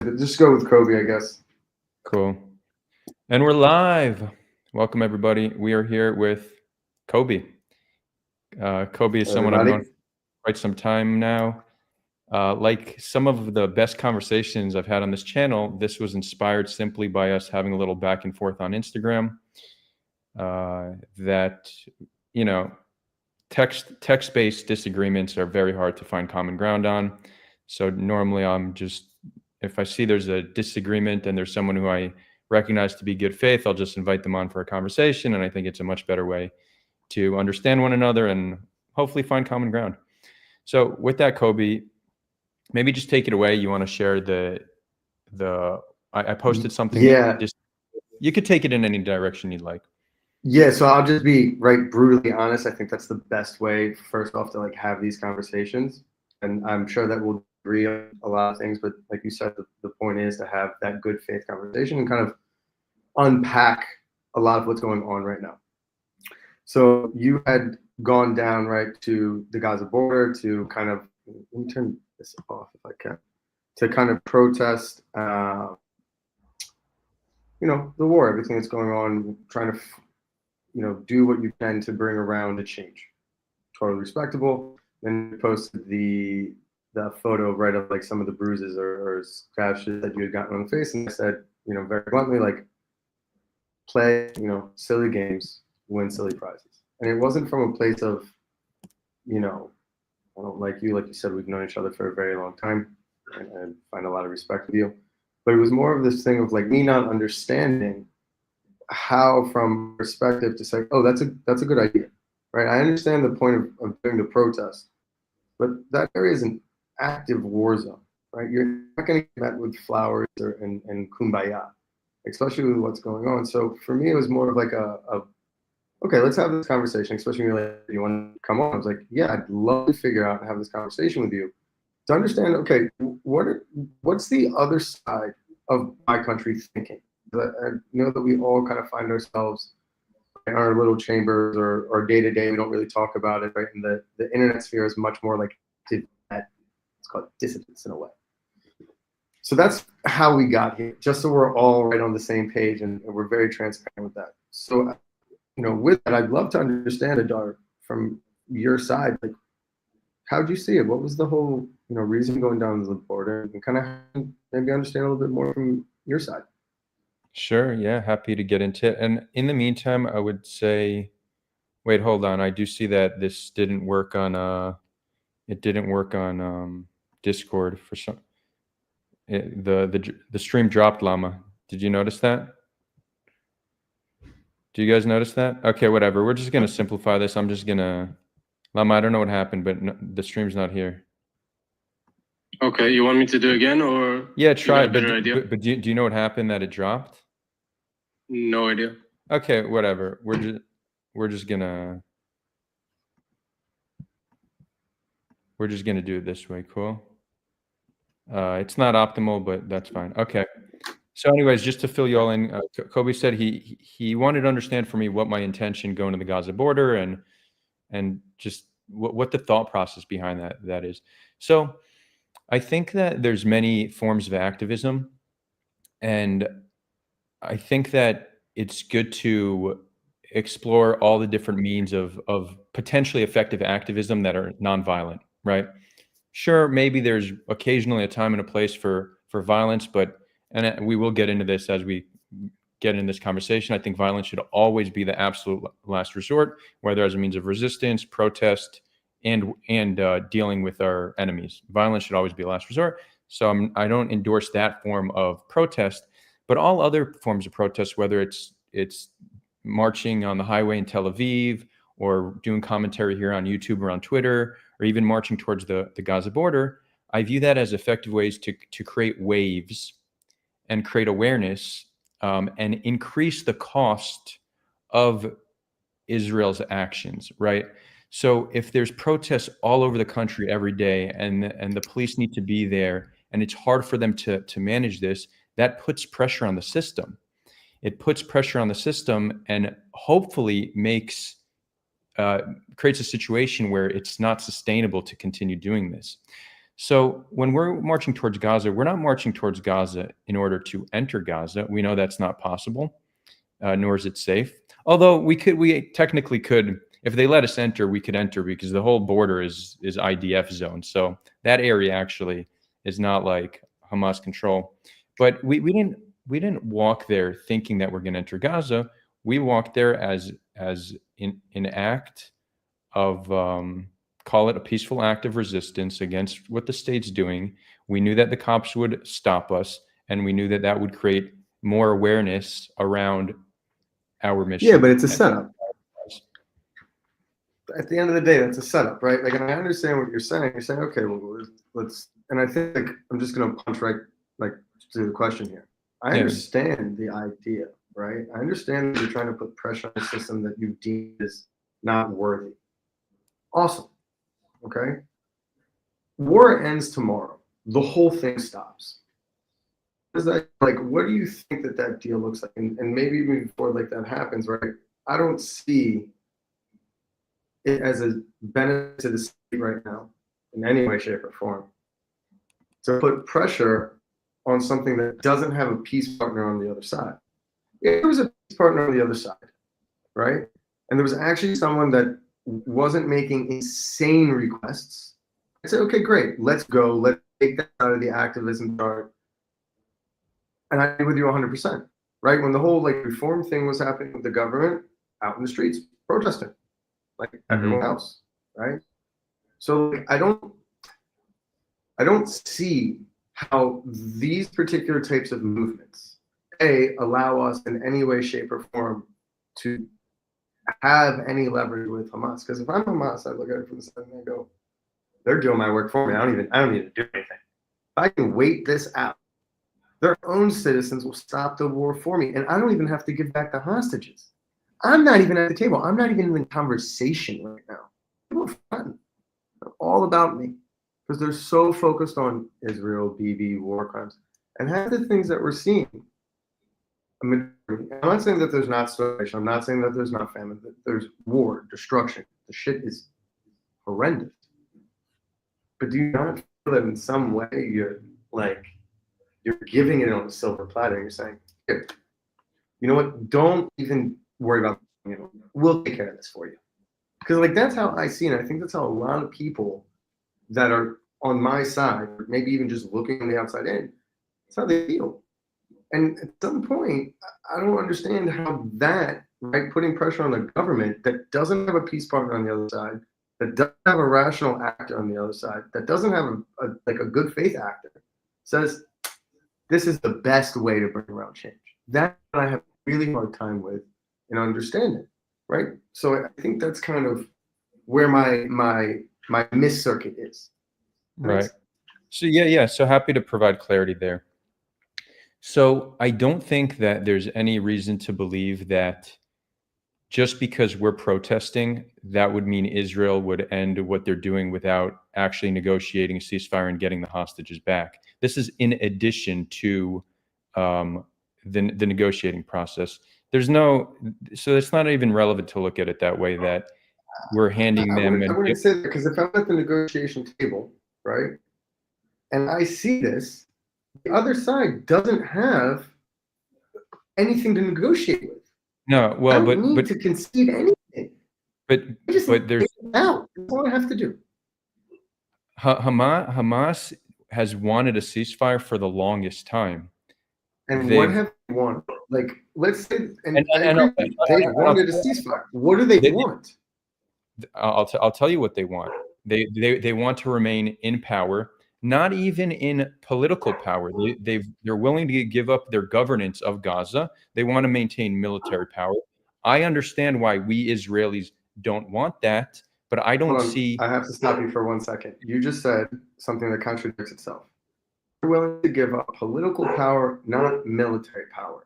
Just go with Kobi, I guess. Cool. And we're live. Welcome, everybody. We are here with Kobi. Kobi is someone I've known for quite some time now. Like some of the best conversations I've had on this channel, this was inspired simply by us having a little back and forth on Instagram. That, you know, text-based disagreements are very hard to find common ground on. So normally if I see there's a disagreement and there's someone who I recognize to be good faith, I'll just invite them on for a conversation. And I think it's a much better way to understand one another and hopefully find common ground. So with that, Kobi, maybe just take it away. You want to share I posted something. Yeah. You could take it in any direction you'd like. Yeah, so I'll just be brutally honest. I think that's the best way, first off, to have these conversations. And I'm sure that we'll agree on a lot of things, but like you said, the point is to have that good faith conversation and kind of unpack a lot of what's going on right now. So you had gone down to the Gaza border to kind of, let me turn this off if I can, to kind of protest, the war, everything that's going on, trying to, do what you can to bring around a change. Totally respectable. Then you posted the photo of some of the bruises or scratches that you had gotten on the face, and I said, very bluntly, play, silly games, win silly prizes. And it wasn't from a place of, I don't like you. Like you said, we've known each other for a very long time, and find a lot of respect with you. But it was more of this thing of me not understanding how, from perspective, to say, oh, that's a good idea, right? I understand the point of doing the protest, but that area is an active war zone, right? You're not going to get that with flowers and kumbaya, especially with what's going on. So for me, it was more of okay, let's have this conversation, especially when you want to come on. I was like, yeah, I'd love to figure out and have this conversation with you to understand, okay, what's the other side of my country thinking? I know that we all kind of find ourselves in our little chambers or day to day. We don't really talk about it, right? And the internet sphere is much more it's called dissidence in a way. So that's how we got here, just so we're all right on the same page and we're very transparent with that. So, with that, I'd love to understand, Adar, from your side, how'd you see it? What was the whole, reason going down the border, and kind of maybe understand a little bit more from your side? Sure. Yeah. Happy to get into it. And in the meantime, I would say, wait, hold on. I do see that this didn't work on, Discord for some, the stream dropped, Llama. Did you notice that? Do you guys notice that? Okay, whatever. We're just going to simplify this. I'm just going to, Llama, I don't know what happened, but the stream's not here. Okay, you want me to do again, or yeah, try it. But do you know what happened that it dropped? No idea. Okay, whatever. We're just gonna do it this way. Cool. It's not optimal, but that's fine. Okay. So, anyways, just to fill you all in, Kobi said he wanted to understand for me what my intention going to the Gaza border and just what the thought process behind that is. So, I think that there's many forms of activism, and I think that it's good to explore all the different means of potentially effective activism that are nonviolent, right? Sure, maybe there's occasionally a time and a place for violence, and we will get into this as we get in this conversation. I think violence should always be the absolute last resort, whether as a means of resistance, protest, and dealing with our enemies. Violence should always be a last resort. So I don't endorse that form of protest, but all other forms of protest, whether it's marching on the highway in Tel Aviv, or doing commentary here on YouTube or on Twitter, or even marching towards the Gaza border, I view that as effective ways to create waves and create awareness and increase the cost of Israel's actions, right? So if there's protests all over the country every day and the police need to be there and it's hard for them to manage this, that puts pressure on the system. It puts pressure on the system and hopefully creates a situation where it's not sustainable to continue doing this. So when we're marching towards Gaza, we're not marching towards Gaza in order to enter Gaza. We know that's not possible, nor is it safe. Although we technically could, if they let us enter, we could enter because the whole border is IDF zone. So that area actually is not like Hamas control. But we didn't walk there thinking that we're going to enter Gaza. We walked there as an act of call it a peaceful act of resistance against what the state's doing. We knew that the cops would stop us, and we knew that that would create more awareness around our mission. Yeah, but it's a setup. At the end of the day, that's a setup, right? Like, and I understand what you're saying. You're saying, okay, well, let's. And I think like, I'm just going to punch right like to the question here. I understand the idea, right? I understand that you're trying to put pressure on a system that you deem is not worthy. Awesome. Okay. War ends tomorrow. The whole thing stops. Is that like, what do you think that deal looks like? And maybe even before like that happens, right? I don't see it as a benefit to the state right now in any way, shape, or form to put pressure on something that doesn't have a peace partner on the other side. If there was a peace partner on the other side, right? And there was actually someone that wasn't making insane requests, I'd say, okay, great, let's go. Let's take that out of the activism chart. And I agree with you 100%, right? When the whole like reform thing was happening with the government, out in the streets, protesting, like everyone else, right? So like, I don't see how these particular types of movements, allow us in any way, shape, or form to have any leverage with Hamas. Because if I'm Hamas, I look at it from the side and I go, they're doing my work for me. I don't need to do anything. If I can wait this out, their own citizens will stop the war for me. And I don't even have to give back the hostages. I'm not even at the table. I'm not even in conversation right now. People are fun. They're all about me. Because they're so focused on Israel, BB, war crimes. And half the things that we're seeing, I'm not saying that there's not starvation. I'm not saying that there's not famine. That there's war, destruction. The shit is horrendous. But do you not feel that in some way you're giving it on a silver platter and you're saying, here, you know what? Don't even worry about it. We'll take care of this for you. Because like that's how I see it. I think that's how a lot of people that are on my side, or maybe even just looking on the outside in, that's how they feel. And at some point, I don't understand how that, right, putting pressure on the government that doesn't have a peace partner on the other side, that doesn't have a rational actor on the other side, that doesn't have a good faith actor, says this is the best way to bring around change. That I have a really hard time with and understanding, right? So I think that's kind of where my miss circuit is. Right. So yeah. So happy to provide clarity there. So I don't think that there's any reason to believe that just because we're protesting, that would mean Israel would end what they're doing without actually negotiating a ceasefire and getting the hostages back. This is in addition to the negotiating process. So it's not even relevant to look at it that way, that we're handing them. I wouldn't say that, because if I'm at the negotiation table, right, and I see this, the other side doesn't have anything to negotiate with. No, well, I don't need to concede anything. But there's out. That's all I have to do. Hamas has wanted a ceasefire for the longest time. And what have they wanted? Like, let's say, they wanted a ceasefire. What do they want? I'll tell you what they want. They want to remain in power. Not even in political power. They're willing to give up their governance of Gaza. They want to maintain military power. I understand why we Israelis don't want that, but I don't see. I have to stop you for 1 second. You just said something that contradicts itself. They're willing to give up political power, not military power,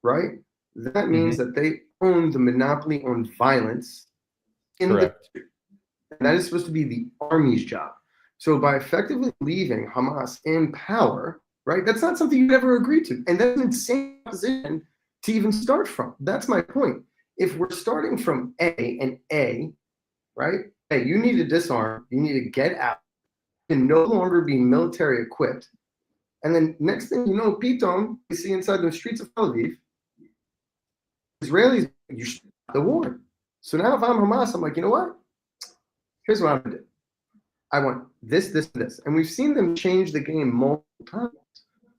right? That means that they own the monopoly on violence in the country. And that is supposed to be the army's job. So by effectively leaving Hamas in power, right, that's not something you'd ever agree to. And that's an insane position to even start from. That's my point. If we're starting from A, right, hey, you need to disarm, you need to get out, can no longer be military equipped. And then next thing you know, Pitom, you see inside the streets of Tel Aviv, Israelis, you should stop the war. So now if I'm Hamas, I'm like, you know what? Here's what I'm gonna do. I want this, this, and this. And we've seen them change the game multiple times.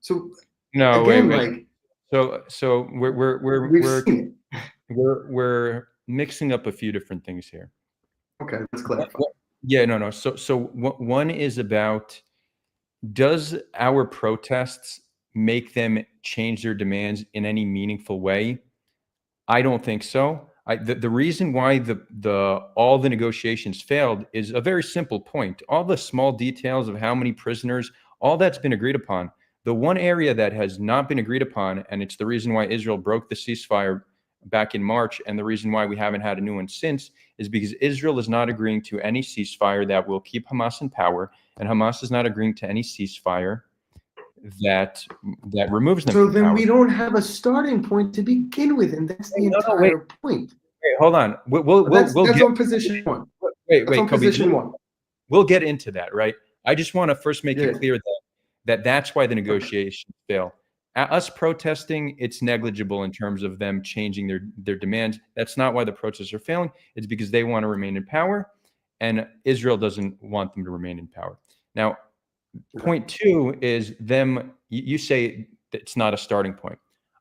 So No, again, wait. like So we're mixing up a few different things here. okay, let's clarify. Yeah, no. So one is about, does our protests make them change their demands in any meaningful way? I don't think so. The reason why all the negotiations failed is a very simple point. All the small details of how many prisoners, all that's been agreed upon. The one area that has not been agreed upon, and it's the reason why Israel broke the ceasefire back in March, and the reason why we haven't had a new one since, is because Israel is not agreeing to any ceasefire that will keep Hamas in power, and Hamas is not agreeing to any ceasefire that removes them So from then power. we don't have a starting point to begin with, and that's the entire point. Wait, hold on. That's Get on position one. Wait, That's on Kobe, position one. We'll get into that, right? I just want to first make Yeah. it clear that's why the negotiations fail. Us protesting, it's negligible in terms of them changing their demands. That's not why the protests are failing. It's because they want to remain in power, and Israel doesn't want them to remain in power. Now, point two is them. You say that it's not a starting point.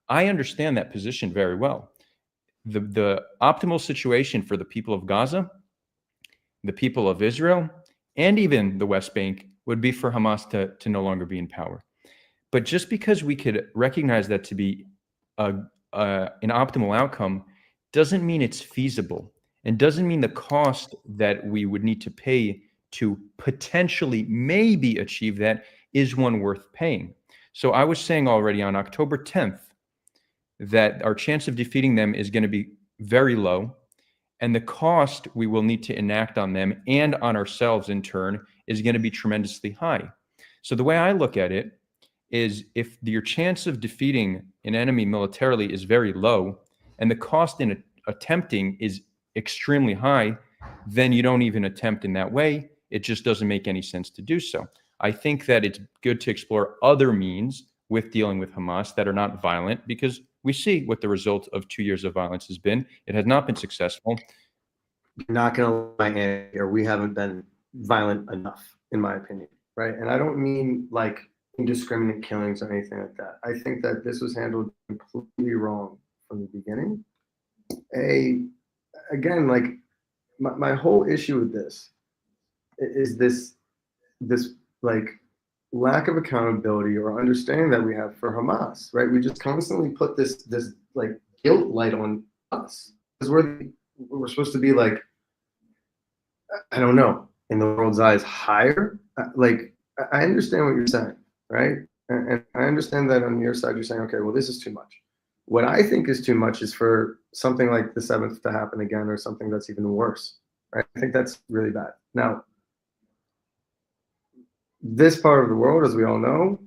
I understand that position very well. The optimal situation for the people of Gaza, the people of Israel, and even the West Bank would be for Hamas to no longer be in power. But just because we could recognize that to be an optimal outcome doesn't mean it's feasible, and doesn't mean the cost that we would need to pay to potentially maybe achieve that is one worth paying. So I was saying already on October 10th that our chance of defeating them is going to be very low, and the cost we will need to enact on them and on ourselves in turn is going to be tremendously high. So the way I look at it is, if your chance of defeating an enemy militarily is very low and the cost in attempting is extremely high, then you don't even attempt in that way. It just doesn't make any sense to do so. I think that it's good to explore other means with dealing with Hamas that are not violent, because we see what the result of 2 years of violence has been. It has not been successful. Not going to lie, or we haven't been violent enough, in my opinion, right? And I don't mean like indiscriminate killings or anything like that. I think that this was handled completely wrong from the beginning. Again, like my whole issue with this is this like lack of accountability or understanding that we have for Hamas, right? We just constantly put this like guilt light on us, because we're supposed to be like, I don't know, in the world's eyes, higher. Like, I understand what you're saying, right? And I understand that on your side, you're saying, okay, well, this is too much. What I think is too much is for something like the 7th to happen again, or something that's even worse, right? I think that's really bad. Now, this part of the world, as we all know,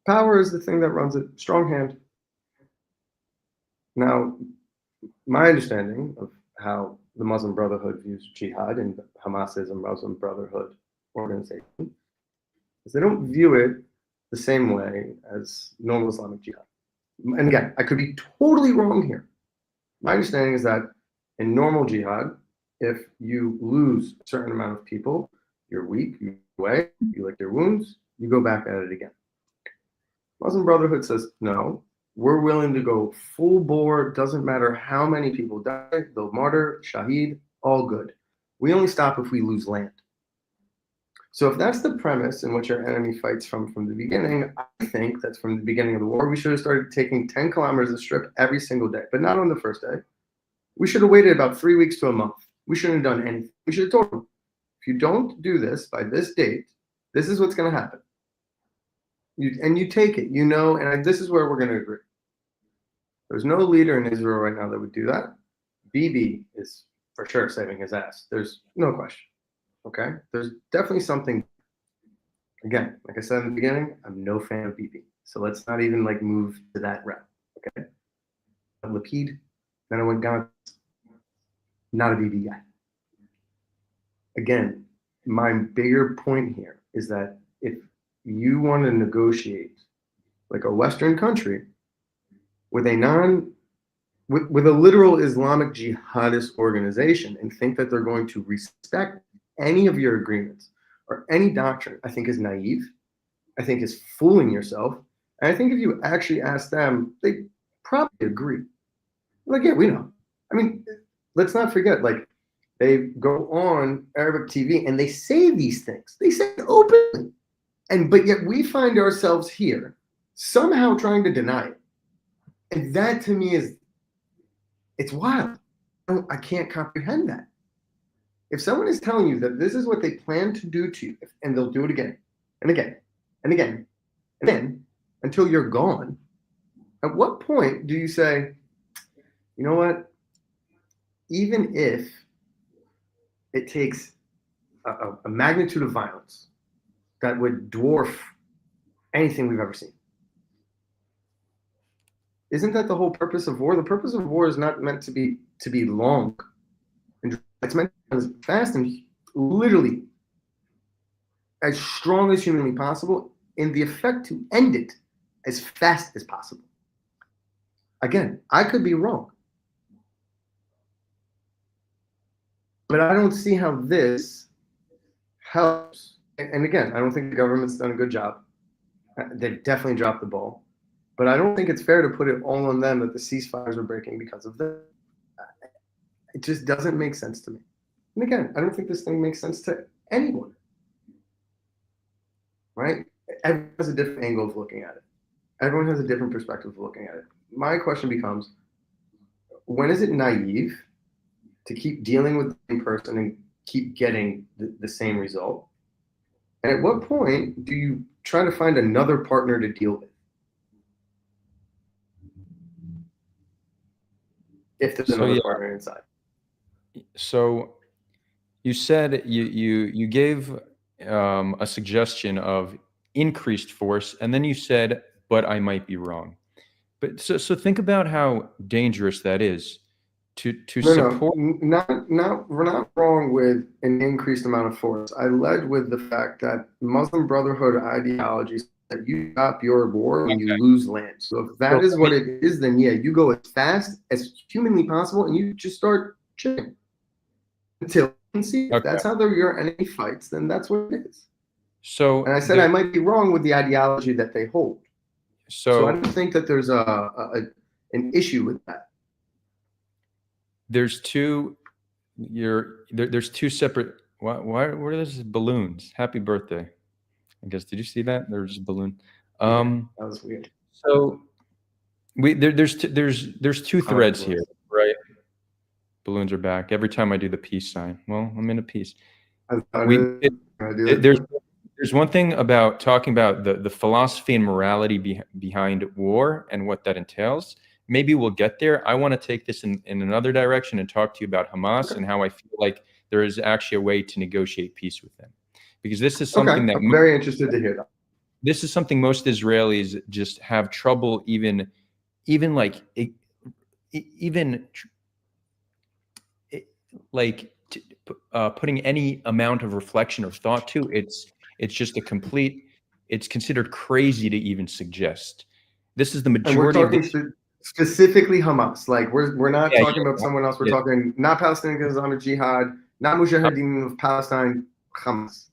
power is the thing that runs it. Strong hand. Now, my understanding of how the Muslim Brotherhood views jihad, and Hamas is a Muslim Brotherhood organization, is they don't view it the same way as normal Islamic jihad. And again, I could be totally wrong here. My understanding is that in normal jihad, if you lose a certain amount of people, you're weak, you away, you lick your wounds, you go back at it again. Muslim Brotherhood says, no, we're willing to go full bore, doesn't matter how many people die, they'll martyr, shaheed, all good. We only stop if we lose land. So if that's the premise in which our enemy fights from the beginning, I think that's from the beginning of the war, we should have started taking 10 kilometers of strip every single day, but not on the first day. We should have waited about 3 weeks to a month. We shouldn't have done anything. We should have told them, if you don't do this by this date, this is what's going to happen. You take it, and this is where we're going to agree. There's no leader in Israel right now that would do that. Bibi is for sure saving his ass. There's no question. Okay? There's definitely something. Again, like I said in the beginning, I'm no fan of Bibi. So let's not even like move to that route. Okay? Lapid, then I went Gantz. Not a Bibi guy. Again, my bigger point here is that if you want to negotiate like a Western country with a with a literal Islamic jihadist organization and think that they're going to respect any of your agreements or any doctrine, I think is naive. I think is fooling yourself. And I think if you actually ask them, they probably agree. Like, yeah, we know. I mean, let's not forget, like, they go on Arabic TV and they say these things. They say it openly. But yet we find ourselves here somehow trying to deny it. And that to me it's wild. I can't comprehend that. If someone is telling you that this is what they plan to do to you, and they'll do it again and again and again and then until you're gone, at what point do you say, you know what? Even if it takes a magnitude of violence that would dwarf anything we've ever seen. Isn't that the whole purpose of war? The purpose of war is not meant to be long. It's meant to be fast and literally as strong as humanly possible in the effect to end it as fast as possible. Again, I could be wrong. But I don't see how this helps. And again, I don't think the government's done a good job. They've definitely dropped the ball. But I don't think it's fair to put it all on them that the ceasefires are breaking because of this. It just doesn't make sense to me. And again, I don't think this thing makes sense to anyone. Right? Everyone has a different angle of looking at it. Everyone has a different perspective of looking at it. My question becomes, when is it naive to keep dealing with the same person and keep getting the same result? And at what point do you try to find another partner to deal with? If there's another partner inside. So you said you gave a suggestion of increased force, and then you said, but I might be wrong. But so think about how dangerous that is to support. No, we're not wrong with an increased amount of force. I led with the fact that Muslim Brotherhood ideology that you stop your war when you lose land. So if that is what it is, then yeah, you go as fast as humanly possible and you just start chipping until you can see if that's how your enemy fights, then that's what it is. So, and I said I might be wrong with the ideology that they hold. So I don't think that there's an issue with that. There's two separate. Why are those balloons? Happy birthday! I guess, did you see that? There's a balloon. That was weird. So there's two threads here, right? Balloons are back. Every time I do the peace sign, well, I'm in a peace. There's one thing about talking about the philosophy and morality behind war and what that entails. Maybe we'll get there. I want to take this in another direction and talk to you about Hamas and how I feel like there is actually a way to negotiate peace with them. Because this is something that I'm very interested to hear that. This is something most Israelis just have trouble putting any amount of reflection or thought to. It's just it's considered crazy to even suggest. This is the majority of specifically Hamas. Like we're not talking about someone else. We're talking not Palestinian Islamic Jihad, not Mujahideen of Palestine, Hamas.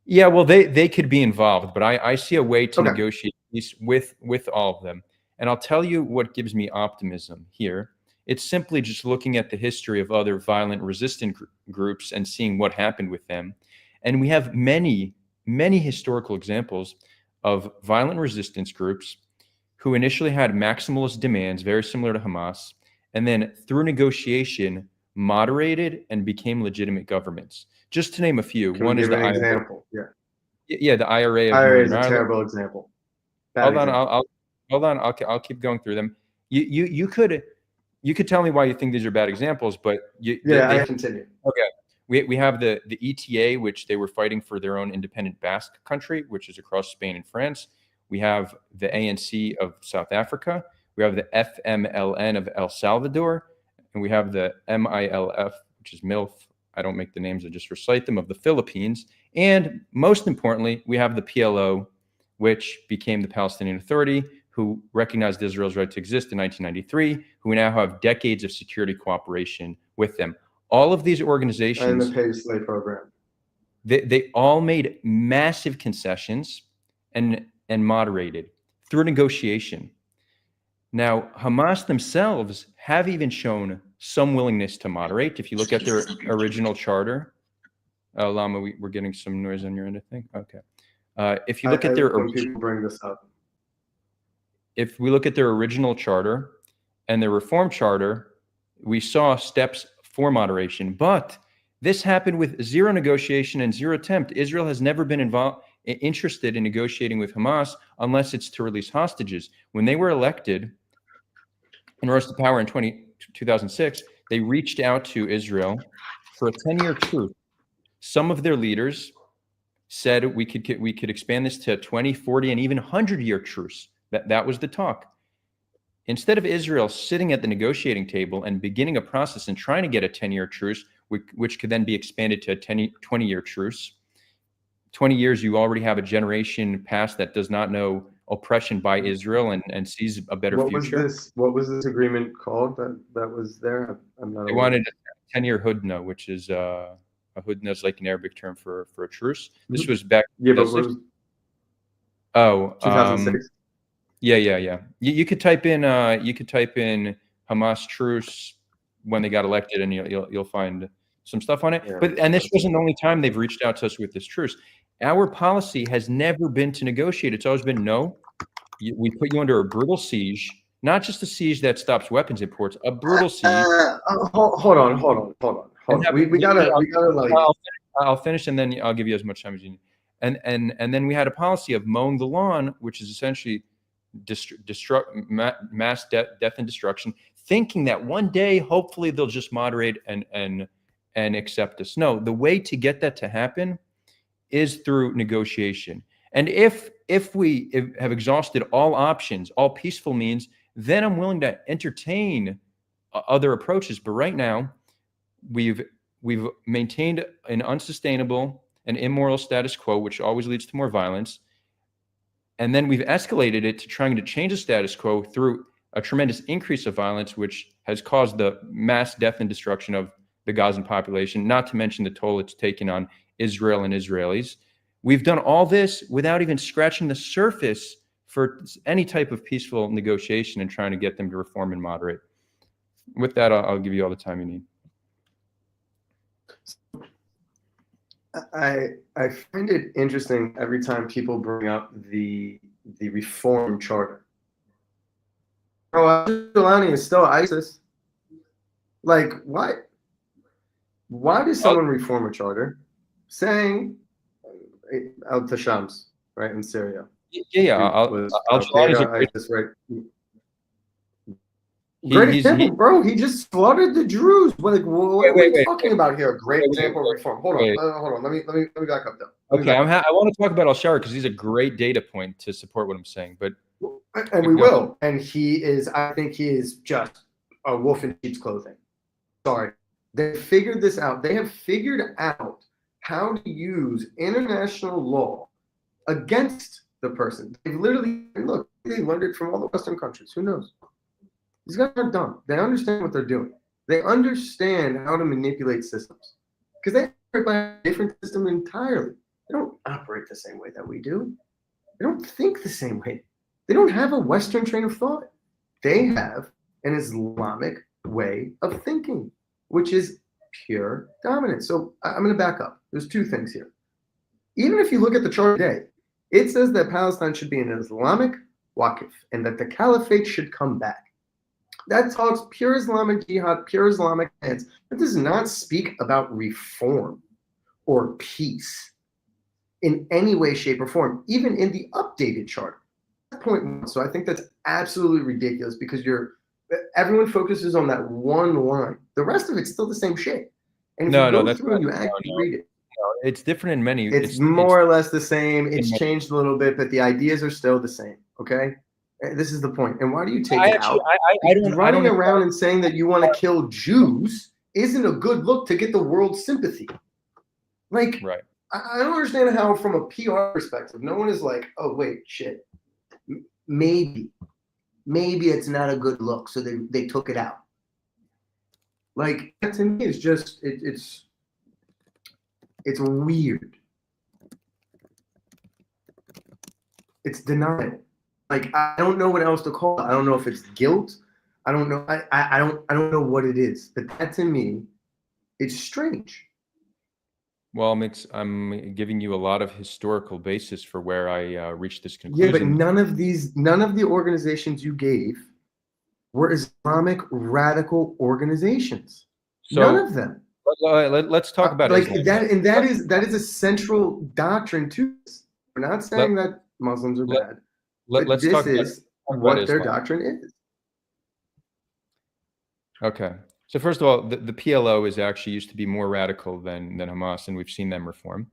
Yeah, well, they could be involved, but I see a way to negotiate peace with all of them. And I'll tell you what gives me optimism here. It's simply just looking at the history of other violent resistant groups and seeing what happened with them. And we have many, many historical examples of violent resistance groups who initially had maximalist demands, very similar to Hamas, and then through negotiation, moderated and became legitimate governments. Just to name a few. One is the IRA. Example. Yeah, the IRA. IRA is a terrible example. Hold on, I'll keep going through them. You could tell me why you think these are bad examples, but I continue. Okay, we have the ETA, which they were fighting for their own independent Basque country, which is across Spain and France. We have the ANC of South Africa. We have the FMLN of El Salvador, and we have the MILF, which is MILF. I don't make the names, I just recite them, of the Philippines. And most importantly, we have the PLO, which became the Palestinian Authority, who recognized Israel's right to exist in 1993, who now have decades of security cooperation with them. All of these organizations and the paid slave program. They all made massive concessions and moderated through negotiation. Now, Hamas themselves have even shown some willingness to moderate. If you look at their original charter, Lama, we're getting some noise on your end, I think. Okay. If you look at their when people bring this up, if we look at their original charter and their reform charter, we saw steps for moderation, but this happened with zero negotiation and zero attempt. Israel has never been interested in negotiating with Hamas unless it's to release hostages. When they were elected and rose to power in 2006, they reached out to Israel for a 10-year truce. Some of their leaders said we could expand this to a 20, 40, and even 100-year truce. That was the talk. Instead of Israel sitting at the negotiating table and beginning a process and trying to get a 10-year truce, which could then be expanded to a 20-year truce. 20 years, you already have a generation past that does not know oppression by Israel and sees a better future. What was this agreement called that was there? I'm not. They wanted a 10-year hudna, which is a hudna is like an Arabic term for a truce. This was back. Yeah, but what was, 2006. Yeah. You could type in Hamas truce when they got elected, and you'll find some stuff on it. Yeah. And this wasn't the only time they've reached out to us with this truce. Our policy has never been to negotiate. It's always been no. We put you under a brutal siege, not just a siege that stops weapons imports, a brutal siege. Hold on. We gotta like. I'll finish, and then I'll give you as much time as you need. And then we had a policy of mowing the lawn, which is essentially mass death and destruction, thinking that one day, hopefully, they'll just moderate and accept us. No, the way to get that to happen is through negotiation. And if we have exhausted all options, all peaceful means, then I'm willing to entertain other approaches. But right now, we've maintained an unsustainable and immoral status quo, which always leads to more violence. And then we've escalated it to trying to change the status quo through a tremendous increase of violence, which has caused the mass death and destruction of the Gazan population, not to mention the toll it's taken on Israel and Israelis. We've done all this without even scratching the surface for any type of peaceful negotiation and trying to get them to reform and moderate. With that, I'll give you all the time you need. I find it interesting every time people bring up the reform charter. Al-Jilani is still ISIS. Like, what? Why does someone reform a charter saying Al-Tashams, right, in Syria? Yeah. Al-Jilani is right. Great example, bro. He just slaughtered the Druze. What are we talking about here? A great example of reform. Hold on. Let me back up though. Okay, I want to talk about al-Shari because he's a great data point to support what I'm saying. And we will. And I think he is just a wolf in sheep's clothing. Sorry. They figured this out. They have figured out how to use international law against the person. They literally they learned it from all the Western countries. Who knows? These guys aren't dumb. They understand what they're doing. They understand how to manipulate systems because they operate by a different system entirely. They don't operate the same way that we do. They don't think the same way. They don't have a Western train of thought. They have an Islamic way of thinking, which is pure dominance. So I'm going to back up. There's two things here. Even if you look at the chart today, it says that Palestine should be an Islamic Waqf and that the caliphate should come back. That talks pure Islamic jihad, pure Islamic stance. That does not speak about reform or peace in any way, shape, or form, even in the updated charter. That's point one. So I think that's absolutely ridiculous because everyone focuses on that one line. The rest of it's still the same shit. And if you go through and you actually read it, it's different in many. It's more or less the same. It's changed a little bit, but the ideas are still the same. Okay. This is the point. And why do you take it out? Running around and saying that you want to kill Jews isn't a good look to get the world's sympathy. Like, right. I don't understand how, from a PR perspective, no one is like, oh wait, shit, maybe it's not a good look, so they took it out. Like, that to me is just it's weird. It's denial. Like, I don't know what else to call it. I don't know if it's guilt. I don't know. I don't know what it is. But that to me, it's strange. Well, I'm giving you a lot of historical basis for where I reached this Yeah, conclusion. but none of the organizations you gave were Islamic radical organizations. So, none of them. Let's talk about like Islam. that, and that is a central doctrine to this. We're not saying that Muslims are bad. Let's talk about what their Islam. doctrine is. Okay. So first of all, the PLO is actually used to be more radical than Hamas, and we've seen them reform.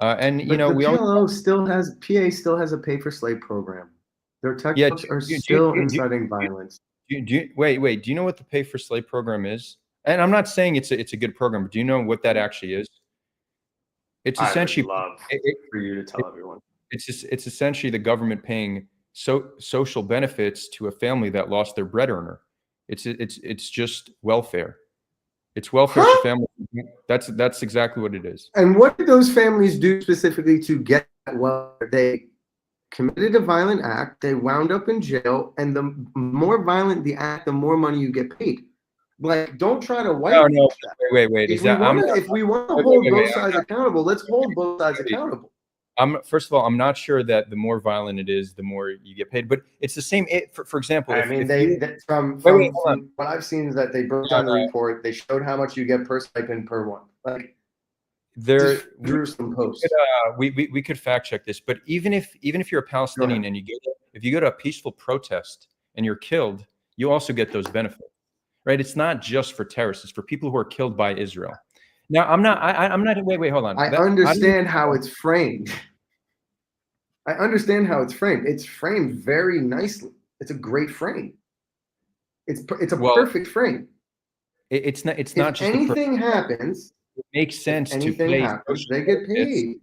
And But the PLO still has a pay for slave program. Their textbooks are still inciting violence. Wait. Do you know what the pay for slave program is? And I'm not saying it's a good program, but do you know what that actually is? It's essentially I would love for you to tell everyone. It's essentially the government paying social benefits to a family that lost their bread earner. It's just welfare. It's welfare for families. That's exactly what it is. And what did those families do specifically to get that welfare? They committed a violent act. They wound up in jail, and the more violent the act, the more money you get paid. Like, don't try to white. No. Wait. If we want to hold both sides accountable, let's hold both sides accountable. First of all, I'm not sure that the more violent it is, the more you get paid. But it's the same. For example, from what I've seen is that they broke down the report. They showed how much you get per stipend per one. Like, there drew some posts. We could fact check this, but even if you're a Palestinian and if you go to a peaceful protest and you're killed, you also get those benefits, right? It's not just for terrorists; it's for people who are killed by Israel. Now, I'm not. Wait. Hold on. I understand how it's framed. It's framed very nicely. It's a great frame. It's a perfect frame. It's not. It's if not just anything happens. It makes sense to pay. They get paid.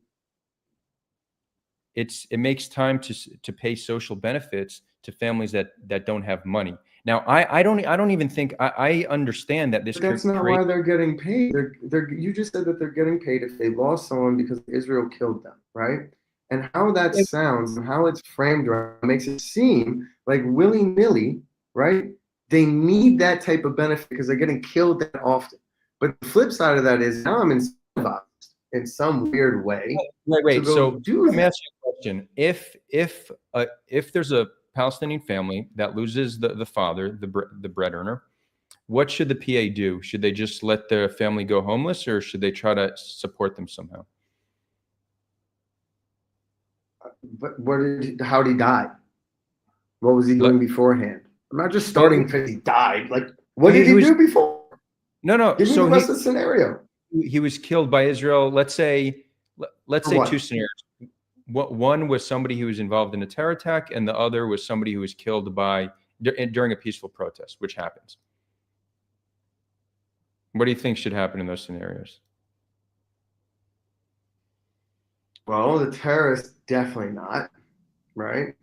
It makes time to pay social benefits to families that don't have money. Now, I don't even think I understand that this. But that's not why they're getting paid. You just said that they're getting paid if they lost someone because Israel killed them, right? And how that sounds and how it's framed makes it seem like willy-nilly, right? They need that type of benefit because they're getting killed that often. But the flip side of that is now I'm incentivized in some weird way. Wait. So let me ask you a question: If there's a Palestinian family that loses the father, the bread earner, what should the PA do? Should they just let their family go homeless, or should they try to support them somehow? But how did he die? What was he doing beforehand? I'm not just starting because he died. Like, what did he do before? No. Give me the rest of the scenario. He was killed by Israel. Let's say two scenarios. One was somebody who was involved in a terror attack, and the other was somebody who was killed during a peaceful protest, which happens. What do you think should happen in those scenarios? Well, the terrorists definitely not, right?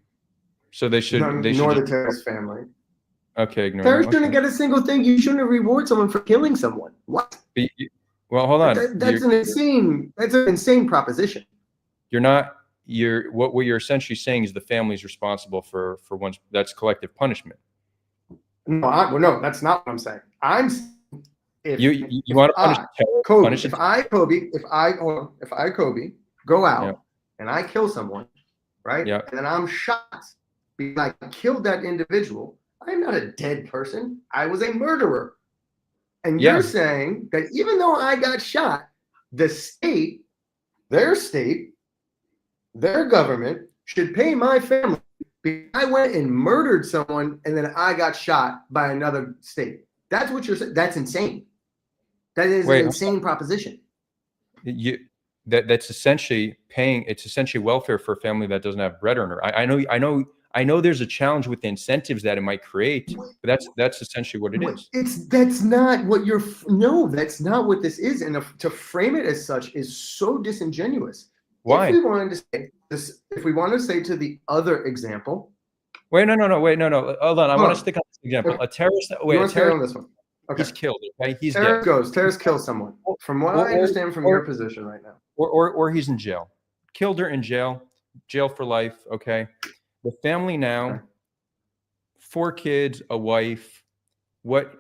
So they should. Ignore the terrorist family. Okay, ignore. Terrorists shouldn't get a single thing. You shouldn't reward someone for killing someone. What? Well, hold on. That's an insane proposition. What you're essentially saying is the family's responsible for that's collective punishment. No, that's not what I'm saying. You want to punish Kobi. If I Kobi go out and I kill someone, right? Yeah. And then I'm shot because I killed that individual. I'm not a dead person. I was a murderer. And you're saying that even though I got shot, the state, their government should pay my family because I went and murdered someone and then I got shot by another state. That's what you're saying. That's insane. That is an insane proposition. That's essentially paying. It's essentially welfare for a family that doesn't have bread earner. I I know there's a challenge with the incentives that it might create, but that's essentially what it is. That's not what you're. No, that's not what this is. And to frame it as such is so disingenuous. Why? If we wanted to say this, if we want to say to the other example. Wait, no. Hold on. I want to stick on this example. Okay. A terrorist. You Wait, want a to stay on terrorist. this one? Okay. He's killed. Okay, he's Terrorist dead. kills someone. From what I understand from your position right now. Or he's in jail. Killed her in jail. Jail for life. Okay. The family now. Okay. 4 kids, a wife. What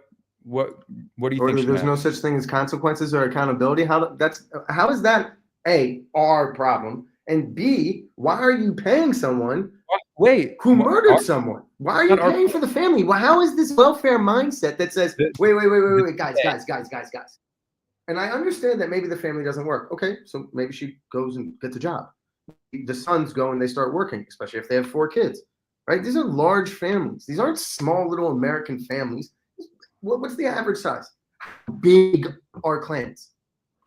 do you Or think? there's no such thing as consequences or accountability. How is that A, our problem, and B, why are you paying someone who murdered someone? Why are you paying for the family? Well, how is this welfare mindset that says, wait, guys, and I understand that maybe the family doesn't work. Okay, so maybe she goes and gets a job. The sons go and they start working, especially if they have 4 kids, right? These are large families. These aren't small little American families. What's the average size? How big are clans?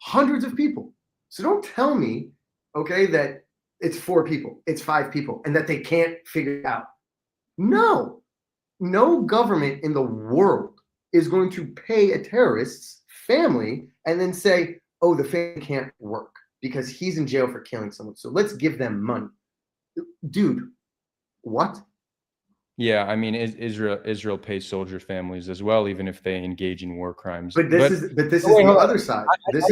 Hundreds of people. So don't tell me, okay, that it's 4 people, it's 5 people, and that they can't figure it out. No government in the world is going to pay a terrorist's family and then say, oh, the family can't work because he's in jail for killing someone. So let's give them money. Dude, what? Yeah, I mean, Israel pays soldier families as well, even if they engage in war crimes. But this is the other side. This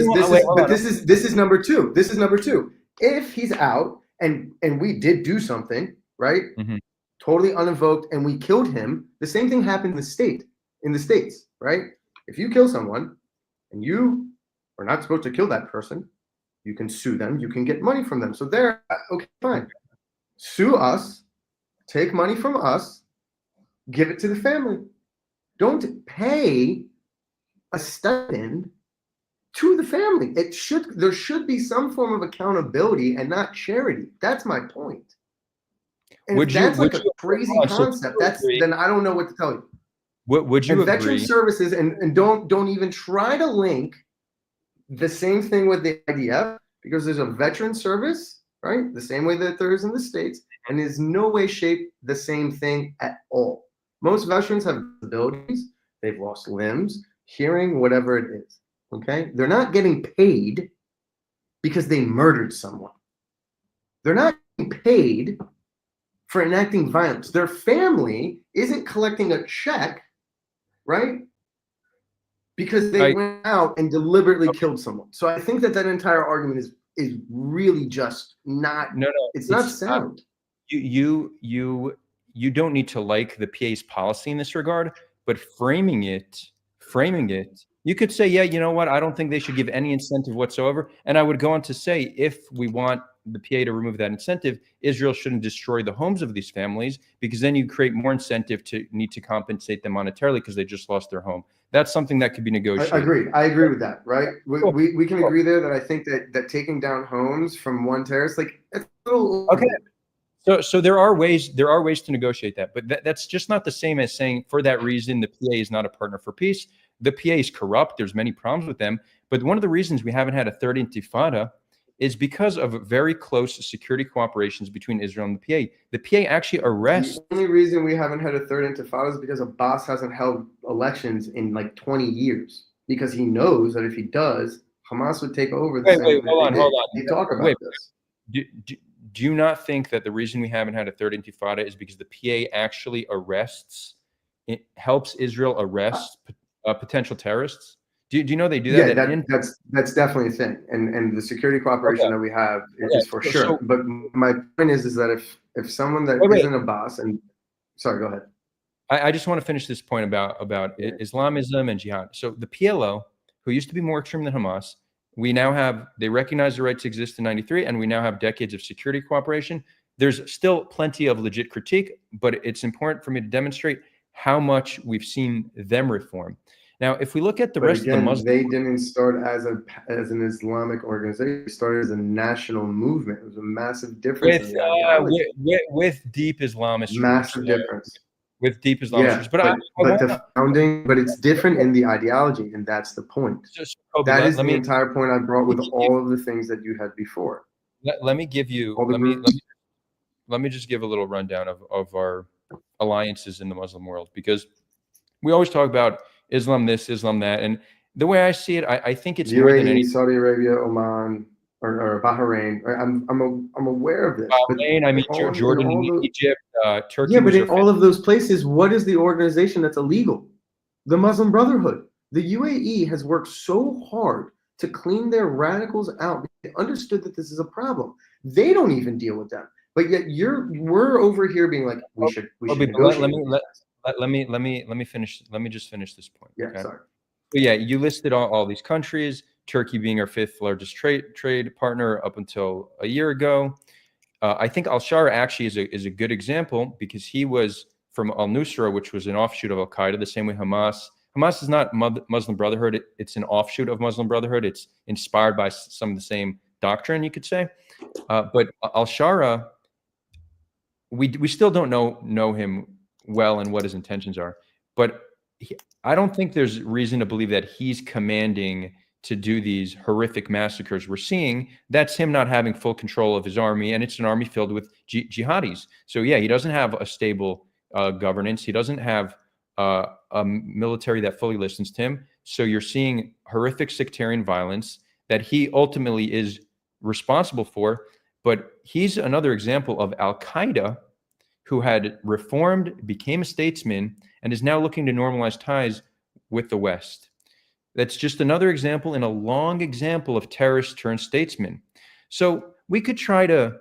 is number 2. This is number 2. If he's out and we did do something, right? Mm-hmm. Totally unevoked, and we killed him, the same thing happened in the States, right? If you kill someone and you are not supposed to kill that person, you can sue them, you can get money from them. So they're okay, fine. Sue us, take money from us, give it to the family. Don't pay a stipend to the family. There should be some form of accountability and not charity. That's my point. And if that's like a crazy concept, then I don't know what to tell you. Would you agree? Veteran services and don't even try to link the same thing with the IDF, because there's a veteran service, right? The same way that there is in the States, and is no way, shape the same thing at all. Most veterans have disabilities, they've lost limbs, hearing, whatever it is. Okay? They're not getting paid because they murdered someone. They're not getting paid for enacting violence. Their family isn't collecting a check, right? Because they went out and deliberately killed someone. So I think that entire argument is really just not. No, it's not sound. You don't need to like the PA's policy in this regard, but framing it, you could say, yeah, you know what? I don't think they should give any incentive whatsoever. And I would go on to say, if we want the PA to remove that incentive, Israel shouldn't destroy the homes of these families, because then you create more incentive to need to compensate them monetarily because they just lost their home. That's something that could be negotiated. I agree with that, right? We can agree there that I think that taking down homes from one terrorist, like, it's a little okay. So there are ways to negotiate that, but that's just not the same as saying for that reason the PA is not a partner for peace. The PA is corrupt. There's many problems with them, but one of the reasons we haven't had a third intifada is because of very close security cooperations between Israel and the PA. The PA actually arrests. The only reason we haven't had a third intifada is because Abbas hasn't held elections in like 20 years, because he knows that if he does, Hamas would take over. Hold on. You talk about this. Do you not think that the reason we haven't had a third intifada is because the PA actually helps Israel arrest potential terrorists? Do you know they do that? Yeah, that's definitely a thing, and the security cooperation that we have is for sure. So, but my point is that if someone that isn't a boss, and sorry, go ahead. I just want to finish this point about Islamism and jihad. So the PLO, who used to be more extreme than Hamas, they recognize the right to exist in '93, and we now have decades of security cooperation. There's still plenty of legit critique, but it's important for me to demonstrate how much we've seen them reform. Now, if we look at the rest of the Muslims, they didn't start as an Islamic organization. They started as a national movement. It was a massive difference with deep Islamist roots. Massive difference. With deep Islamist roots. But it's different in the ideology, and that's the point. Kobi, that is the entire point I brought with all of the things that you had before. Let me give you. let me just give a little rundown of our alliances in the Muslim world, because we always talk about Islam this, Islam that, and the way I see it, I think it's more than UAE, anything. Saudi Arabia, Oman, or Bahrain. I'm aware of this. Bahrain, I mean, Jordan, Egypt, Turkey. Yeah, but in all of those places, what is the organization that's illegal? The Muslim Brotherhood. The UAE has worked so hard to clean their radicals out. They understood that this is a problem. They don't even deal with them. But yet we're over here being like, we should negotiate. Let me finish. Let me just finish this point. Yeah, okay? sorry. But yeah, you listed all these countries, Turkey being our 5th largest trade partner up until a year ago. I think Al-Shara actually is a good example, because he was from Al-Nusra, which was an offshoot of Al-Qaeda, the same way Hamas. Hamas is not Muslim Brotherhood. It's an offshoot of Muslim Brotherhood. It's inspired by some of the same doctrine, you could say. But Al-Shara, we still don't know him well and what his intentions are. But I don't think there's reason to believe that he's commanding to do these horrific massacres we're seeing. That's him not having full control of his army, and it's an army filled with jihadis. So yeah, he doesn't have a stable governance. He doesn't have a military that fully listens to him. So you're seeing horrific sectarian violence that he ultimately is responsible for. But he's another example of Al-Qaeda, who had reformed, became a statesman, and is now looking to normalize ties with the West. That's just another example in a long example of terrorist turned statesman. So we could try to,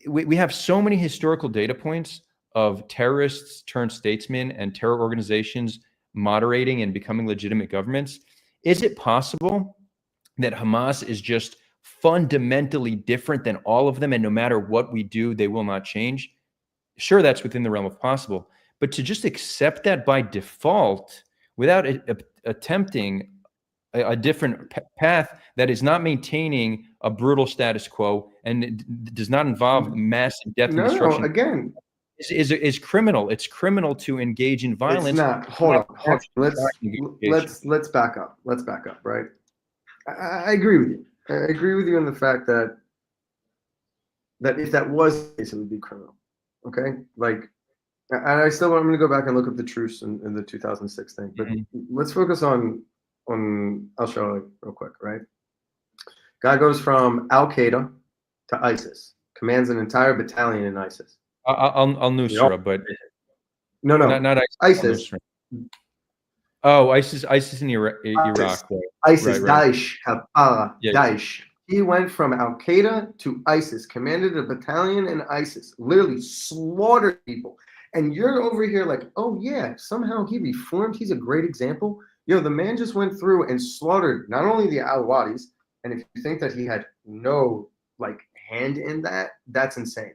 we have so many historical data points of terrorists turned statesmen and terror organizations moderating and becoming legitimate governments. Is it possible that Hamas is just fundamentally different than all of them, and no matter what we do, they will not change? Sure, that's within the realm of possible. But to just accept that by default without attempting a different path that is not maintaining a brutal status quo and does not involve massive death and destruction. No, again, is criminal. It's criminal to engage in violence. It's not. Hold on. Let's back up. Let's back up, right? I agree with you. I agree with you in the fact that if that was the case, it would be criminal. Okay? Like, and I'm going to go back and look at the truce in the 2006 thing, but let's focus on Al-Shara real quick, right? Guy goes from Al-Qaeda to ISIS, commands an entire battalion in ISIS. Al-Nusra, but no, not ISIS. Oh, ISIS in Iraq. ISIS, right. Daesh, Kafara, yeah. Daesh. He went from Al-Qaeda to ISIS, commanded a battalion in ISIS, literally slaughtered people. And you're over here like, oh yeah, somehow he reformed. He's a great example. Yo, the man just went through and slaughtered not only the Al-Wadis, and if you think that he had no hand in that, that's insane.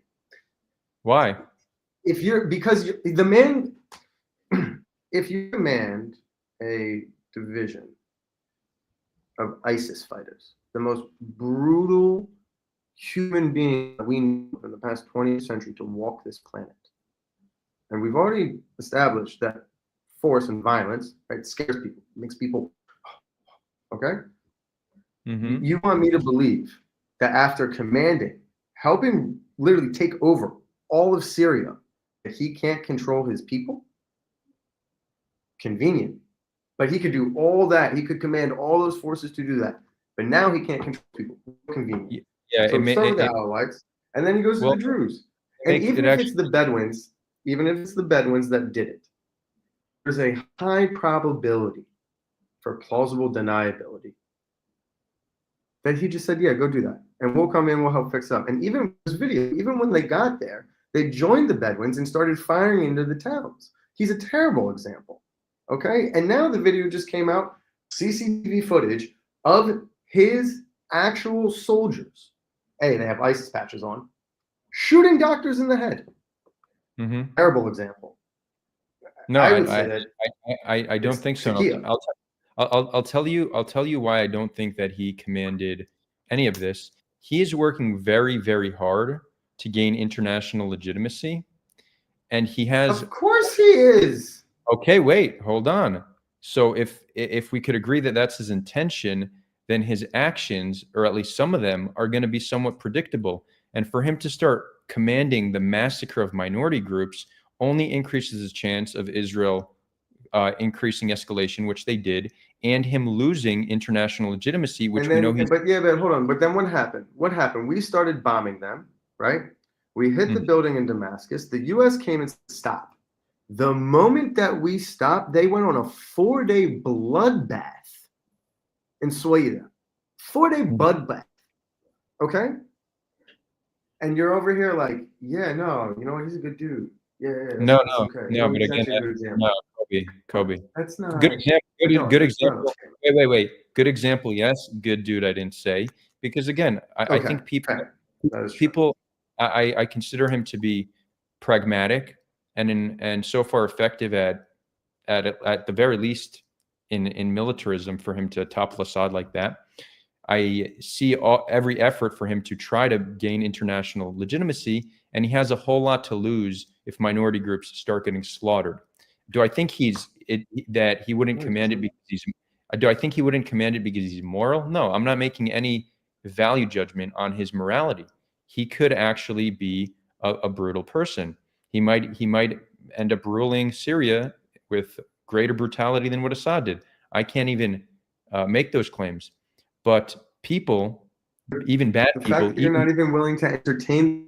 Why? If you command a division of ISIS fighters, the most brutal human being we know in the past 20th century to walk this planet. And we've already established that force and violence, right, scares people, makes people, okay? Mm-hmm. You want me to believe that after helping literally take over all of Syria, that he can't control his people? Convenient. But he could do all that. He could command all those forces to do that. But now he can't control people. Convenient. Yeah, so the Alawites, and then he goes to the Druze. And even if it's the Bedouins that did it, there's a high probability for plausible deniability that he just said, yeah, go do that. And we'll come in, we'll help fix up. And even this video, even when they got there, they joined the Bedouins and started firing into the towns. He's a terrible example. Okay? And now the video just came out, CCTV footage of his actual soldiers. Hey, they have ISIS patches on, shooting doctors in the head. Mm-hmm. Terrible example. No, I don't think so. I'll tell you why I don't think that he commanded any of this. He is working very, very hard to gain international legitimacy, and he has. Of course, he is. Okay, wait, hold on. So if we could agree that that's his intention, then his actions, or at least some of them, are going to be somewhat predictable. And for him to start commanding the massacre of minority groups only increases the chance of Israel increasing escalation, which they did, and him losing international legitimacy, which we know he's. But hold on. But then what happened? What happened? We started bombing them, right? We hit the building in Damascus. The U.S. came and stopped. The moment that we stopped, they went on a 4-day bloodbath in Sweden. 4-day bloodbath. Okay? And you're over here like, yeah, no, you know, he's a good dude. Yeah, no, okay. no, but again, no, Kobe. That's not good example. Good example. Okay. Wait. Good example. Yes, good dude. I didn't say, because again, I think people, I consider him to be pragmatic and so far effective at the very least in militarism for him to topple Assad like that. I see every effort for him to try to gain international legitimacy, and he has a whole lot to lose if minority groups start getting slaughtered. Do I think that he wouldn't command it because he's? Do I think he wouldn't command it because he's moral? No, I'm not making any value judgment on his morality. He could actually be a brutal person. He might end up ruling Syria with greater brutality than what Assad did. I can't even make those claims. But people, even bad people, fact that you're not even willing to entertain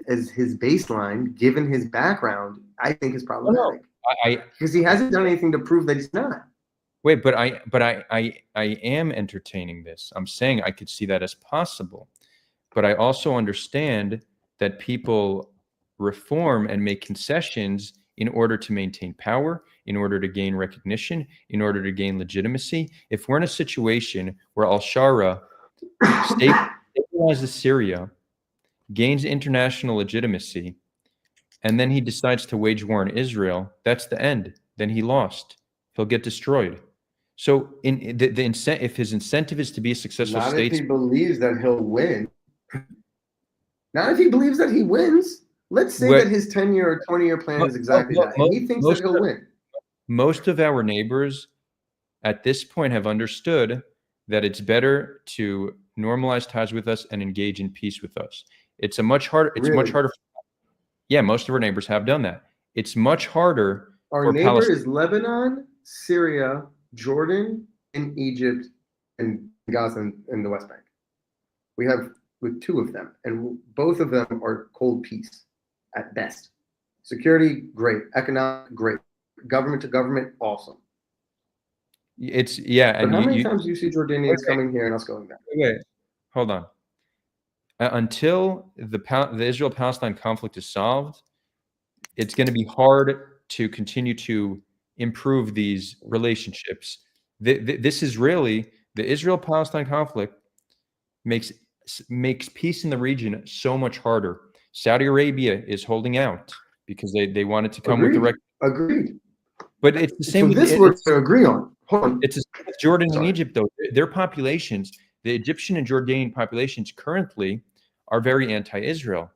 as his baseline, given his background, I think is problematic. Because he hasn't done anything to prove that he's not. Wait, but I am entertaining this. I'm saying I could see that as possible, but I also understand that people reform and make concessions in order to maintain power, in order to gain recognition, in order to gain legitimacy. If we're in a situation where al-Shara stabilizes Syria, gains international legitimacy, and then he decides to wage war on Israel, that's the end. Then he lost. He'll get destroyed. So if his incentive is to be a successful state... Not if he believes that he'll win. Not if he believes that he wins. Let's say that his 10-year or 20-year plan is exactly that. And he thinks that he'll win. Most of our neighbors at this point have understood that it's better to normalize ties with us and engage in peace with us. It's much harder. Yeah, most of our neighbors have done that. It's much harder. Our neighbor is Lebanon, Syria, Jordan, and Egypt, and Gaza and the West Bank. We have with 2 of them, and both of them are cold peace at best. Security, great. Economic, great. Government to government, awesome. But how many times do you see Jordanians coming here and us going back? Wait, hold on. Until the Israel-Palestine conflict is solved, it's going to be hard to continue to improve these relationships. This is really the Israel-Palestine conflict makes peace in the region so much harder. Saudi Arabia is holding out because they wanted to come with the Agreed. But it's the same. So this we're to agree on. Hold on. It's the same with Jordan and Egypt, though. Their populations, the Egyptian and Jordanian populations currently are very anti-Israel.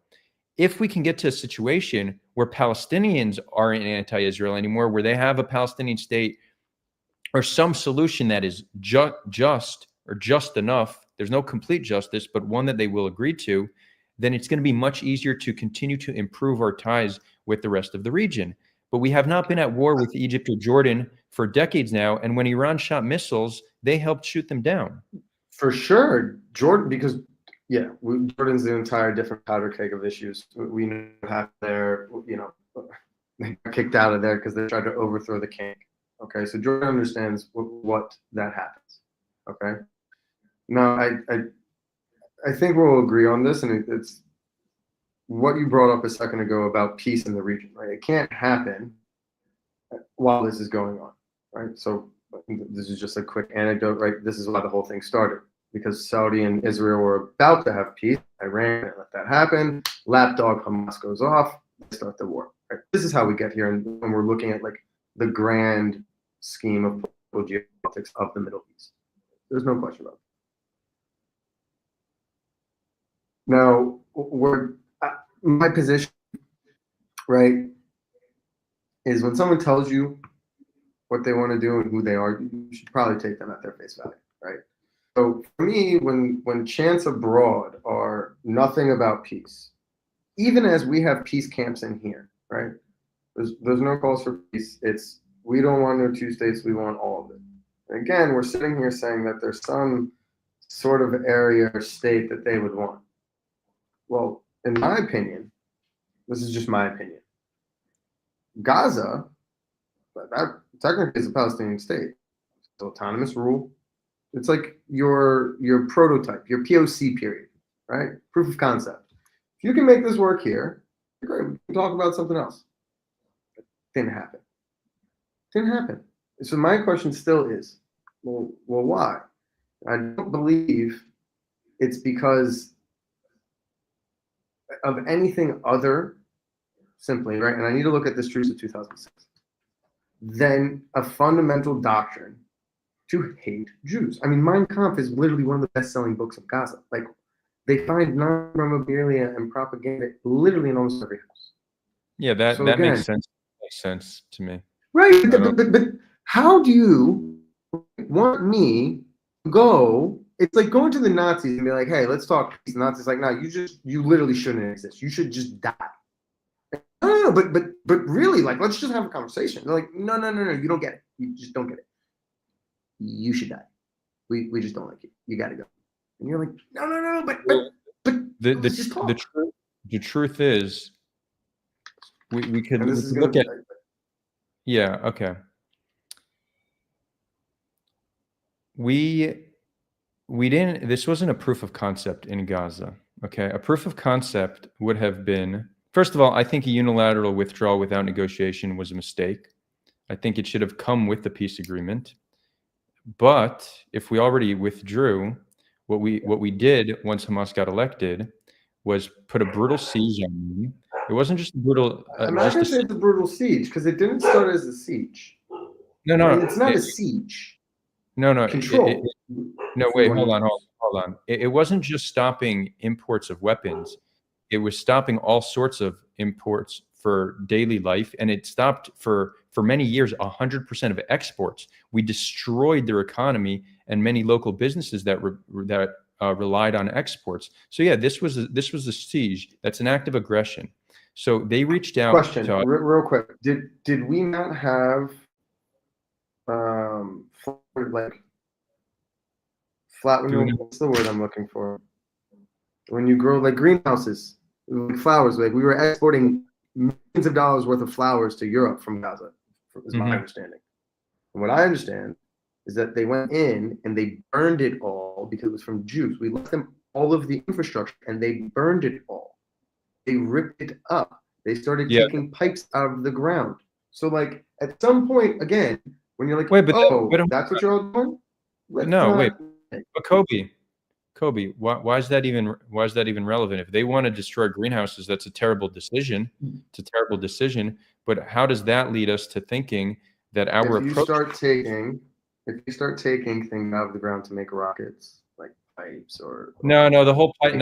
If we can get to a situation where Palestinians aren't anti-Israel anymore, where they have a Palestinian state or some solution that is just enough, there's no complete justice, but one that they will agree to, then it's going to be much easier to continue to improve our ties with the rest of the region. But we have not been at war with Egypt or Jordan for decades now, and when Iran shot missiles, they helped shoot them down. For sure, Jordan, because Jordan's the entire different powder keg of issues. We know what happened there. They got kicked out of there because they tried to overthrow the king. Okay, so Jordan understands what that happens. Okay, now I think we'll agree on this, and it's what you brought up a second ago about peace in the region, right? It can't happen while this is going on, right? So this is just a quick anecdote, right? This is why the whole thing started, because Saudi and Israel were about to have peace. Iran let that happen. Lapdog Hamas goes off. They start the war. Right? This is how we get here, and when we're looking at like the grand scheme of political geopolitics of the Middle East. There's no question about it. Now, my position, right, is when someone tells you what they want to do and who they are, you should probably take them at their face value, right? So for me, when chants abroad are nothing about peace, even as we have peace camps in here, right? There's no calls for peace. It's we don't want no two states. We want all of it. And again, we're sitting here saying that there's some sort of area or state that they would want. Well, in my opinion, this is just my opinion. Gaza, that technically is a Palestinian state. It's autonomous rule. It's like your prototype, your POC period, right? Proof of concept. If you can make this work here, great. We can talk about something else. It didn't happen. Didn't happen. So my question still is, well, why? I don't believe it's because of anything other simply, right? And I need to look at this truce of 2006. Then a fundamental doctrine to hate Jews. I mean, Mein Kampf is literally one of the best-selling books of Gaza. Like, they find memorabilia and propaganda literally in almost every house. Yeah, that makes sense. Makes sense to me. Right, but how do you want me to go? It's like going to the Nazis and be like, "Hey, let's talk peace." The Nazis like, "No, you literally shouldn't exist. You should just die." No, but really, like, let's just have a conversation. They're like, no, you don't get it. You just don't get it. You should die. We just don't like you. You got to go. And you're like, no, but let's just talk. The truth is, we could look at. Yeah. Okay. We didn't. This wasn't a proof of concept in Gaza. Okay, a proof of concept would have been. First of all, I think a unilateral withdrawal without negotiation was a mistake. I think it should have come with the peace agreement. But if we already withdrew, what we did once Hamas got elected was put a brutal siege on them. It wasn't just a brutal. I'm not going to say it's a brutal siege because it didn't start as a siege. No, I mean, it's not a siege. No. Control. No, wait, hold on. It wasn't just stopping imports of weapons. It was stopping all sorts of imports for daily life, and it stopped for many years 100% of exports. We destroyed their economy and many local businesses that relied on exports. So yeah, this was a siege. That's an act of aggression. So they reached out. Question, real quick. Did we not have flat? What's the word I'm looking for? When you grow like greenhouses. Like flowers, like we were exporting millions of dollars worth of flowers to Europe from Gaza, is my understanding. And what I understand is that they went in and they burned it all because it was from Jews. We left them all of the infrastructure and they burned it all. They ripped it up. They started taking pipes out of the ground. So like at some point, again, when you're like, that's what you're all doing? But Kobi, why is that even relevant? If they want to destroy greenhouses, that's a terrible decision. It's a terrible decision. But how does that lead us to thinking that our if you start taking things out of the ground to make rockets, like pipes or the whole pipe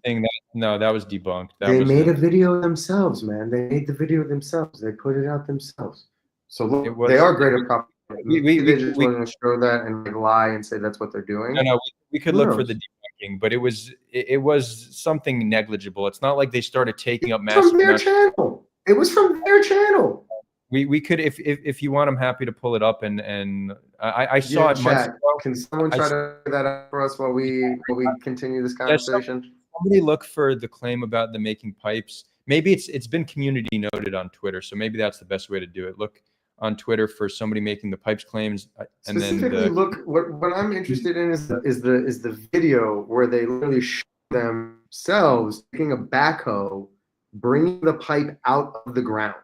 thing that was debunked. They made a video themselves, man. They made the video themselves. They put it out themselves. So look, they are great at propaganda. They just want to show that and like lie and say that's what they're doing. No, we could look for the debunking, but it was something negligible. It's not like they started taking up massive. From their channel. It was from their channel. We could, if you want, I'm happy to pull it up and I saw it months ago. Can someone try to figure that out for us while we continue this conversation? Somebody look for the claim about the making pipes. Maybe it's been community noted on Twitter, so maybe that's the best way to do it. Look on Twitter for somebody making the pipes claims, and specifically look. What I'm interested in is the video where they literally show themselves taking a backhoe, bringing the pipe out of the ground.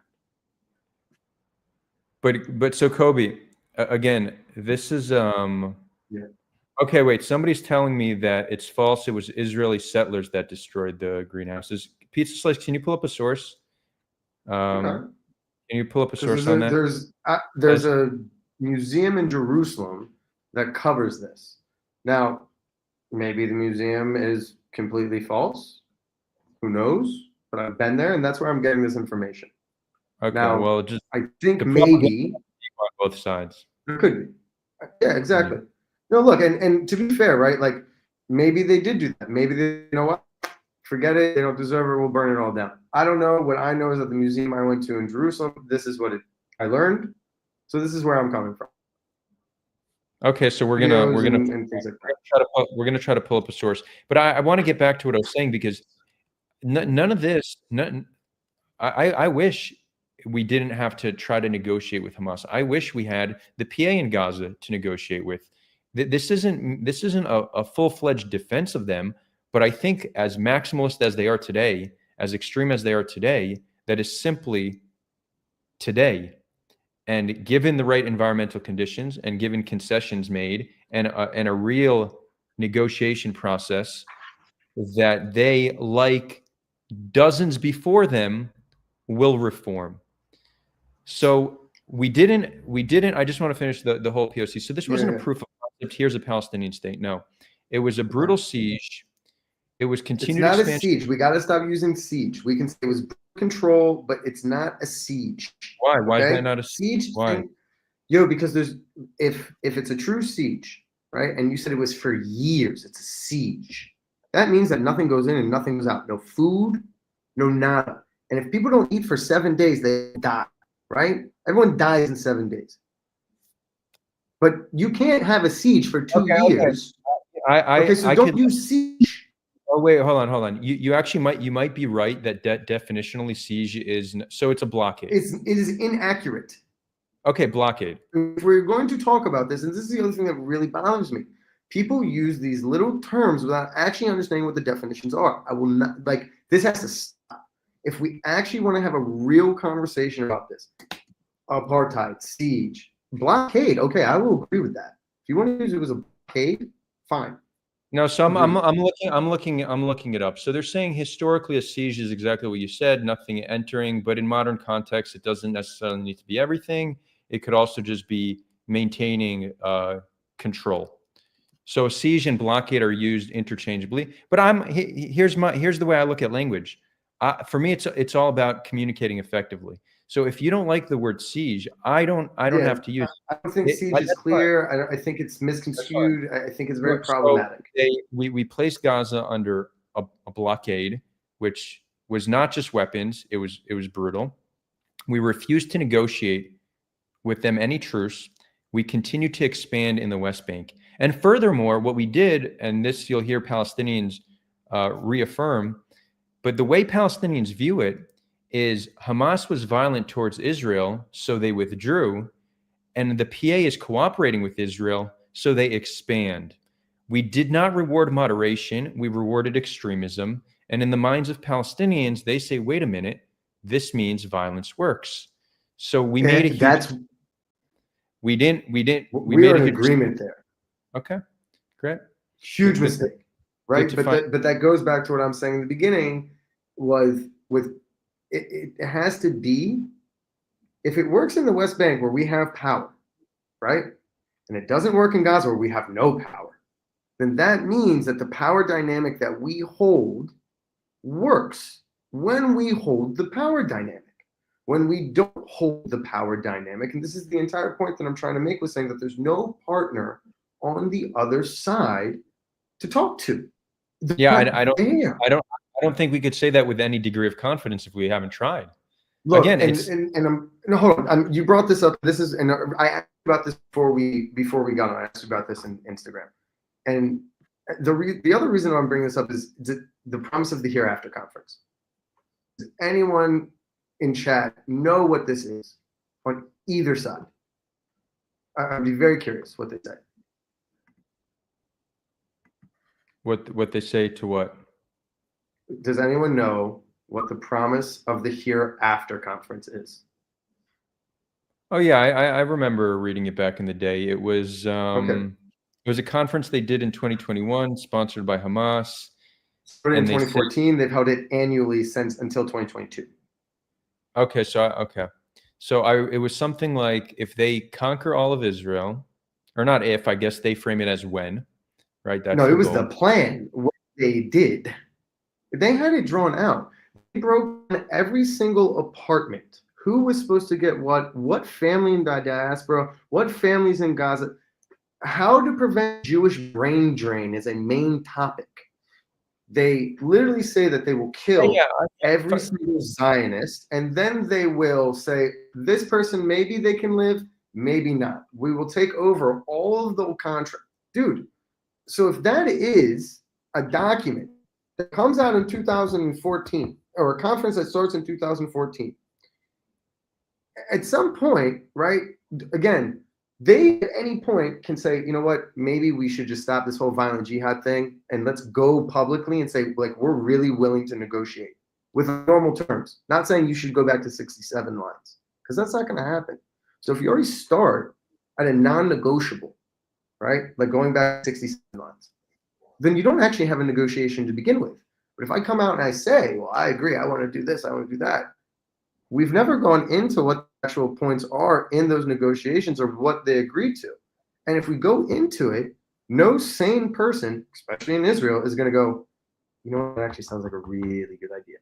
But so Kobi, again, this is okay. Wait, somebody's telling me that it's false. It was Israeli settlers that destroyed the greenhouses. Pizza Slice, can you pull up a source? Okay. Can you pull up a source on that? There's a museum in Jerusalem that covers this. Now, maybe the museum is completely false. Who knows? But I've been there, and that's where I'm getting this information. Okay. Now, well, just I think maybe on both sides. There could be. Yeah, exactly. No, look, and to be fair, right? Like maybe they did do that. Maybe they, you know what? forget it. They don't deserve it. We'll burn it all down. I don't know. What I know is that the museum I went to in Jerusalem, this is what I learned. So this is where I'm coming from. Okay, so we're gonna try to pull up a source, but I want to get back to what I was saying, because none of this. I wish we didn't have to try to negotiate with Hamas. I wish we had the PA in Gaza to negotiate with. This isn't a full-fledged defense of them, but I think as maximalist as they are today, as extreme as they are today, that is simply today. And given the right environmental conditions and given concessions made and a real negotiation process that they, like dozens before them, will reform. So we didn't, I just want to finish the whole POC. So this wasn't a proof of concept. Here's a Palestinian state. No, it was a brutal siege. It was continued expansion. It's not a siege. We got to stop using siege. We can say it was control, but it's not a siege. Why? Why is that not a siege? Why? Because there's if it's a true siege, right? And you said it was for years. It's a siege. That means that nothing goes in and nothing goes out. No food, no nada. And if people don't eat for 7 days, they die, right? Everyone dies in 7 days. But you can't have a siege for 2 years. Okay, so don't use siege. Oh wait, hold on. You actually might be right that definitionally siege is, so it's a blockade. It is inaccurate. Okay, blockade. If we're going to talk about this, and this is the other thing that really bothers me, people use these little terms without actually understanding what the definitions are. I will not, like, this has to stop. If we actually want to have a real conversation about this, apartheid, siege, blockade, okay, I will agree with that. If you want to use it as a blockade, fine. No, so I'm looking it up. So they're saying historically a siege is exactly what you said, nothing entering, but in modern context, it doesn't necessarily need to be everything. It could also just be maintaining control. So siege and blockade are used interchangeably. But here's the way I look at language. For me, it's all about communicating effectively. So if you don't like the word siege, I don't have to use it. I don't think siege is clear. I think it's misconstrued. I think it's very problematic. We placed Gaza under a blockade, which was not just weapons. It was brutal. We refused to negotiate with them any truce. We continued to expand in the West Bank. And furthermore, what we did, and this you'll hear Palestinians reaffirm, but the way Palestinians view it is Hamas was violent towards Israel, so they withdrew, and the PA is cooperating with Israel, so they expand. We did not reward moderation, we rewarded extremism, and in the minds of Palestinians, they say, wait a minute, this means violence works. So we made a huge... We made an agreement there. Okay, great. Huge mistake, right? But that goes back to what I'm saying in the beginning, was with it has to be, if it works in the West Bank where we have power, right? And it doesn't work in Gaza where we have no power, then that means that the power dynamic that we hold works when we hold the power dynamic. When we don't hold the power dynamic, and this is the entire point that I'm trying to make, was saying that there's no partner on the other side to talk to. Yeah, I don't think we could say that with any degree of confidence if we haven't tried. Look, again, hold on. You brought this up. This is, and I asked about this before we got on. I asked about this in Instagram, and the other reason I'm bringing this up is the promise of the Hereafter Conference. Does anyone in chat know what this is on either side? I'd be very curious what they say. What they say to what? Does anyone know what the promise of the Hereafter Conference is? Oh yeah, I remember reading it back in the day. It was it was a conference they did in 2021, sponsored by Hamas. Started in 2014. They've held it annually until 2022. Okay, so it was something like, if they conquer all of Israel, or not if, I guess they frame it as when, right? That's it was the plan. What they did, they had it drawn out. They broke down every single apartment. Who was supposed to get what family in the diaspora, what families in Gaza. How to prevent Jewish brain drain is a main topic. They literally say that they will kill Yeah, every single Zionist, and then they will say, this person, maybe they can live, maybe not. We will take over all of the contract. Dude, so if that is a document that comes out in 2014, or a conference that starts in 2014, at some point, right, again, they at any point can say, you know what, maybe we should just stop this whole violent jihad thing and let's go publicly and say, like, we're really willing to negotiate with normal terms. Not saying you should go back to 67 lines, because that's not going to happen. So if you already start at a non-negotiable, right, like going back to 67 lines, then you don't actually have a negotiation to begin with. But if I come out and I say, well, I agree, I want to do this, I want to do that, we've never gone into what the actual points are in those negotiations or what they agreed to. And if we go into it, no sane person, especially in Israel, is going to go, you know, it actually sounds like a really good idea.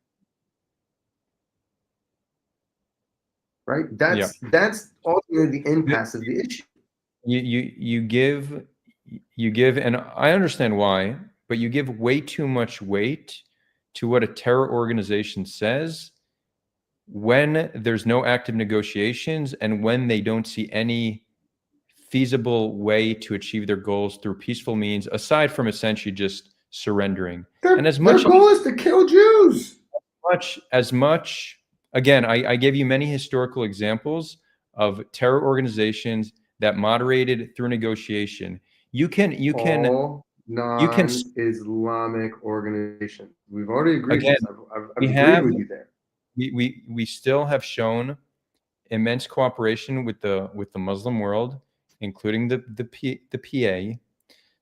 Right? That's ultimately the impasse of the issue. You give, and I understand why, but you give way too much weight to what a terror organization says when there's no active negotiations and when they don't see any feasible way to achieve their goals through peaceful means, aside from essentially just surrendering. And as much their goal is to kill Jews. As much, again, I gave you many historical examples of terror organizations that moderated through negotiation. You can non-Islamic organization. We've already agreed. Again, I've agreed with you there. We still have shown immense cooperation with the Muslim world, including the PA.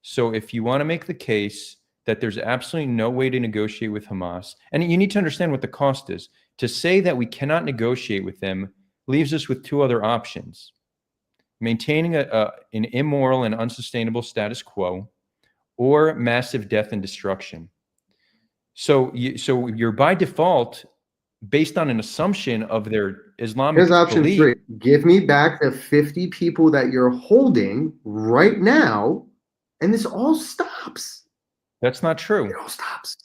So if you want to make the case that there's absolutely no way to negotiate with Hamas, and you need to understand what the cost is. To say that we cannot negotiate with them leaves us with two other options: maintaining an immoral and unsustainable status quo, or massive death and destruction. So you're by default based on an assumption of their Islamic Here's option belief. 3. Give me back the 50 people that you're holding right now, and this all stops. That's not true. It all stops.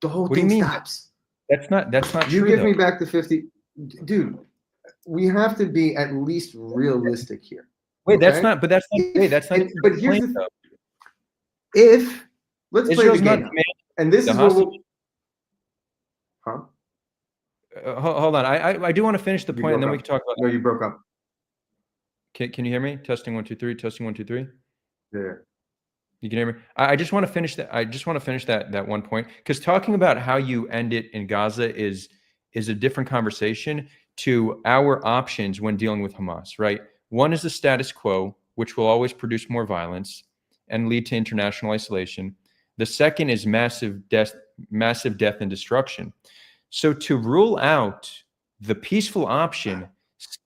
The whole What do you thing mean? stops. That's not You true. give though. me back the 50. Dude, we have to be at least realistic here. Wait, okay? that's not. But that's not. Hey, that's not. But here's the thing. If let's Israel's play the not game now. demanding And this the is what hostage. huh? Hold on. I do want to finish the You point, and then broke we can talk about. No, you broke up. Can you hear me? Testing 1 2 3. Testing 1 2 3. Yeah. You can hear me. I just want to finish that. I just want to finish that one point, because talking about how you end it in Gaza is a different conversation to our options when dealing with Hamas. Right. One is the status quo, which will always produce more violence and lead to international isolation. The second is massive death and destruction. So to rule out the peaceful option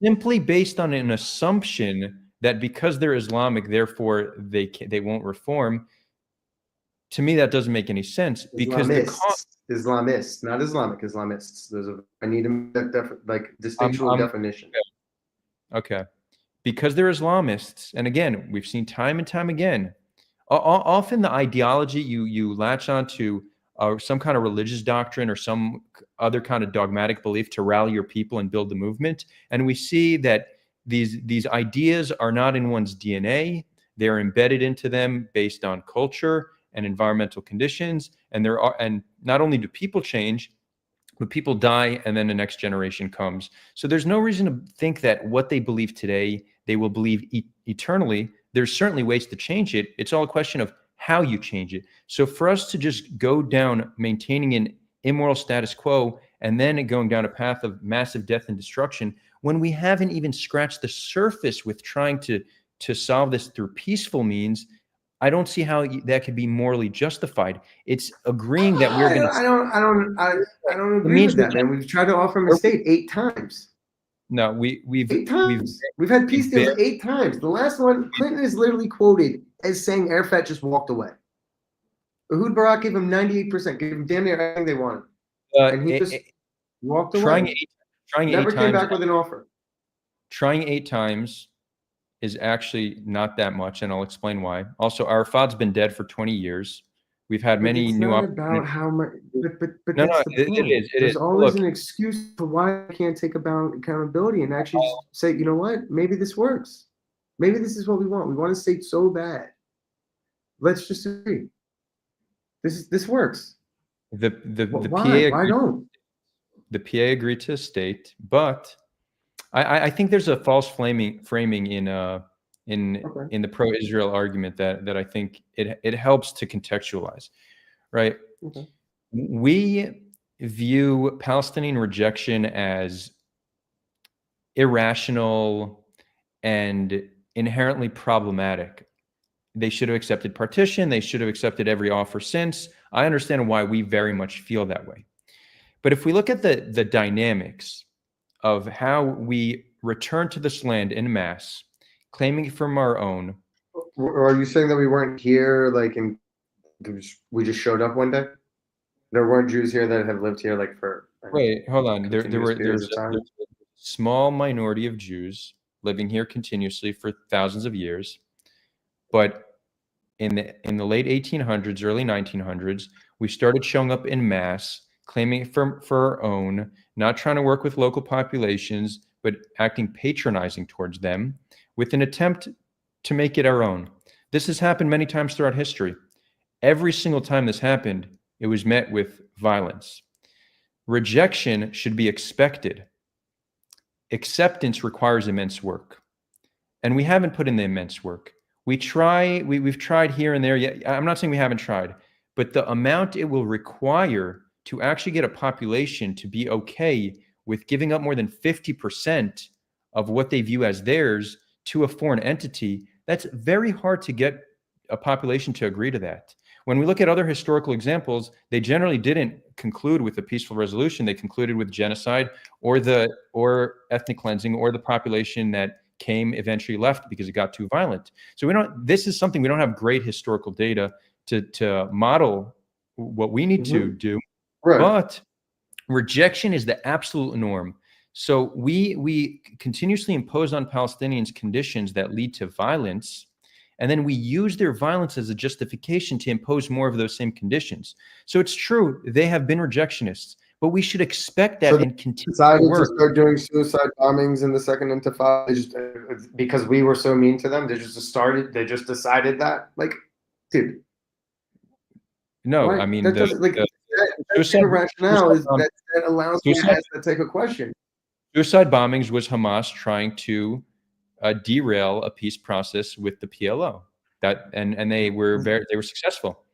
simply based on an assumption that because they're Islamic, therefore they won't reform, to me that doesn't make any sense, because Islamists, not Islamic, Islamists. I need a distinctual definition. Okay. Because they're Islamists, and again, we've seen time and time again, often the ideology you latch onto some kind of religious doctrine or some other kind of dogmatic belief to rally your people and build the movement. And we see that these ideas are not in one's DNA. They're embedded into them based on culture and environmental conditions. And not only do people change, but people die, and then the next generation comes. So there's no reason to think that what they believe today, they will believe eternally. There's certainly ways to change it. It's all a question of how you change it. So for us to just go down maintaining an immoral status quo and then going down a path of massive death and destruction, when we haven't even scratched the surface with trying to solve this through peaceful means, I don't see how that could be morally justified. It's agreeing that we're going to. I don't agree with that, man. We've tried to offer him a state 8 times. No, we've 8 times. We've had peace deals 8 times. The last one, Clinton is literally quoted as saying Arafat just walked away. Ehud Barak gave him 98%, gave him damn near everything they wanted, and he just walked away. Never came back with an offer. Trying 8 times is actually not that much, and I'll explain why. Also, Arafat's been dead for 20 years. We've had many it's new not opportunities. about how much, but No, that's no, the point. it There's is. always Look, an excuse for why I can't take about accountability and actually just say, you know what, maybe this works. Maybe this is what we want. We want to state so bad. Let's just agree. This works. the Why? PA Why don't? the PA agreed to a state, but I think there's a false framing in the pro-Israel argument that I think it helps to contextualize, right? Okay. We view Palestinian rejection as irrational and inherently problematic. They should have accepted partition. They should have accepted every offer since. I understand why we very much feel that way. But if we look at the dynamics of how we return to this land en masse, claiming it from our own. Or are you saying that we weren't here, like, we just showed up one day? There weren't Jews here that have lived here like for Wait, hold on. There's time? a small minority of Jews living here continuously for thousands of years, but in the late 1800s, early 1900s, we started showing up en masse, claiming it for our own, not trying to work with local populations, but acting patronizing towards them with an attempt to make it our own. This has happened many times throughout history. Every single time this happened, it was met with violence. Rejection should be expected. Acceptance requires immense work. And we haven't put in the immense work. We've tried here and there. Yeah, I'm not saying we haven't tried, but the amount it will require to actually get a population to be okay with giving up more than 50% of what they view as theirs to a foreign entity, that's very hard to get a population to agree to that. When we look at other historical examples, they generally didn't conclude with a peaceful resolution. They concluded with genocide or ethnic cleansing, or the population that came eventually left because it got too violent. So this is something we don't have great historical data to model what we need to do. Right. But rejection is the absolute norm. So we continuously impose on Palestinians conditions that lead to violence, and then we use their violence as a justification to impose more of those same conditions. So it's true, they have been rejectionists, but we should expect that and continue to work. To start doing suicide bombings in the second Intifada, because we were so mean to them. They just decided that, like, dude. No, right? I mean, the rationale is that allows me to ask that type of question. Suicide bombings was Hamas trying to derail a peace process with the PLO. And they were successful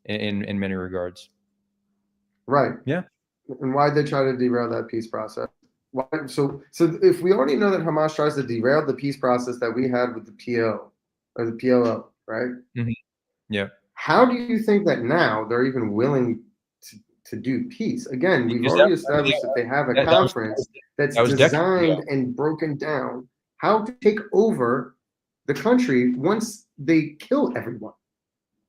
in many regards. Right. Yeah. And why did they try to derail that peace process? Why, so if we already know that Hamas tries to derail the peace process that we had with the PLO, right? Mm-hmm. Yeah. How do you think that now they're even willing to do peace? Again, we've already established that they have a conference that's designed and broken down how to take over the country once they kill everyone.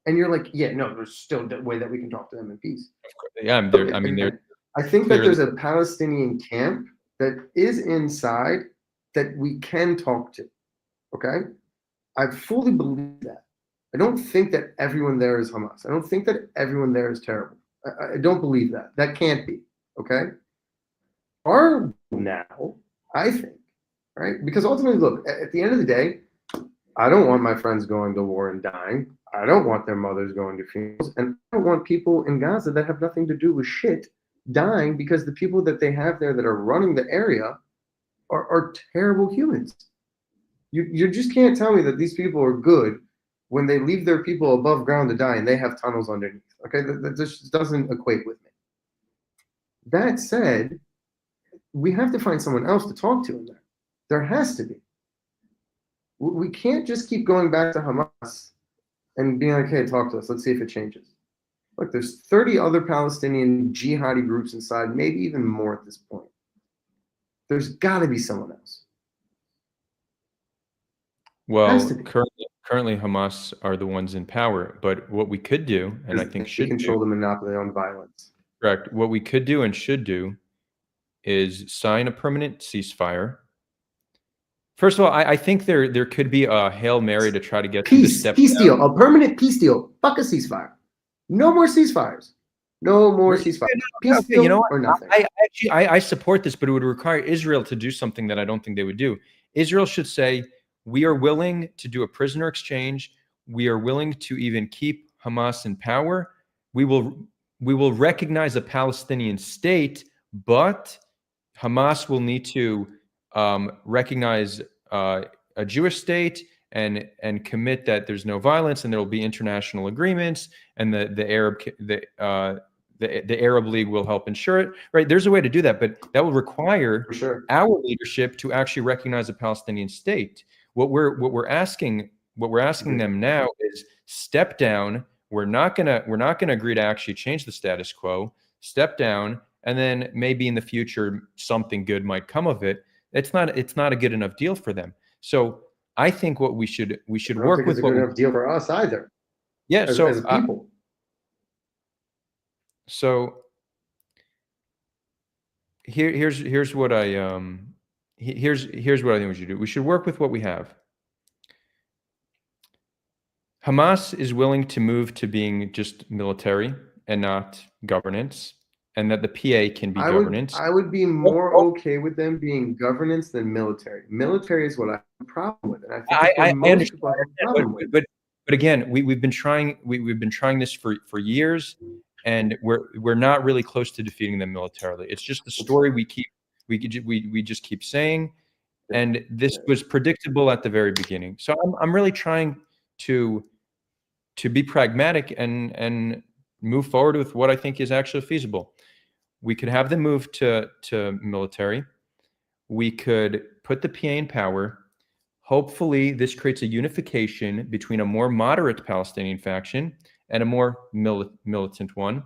And you're like, yeah, no, there's still a way that we can talk to them in peace. Yeah, I think that there's a Palestinian camp that is inside that we can talk to. Okay? I fully believe that. I don't think that everyone there is Hamas. I don't think that everyone there is terrible. I don't believe that. That can't be. Okay? Our now, I think, right? Because ultimately, look, at the end of the day, I don't want my friends going to war and dying. I don't want their mothers going to funerals. And I don't want people in Gaza that have nothing to do with shit dying because the people that they have there that are running the area are terrible humans. You just can't tell me that these people are good when they leave their people above ground to die and they have tunnels underneath. Okay, that just doesn't equate with me. That said, we have to find someone else to talk to in there. There has to be. We can't just keep going back to Hamas and being like, hey, talk to us. Let's see if it changes. Look, there's 30 other Palestinian jihadi groups inside, maybe even more at this point. There's got to be someone else. Well, currently Hamas are the ones in power, but what we could do, and I think should control the monopoly on violence. Correct. What we could do and should do is sign a permanent ceasefire. First of all, I think there could be a Hail Mary to try to get peace deal, a permanent peace deal. Fuck a ceasefire. No more ceasefires. No more ceasefires. Peace Okay, you know what? or nothing. I support this, but it would require Israel to do something that I don't think they would do. Israel should say, we are willing to do a prisoner exchange. We are willing to even keep Hamas in power. We will recognize a Palestinian state, but Hamas will need to recognize a Jewish state and commit that there's no violence and there will be international agreements, and the Arab League will help ensure it. Right? There's a way to do that, but that will require For sure. our leadership to actually recognize a Palestinian state. What we're asking them now is step down. We're not gonna agree to actually change the status quo. Step down, and then maybe in the future something good might come of it. It's not a good enough deal for them. So I think what we should work with. It's a good enough deal for us either. Yeah. As people. So here's what I here's what I think we should do. We should work with what we have. Hamas is willing to move to being just military and not governance, and that the PA can be governance. I would be more okay with them being governance than military. Military is what I have a problem with, and I think but again, we've been trying this for years, and we're not really close to defeating them militarily. It's just the story we just keep saying, and this was predictable at the very beginning. So I'm really trying to be pragmatic and move forward with what I think is actually feasible. We could have them move to military. We could put the PA in power. Hopefully, this creates a unification between a more moderate Palestinian faction and a more militant one.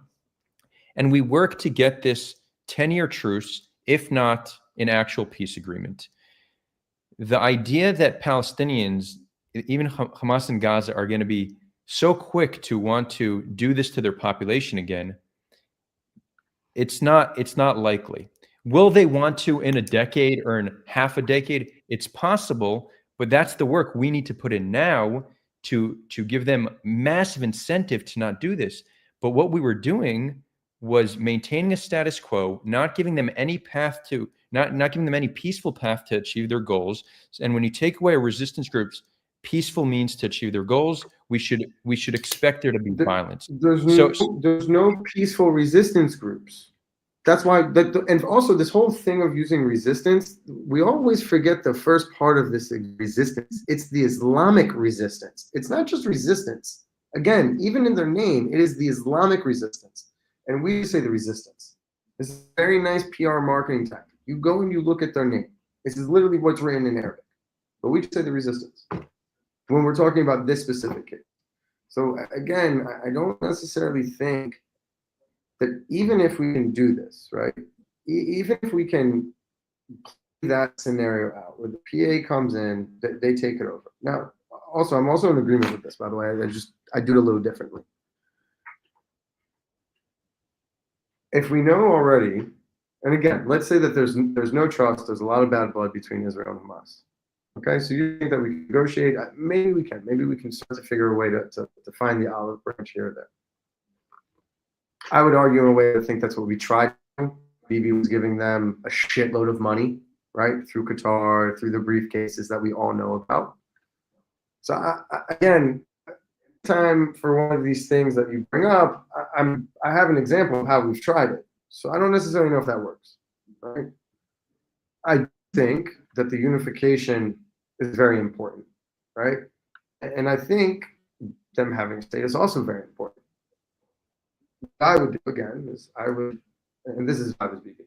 And we work to get this 10-year truce, if not an actual peace agreement. The idea that Palestinians, even Hamas in Gaza, are going to be so quick to want to do this to their population again, it's not likely. Will they want to in a decade or in half a decade? It's possible, but that's the work we need to put in now to give them massive incentive to not do this. But what we were doing was maintaining a status quo, not giving them any path to, not giving them any peaceful path to achieve their goals. And when you take away resistance groups, peaceful means to achieve their goals, we should expect there to be violence. There's no peaceful resistance groups. That's why, and also this whole thing of using resistance, we always forget the first part of this resistance. It's the Islamic resistance. It's not just resistance. Again, even in their name, it is the Islamic resistance. And we say the resistance. This is a very nice PR marketing tactic. You go and you look at their name. This is literally what's written in Arabic. But we say the resistance when we're talking about this specific case. So again, I don't necessarily think that even if we can do this, right? Even if we can play that scenario out where the PA comes in, they take it over. Now, also, I'm also in agreement with this, by the way. I do it a little differently. If we know already, and again, let's say that there's no trust, there's a lot of bad blood between Israel and Hamas. Okay, so you think that we can negotiate? Maybe we can. Maybe we can start to figure a way to find the olive branch here or there. I would argue in a way, I think that's what we tried. Bibi was giving them a shitload of money, right? Through Qatar, through the briefcases that we all know about. So again, time for one of these things that you bring up, I have an example of how we've tried it. So I don't necessarily know if that works, right? I think that the unification is very important, right? And I think them having a state is also very important. What I would do again is and this is how I was speaking.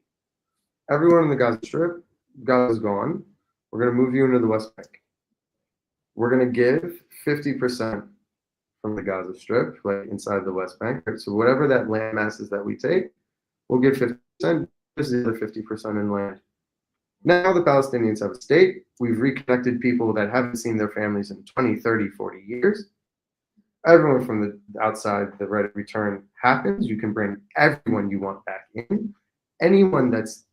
Everyone in the Gaza Strip, Gaza's gone. We're going to move you into the West Bank. We're going to give 50% from the Gaza Strip, like inside the West Bank. Right? So whatever that land mass is that we take, we'll give 50%. This is the other 50% in land. Now the Palestinians have a state. We've reconnected people that haven't seen their families in 20, 30, 40 years. Everyone from the outside, the right of return happens. You can bring everyone you want back in. Anyone that's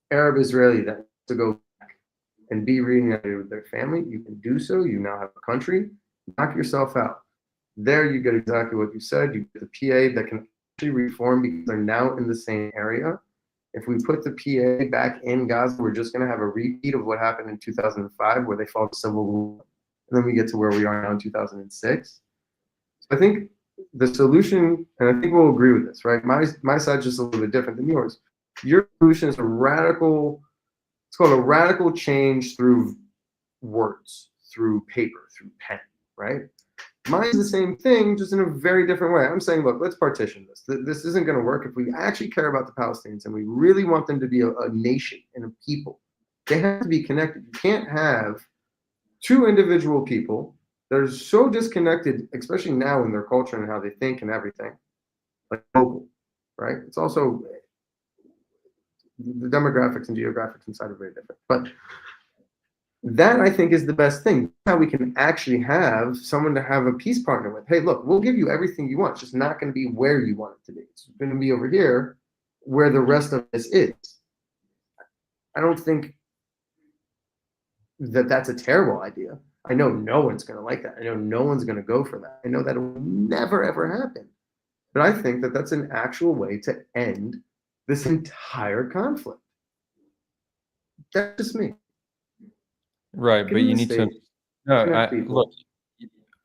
Arab Israeli that wants to go back and be reunited with their family, you can do so. You now have a country. Knock yourself out. there you get exactly what you said. You get the PA that can actually reform because they're now in the same area. If we put the PA back in Gaza, we're just going to have a repeat of what happened in 2005, where they fought civil war, and then we get to where we are now in 2006. So I think the solution, and I think we'll agree with this, right? My side's just a little bit different than yours. Your solution is a radical, it's called a radical change through words, through paper, through pen, right? Mine's the same thing, just in a very different way. I'm saying, look, let's partition this. This isn't going to work if we actually care about the Palestinians and we really want them to be a nation and a people. They have to be connected. You can't have two individual people that are so disconnected, especially now in their culture and how they think and everything, like local, right? It's also the demographics and geographics inside are very different. But that, I think, is the best thing. How we can actually have someone to have a peace partner with. Hey, look, we'll give you everything you want. It's just not going to be where you want it to be. It's going to be over here where the rest of this is. I don't think that that's a terrible idea. I know no one's going to like that. I know no one's going to go for that. I know that it will never, ever happen. But I think that that's an actual way to end this entire conflict. That's just me. Right, but you need to. No, Look,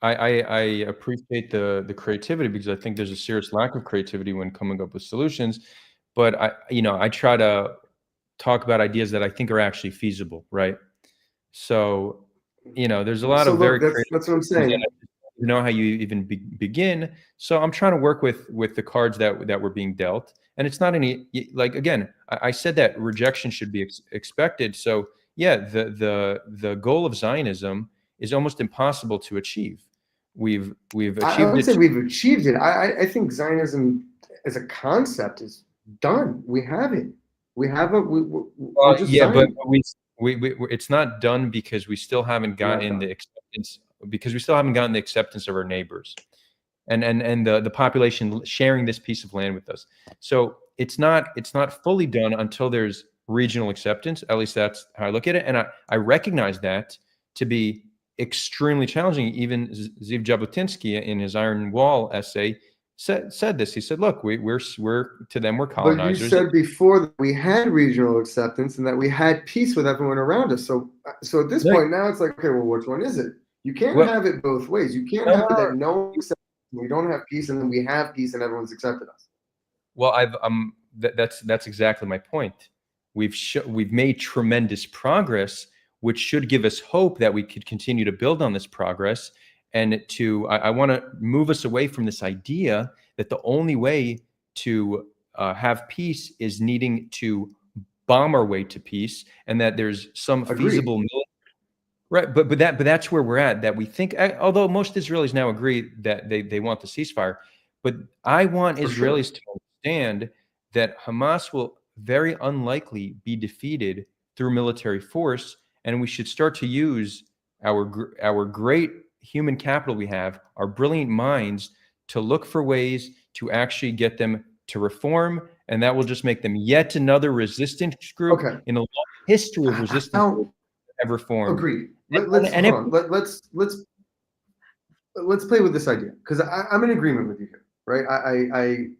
I appreciate the creativity, because I think there's a serious lack of creativity when coming up with solutions. But I try to talk about ideas that I think are actually feasible, right? So, there's a lot of very creative. That's what I'm saying. I don't know how you even begin. So I'm trying to work with the cards that were being dealt, and it's not any, like, again, I said that rejection should be expected. So yeah, the goal of Zionism is almost impossible to achieve. We've achieved it. I would say we've achieved it. I think Zionism as a concept is done. We have it. We have a. Yeah, but we it's not done because we still haven't gotten the acceptance. Because we still haven't gotten the acceptance of our neighbors, and the population sharing this piece of land with us. So it's not fully done until there's regional acceptance. At least that's how I look at it, and I recognize that to be extremely challenging. Even Ziv Jabotinsky in his Iron Wall essay said this. He said, "Look, we're to them we're colonizers." But you said before that we had regional acceptance and that we had peace with everyone around us. So at this point now it's like, okay, well, which one is it? You can't have it both ways. You can't have it that no one accepts, we don't have peace, and then we have peace and everyone's accepted us. Well, that's exactly my point. We've made tremendous progress, which should give us hope that we could continue to build on this progress. And I want to move us away from this idea that the only way to have peace is needing to bomb our way to peace, and that there's some feasible military. Right, but that's where we're at. That we think, although most Israelis now agree that they want the ceasefire, but I want Israelis to understand that Hamas will very unlikely be defeated through military force, and we should start to use our great human capital we have, our brilliant minds, to look for ways to actually get them to reform, and that will just make them yet another resistance group in a long history of resistance ever formed. Agreed. Let's play with this idea, because I'm in agreement with you here, right? I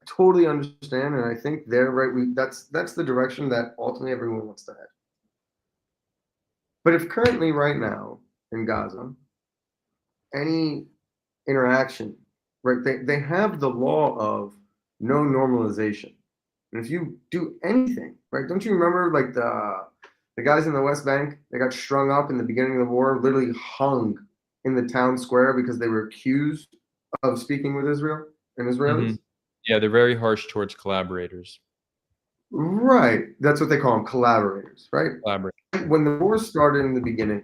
totally understand, and I think they're right. That's the direction that ultimately everyone wants to head. But if currently, right now in Gaza, any interaction, right? They have the law of no normalization, and if you do anything, right? Don't you remember, like the guys in the West Bank, they got strung up in the beginning of the war, literally hung in the town square because they were accused of speaking with Israel and Israelis? Mm-hmm. Yeah, they're very harsh towards collaborators. Right. That's what they call them, collaborators, right? Collaborators. When the war started in the beginning,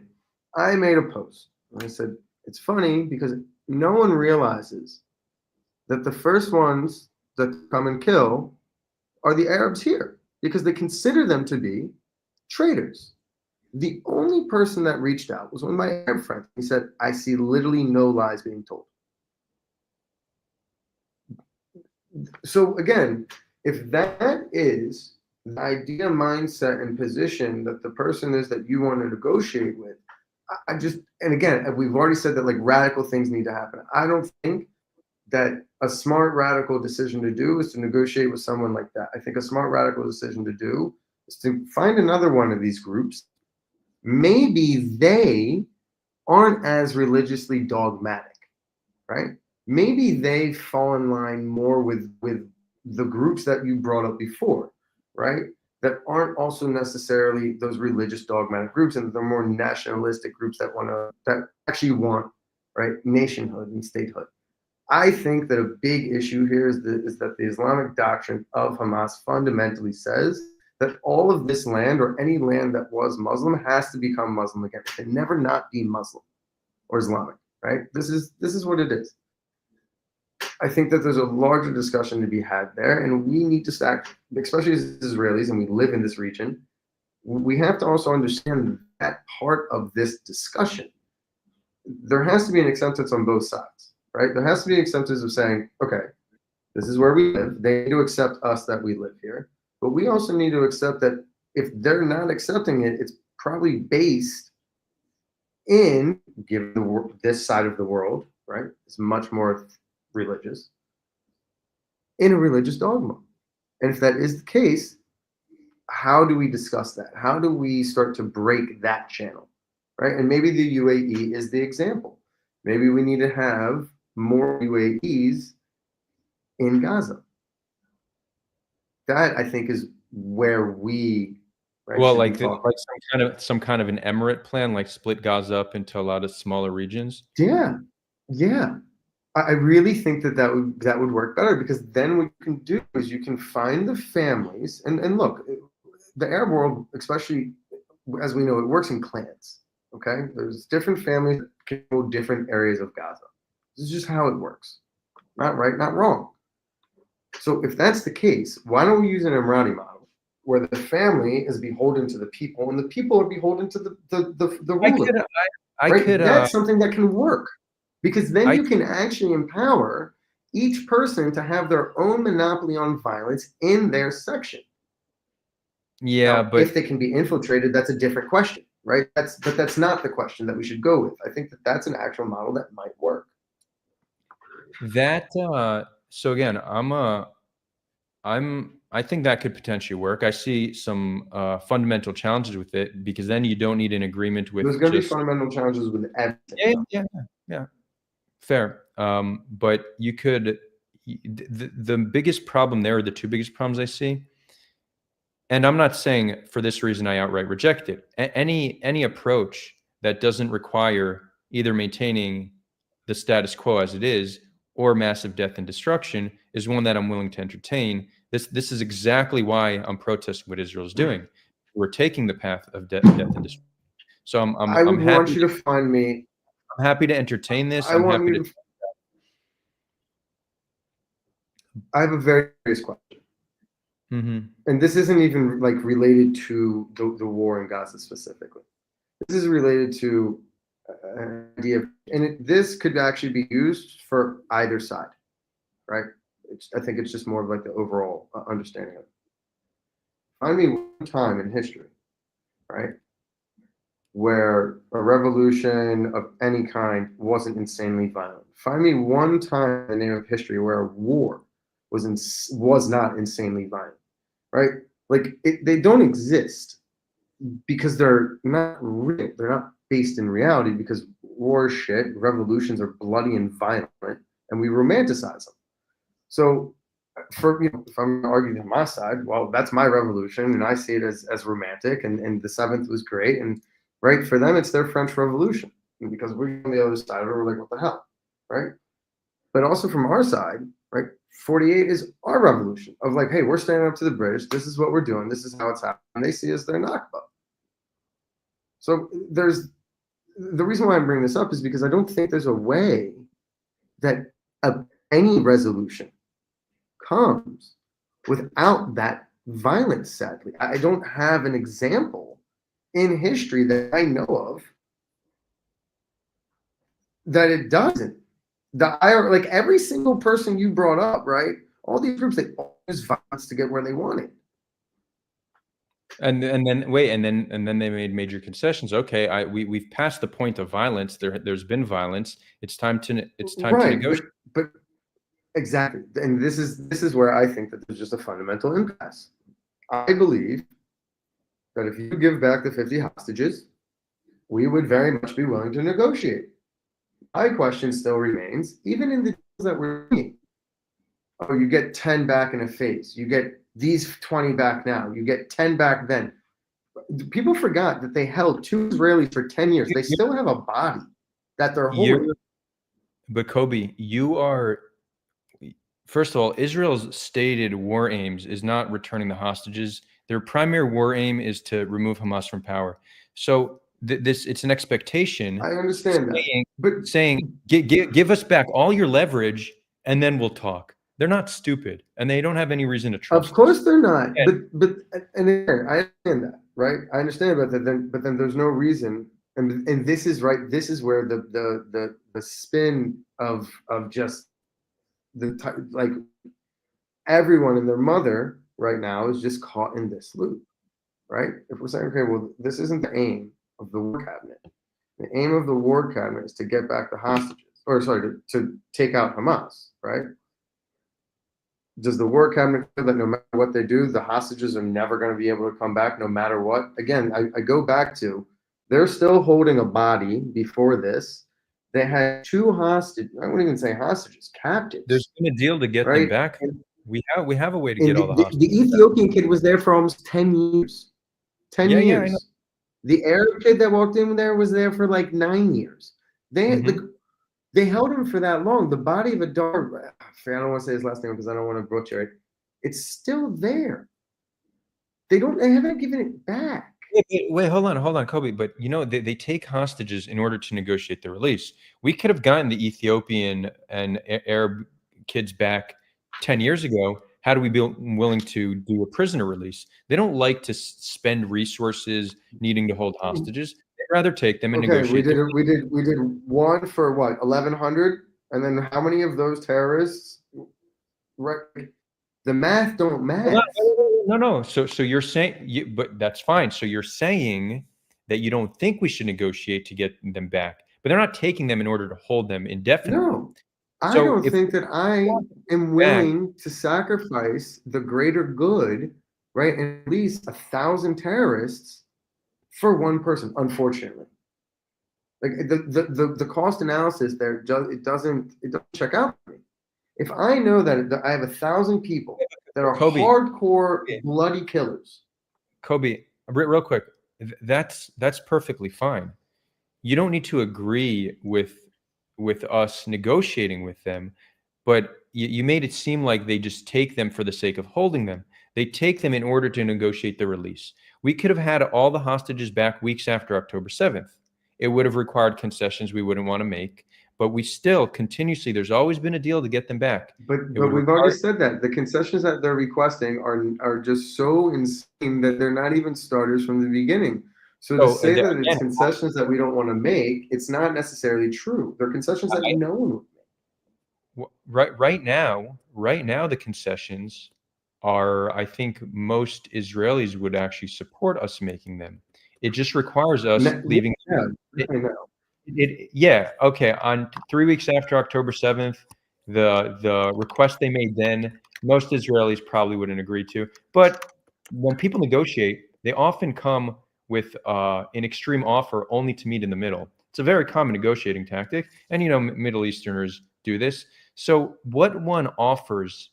I made a post. And I said, it's funny because no one realizes that the first ones that come and kill are the Arabs here, because they consider them to be traitors. The only person that reached out was one of my Arab friends. He said, I see literally no lies being told. So again, if that is the idea, mindset, and position that the person is that you want to negotiate with, I just, and again, we've already said that like radical things need to happen. I don't think that a smart radical decision to do is to negotiate with someone like that. I think a smart radical decision to do is to find another one of these groups. Maybe they aren't as religiously dogmatic, right? Maybe they fall in line more with the groups that you brought up before, right? That aren't also necessarily those religious dogmatic groups, and they're more nationalistic groups that actually want, right, nationhood and statehood. I think that a big issue here is that the Islamic doctrine of Hamas fundamentally says that all of this land, or any land that was Muslim, has to become Muslim again. It can never not be Muslim or Islamic, right? This is what it is. I think that there's a larger discussion to be had there, and we need to stack, especially as Israelis, and we live in this region, we have to also understand that part of this discussion. There has to be an acceptance on both sides, right? There has to be an acceptance of saying, okay, this is where we live. They need to accept us that we live here. But we also need to accept that if they're not accepting it, it's probably based in, given this side of the world, right? It's much more religious, in a religious dogma. And if that is the case, how do we discuss that? How do we start to break that channel, right? And maybe the UAE is the example. Maybe we need to have more UAEs in Gaza. That, I think, is where we, right, Well, should be like talking. some kind of an emirate plan, like split Gaza up into a lot of smaller regions. Yeah, yeah. I really think that would work better, because then what you can do is you can find the families, and look, the Arab world, especially as we know, it works in clans. Okay, there's different families that control different areas of Gaza. This is just how it works. Not right, not wrong. So if that's the case, why don't we use an Emirati model where the family is beholden to the people and the people are beholden to the ruler? That's something that can work, because then you can actually empower each person to have their own monopoly on violence in their section. Yeah, now, but if they can be infiltrated, that's a different question, right? That's not the question that we should go with. I think that that's an actual model that might work. that so again, I think that could potentially work. I see some fundamental challenges with it, because then you don't need an agreement with There's going to be fundamental challenges with everything. Yeah. Fair. But you could, the biggest problem there, are the two biggest problems I see. And I'm not saying for this reason I outright reject it. Any approach that doesn't require either maintaining the status quo as it is or massive death and destruction is one that I'm willing to entertain. This is exactly why I'm protesting what Israel is doing. We're taking the path of death and destruction. So I would want you to find me. I'm happy to entertain this. I want you to. I have a very serious question. And this isn't even like related to the war in Gaza specifically. This is related to an idea, and this could actually be used for either side, right? I think it's just more of like the overall understanding of it. Find me one time in history, right, where a revolution of any kind wasn't insanely violent. Find me one time in the name of history where a war was not insanely violent, right? Like they don't exist because they're not real. They're not based in reality, because war is shit, revolutions are bloody and violent, and we romanticize them. So if I'm arguing on my side, well, that's my revolution, and I see it as romantic, and the 7th was great, and right, for them it's their French Revolution, and because we're on the other side of it, we're like, what the hell, right? But also from our side, right, 48 is our revolution of like, hey, we're standing up to the British, this is what we're doing, this is how it's happening, and they see us their Nakba. So there's the reason why I'm bringing this up is because I don't think there's a way that any resolution comes without that violence, sadly. I don't have an example in history that I know of that it doesn't. Like every single person you brought up, right? All these groups, they all use violence to get where they want it. And then wait, and then they made major concessions. Okay, we've passed the point of violence. There's been violence. It's time to Right, negotiate. but exactly, and this is where I think that there's just a fundamental impasse. I believe that if you give back the 50 hostages, we would very much be willing to negotiate. My question still remains, even in the deals that we're seeing. Oh, you get 10 back in a phase. You get these 20 back now. You get 10 back then. People forgot that they held 2 Israelis for 10 years. They still have a body that they're holding. But Kobi, you are, first of all, Israel's stated war aims is not returning the hostages. Their primary war aim is to remove Hamas from power. So it's an expectation. I understand that, but saying give us back all your leverage and then we'll talk. They're not stupid, and they don't have any reason to trust. Of course they're not. Yeah. But and again, I understand that, right? I understand about that. But then there's no reason, and this is right. This is where the spin of just like everyone and their mother right now is just caught in this loop, right? If we're saying, okay, well, this isn't the aim of the war cabinet. The aim of the war cabinet is to get back the hostages, or sorry, to take out Hamas, right? Does the war cabinet feel that no matter what they do, the hostages are never going to be able to come back no matter what? Again, I go back to, they're still holding a body before this. They had 2 hostages, I wouldn't even say hostages, captives. There's been a deal to get them back. We have a way to get all the hostages. The Ethiopian kid was there for almost 10 years. 10 years. Yeah, I know. The Arab kid that walked in there was there for like 9 years. They held him for that long. The body of Adar, I don't want to say his last name because I don't want to butcher it. It's still there. They haven't given it back. Wait, hold on, Kobi. But they take hostages in order to negotiate the release. We could have gotten the Ethiopian and Arab kids back 10 years ago. How do we be willing to do a prisoner release? They don't like to spend resources needing to hold hostages. They'd rather take them and negotiate. We did one for what, 1,100, and then how many of those terrorists? Right, the math don't match. No. So you're saying, but that's fine. So you're saying that you don't think we should negotiate to get them back, but they're not taking them in order to hold them indefinitely. No, I don't think that I am willing to sacrifice the greater good, right? And at least 1,000 terrorists for one person, unfortunately. Like the cost analysis there, it doesn't check out for me. If I know that I have 1,000 people that are Kobi, hardcore bloody killers. Kobi, real quick, that's perfectly fine. You don't need to agree with us negotiating with them, but you made it seem like they just take them for the sake of holding them. They take them in order to negotiate the release. We could have had all the hostages back weeks after October 7th. It would have required concessions we wouldn't want to make, but we still continuously, there's always been a deal to get them back. But we've already said that the concessions that they're requesting are just so insane that they're not even starters from the beginning. So to say that it's concessions that we don't want to make, it's not necessarily true. They're concessions that no one would make. Right now, the concessions are, I think most Israelis would actually support us making them. It just requires us leaving. Okay. On 3 weeks after October 7th, the request they made then, most Israelis probably wouldn't agree to. But when people negotiate, they often come with an extreme offer only to meet in the middle. It's a very common negotiating tactic, and Middle Easterners do this. So what one offers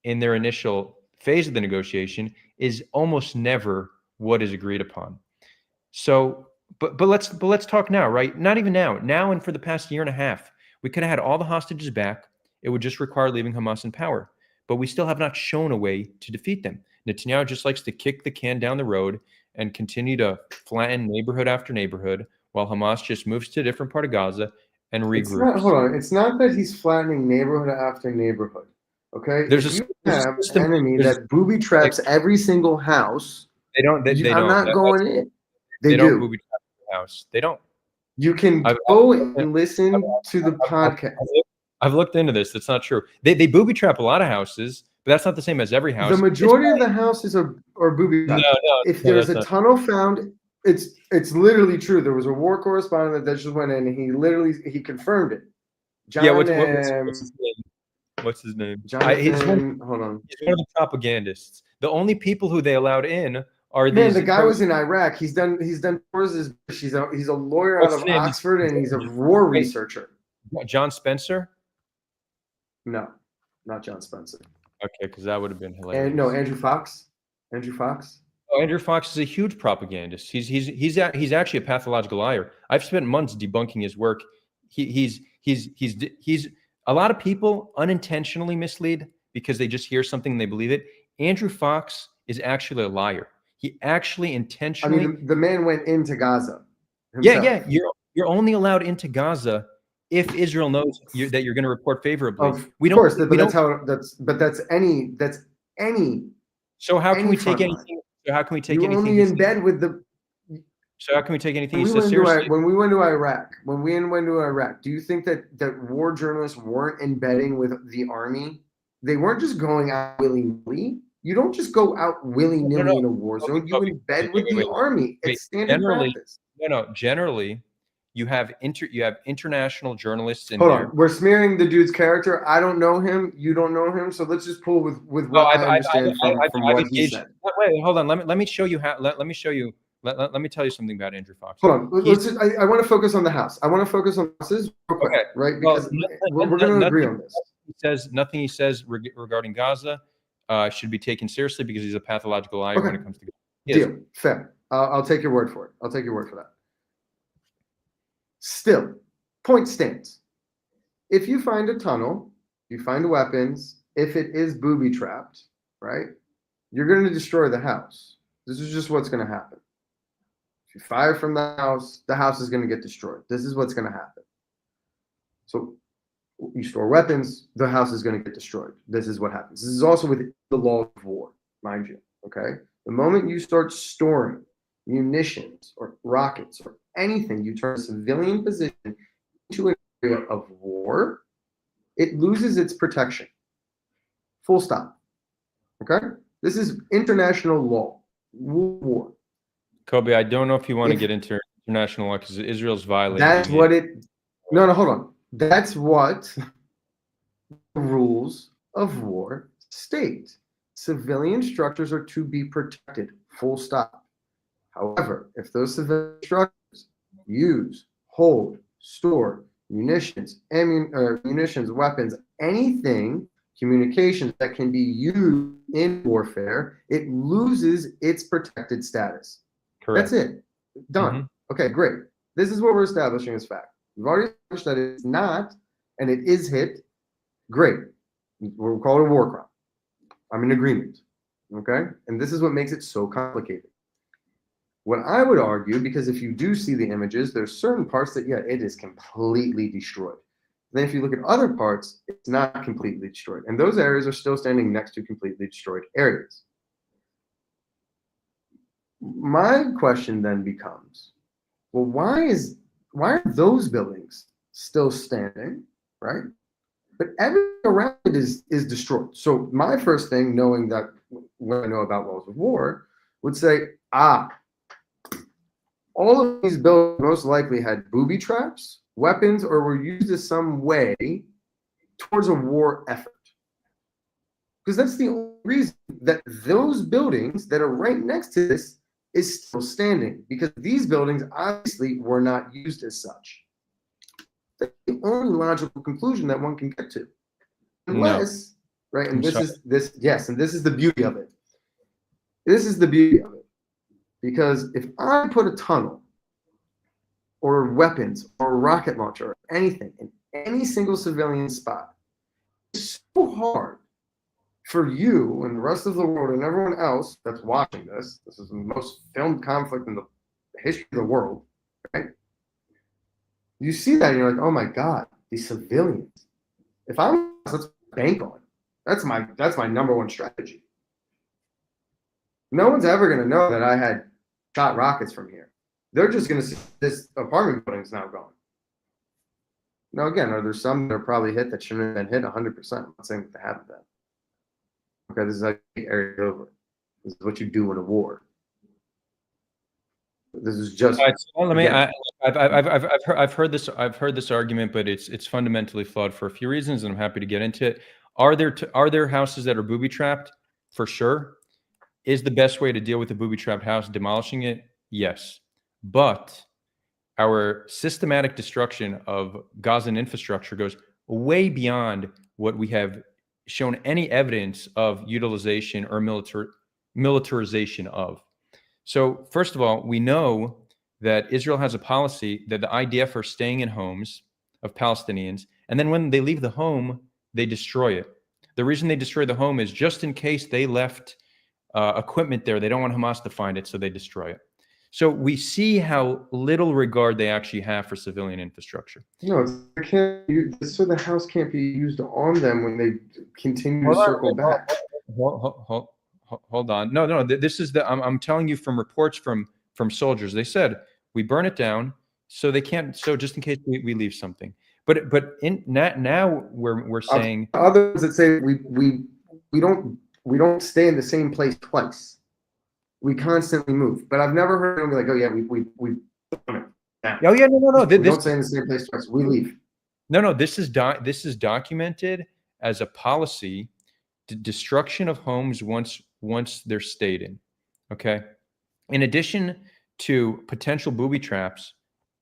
in their initial phase of the negotiation is almost never what is agreed upon. So, but let's talk now, right? Not even now. Now and for the past year and a half, we could have had all the hostages back. It would just require leaving Hamas in power. But we still have not shown a way to defeat them. Netanyahu just likes to kick the can down the road and continue to flatten neighborhood after neighborhood while Hamas just moves to a different part of Gaza and regroups. Hold on. It's not that he's flattening neighborhood after neighborhood. Okay? If you have an enemy that booby traps every single house, I'm not going in. They don't booby trap the house. They don't. You can go and listen to the podcast. I've looked into this. That's not true. They booby trap a lot of houses, that's not the same as every house. The majority of the houses are booby trapped. If no, there's that's a not. tunnel found, it's literally true. There was a war correspondent that just went in and he confirmed it. John, Yeah, what's his name? What's his name? Jonathan, hold on. He's one of the propagandists. The only people who they allowed in are Man, these. the guy was in Iraq. He's done tours. He's a lawyer out What's of his name? Oxford, and he's a war researcher. John Spencer? No, not John Spencer. Okay, because that would have been hilarious. And no, Andrew Fox. Andrew Fox. Oh, Andrew Fox is a huge propagandist. He's actually a pathological liar. I've spent months debunking his work. He's a lot of people unintentionally mislead because they just hear something and they believe it. Andrew Fox is actually a liar. He actually intentionally. I mean, the man went into Gaza himself. Yeah. You're only allowed into Gaza if Israel knows that you're going to report favorably. Of course, but that's any. So how can any we take front line. anything? So how can we take You anything? only in bed with the. So how can we take anything? When we went to Iraq, do you think that war journalists weren't embedding with the army? They weren't just going out willy-nilly. You don't just go out willy-nilly in a war zone. You embed with the army. It's standard practice. Generally, you have international journalists in Hold there. on, we're smearing the dude's character. I don't know him. You don't know him. So let's just pull with what I understand from what he said. Wait, hold on. Let me show you how. Let me show you. Let me tell you something about Andrew Fox. Hold on. I want to focus on the house. I want to focus on houses real quick, right? Because we're going to agree on this. Nothing he says regarding Gaza should be taken seriously because he's a pathological liar when it comes to Gaza. Deal. Fair. I'll take your word for it. I'll take your word for that. Still, point stands. If you find a tunnel, you find weapons, if it is booby trapped, right, you're going to destroy the house. This is just what's going to happen. If you fire from the house is going to get destroyed. This is what's going to happen. So you store weapons, the house is going to get destroyed. This is what happens. This is also within the law of war, mind you, okay? The moment you start storing munitions or rockets or anything, you turn a civilian position into an area of war, it loses its protection. Full stop. Okay? This is international law. War. Kobi, I don't know if you want to get into international law because Israel's violating That's what it. No, hold on. That's what the rules of war state. Civilian structures are to be protected. Full stop. However, if those civilian structures use, hold, store munitions, weapons, anything, communications that can be used in warfare, it loses its protected status. Correct. That's it. Done. Mm-hmm. Okay, great. This is what we're establishing as fact. We've already established that it's not, and it is hit. Great. We'll call it a war crime. I'm in agreement. Okay? And this is what makes it so complicated. What I would argue, because if you do see the images, there's certain parts that, yeah, it is completely destroyed. Then if you look at other parts, it's not completely destroyed. And those areas are still standing next to completely destroyed areas. My question then becomes, well, why are those buildings still standing, right? But everything around it is destroyed. So my first thing, knowing that what I know about laws of war, would say, all of these buildings most likely had booby traps, weapons, or were used in some way towards a war effort. Because that's the only reason that those buildings that are right next to this is still standing, because these buildings obviously were not used as such. That's the only logical conclusion that one can get to. Unless, right, and this is the beauty of it. This is the beauty of it. Because if I put a tunnel or weapons or a rocket launcher or anything in any single civilian spot, it's so hard for you and the rest of the world and everyone else that's watching this. This is the most filmed conflict in the history of the world, right? You see that and you're like, oh my God, these civilians. If I'm, let's bank on. That's my number one strategy. No one's ever going to know that I had shot rockets from here. They're just going to see this apartment building's now gone. Now, again, are there some that are probably hit that shouldn't have been hit 100%? I'm not saying that they haven't been. Okay, this is how you take areas over. This is what you do in a war. This is just. All right, so let me. again, I've heard this. I've heard this argument, but it's fundamentally flawed for a few reasons, and I'm happy to get into it. Are there houses that are booby trapped? For sure. Is the best way to deal with a booby trapped house demolishing it? Yes, but our systematic destruction of Gazan infrastructure goes way beyond what we have shown any evidence of utilization or militarization of. So first of all, we know that Israel has a policy that the IDF are staying in homes of Palestinians, and then when they leave the home, they destroy it. The reason they destroy the home is just in case they left equipment there, they don't want Hamas to find it, so they destroy it. So we see how little regard they actually have for civilian infrastructure. No, so the house can't be used on them when they continue to circle back. Hold on. No. This is I'm telling you from reports from soldiers. They said we burn it down so they can't. So just in case we leave something. But in now we're saying others that say we don't stay in the same place twice. We constantly move. But I've never heard them be like, oh yeah, we Oh yeah, no. We don't stay in the same place twice. We leave. No. This is documented as a policy. Destruction of homes once they're stayed in. Okay. In addition to potential booby traps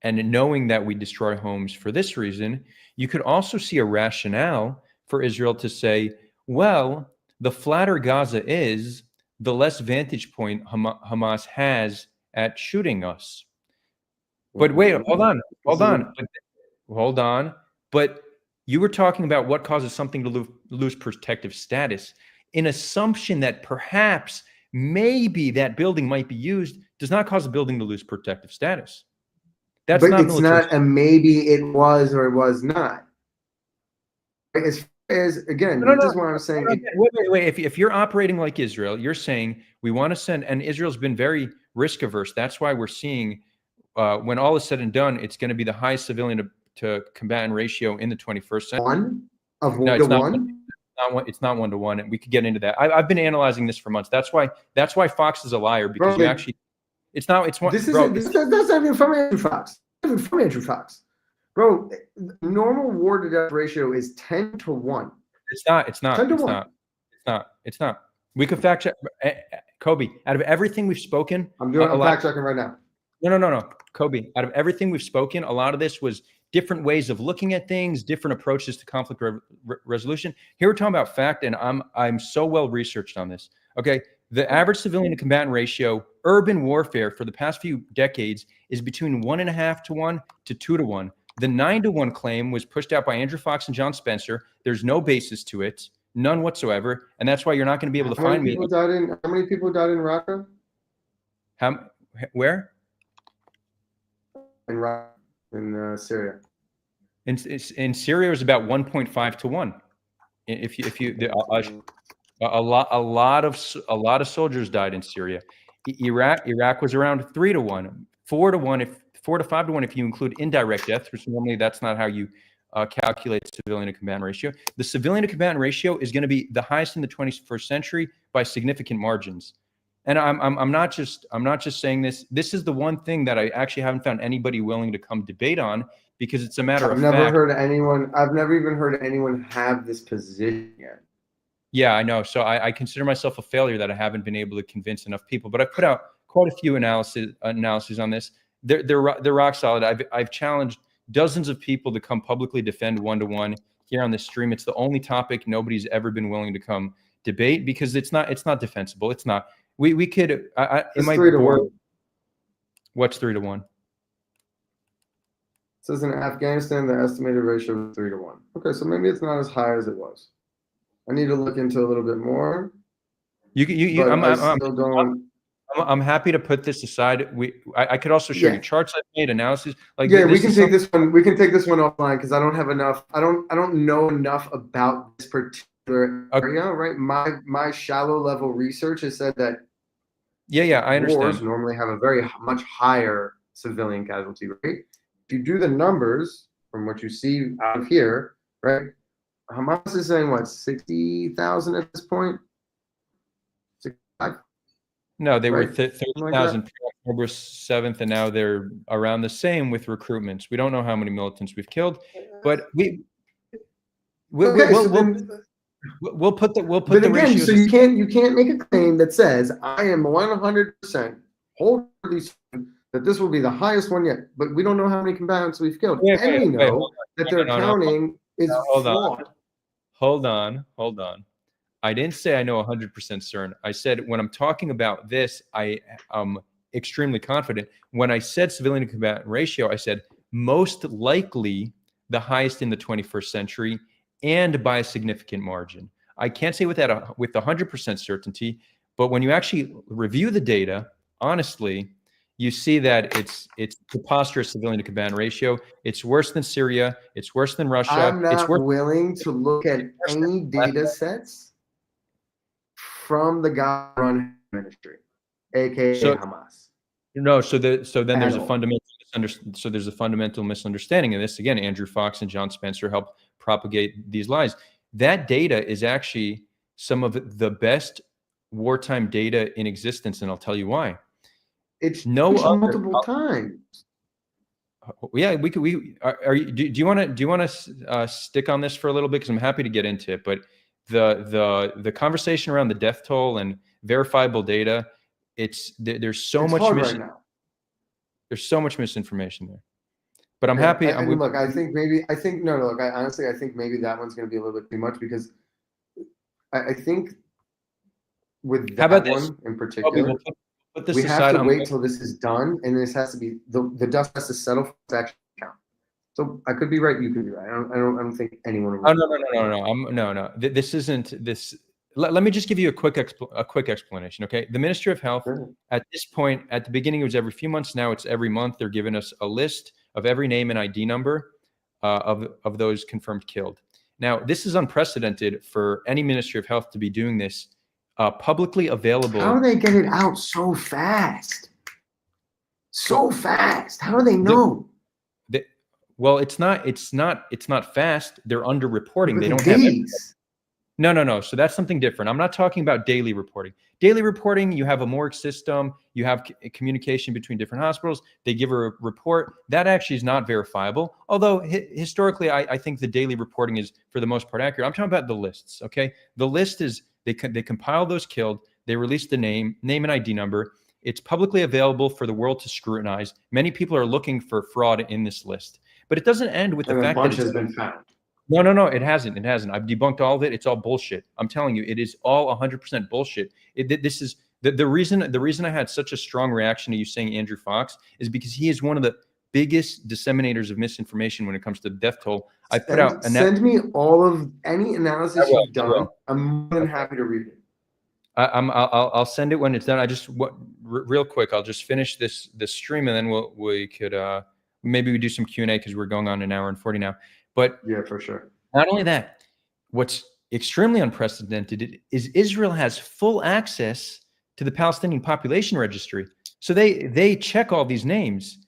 and knowing that we destroy homes for this reason, you could also see a rationale for Israel to say, well, the flatter Gaza is, the less vantage point Hamas has at shooting us. But wait, hold on. But you were talking about what causes something to lose protective status. An assumption that perhaps, maybe that building might be used does not cause a building to lose protective status. That's but not it's military. Not a maybe it was or it was not. As again, this is what I'm saying. Wait. If you're operating like Israel, you're saying we want to send, and Israel's been very risk averse. That's why we're seeing, when all is said and done, it's going to be the highest civilian to combatant ratio in the 21st century. 1 of 1 to 1. It's not 1 to 1, and we could get into that. I've been analyzing this for months. That's why Fox is a liar, because it's not. It's one. That's not even from Andrew Fox. From Andrew Fox. Bro, normal war to death ratio is 10 to 1. It's not. 10 to 1. It's not. We could fact check. Kobi, out of everything we've spoken, I'm fact checking right now. No. Kobi, out of everything we've spoken, a lot of this was different ways of looking at things, different approaches to conflict resolution. Here we're talking about fact, and I'm so well researched on this. Okay, the average civilian to combatant ratio, urban warfare for the past few decades is between 1.5 to 1 to 2 to 1. The 9 to 1 claim was pushed out by Andrew Fox and John Spencer. There's no basis to it, none whatsoever, and that's why you're not going to be able to find me. How many people died in Raqqa? Where? In Raqqa, in Syria. In Syria, it was about 1.5 to 1. A lot of soldiers died in Syria. Iraq was around 3 to 1, 4 to 1, 4 to 5 to 1 if you include indirect deaths, which normally that's not how you calculate civilian to combatant ratio. The civilian to combatant ratio is going to be the highest in the 21st century by significant margins. And I'm not just saying this. This is the one thing that I actually haven't found anybody willing to come debate on, because it's a matter of fact. I've never even heard anyone have this position yet. Yeah, I know. So I consider myself a failure that I haven't been able to convince enough people. But I've put out quite a few analyses on this. They're rock solid. I've challenged dozens of people to come publicly defend 1 to 1 here on this stream. It's the only topic nobody's ever been willing to come debate, because it's not defensible. It's not. We could. It might 3 to 1. What's 3 to 1? It says in Afghanistan, the estimated ratio is 3 to 1. Okay, so maybe it's not as high as it was. I need to look into a little bit more. I'm happy to put this aside. I could also show you charts I've made, analysis. We can take this one. We can take this one offline, because I don't have enough. I don't know enough about this particular area. Right. My shallow level research has said that. Yeah, I understand. Wars normally have a very much higher civilian casualty rate. If you do the numbers from what you see out of here, right? Hamas is saying what, 60,000 at this point? No, they were Right? Something like that. 30,000 October 7th, and now they're around the same with recruitments. We don't know how many militants we've killed, but Okay, so then, we'll put the but again, ratios. so you can't make a claim that says I am 100% wholeheartedly certain that this will be the highest one yet, but we don't know how many combatants we've killed, and we know that their counting is flawed. Hold on. I didn't say I know 100% certain. I said when I'm talking about this, I am extremely confident. When I said civilian to combatant ratio, I said most likely the highest in the 21st century and by a significant margin. I can't say with 100% certainty, but when you actually review the data, honestly, you see that it's preposterous civilian to combatant ratio. It's worse than Syria. It's worse than Russia. I'm not willing to look at any data sets from the Gaza ministry, aka Hamas. No, so then there's a fundamental misunderstanding of this. Again, Andrew Fox and John Spencer helped propagate these lies. That data is actually some of the best wartime data in existence, and I'll tell you why. It's multiple times. Yeah, we could. Do you want to stick on this for a little bit? Because I'm happy to get into it. But the conversation around the death toll and verifiable data, there's so much there's so much misinformation there. But I'm happy. Look, I think maybe maybe that one's going to be a little bit too much, because I think with that one in particular, we have to wait till this is done, and this has to be the dust has to settle for it to actually count. So I could be right, you could be right. I don't think anyone. Oh no. This isn't this. Let me just give you a quick explanation, okay? The Ministry of Health, at this point, at the beginning, it was every few months. Now it's every month. They're giving us a list of every name and ID number of those confirmed killed. Now, this is unprecedented for any Ministry of Health to be doing this publicly available. How do they get it out so fast? So fast. How do they know? Well, it's not fast. They're underreporting. They don't have. No. So that's something different. I'm not talking about daily reporting. Daily reporting, you have a morgue system, you have communication between different hospitals. They give a report. That actually is not verifiable. Although historically, I think the daily reporting is for the most part accurate. I'm talking about the lists. Okay, the list is they compile those killed. They release the name and ID number. It's publicly available for the world to scrutinize. Many people are looking for fraud in this list, but it doesn't end with the fact that a bunch has been found. No, it hasn't. I've debunked all of it. It's all bullshit. I'm telling you, it is all 100% bullshit. This is the reason I had such a strong reaction to you saying Andrew Fox is because he is one of the biggest disseminators of misinformation when it comes to the death toll. I put out send me all of any analysis you've done. I'm more than happy to read it. I'll send it when it's done. Real quick, I'll just finish this stream, and then we could maybe we do some Q&A because we're going on an hour and 40 now. But yeah, for sure. Not only that, what's extremely unprecedented is Israel has full access to the Palestinian population registry. So they check all these names.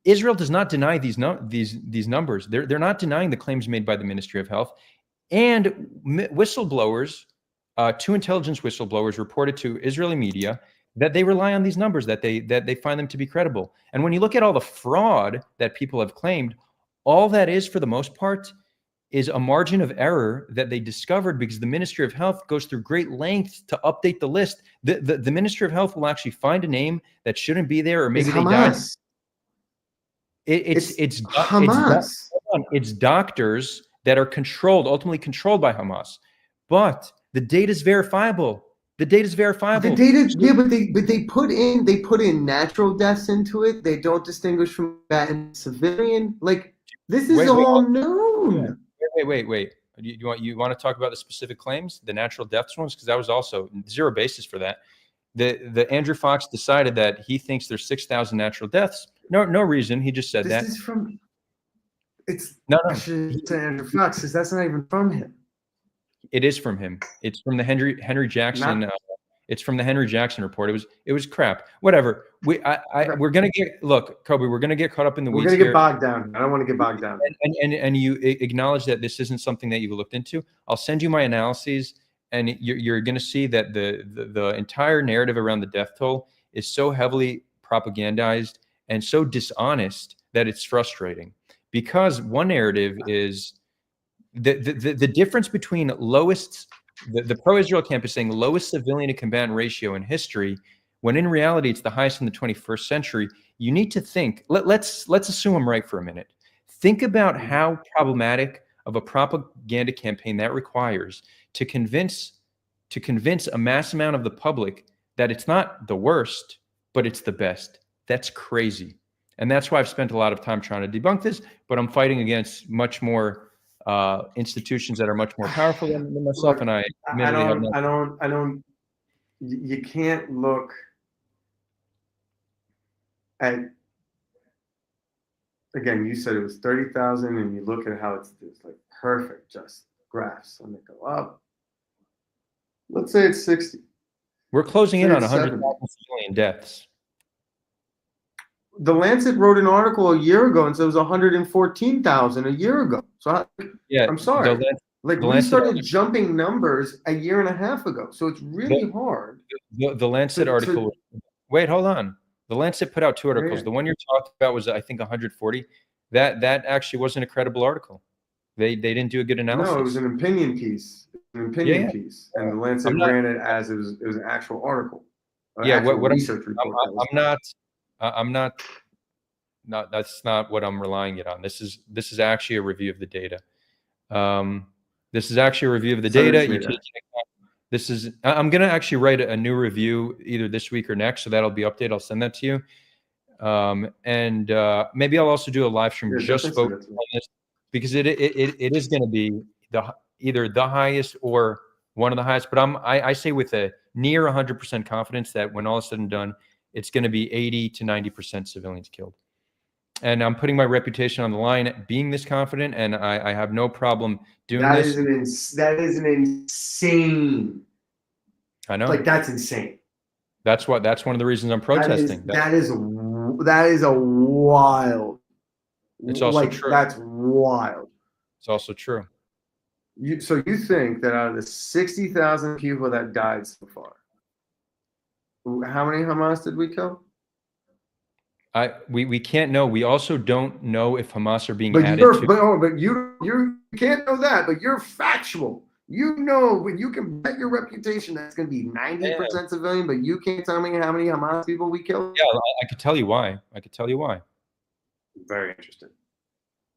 Israel does not deny these numbers. They're not denying the claims made by the Ministry of Health. And whistleblowers, 2 intelligence whistleblowers reported to Israeli media that they rely on these numbers, that they find them to be credible. And when you look at all the fraud that people have claimed, all that is, for the most part, is a margin of error that they discovered because the Ministry of Health goes through great lengths to update the list. The Ministry of Health will actually find a name that shouldn't be there, or maybe they died. It's Hamas. It's doctors that are ultimately controlled by Hamas. But the data is verifiable. The data is verifiable. The data, yeah, but they put in natural deaths into it. They don't distinguish from that and civilian. Like, this is all known. Wait. You want to talk about the specific claims, the natural deaths ones? Because that was also zero basis for that. The Andrew Fox decided that he thinks there's 6,000 natural deaths. No reason. He just said that. This is from. It's I should say Andrew Fox, because that's not even from him. It is from him. It's from the Henry Jackson. It's from the Henry Jackson report. It was crap. Whatever. We're gonna get Kobi. We're gonna get caught up in the weeds. We're gonna get bogged down. I don't want to get bogged down. And you acknowledge that this isn't something that you've looked into. I'll send you my analyses. and you're going to see that the entire narrative around the death toll is so heavily propagandized and so dishonest that it's frustrating. Because one narrative is the difference between lowest, the pro-Israel camp is saying lowest civilian to combatant ratio in history, when in reality it's the highest in the 21st century. You need to think. Let's assume I'm right for a minute. Think about how problematic of a propaganda campaign that requires to convince a mass amount of the public that it's not the worst, but it's the best. That's crazy. And that's why I've spent a lot of time trying to debunk this, but I'm fighting against much more institutions that are much more powerful than myself. Look, And I don't, you can't look at, again, you said it was 30,000 and you look at how it's like perfect, just graphs and they go up. Let's say it's 60. We're closing in on 170. 100,000 civilian deaths. The Lancet wrote an article a year ago and said it was 114,000 a year ago. So Yeah, I'm sorry. Like we started jumping numbers a year and a half ago. So it's really hard. The Lancet article. Wait, hold on. The Lancet put out 2 articles. Yeah. The one you're talking about was, I think, 140. That actually wasn't a credible article. They didn't do a good analysis. No, it was an opinion piece. Piece, and the Lancet ran it as it was an actual article. Yeah, what research report. I'm not. That's not what I'm relying it on. This is actually a review of the data. This is actually a review of the data. I'm going to actually write a new review either this week or next, so that'll be updated. I'll send that to you. And maybe I'll also do a live stream just focused on this, because it is going to be either the highest or one of the highest. But I say with a near 100% confidence that when all is said and done, it's going to be 80 to 90% civilians killed. And I'm putting my reputation on the line being this confident, and I have no problem doing this. That is an insane. I know. Like, that's insane. That's one of the reasons I'm protesting. That is a wild. It's also true. That's wild. It's also true. So you think that out of the 60,000 people that died so far, how many Hamas did we kill? We can't know. We also don't know if Hamas are being added to. But you can't know that. But you're factual. You know, when you can bet your reputation that's going to be 90% civilian, but you can't tell me how many Hamas people we killed. Yeah, I could tell you why. Very interesting.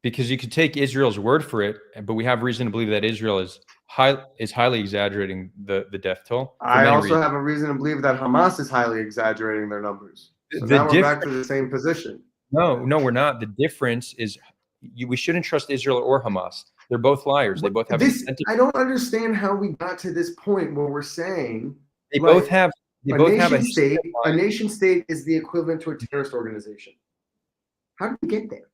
Because you could take Israel's word for it, but we have reason to believe that Israel is highly exaggerating the death toll. I also have a reason to believe that Hamas is highly exaggerating their numbers. So now we're back to the same position. No, we're not. The difference is we shouldn't trust Israel or Hamas. They're both liars. They both have incentive. I don't understand how we got to this point where we're saying they both have a state. A nation state is the equivalent to a terrorist organization. How did we get there?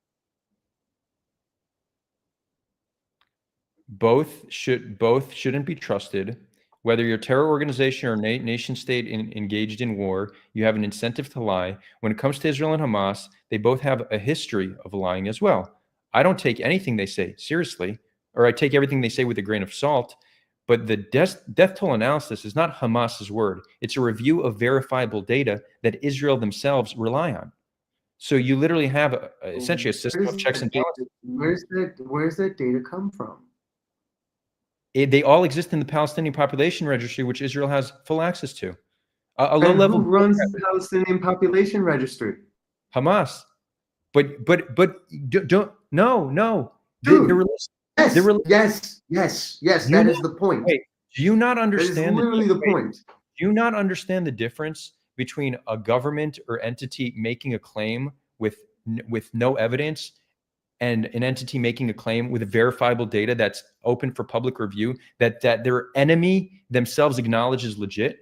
Both shouldn't be trusted. Whether you're a terror organization or nation state engaged in war, you have an incentive to lie. When it comes to Israel and Hamas, they both have a history of lying as well. I don't take anything they say seriously, or I take everything they say with a grain of salt. But the death toll analysis is not Hamas's word. It's a review of verifiable data that Israel themselves rely on. So you literally have essentially a system of checks and balances. Where's that data come from? They all exist in the Palestinian Population Registry, which Israel has full access to. Who runs the Palestinian Population Registry? Hamas. But don't no. Dude, yes. That is the point. Wait, do you not understand? That is literally the point. Do you not understand the difference between a government or entity making a claim with no evidence and an entity making a claim with verifiable data that's open for public review that their enemy themselves acknowledges legit?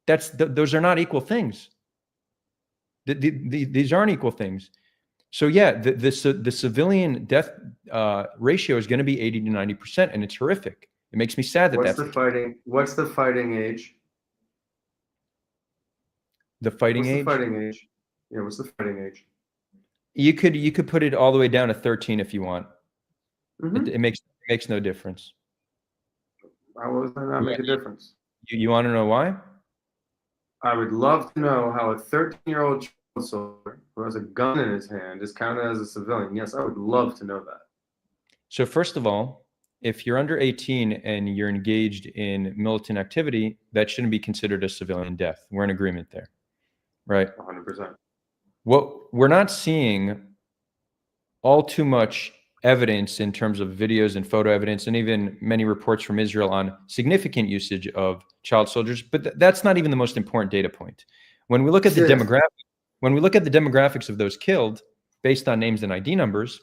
Those are not equal things. These aren't equal things. So yeah, the civilian death ratio is going to be 80 to 90%, and it's horrific. It makes me sad that What's the fighting age? The fighting age? The fighting age? Yeah, what's the fighting age? You could put it all the way down to 13 if you want. Mm-hmm. It makes no difference. How does that not make a difference? You want to know why? I would love to know how a 13-year-old child soldier who has a gun in his hand is counted as a civilian. Yes, I would love to know that. So first of all, if you're under 18 and you're engaged in militant activity, that shouldn't be considered a civilian death. We're in agreement there, right? 100%. What we're not seeing all too much evidence in terms of videos and photo evidence, and even many reports from Israel on significant usage of child soldiers. But that's not even the most important data point. When we look at the demographics of those killed based on names and ID numbers,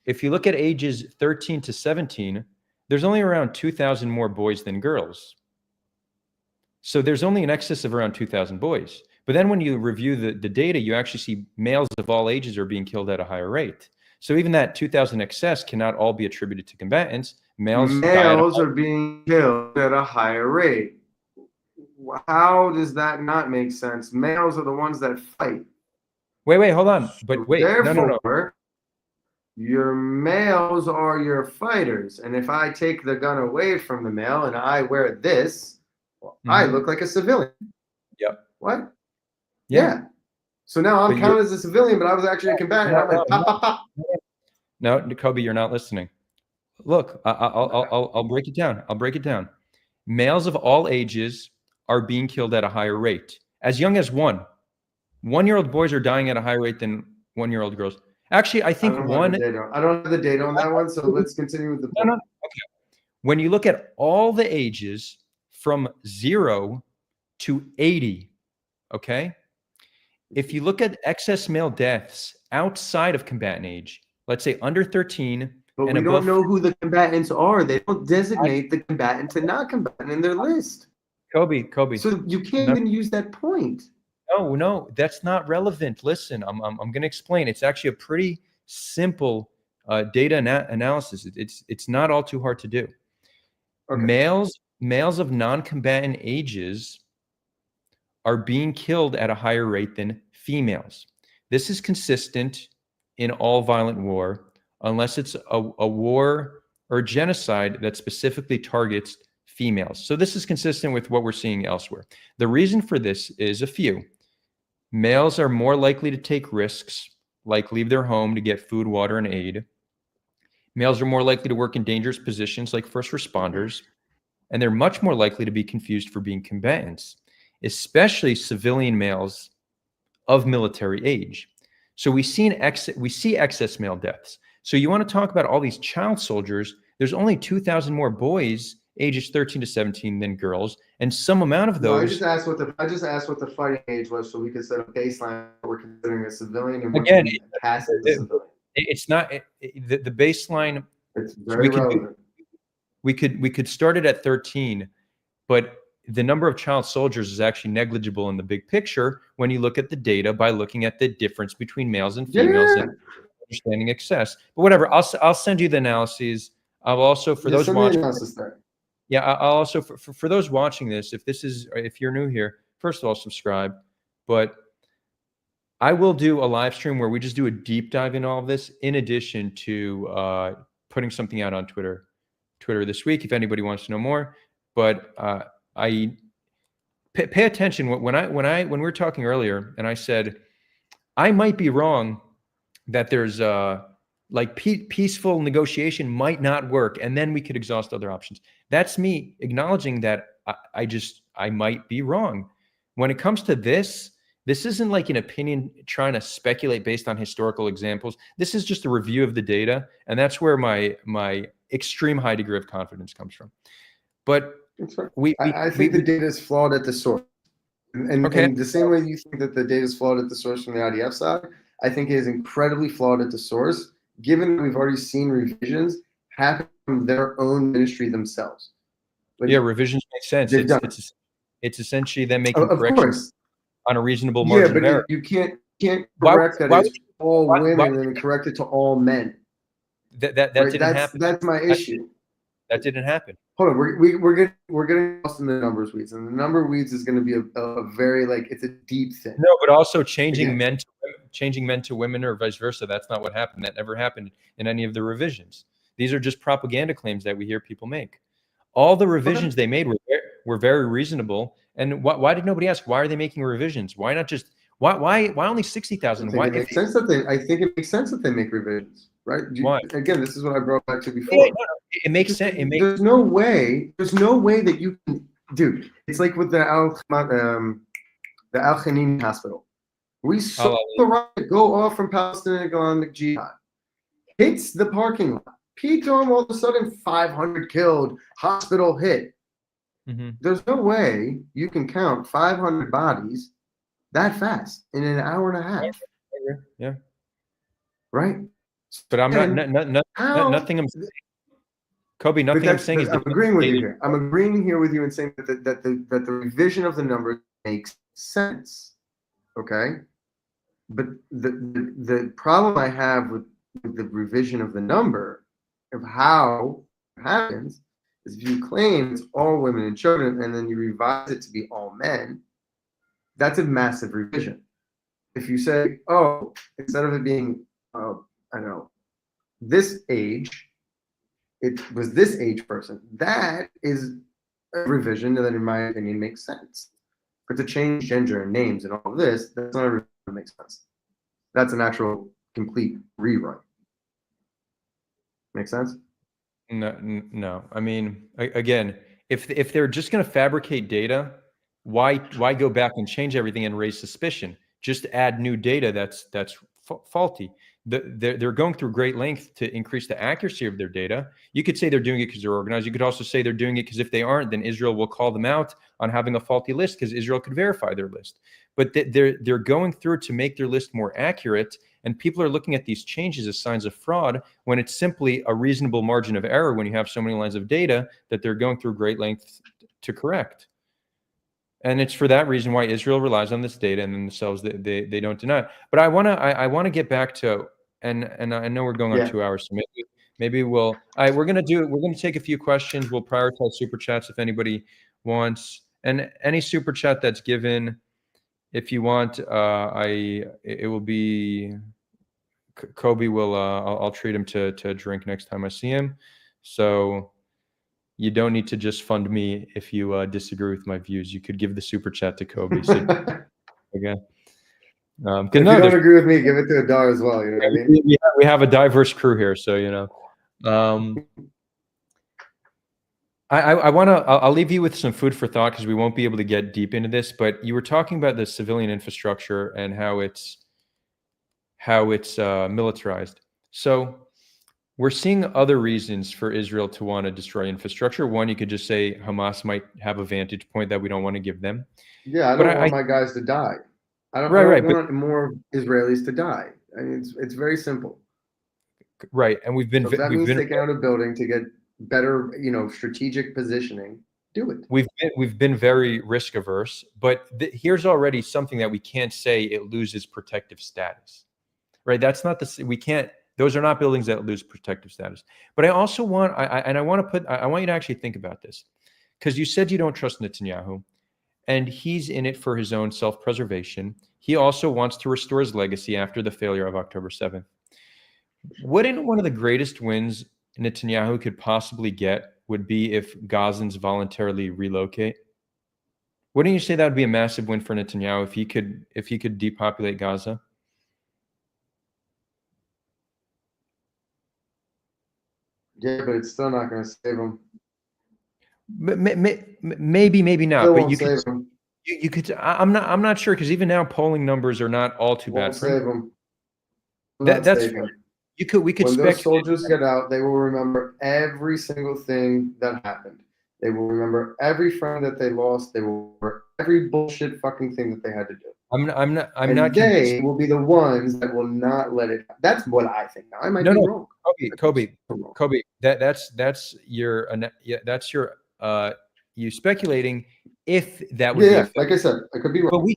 if you look at ages 13 to 17, there's only around 2,000 more boys than girls. So there's only an excess of around 2,000 boys. But then when you review the data, you actually see males of all ages are being killed at a higher rate. So even that 2,000 excess cannot all be attributed to combatants. Males are being killed at a higher rate. How does that not make sense? Males are the ones that fight. Wait, hold on. But wait, therefore, your males are your fighters. And if I take the gun away from the male and I wear this, I look like a civilian. Yep. What? Yeah. So now I'm counted as a civilian, but I was actually a combatant. I'm like, pop, pop, pop. No, Kobi, you're not listening. Look, I'll break it down. I'll break it down. Males of all ages are being killed at a higher rate. As young as 1-year-old boys are dying at a higher rate than 1-year-old girls. Actually, I think I don't have the data on that one, so let's continue with the point. No. Okay. When you look at all the ages from 0 to 80, okay? If you look at excess male deaths outside of combatant age, let's say under 13, but we don't know who the combatants are. They don't designate the combatant to not combatant in their list. Kobi. So you can't even use that point. No, that's not relevant. Listen, I'm going to explain. It's actually a pretty simple data analysis. It's not all too hard to do. Okay. Males of non-combatant ages are being killed at a higher rate than females. This is consistent in all violent war, unless it's a war or genocide that specifically targets females. So this is consistent with what we're seeing elsewhere. The reason for this is a few. Males are more likely to take risks, like leave their home to get food, water, and aid. Males are more likely to work in dangerous positions like first responders, and they're much more likely to be confused for being combatants, especially civilian males of military age. So we see excess male deaths. So you want to talk about all these child soldiers, there's only 2,000 more boys ages 13 to 17 than girls, and some amount of those. I just asked what the fighting age was, so we could set a baseline we're considering a civilian. And again, it's not the baseline. It's very relevant. We could start it at 13, but the number of child soldiers is actually negligible in the big picture when you look at the data by looking at the difference between males and females and understanding excess. But whatever, I'll send you the analyses. I'll also for those watching. Yeah, I'll also for those watching this, if you're new here, first of all, subscribe. But I will do a live stream where we just do a deep dive in all of this, in addition to putting something out on Twitter this week, if anybody wants to know more. But I pay attention when we were talking earlier, and I said I might be wrong that there's like peaceful negotiation might not work, and then we could exhaust other options. That's me acknowledging that I might be wrong. When it comes to this isn't like an opinion trying to speculate based on historical examples. This is just a review of the data, and that's where my extreme high degree of confidence comes from. But I think the data is flawed at the source. And the same way you think that the data is flawed at the source from the IDF side, I think it is incredibly flawed at the source, given that we've already seen revisions happen from their own ministry themselves. Revisions make sense. It's essentially them making corrections on a reasonable margin of error. You can't correct that it's all women and correct it to all men. That didn't happen. That's my issue. That didn't happen. Hold on, we're getting lost in the numbers weeds, and the number weeds is going to be a very it's a deep thing. No, but also changing men to women or vice versa. That's not what happened. That never happened in any of the revisions. These are just propaganda claims that we hear people make. All the revisions they made were very reasonable. And why did nobody ask? Why are they making revisions? Why not just why only 60,000? Why? I think it makes sense that they make revisions, right? Why? Again, this is what I brought back to Yeah, before. no, it makes sense. There's no way that you can, dude. It's like with the Al-Khanin hospital. We saw the rocket go off from Palestine and go on the jihad. Hits the parking lot. P-Tom, all of a sudden, 500 killed, hospital hit. Mm-hmm. There's no way you can count 500 bodies that fast in an hour and a half. Yeah. Right? But I'm nothing I'm saying. Kobi, nothing I'm saying is I'm agreeing with you here. I'm agreeing here with you and saying that the revision of the numbers makes sense. Okay? But the problem I have with the revision of the number of how it happens is if you claim it's all women and children and then you revise it to be all men, that's a massive revision. If you say, oh, instead of it being, I don't know, this age, it was this age person, that is a revision that, in my opinion, makes sense. But to change gender and names and all of this, that's not a revision that makes sense. That's an actual complete rewrite. Make sense? No. I mean, again, if they're just going to fabricate data, why go back and change everything and raise suspicion? Just add new data that's faulty. They're going through great length to increase the accuracy of their data. You could say they're doing it because they're organized. You could also say they're doing it because if they aren't, then Israel will call them out on having a faulty list because Israel could verify their list. But they're going through to make their list more accurate, and people are looking at these changes as signs of fraud when it's simply a reasonable margin of error when you have so many lines of data that they're going through great length to correct. And it's for that reason why Israel relies on this data and themselves they don't deny it. But I want to get back to and I know we're going on 2 hours, so maybe we're going to take a few questions. We'll prioritize super chats if anybody wants, and any super chat that's given, if you want, it will be Kobi will I'll treat him to a drink next time I see him. So you don't need to just fund me if you disagree with my views. You could give the super chat to Kobi. So, okay. If you don't agree with me, give it to Adar as well. You know what I mean? We have a diverse crew here, so you know. I'll leave you with some food for thought because we won't be able to get deep into this. But you were talking about the civilian infrastructure and how it's militarized. So we're seeing other reasons for Israel to want to destroy infrastructure. One, you could just say Hamas might have a vantage point that we don't want to give them. Yeah, I don't want my guys to die. I don't want more Israelis to die. I mean, it's very simple. Right, and we've been. So if that means taking out a building to get better, strategic positioning, do it. We've been very risk averse, but here's already something that we can't say it loses protective status. Right, that's not we can't. Those are not buildings that lose protective status. But I also want, I want you to actually think about this, because you said you don't trust Netanyahu, and he's in it for his own self-preservation. He also wants to restore his legacy after the failure of October 7th. Wouldn't one of the greatest wins Netanyahu could possibly get would be if Gazans voluntarily relocate? Wouldn't you say that would be a massive win for Netanyahu if he could depopulate Gaza? Yeah, but it's still not going to save them. Maybe not. Still but won't you save could. them. You could. I'm not sure, because even now polling numbers are not all too bad. Won't save them. That's fair. We could when speculate. Those soldiers get out, they will remember every single thing that happened. They will remember every friend that they lost. They will remember every bullshit fucking thing that they had to do. I'm not. They will be the ones that will not let it. That's what I think. Now I might be wrong. Kobi. That's your you speculating if that would. Yeah, like I said, I could be wrong.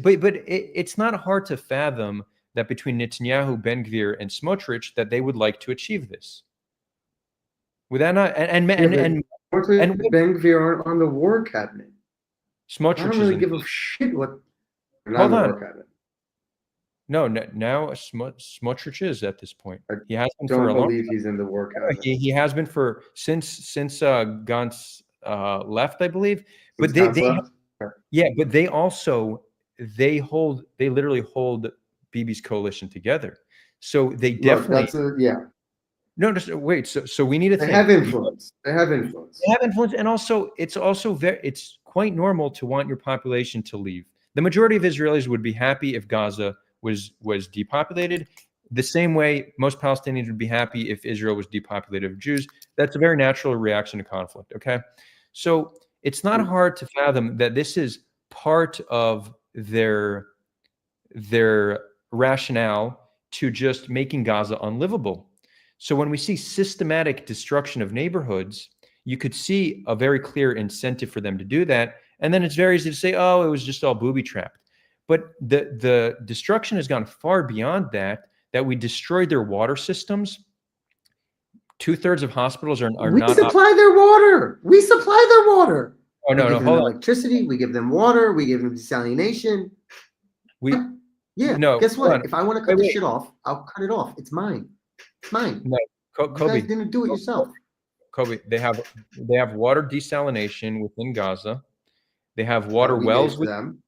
But it's not hard to fathom that between Netanyahu, Ben Gvir, and Smotrich that they would like to achieve this. Would that not? And Ben Gvir aren't on the war cabinet. Smotrich I don't really give a shit what. Hold on. No, now Smotrich is at this point. He has been for a long time. I don't believe he's in the war cabinet. He has been since Gantz left, I believe. But Since Counts they left? yeah, but they literally hold Bibi's coalition together. So they Look, definitely yeah. no, just wait. So we need to They think. have influence. They have influence. They have influence, and also it's quite normal to want your population to leave. The majority of Israelis would be happy if Gaza was depopulated. The same way most Palestinians would be happy if Israel was depopulated of Jews. That's a very natural reaction to conflict. Okay, so it's not hard to fathom that this is part of their rationale to just making Gaza unlivable. So when we see systematic destruction of neighborhoods, you could see a very clear incentive for them to do that. And then it's very easy to say, oh, it was just all booby trapped. But the destruction has gone far beyond that we destroyed their water systems. 2/3 of hospitals are We not. supply their water. We supply their water. Oh, no, we no, give them hold on. electricity. We give them water. We give them desalination. Yeah. No, Guess hold what? on. If I want to cut Wait, this shit off, I'll cut it off. It's mine. It's mine. No, You Kobi. guys didn't do it yourself. Kobi, they have water desalination within Gaza. They have water We wells gave with them.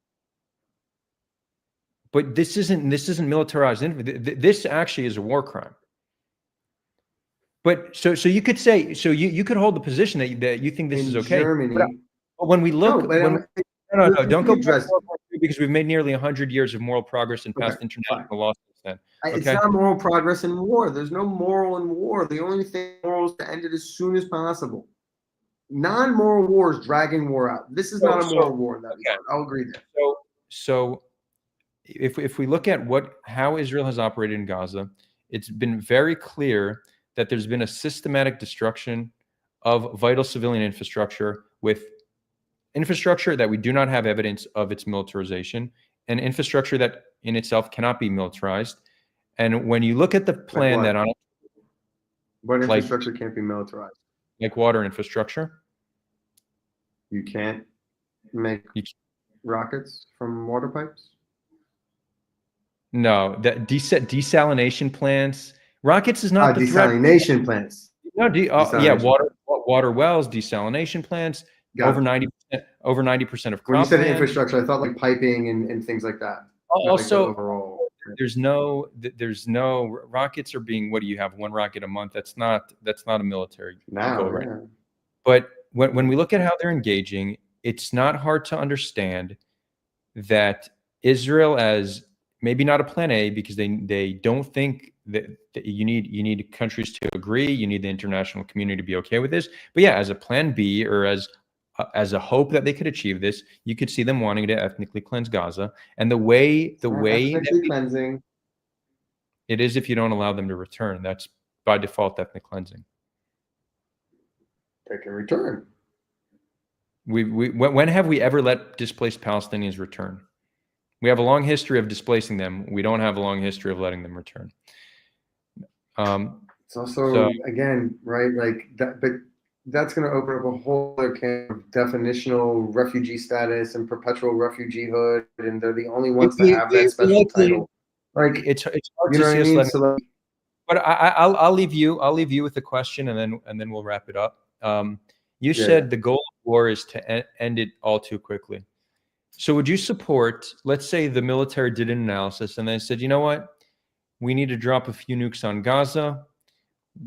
But this isn't militarized. This actually is a war crime. But so you could say, so you could hold the position that you think this In is okay. Germany. But when we look, no, don't go back address to World War II because we've made nearly 100 years of moral progress and passed international law since then. It's Okay? not moral progress in war. There's no moral in war. The only thing moral is to end it as soon as possible. Non-moral war is dragging war out. This is not a moral war. I'll agree there. So if we look at how Israel has operated in Gaza, it's been very clear that there's been a systematic destruction of vital civilian infrastructure, with infrastructure that we do not have evidence of its militarization, and infrastructure that in itself cannot be militarized. And when you look at the plan what infrastructure can't be militarized? Like water infrastructure. You can't make rockets from water pipes? No, that desalination plants. Rockets is not the threat. Desalination plants. No, water wells, desalination plants. Over 90% of cropland. When you said infrastructure, I thought like piping and things like that. Also, like overall. there's no rockets are being. What do you have? One rocket a month? That's not a military goal, right? Yeah. But when we look at how they're engaging, it's not hard to understand that Israel, as maybe not a plan A, because they don't think that you need countries to agree, you need the international community to be okay with this. But yeah, as a plan B, or as a hope that they could achieve this, you could see them wanting to ethnically cleanse Gaza. And the way cleansing, it is, if you don't allow them to return, that's by default ethnic cleansing. They can return. When have we ever let displaced Palestinians return? We have a long history of displacing them. We don't have a long history of letting them return. It's also, again, right, like that, but that's going to open up a whole other can of definitional refugee status and perpetual refugeehood, and they're the only ones that have that special title. Like it's hard you know to see what I us mean? but I'll leave you with the question, and then we'll wrap it up. You said the goal of war is to end it all too quickly. So would you support, let's say the military did an analysis and they said, you know what, we need to drop a few nukes on Gaza.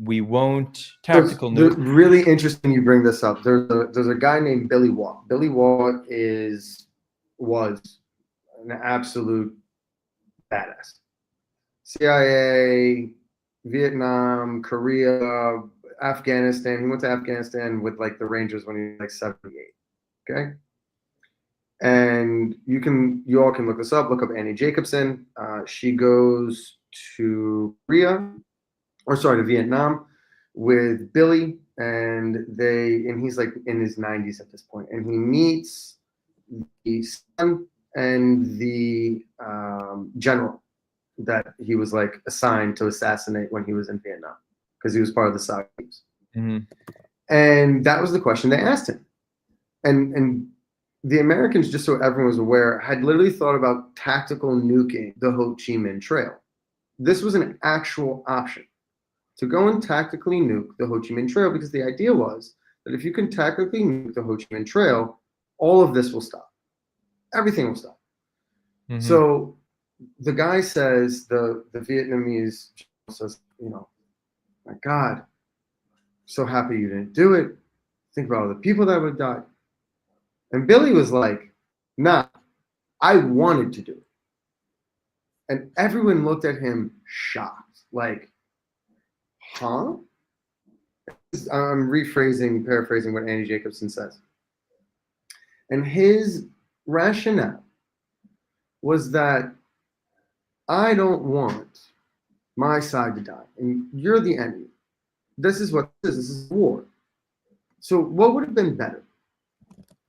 We won't tactical nukes. Really interesting you bring this up. There's a guy named Billy Waugh. Billy Waugh was an absolute badass. CIA, Vietnam, Korea, Afghanistan. He went to Afghanistan with like the Rangers when he was like 78. Okay. And you all can look this up. Look up Annie Jacobson. She goes to to Vietnam with Billy, and he's like in his 90s at this point, and he meets the son and the general that he was like assigned to assassinate when he was in Vietnam, because he was part of the Saudis. Mm-hmm. And that was the question they asked him. And the Americans, just so everyone was aware, had literally thought about tactical nuking the Ho Chi Minh Trail. This was an actual option to go and tactically nuke the Ho Chi Minh Trail, because the idea was that if you can technically nuke the Ho Chi Minh Trail, all of this will stop. Everything will stop. Mhm. So the guy says, the Vietnamese says, my God, so happy you didn't do it. Think about all the people that would die. And Billy was like, nah, I wanted to do it. And everyone looked at him shocked, like, huh? I'm paraphrasing what Andy Jacobson says. And his rationale was that I don't want my side to die, and you're the enemy. This is what this is. This is war. So what would have been better,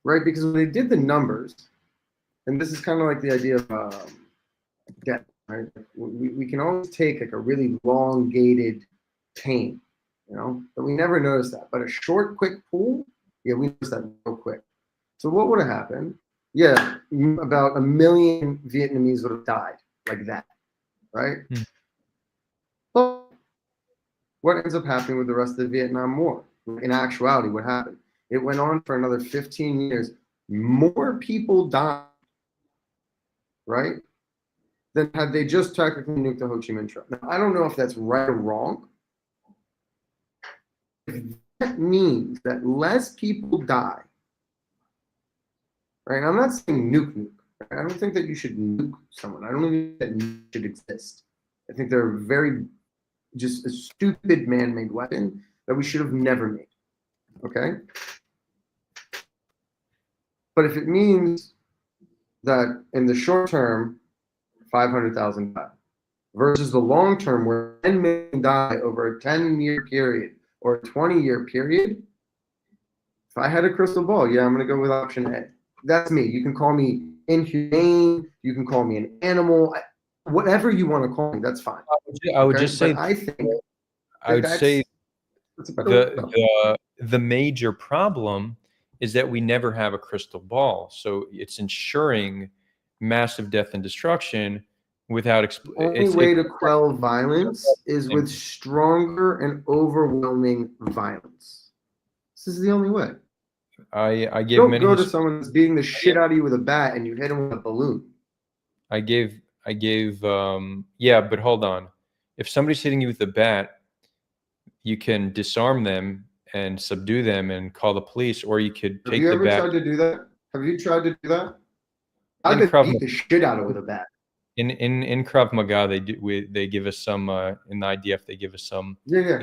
right? Because when they did the numbers, and this is kind of like the idea of death, right? We can always take like a really elongated tame, but we never notice that. But a short, quick pull, yeah, we noticed that real quick. So what would have happened? Yeah, about 1 million Vietnamese would have died like that, right? But what ends up happening with the rest of the Vietnam War? In actuality, what happened? It went on for another 15 years. More people died, right, than had they just technically nuked the Ho Chi Minh Trail. Now, I don't know if that's right or wrong. If that means that less people die, right? I'm not saying nuke. Right? I don't think that you should nuke someone. I don't think that nuke should exist. I think they're just a stupid man-made weapon that we should have never made. Okay? But if it means that in the short term, 500,000 die, versus the long term where 10 million die over a 10-year period or a 20-year period, if I had a crystal ball, yeah, I'm going to go with option A. That's me. You can call me inhumane. You can call me an animal. Whatever you want to call me, that's fine. I would just say, but I think I would say that's a better way. the major problem is that we never have a crystal ball. So it's ensuring massive death and destruction without The only way to quell violence is with stronger and overwhelming violence. This is the only way. I gave Don't many go to someone that's beating the shit out of you with a bat and you hit him with a balloon. I gave yeah, but hold on. If somebody's hitting you with a bat, you can disarm them and subdue them and call the police, or you could take the bat. Have you ever tried to do that? Have you tried to do that? I've been beat the shit out of with a bat. In Krav Maga, they give us some in the IDF. They give us some. Yeah.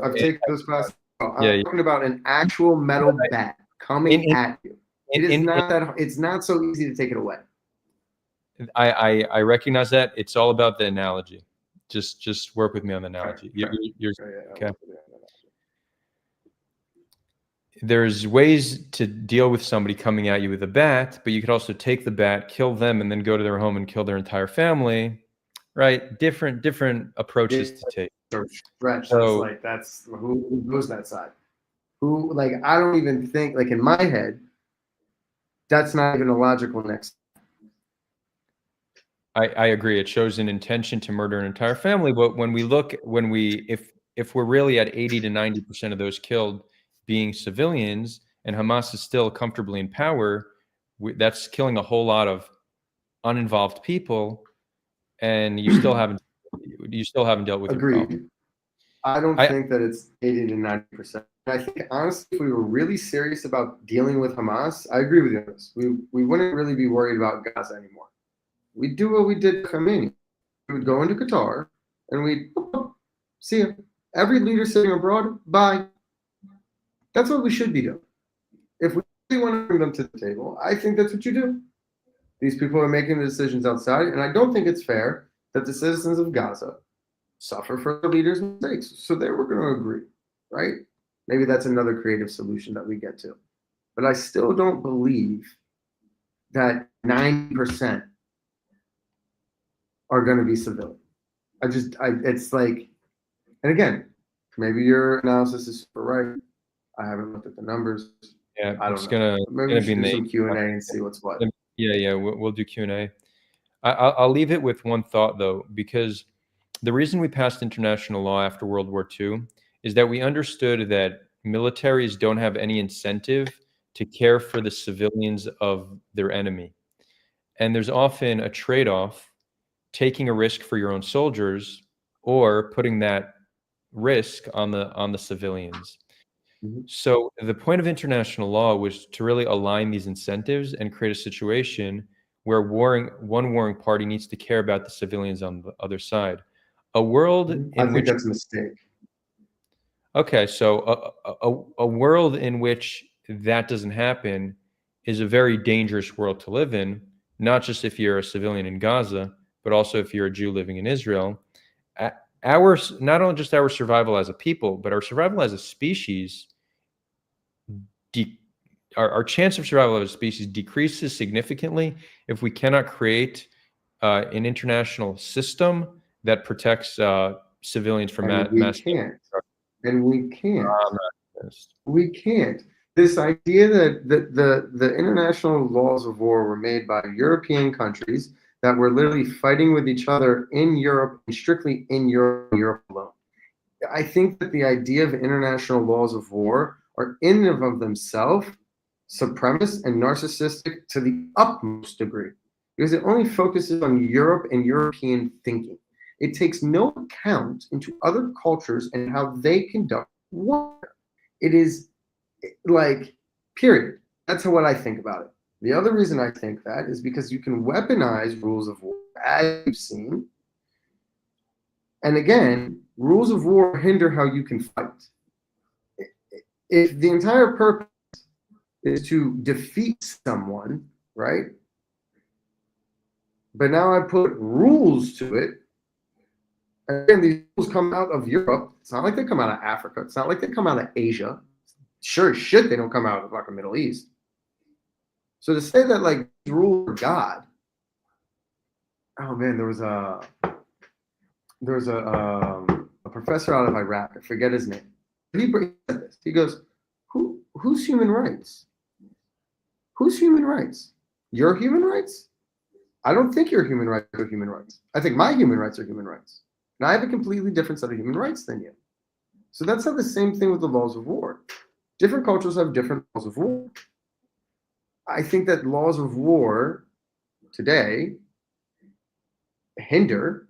I've taken those classes. I'm talking about an actual metal bat coming at you. It's not so easy to take it away. I recognize that. It's all about the analogy. Just work with me on the analogy. Okay. There's ways to deal with somebody coming at you with a bat, but you could also take the bat, kill them, and then go to their home and kill their entire family. Right? Different approaches to take. Stretch. That's who goes that side. Who, like, I don't even think, like, in my head, that's not even a logical next. I agree. It shows an intention to murder an entire family, but if we're really at 80 to 90% of those killed being civilians, and Hamas is still comfortably in power, that's killing a whole lot of uninvolved people, and you still haven't dealt with your problem. I don't think that it's 80 to 90%. I think honestly, if we were really serious about dealing with Hamas, I agree with you on this. We wouldn't really be worried about Gaza anymore. We'd do what we did to Khomeini. We would go into Qatar and we'd see you. Every leader sitting abroad, bye. That's what we should be doing. If we really want to bring them to the table, I think that's what you do. These people are making the decisions outside, and I don't think it's fair that the citizens of Gaza suffer for the leaders' mistakes. So there we're going to agree, right? Maybe that's another creative solution that we get to. But I still don't believe that 90% are going to be civilian. It's like, and again, maybe your analysis is super right. I haven't looked at the numbers. Yeah, I don't know. Maybe we should do some Q&A and see what's what. Yeah, we'll do Q&A. I'll leave it with one thought, though, because the reason we passed international law after World War II is that we understood that militaries don't have any incentive to care for the civilians of their enemy. And there's often a trade-off, taking a risk for your own soldiers or putting that risk on the civilians. Mhm. So the point of international law was to really align these incentives and create a situation where one warring party needs to care about the civilians on the other side. A world I in think which that's a mistake. Okay, so a world in which that doesn't happen is a very dangerous world to live in, not just if you're a civilian in Gaza, but also if you're a Jew living in Israel. Our, not only just our survival as a people, but our survival as a species, our chance of survival as a species decreases significantly if we cannot create an international system that protects civilians from And we mass can't. And we can't. destruction. We can't. This idea that the international laws of war were made by European countries that were literally fighting with each other in Europe, and strictly in Europe alone. I think that the idea of international laws of war are in and of themselves supremacist and narcissistic to the utmost degree, because it only focuses on Europe and European thinking. It takes no account into other cultures and how they conduct war. It is like, period. That's what I think about it. The other reason I think that is because you can weaponize rules of war, as you've seen. And again, rules of war hinder how you can fight. If the entire purpose is to defeat someone, right? But now I put rules to it. Again, these rules come out of Europe. It's not like they come out of Africa. It's not like they come out of Asia. Sure as shit, they don't come out of the fucking Middle East. So to say that like rules are God, oh man, there was a professor out of Iraq. I forget his name. He said this. He goes, "Who's human rights? Who's human rights? Your human rights? I don't think your human rights are human rights. I think my human rights are human rights. And I have a completely different set of human rights than you." So that's not the same thing with the laws of war. Different cultures have different laws of war. I think that laws of war today hinder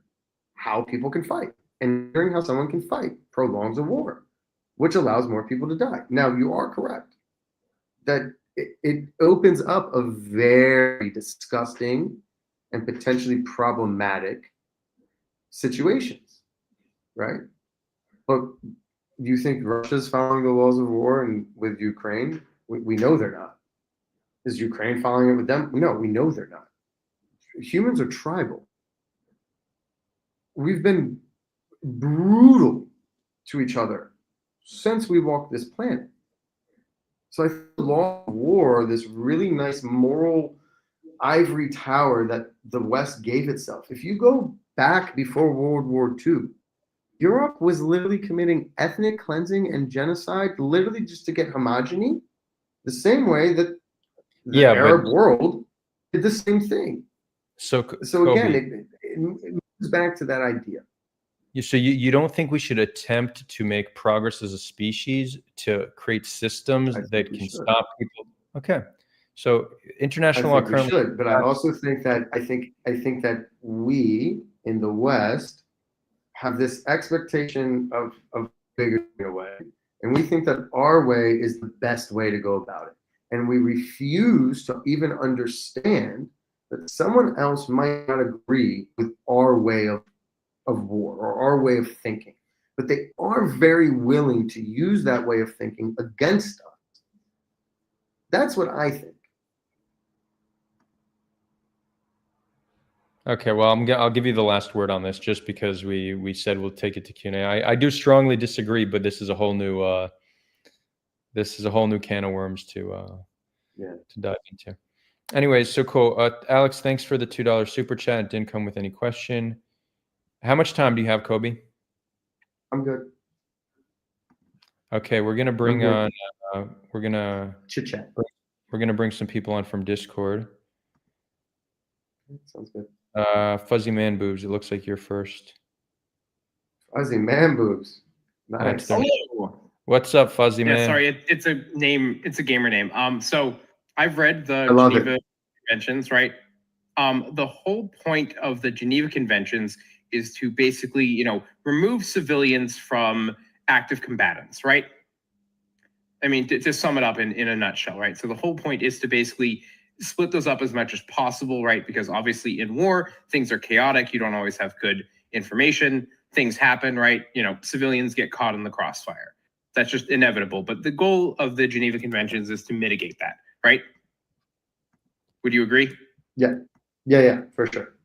how people can fight. And hindering how someone can fight prolongs a war, which allows more people to die. Now, you are correct that it opens up a very disgusting and potentially problematic situations, right? But do you think Russia's following the laws of war and with Ukraine? We know they're not. Is Ukraine following it with them? No, we know they're not. Humans are tribal. We've been brutal to each other since we walked this planet. So I think the law of war, this really nice moral ivory tower that the West gave itself. If you go back before World War II, Europe was literally committing ethnic cleansing and genocide, literally just to get homogeny, the same way that the Arab world did the same thing. So again, it moves back to that idea. So you don't think we should attempt to make progress as a species to create systems that can stop people? Okay. So international law currently should, but I also think that I think that we in the West have this expectation of bigger way, and we think that our way is the best way to go about it, and we refuse to even understand that someone else might not agree with our way of war or our way of thinking, but they are very willing to use that way of thinking against us. That's what I think. Okay, well, I'll give you the last word on this, just because we said we'll take it to Q&A. I do strongly disagree, but this is a whole new can of worms to dive into. Anyways, so cool. Alex, thanks for the $2 super chat. It didn't come with any question. How much time do you have, Kobi? I'm good. Okay, we're gonna bring on. We're gonna chit chat. We're gonna bring some people on from Discord. Sounds good. Fuzzy Man Boobs, it looks like you're first. Fuzzy Man Boobs. Nice. Hello. What's up, Fuzzy Yeah, Man? sorry, it's a name. It's a gamer name. So I've read the love Geneva Conventions, right? The whole point of the Geneva Conventions is to basically, remove civilians from active combatants, right? I mean, to sum it up in a nutshell, right? So the whole point is to basically split those up as much as possible, right? Because obviously in war, things are chaotic. You don't always have good information. Things happen, right? Civilians get caught in the crossfire. That's just inevitable. But the goal of the Geneva Conventions is to mitigate that, right? Would you agree? Yeah, for sure.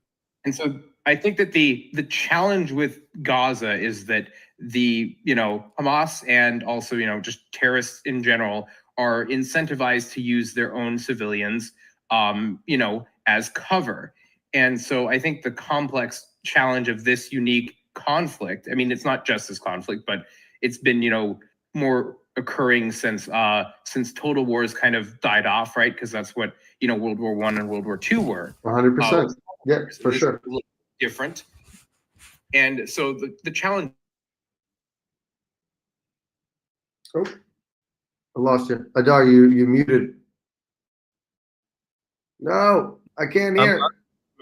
And so I think that the challenge with Gaza is that the Hamas and also just terrorists in general are incentivized to use their own civilians as cover. And so I think the complex challenge of this unique conflict, I mean, it's not just this conflict, but it's been more occurring since total wars kind of died off, right? Because that's what World War I and World War II were. 100%. Yeah, for sure. Different. And so the challenge. Oh, I lost you. Adar, you muted. No, I can't hear.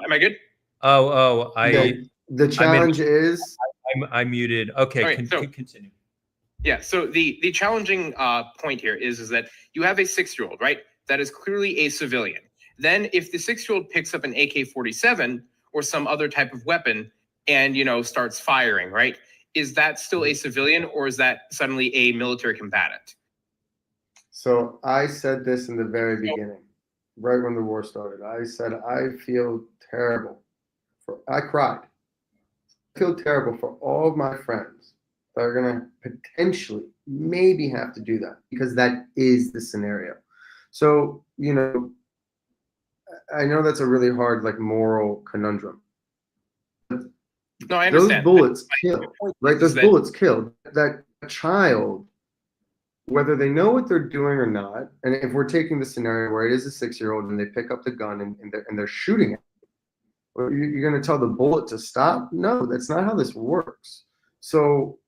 Am I good? The challenge is. I'm muted. Okay, right, continue. Yeah, so the challenging point here is that you have a 6-year-old, right? That is clearly a civilian. Then if the 6-year-old picks up an AK-47 or some other type of weapon and, starts firing, right? Is that still a civilian or is that suddenly a military combatant? So I said this in the very beginning, right when the war started. I said, I feel terrible. I cried. I feel terrible for all of my friends that are going to potentially maybe have to do that because that is the scenario. So, I know that's a really hard, moral conundrum. No, I understand. Those bullets kill, right? Those bullets kill. That child, whether they know what they're doing or not, and if we're taking the scenario where it is a 6-year-old and they pick up the gun and they're shooting it, you're going to tell the bullet to stop? No, that's not how this works. So,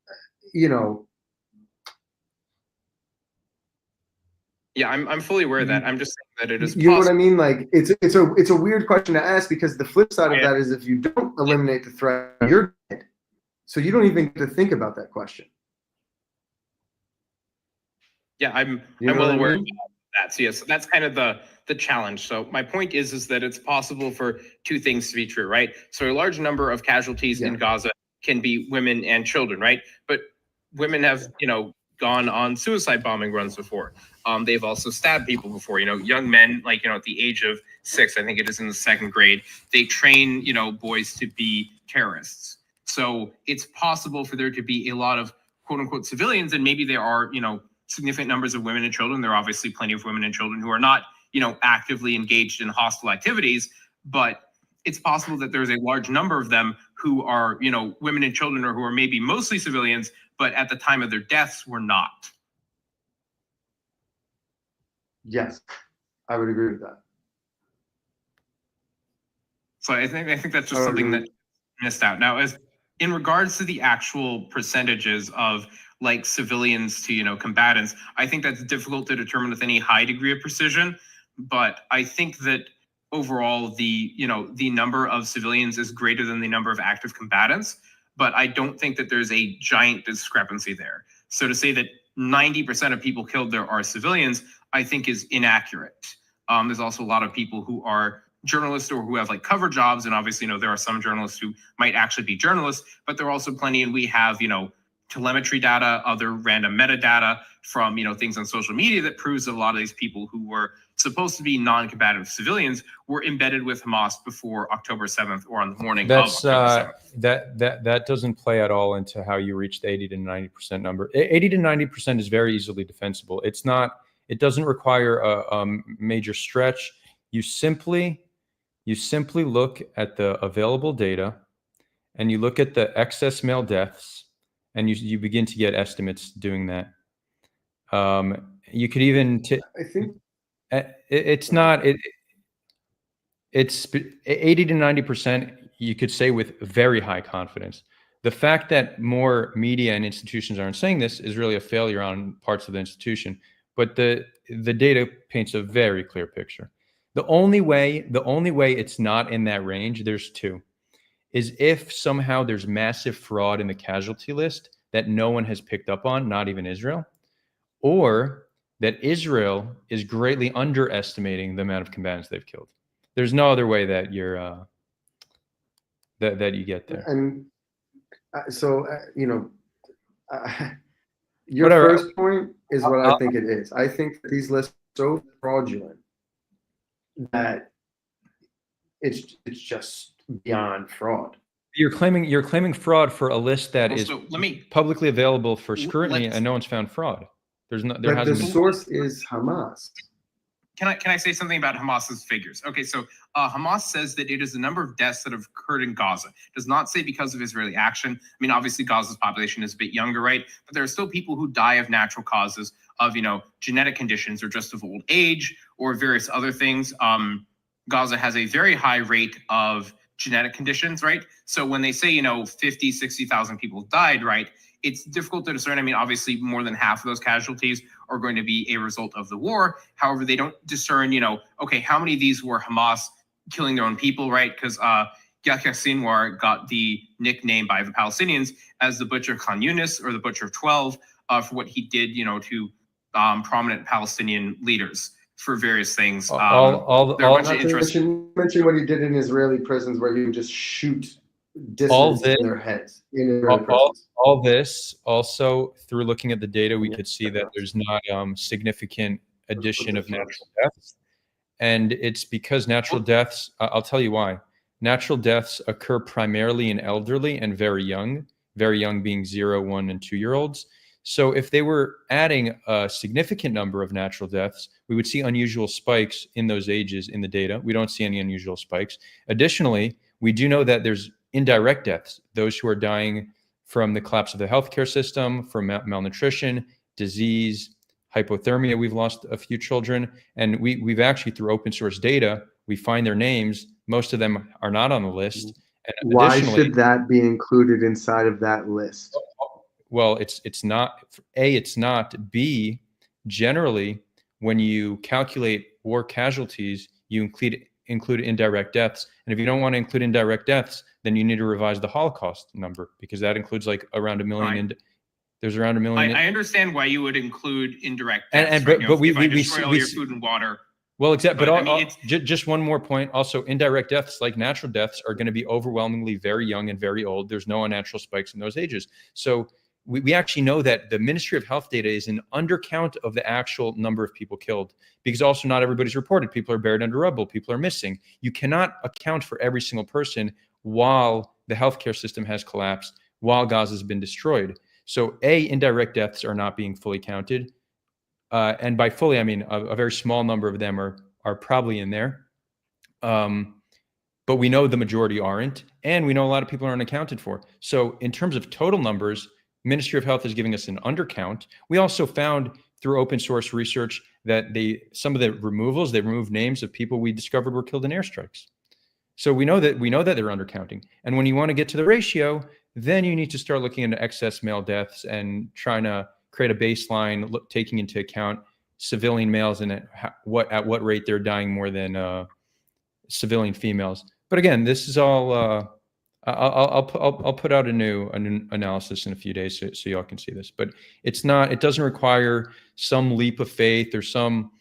Yeah, I'm fully aware of that. I'm just saying that it is. You know what I mean? It's a weird question to ask because the flip side of that is if you don't eliminate the threat, you're dead. So you don't even get to think about that question. Yeah, I'm well aware of that. So yes, that's kind of the challenge. So my point is that it's possible for two things to be true, right? So a large number of casualties in Gaza can be women and children, right? But women have, gone on suicide bombing runs before. They've also stabbed people before, young men, at the age of 6, I think it is in the 2nd grade, they train, boys to be terrorists. So it's possible for there to be a lot of quote unquote civilians, and maybe there are, significant numbers of women and children. There are obviously plenty of women and children who are not, actively engaged in hostile activities, but it's possible that there's a large number of them who are, women and children or who are maybe mostly civilians, but at the time of their deaths were not. Yes, I would agree with that. So I think that's just something that missed out. Now, as in regards to the actual percentages of civilians to combatants, I think that's difficult to determine with any high degree of precision. But I think that overall the number of civilians is greater than the number of active combatants. But I don't think that there's a giant discrepancy there. So to say that 90% of people killed there are civilians, I think is inaccurate. There's also a lot of people who are journalists or who have cover jobs, and obviously there are some journalists who might actually be journalists, but there are also plenty, and we have telemetry data, other random metadata from things on social media that proves that a lot of these people who were supposed to be non-combatant civilians were embedded with Hamas before October 7th or on the morning of October 7th. That doesn't play at all into how you reach the 80 to 90% number. 80 to 90% is very easily defensible. It doesn't require a major stretch. You simply look at the available data and you look at the excess male deaths and you begin to get estimates doing that. You could even I think it's 80 to 90%, you could say with very high confidence. The fact that more media and institutions aren't saying this is really a failure on parts of the institution. But the data paints a very clear picture. The only way it's not in that range, there's two, is if somehow there's massive fraud in the casualty list that no one has picked up on, not even Israel, or that Israel is greatly underestimating the amount of combatants they've killed. There's no other way that you're that you get there. And so, your Whatever. first point is what I think it is. I think that these lists are so fraudulent that it's just beyond fraud. You're claiming fraud for a list that is Also, let me publicly available for scrutiny, let's- and no one's found fraud. There But the hasn't been. source is Hamas. Can I say something about Hamas's figures? Okay, so Hamas says that it is the number of deaths that have occurred in Gaza. It does not say because of Israeli action. I mean, obviously Gaza's population is a bit younger, right? But there are still people who die of natural causes, of genetic conditions, or just of old age, or various other things. Gaza has a very high rate of genetic conditions, right? So when they say 50, 60,000 people died, right? It's difficult to discern. I mean, obviously, more than half of those casualties are going to be a result of the war. However, they don't discern, okay, how many of these were Hamas killing their own people, right? Because Yahya Sinwar got the nickname by the Palestinians as the Butcher of Khan Yunis, or the Butcher of 12, for what he did, to prominent Palestinian leaders for various things. Mention what he did in Israeli prisons, where he would just shoot dissidents in their heads in Israeli prisons. All this also, through looking at the data, we could see that there's not significant addition of natural deaths. And it's because natural deaths, I'll tell you why. Natural deaths occur primarily in elderly and very young being 0, 1, and 2-year-olds. So if they were adding a significant number of natural deaths, we would see unusual spikes in those ages in the data. We don't see any unusual spikes. Additionally, we do know that there's indirect deaths, those who are dying from the collapse of the healthcare system, from malnutrition, disease, hypothermia. We've lost a few children, and we've actually, through open source data, we find their names. Most of them are not on the list. And why should that be included inside of that list? Well, it's not. A, it's not. B, generally, when you calculate war casualties, you include indirect deaths. And if you don't want to include indirect deaths, then you need to revise the Holocaust number, because that includes like around 1 million. Right. There's around 1 million. I understand why you would include indirect deaths. But we destroy all your food and water. Well, exactly. But I mean, just one more point. Also, indirect deaths, like natural deaths, are going to be overwhelmingly very young and very old. There's no unnatural spikes in those ages. So we actually know that the Ministry of Health data is an undercount of the actual number of people killed, because also not everybody's reported. People are buried under rubble. People are missing. You cannot account for every single person while the healthcare system has collapsed, while Gaza has been destroyed. So indirect deaths are not being fully counted. And by fully, I mean a very small number of them are probably in there. But we know the majority aren't, and we know a lot of people aren't accounted for. So in terms of total numbers, Ministry of Health is giving us an undercount. We also found through open source research that some of the removals, they removed names of people we discovered were killed in airstrikes. So we know that they're undercounting. And when you want to get to the ratio, then you need to start looking into excess male deaths and trying to create a baseline, taking into account civilian males and at what rate they're dying more than civilian females. But again, this is all. I'll put out a new analysis in a few days so y'all can see this. But it's not. It doesn't require some leap of faith or some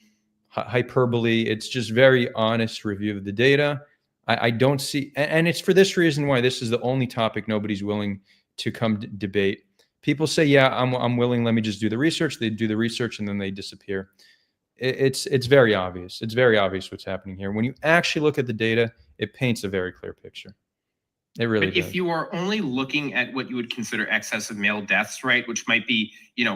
hyperbole. It's just very honest review of the data. I don't see, and it's for this reason why this is the only topic nobody's willing to come debate. People say, "Yeah, I'm willing. Let me just do the research." They do the research and then they disappear. It's very obvious. It's very obvious what's happening here. When you actually look at the data, it paints a very clear picture. It really does. But if you are only looking at what you would consider excessive male deaths, right, which might be,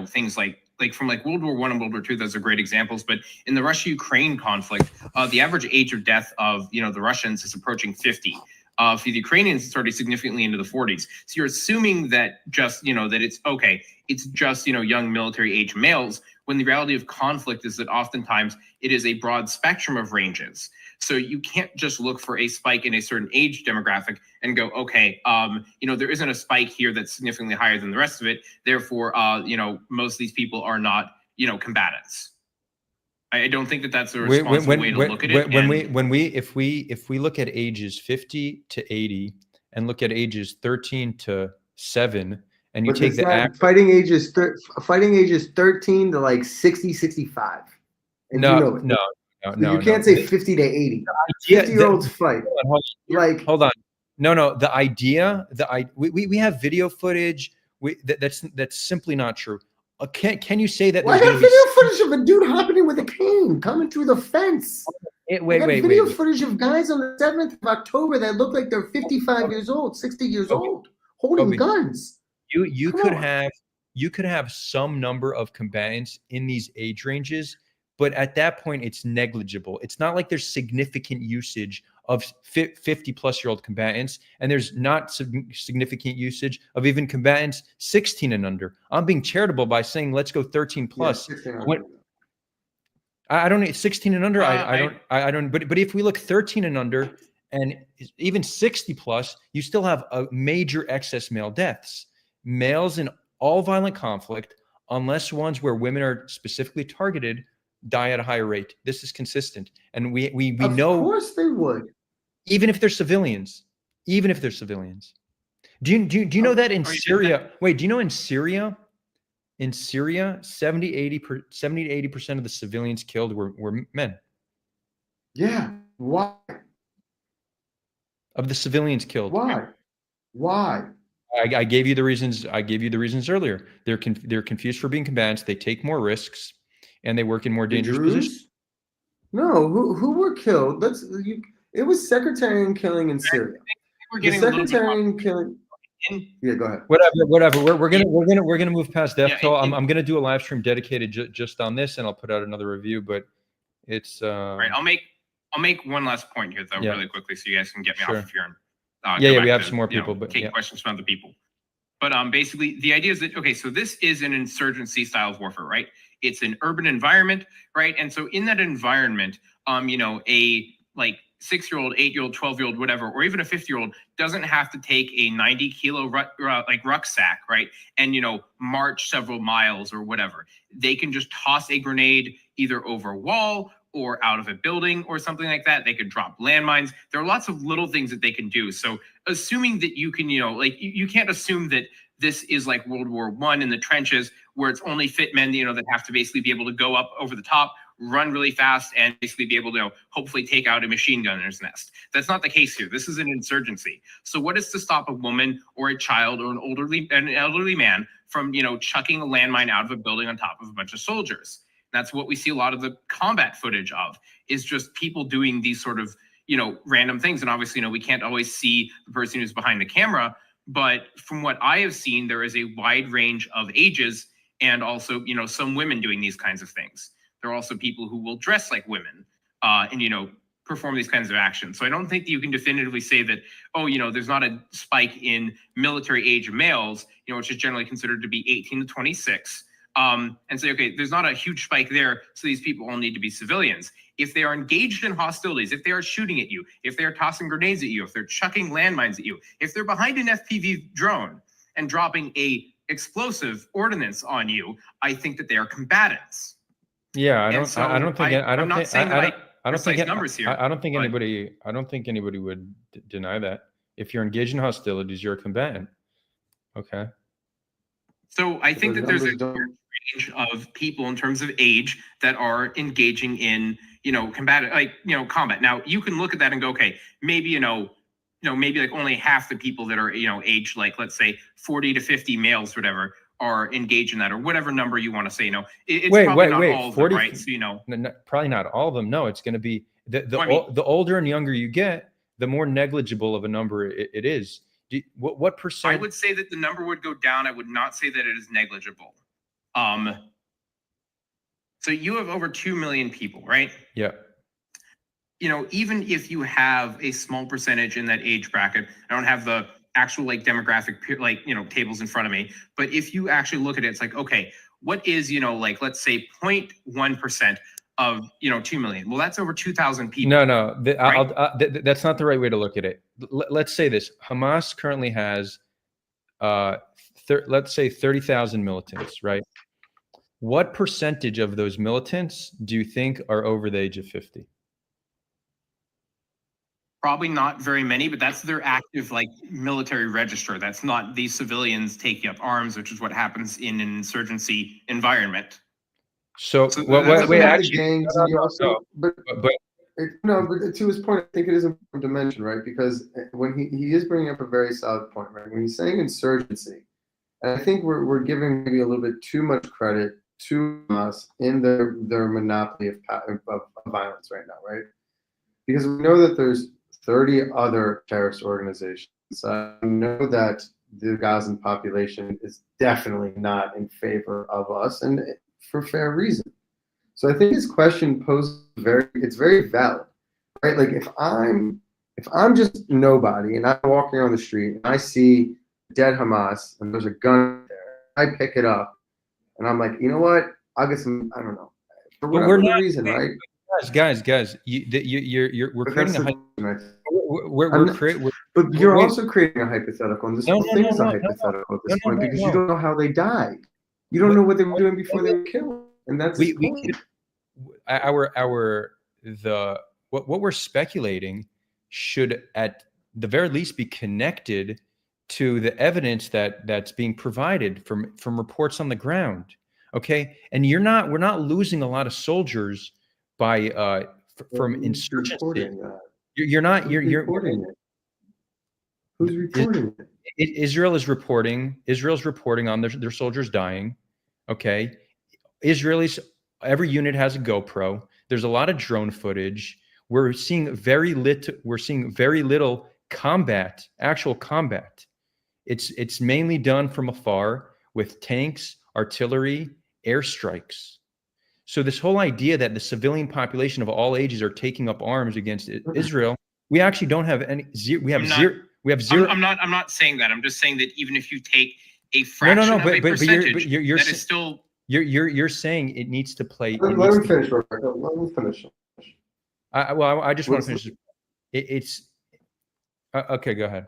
things like from World War I and World War II, those are great examples. But in the Russia-Ukraine conflict, the average age of death of, the Russians is approaching 50. For the Ukrainians, it's already significantly into the 40s. So you're assuming that just, that it's okay. It's just, young military age males, when the reality of conflict is that oftentimes it is a broad spectrum of ranges. So you can't just look for a spike in a certain age demographic and go, okay, there isn't a spike here that's significantly higher than the rest of it. Therefore, most of these people are not, combatants. I don't think that that's a responsible way to look at it. If we look at ages 50 to 80 and look at ages 13 to 7, and you take the fighting ages 13 to like 60, 65. And no. You can't say 50 to 80. 50-year-olds fight. Hold on. No. The idea, we have video footage. That's simply not true. Can you say that? Why got video footage of a dude hopping with a cane coming through the fence? Video footage of guys on the 7th of October that look like they're 55 years old, 60 years old, holding guns. You could have some number of combatants in these age ranges, but at that point it's negligible. It's not like there's significant usage of 50-plus-year-old combatants, and there's not significant usage of even combatants 16 and under. I'm being charitable by saying let's go 13 plus. Yeah, I don't need 16 and under. I don't. But if we look 13 and under, and even 60 plus, you still have a major excess male deaths. Males in all violent conflict, unless ones where women are specifically targeted, die at a higher rate. This is consistent, and we know. Of course they would. Even if they're civilians. Do you know that in Syria? Wait, do you know in Syria? In Syria, 70 to 80% of the civilians killed were men. Yeah. Why? Of the civilians killed. Why? I gave you the reasons. I gave you the reasons earlier. They're confused for being combatants. They take more risks, and they work in more dangerous positions. No, who were killed? It was sectarian killing in Syria. Sectarian killing. Yeah, go ahead. Whatever. We're gonna move past death toll. I'm gonna do a live stream dedicated just on this, and I'll put out another review. But it's right. I'll make one last point here though, really quickly, so you guys can get me off of here. We have some more people, but take questions from other people. But basically, the idea is that so this is an insurgency style of warfare, right? It's an urban environment, right? And so in that environment, a 6-year-old, 8-year-old, 12-year-old, whatever, or even a 50-year-old doesn't have to take a 90-kilo rucksack, right? And, march several miles or whatever. They can just toss a grenade either over a wall or out of a building or something like that. They could drop landmines. There are lots of little things that they can do. So assuming that you can, you can't assume that this is like World War I in the trenches where it's only fit men, that have to basically be able to go up over the top, run really fast, and basically be able to hopefully take out a machine gunner's nest. That's not the case here. This is an insurgency. So what is to stop a woman or a child or an elderly man from, chucking a landmine out of a building on top of a bunch of soldiers? That's what we see a lot of the combat footage of, is just people doing these sort of, random things. And obviously, we can't always see the person who's behind the camera, but from what I have seen, there is a wide range of ages and also, some women doing these kinds of things. There are also people who will dress like women and, perform these kinds of actions. So I don't think that you can definitively say that, there's not a spike in military age males, which is generally considered to be 18 to 26. And say, okay, there's not a huge spike there, so these people all need to be civilians. If they are engaged in hostilities, if they are shooting at you, if they are tossing grenades at you, if they're chucking landmines at you, if they're behind an FPV drone and dropping a explosive ordnance on you, I think that they are combatants. Yeah, I don't think anybody would deny that. If you're engaged in hostilities, you're a combatant. Okay. So I think that there's a range of people in terms of age that are engaging in, combat. Now you can look at that and go, okay, maybe, maybe like only half the people that are, aged like, let's say 40 to 50 males, whatever, are engaged in that, or whatever number you want to say. It's probably not all of them, right? So, probably not all of them. No, it's going to be the older and younger you get, the more negligible of a number it is. What percent? I would say that the number would go down. I would not say that it is negligible. So you have over 2 million people, right? Yeah. Even if you have a small percentage in that age bracket, I don't have the actual demographic tables in front of me, but if you actually look at it, it's like, okay, what is, like, let's say 0.1% of, 2 million? Well, that's over 2,000 people. No, that's not the right way to look at it. Let's say this. Hamas currently has, let's say 30,000 militants, right? What percentage of those militants do you think are over the age of 50? Probably not very many, but that's their active, like, military register. That's not these civilians taking up arms, which is what happens in an insurgency environment. So Wait, actually, gangs, and you also, but to his point, I think it is important to mention, right? Because when he is bringing up a very solid point, right? When he's saying insurgency, and I think we're giving maybe a little bit too much credit to us in their monopoly of violence right now, right? Because we know that there's 30 other terrorist organizations. I know that the Gazan population is definitely not in favor of us, and for fair reason. So I think his question poses it's very valid, right? Like if I'm just nobody and I'm walking on the street and I see dead Hamas and there's a gun there, I pick it up and I'm like, you know what? I'll get some. I don't know, for whatever reason, right? Guys, we're creating a but you're also creating a hypothetical, and this whole thing is a hypothetical at this point because you don't know how they died. You don't know what they were doing before they were killed, and that's what we're speculating should at the very least be connected to the evidence that's being provided from reports on the ground. Okay, and we're not losing a lot of soldiers by from insurgency. You're reporting it. Who's reporting it? Israel is reporting. Israel's reporting on their soldiers dying. Okay, Israelis. Every unit has a GoPro. There's a lot of drone footage. We're seeing very little combat, actual combat. It's mainly done from afar with tanks, artillery, airstrikes. So this whole idea that the civilian population of all ages are taking up arms against Israel, we actually don't have any. We have zero. I'm not saying that. I'm just saying that even if you take a fraction of a percentage, that is still. You're saying it needs to play. Let me finish, Roberto. Let me finish. I just want to finish. It's okay. Go ahead.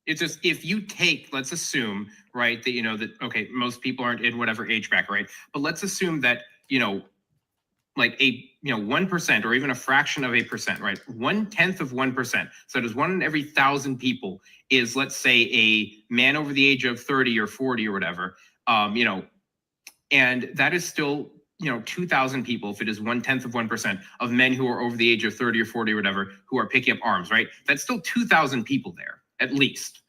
It's just, if you take, let's assume, right, that, okay, most people aren't in whatever age bracket, right? But let's assume that, like 1% or even a fraction of a percent, right? 1/10 of 1%. So there's 1 in every 1,000 people is, let's say, a man over the age of 30 or 40 or whatever, and that is still, 2,000 people, if it is 1/10 of 1% of men who are over the age of 30 or 40 or whatever, who are picking up arms, right? That's still 2,000 people there, at least.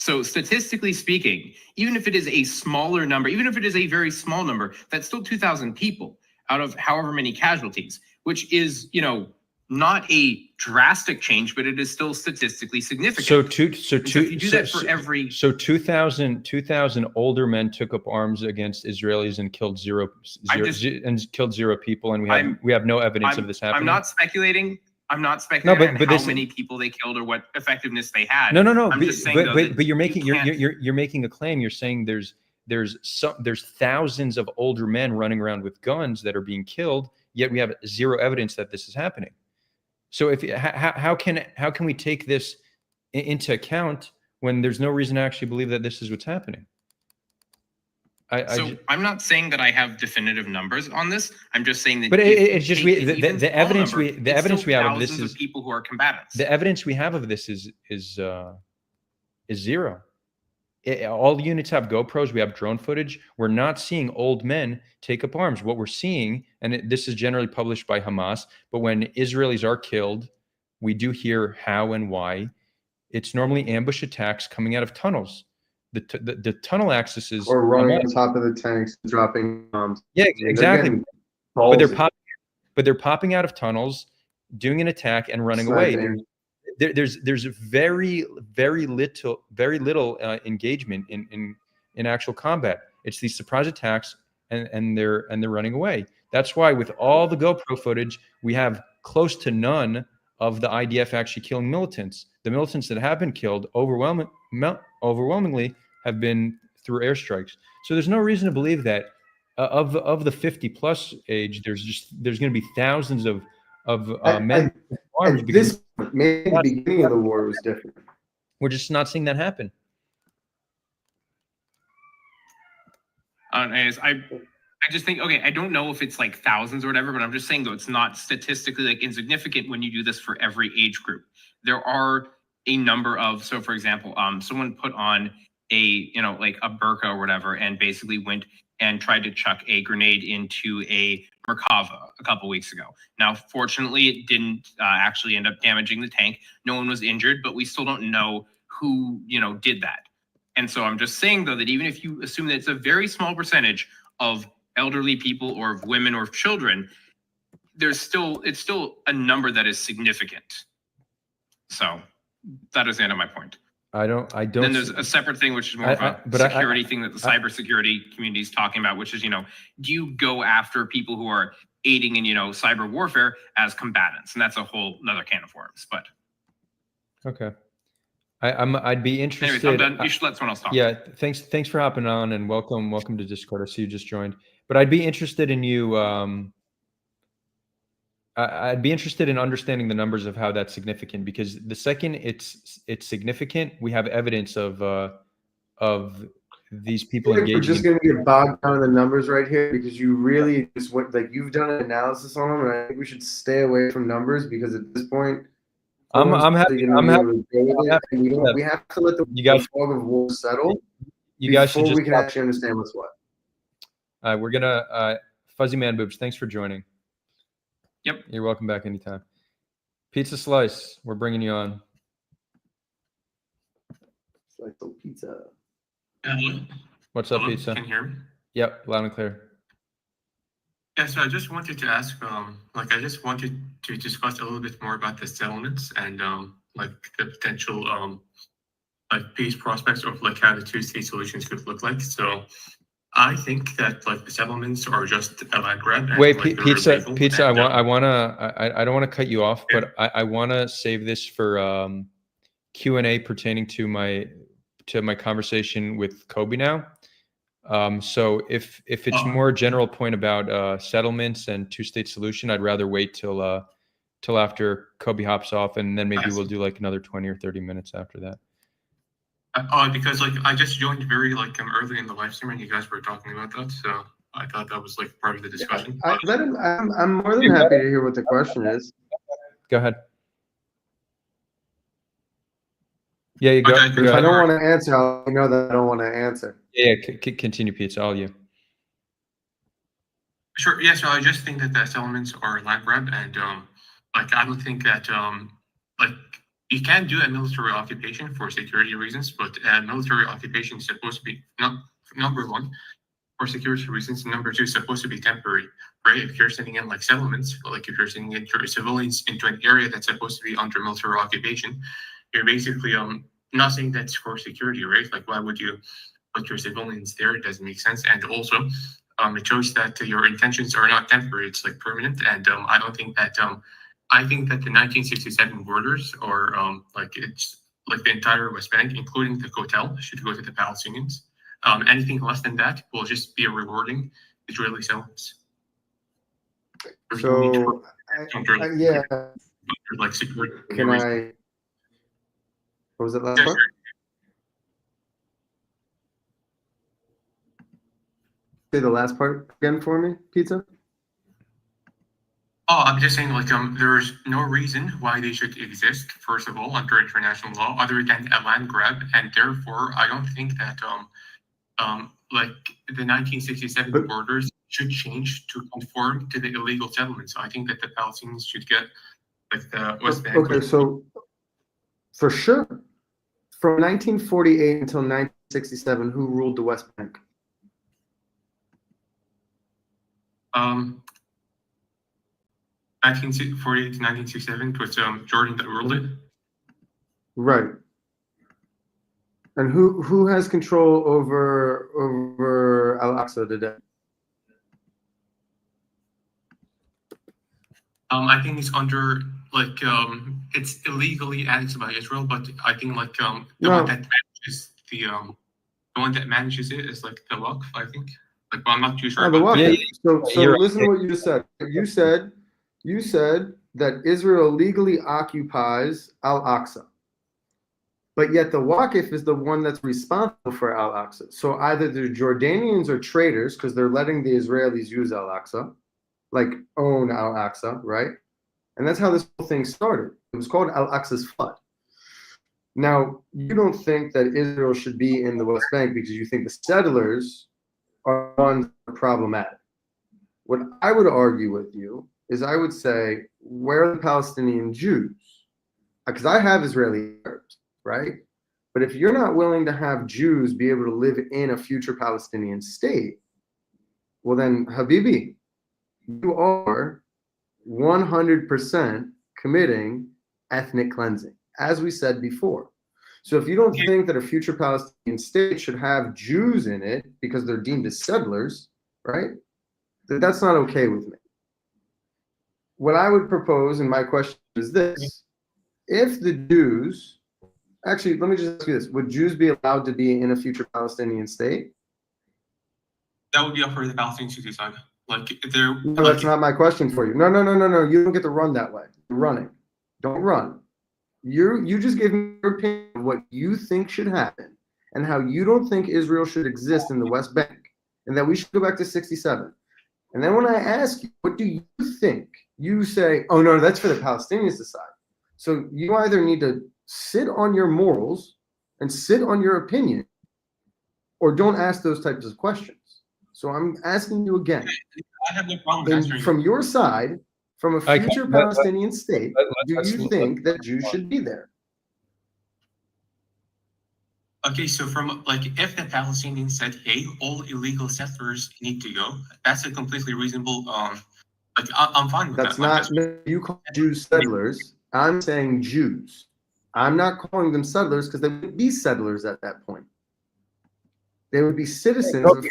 So statistically speaking, even if it is a smaller number, even if it is a very small number, that's still 2,000 people out of however many casualties, which is, not a drastic change, but it is still statistically significant. So if you do that for every 2,000 older men took up arms against Israelis and killed zero people, and we have no evidence of this happening. I'm not speculating on how many people they killed or what effectiveness they had. No. I'm just saying, but you're making a claim. You're saying there's thousands of older men running around with guns that are being killed, yet we have zero evidence that this is happening. So how can we take this into account when there's no reason to actually believe that this is what's happening? I'm not saying that I have definitive numbers on this. I'm just saying that. But it's just the evidence we have of this is people who are combatants. The evidence we have of this is zero. All the units have GoPros. We have drone footage. We're not seeing old men take up arms. What we're seeing, and this is generally published by Hamas, but when Israelis are killed, we do hear how and why. It's normally ambush attacks coming out of tunnels. The tunnel access is or running on top of the tanks, dropping bombs. Yeah, exactly. But they're popping out of tunnels, doing an attack, and running away. There's very little engagement in actual combat. It's these surprise attacks, and they're running away. That's why with all the GoPro footage, we have close to none of the IDF actually killing militants. The militants that have been killed overwhelmingly have been through airstrikes. So there's no reason to believe that of the 50+ age, there's going to be thousands of men armed, At because this maybe the beginning of the war was different. we're just not seeing that happen. Anyways, I just think, okay, I don't know if it's like thousands or whatever, but I'm just saying, though, it's not statistically like insignificant when you do this for every age group. There are a number of, so for example, someone put on a, like a burqa or whatever, and basically went and tried to chuck a grenade into a Merkava a couple weeks ago. Now, fortunately, it didn't actually end up damaging the tank. No one was injured, but we still don't know who, did that. And so I'm just saying, though, that even if you assume that it's a very small percentage of elderly people or of women or of children, it's still a number that is significant. So that is the end of my point. I don't. Then there's a separate thing, which is more of a security thing that the cybersecurity community is talking about, which is, do you go after people who are aiding in, cyber warfare as combatants? And that's a whole another can of worms. But okay. I'd be interested. Anyways, I'm done. You should let someone else talk. Yeah, thanks for hopping on, and welcome to Discord. I see you just joined. But I'd be interested in you. I'd be interested in understanding the numbers of how that's significant, because the second it's significant, we have evidence of these people engaging. We're just going to get bogged down in the numbers right here, because you really just went, like, you've done an analysis on them, and I think we should stay away from numbers, because at this point, I'm happy. We have to let the fog of war settle. You guys should before just we can actually understand what's what. We're gonna Fuzzy Man Boobs. Thanks for joining. Yep. You're welcome back anytime. Pizza Slice, we're bringing you on. Slice of pizza. What's up, Hello, Pizza? Can you hear me? Yep, loud and clear. Yeah, so I just wanted to ask, I just wanted to discuss a little bit more about the settlements and the potential peace prospects of how the two-state solutions could look like. So I think that the settlements are just a land grab. And, Wait, Pizza. I don't want to cut you off, yeah. but I want to save this for Q&A pertaining to my conversation with Kobi now. So if it's more a general point about settlements and two-state solution, I'd rather wait till after Kobi hops off, and then maybe we'll do another 20 or 30 minutes after that. Because I just joined very early in the live stream, and you guys were talking about that, so I thought that was part of the discussion. I'm more than happy to hear what the question is. Go ahead. Yeah, you go. Okay, If I don't want to answer, I'll know that I don't want to answer. Yeah, continue, Pizza. All you. Sure. Yeah. So I just think that the settlements are land grab, and I don't think that you can do a military occupation for security reasons, but military occupation is supposed to be number one for security reasons, and number two is supposed to be temporary, right? If you're sending in settlements, if you're sending in civilians into an area that's supposed to be under military occupation, you're basically not saying that's for security, right? Why would you put your civilians there? It doesn't make sense. And also, it shows that your intentions are not temporary; it's permanent. And I don't think that. I think that the 1967 borders, or it's the entire West Bank, including the Kotel, should go to the Palestinians. Anything less than that will just be a rewarding Israeli settlements. So, yeah. Security. Can I? What was that last part? Say the last part again for me, Pizza. Oh, I'm just saying, there's no reason why they should exist, first of all, under international law, other than a land grab, and therefore, I don't think that, the 1967 borders should change to conform to the illegal settlements. I think that the Palestinians should get, the West Bank. Okay, so for sure, from 1948 until 1967, who ruled the West Bank? 1948 to 1967, it was Jordan that ruled it. Right. And who has control over Al-Aqsa today? I think it's under it's illegally annexed by Israel, but I think the one that manages the the one that manages it is like the Waqf, I think. Like, well, I'm not too sure No, the about Waqf. that. So You're right. listen to what you just said. You said that Israel legally occupies Al-Aqsa. But yet the Waqf is the one that's responsible for Al-Aqsa. So either the Jordanians are traitors because they're letting the Israelis use Al-Aqsa, like own Al-Aqsa, right? And that's how this whole thing started. It was called Al-Aqsa's flood. Now, you don't think that Israel should be in the West Bank because you think the settlers are ones that are problematic. What I would argue with you is I would say, where are the Palestinian Jews? Because I have Israeli Arabs, right? But if you're not willing to have Jews be able to live in a future Palestinian state, well then, Habibi, you are 100% committing ethnic cleansing, as we said before. So if you don't think that a future Palestinian state should have Jews in it because they're deemed as settlers, right? That's not okay with me. What I would propose, and my question is this: if the Jews, actually, let me just ask you this: would Jews be allowed to be in a future Palestinian state? That would be up for the Palestinians to decide. Like, they're. No, that's not my question for you. No. You don't get to run that way. You're running. Don't run. You just gave me your opinion of what you think should happen and how you don't think Israel should exist in the West Bank and that we should go back to 67. And then when I ask you, what do you think? You say, oh no, that's for the Palestinians to decide. So you either need to sit on your morals and sit on your opinion, or don't ask those types of questions. So I'm asking you again. I have no problem answering. From your side, from a future Palestinian state, do you think that Jews should be there? Okay, so from like, if the Palestinians said, "Hey, all illegal settlers need to go," that's a completely reasonable. Like, I'm fine with That's that. not, you call Jews settlers. I'm saying Jews. I'm not calling them settlers because they would be settlers at that point. They would be citizens of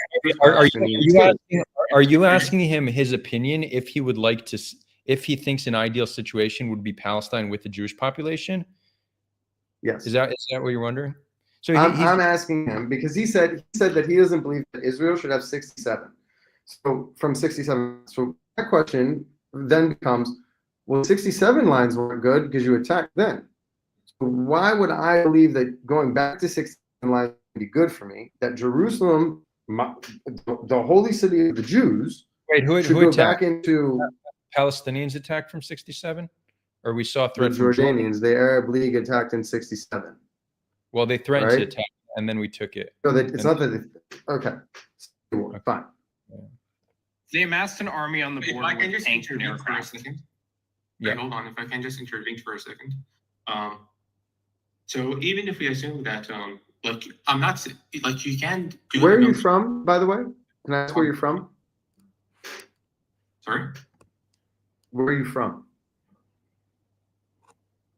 Are you asking him his opinion if he would like to, if he thinks an ideal situation would be Palestine with the Jewish population? Yes. Is that what you're wondering? So I'm asking him because he said that he doesn't believe that Israel should have 67. So from 67, so that question then becomes, well, 67 lines weren't good because you attacked then. So why would I believe that going back to 67 lines would be good for me? That Jerusalem, the holy city of the Jews, should go back into Palestinians attacked from 67, or we saw the threat from Jordanians. The Arab League attacked in 67. Well, they threatened to Right? attack, and then we took it. So it's not that. Okay, fine. They amassed an army on the If I border can with just tanks and intervene for a aircraft. second. Yeah. Wait, hold on. If I can just intervene for a second. So even if we assume that, like, I'm not like, you can do. Where are you from, by the way? Can I ask where you're from? Sorry. Where are you from?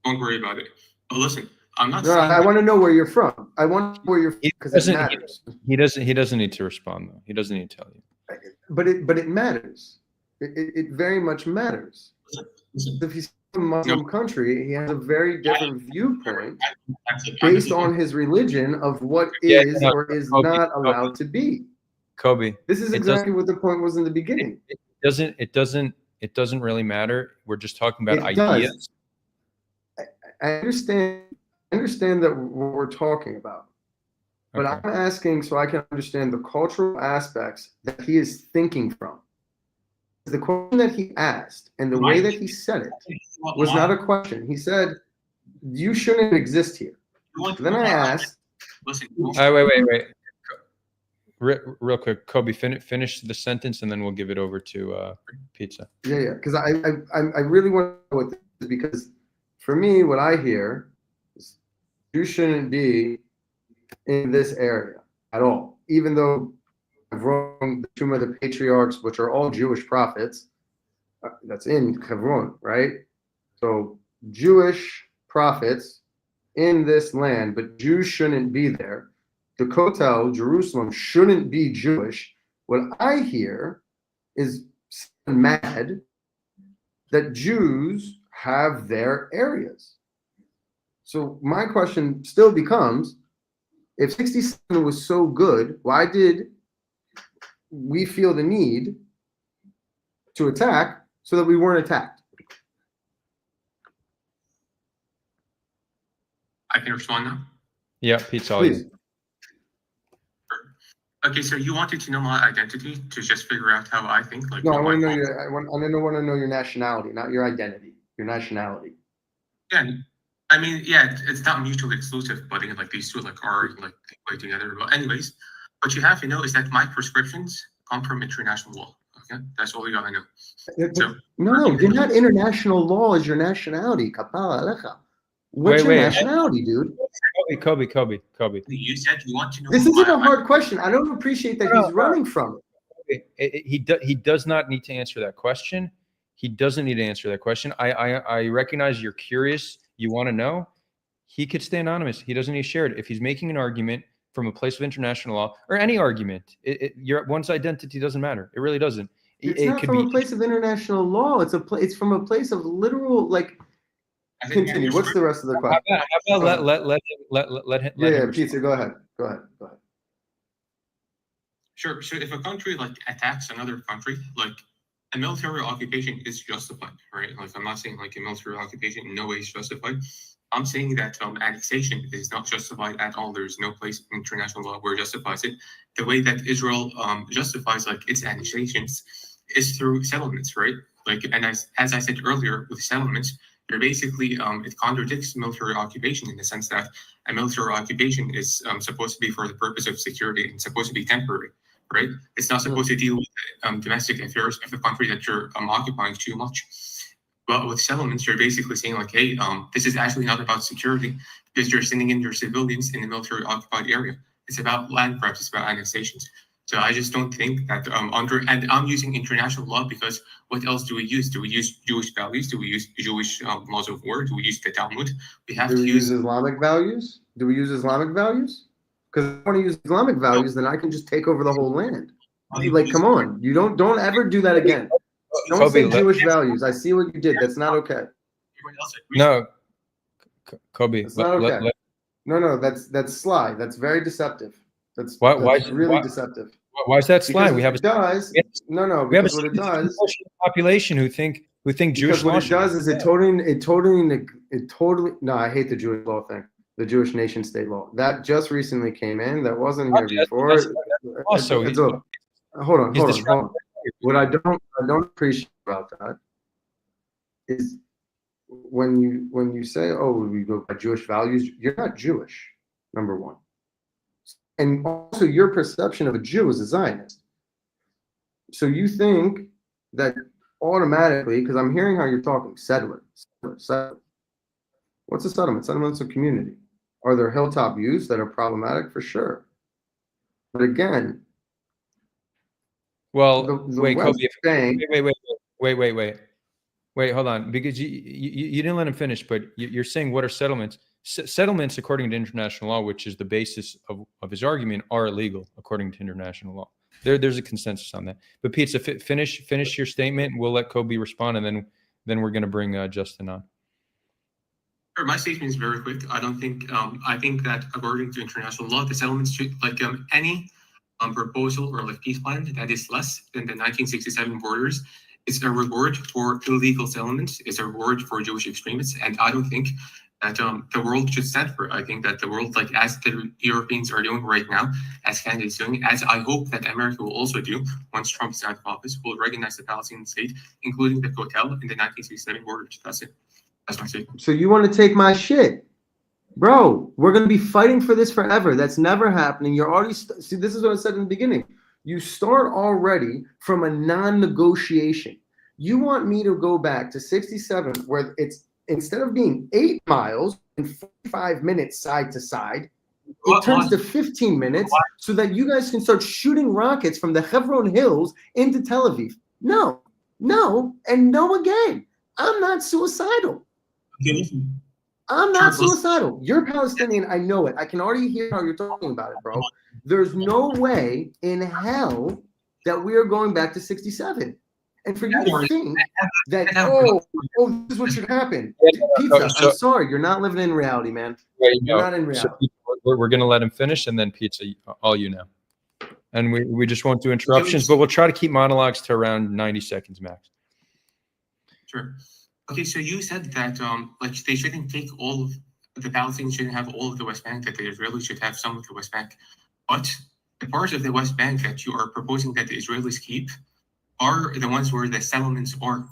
Don't worry about it. But listen, I'm not No, saying. I want to know where you're from. I want to know where you're from because it matters. He doesn't need to respond though. He doesn't need to tell you. But it matters. It very much matters. Listen, If he's from a Muslim country, he has a very different viewpoint I'm based on his religion of what is or is not allowed to be. Kobe, This is exactly what the point was in the beginning. it doesn't really matter. We're just talking about It does. ideas. I understand that what we're talking about. But Okay. I'm asking so I can understand the cultural aspects that he is thinking from. The question that he asked and the way that he said it was not a question. He said, you shouldn't exist here. Then I asked, Listen. Wait. Real quick, Kobe, finish the sentence and then we'll give it over to Pizza. yeah, because I really want to know what this is, because for me, what I hear is you shouldn't be in this area at all, even though Hebron, the Tomb of the Patriarchs, which are all Jewish prophets, that's in Hebron, right? So Jewish prophets in this land, but Jews shouldn't be there. The Kotel, Jerusalem, shouldn't be Jewish. What I hear is mad that Jews have their areas. So my question still becomes, If 67 was so good, why did we feel the need to attack so that we weren't attacked? I can respond now. Yeah, Pete's all Please. you. Okay, so you wanted to know my identity to just figure out how I think, like No, I what want to my know goals- your. I want to know your nationality, not your identity. Your nationality. Yeah, I mean, yeah, it's not mutually exclusive, but like these two like are like way together. But anyways, what you have to know is that my prescriptions come from international law. Okay, that's all you gotta know. So No, you're not international law is your nationality. Kapala alecha. What's your Wait. nationality, dude? Kobe. you said you want to know. This who isn't I- a hard question. I don't appreciate that No, he's running from it. He does not need to answer that question. He doesn't need to answer that question. I recognize you're curious. You want to know. He could stay anonymous. He doesn't need to share it. If he's making an argument from a place of international law or any argument, your one's identity doesn't matter. It really doesn't. It's It not could from be. a place of international law. It's from a place of literal like. I think my Continue. What's the rest of the question? How about let him. Yeah, respond. Pizza. Go ahead. Sure. So if a country like attacks another country, like a military occupation is justified, right? Like I'm not saying like a military occupation in no way is justified. I'm saying that annexation is not justified at all. There's no place in international law where it justifies it. The way that Israel justifies like its annexations is through settlements, right? Like, and as I said earlier, with settlements, you're basically it contradicts military occupation in the sense that a military occupation is supposed to be for the purpose of security and supposed to be temporary, right? It's not supposed to deal with domestic affairs of the country that you're occupying too much. But with settlements, you're basically saying like, hey, this is actually not about security because you're sending in your civilians in the military occupied area. It's about land grabs, it's about annexations. So I just don't think that and I'm using international law because what else do we use? Do we use Jewish values? Do we use Jewish laws of war? Do we use the Talmud? We have Do to we use. use Islamic values? Do we use Islamic values? Because if I want to use Islamic values, then I can just take over the whole land. Like, come on, you don't ever do that again. Don't Kobe, say Jewish values. I see what you did. That's not okay. No, Kobe. It's not okay. No, that's sly. That's very deceptive. That's really deceptive. Why is that sly? Because We have it does. No. we have Because what it does. population who think Jewish Because what law it does is it totally. No, I hate the Jewish law thing. The Jewish nation state law that just recently came in. That wasn't here before. Also, hold on. What I don't appreciate about that is when you say, oh, we go by Jewish values, you're not Jewish, number one. And also your perception of a Jew is a Zionist. So you think that automatically, because I'm hearing how you're talking, settler. What's a settlement? Settlement's a community. Are there hilltop views that are problematic? For sure. But again, well, the wait, West Kobe. Bank, Wait, hold on, because you didn't let him finish, but you're saying what are settlements? Settlements, according to international law, which is the basis of his argument, are illegal according to international law. There's a consensus on that. But Pizza, finish your statement. We'll let Kobe respond, and then we're going to bring Justin on. My statement is very quick. I don't think. I think that according to international law, the settlements should like any proposal or like peace plan that is less than the 1967 borders. It's a reward for illegal settlements. It's a reward for Jewish extremists, and I don't think that the world should stand for it. I think that the world, like as the Europeans are doing right now, as Canada is doing, as I hope that America will also do once Trump is out of office, will recognize the Palestinian state, including the hotel in the 1967 borders. That's it. That's my statement. so you want to take my shit? Bro, we're going to be fighting for this forever. That's never happening. You're already, see, this is what I said in the beginning. You start already from a non-negotiation. You want me to go back to 67 where it's, instead of being 8 miles and 45 minutes side to side, it turns to 15 minutes so that you guys can start shooting rockets from the Hebron Hills into Tel Aviv. No, and no again. I'm not suicidal. I'm not suicidal. You're Palestinian. I know it. I can already hear how you're talking about it, bro. There's no way in hell that we are going back to 67. And for you to think that, oh, this is what should happen. Pizza, I'm sorry. You're not living in reality, man. You're not in reality. we're going to let him finish, and then Pizza, all you now. And we just won't do interruptions, but we'll try to keep monologues to around 90 seconds max. Sure. Okay, so you said that like they shouldn't take all of the Palestinians shouldn't have all of the West Bank, that the Israelis should have some of the West Bank. But the parts of the West Bank that you are proposing that the Israelis keep are the ones where the settlements are,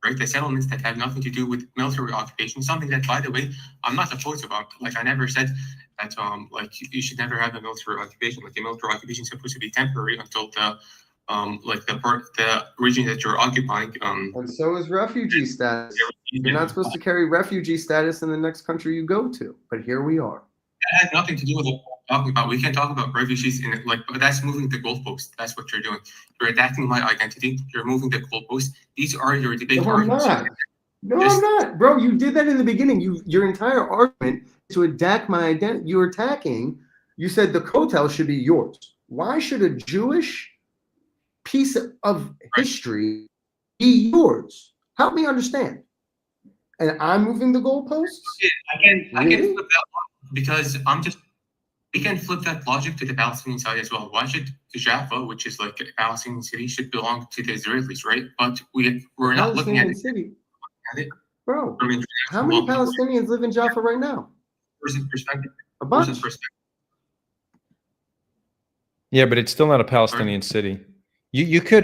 right? The settlements that have nothing to do with military occupation, something that, by the way, I'm not opposed about. Like, I never said that like you should never have a military occupation. Like, the military occupation is supposed to be temporary until the the region that you're occupying. And so is refugee status. You're not supposed to carry refugee status in the next country you go to, but here we are. That has nothing to do with what we're talking about. We can talk about refugees in it, like, but that's moving the goalpost. That's what you're doing. You're attacking my identity. You're moving the goalpost. These are your debate arguments. No, I'm not, bro. You did that in the beginning. Your entire argument is to attack my identity. You're attacking. You said the Kotel should be yours. Why should a Jewish piece of history be yours? Help me understand. And I'm moving the goalposts? I can flip that because we can flip that logic to the Palestinian side as well. Why should Jaffa, which is like a Palestinian city, should belong to the Israelis, right? But we're not looking at it. Bro, how many Palestinians live in Jaffa right now? Person's perspective. A bunch. Yeah, but it's still not a Palestinian city. You could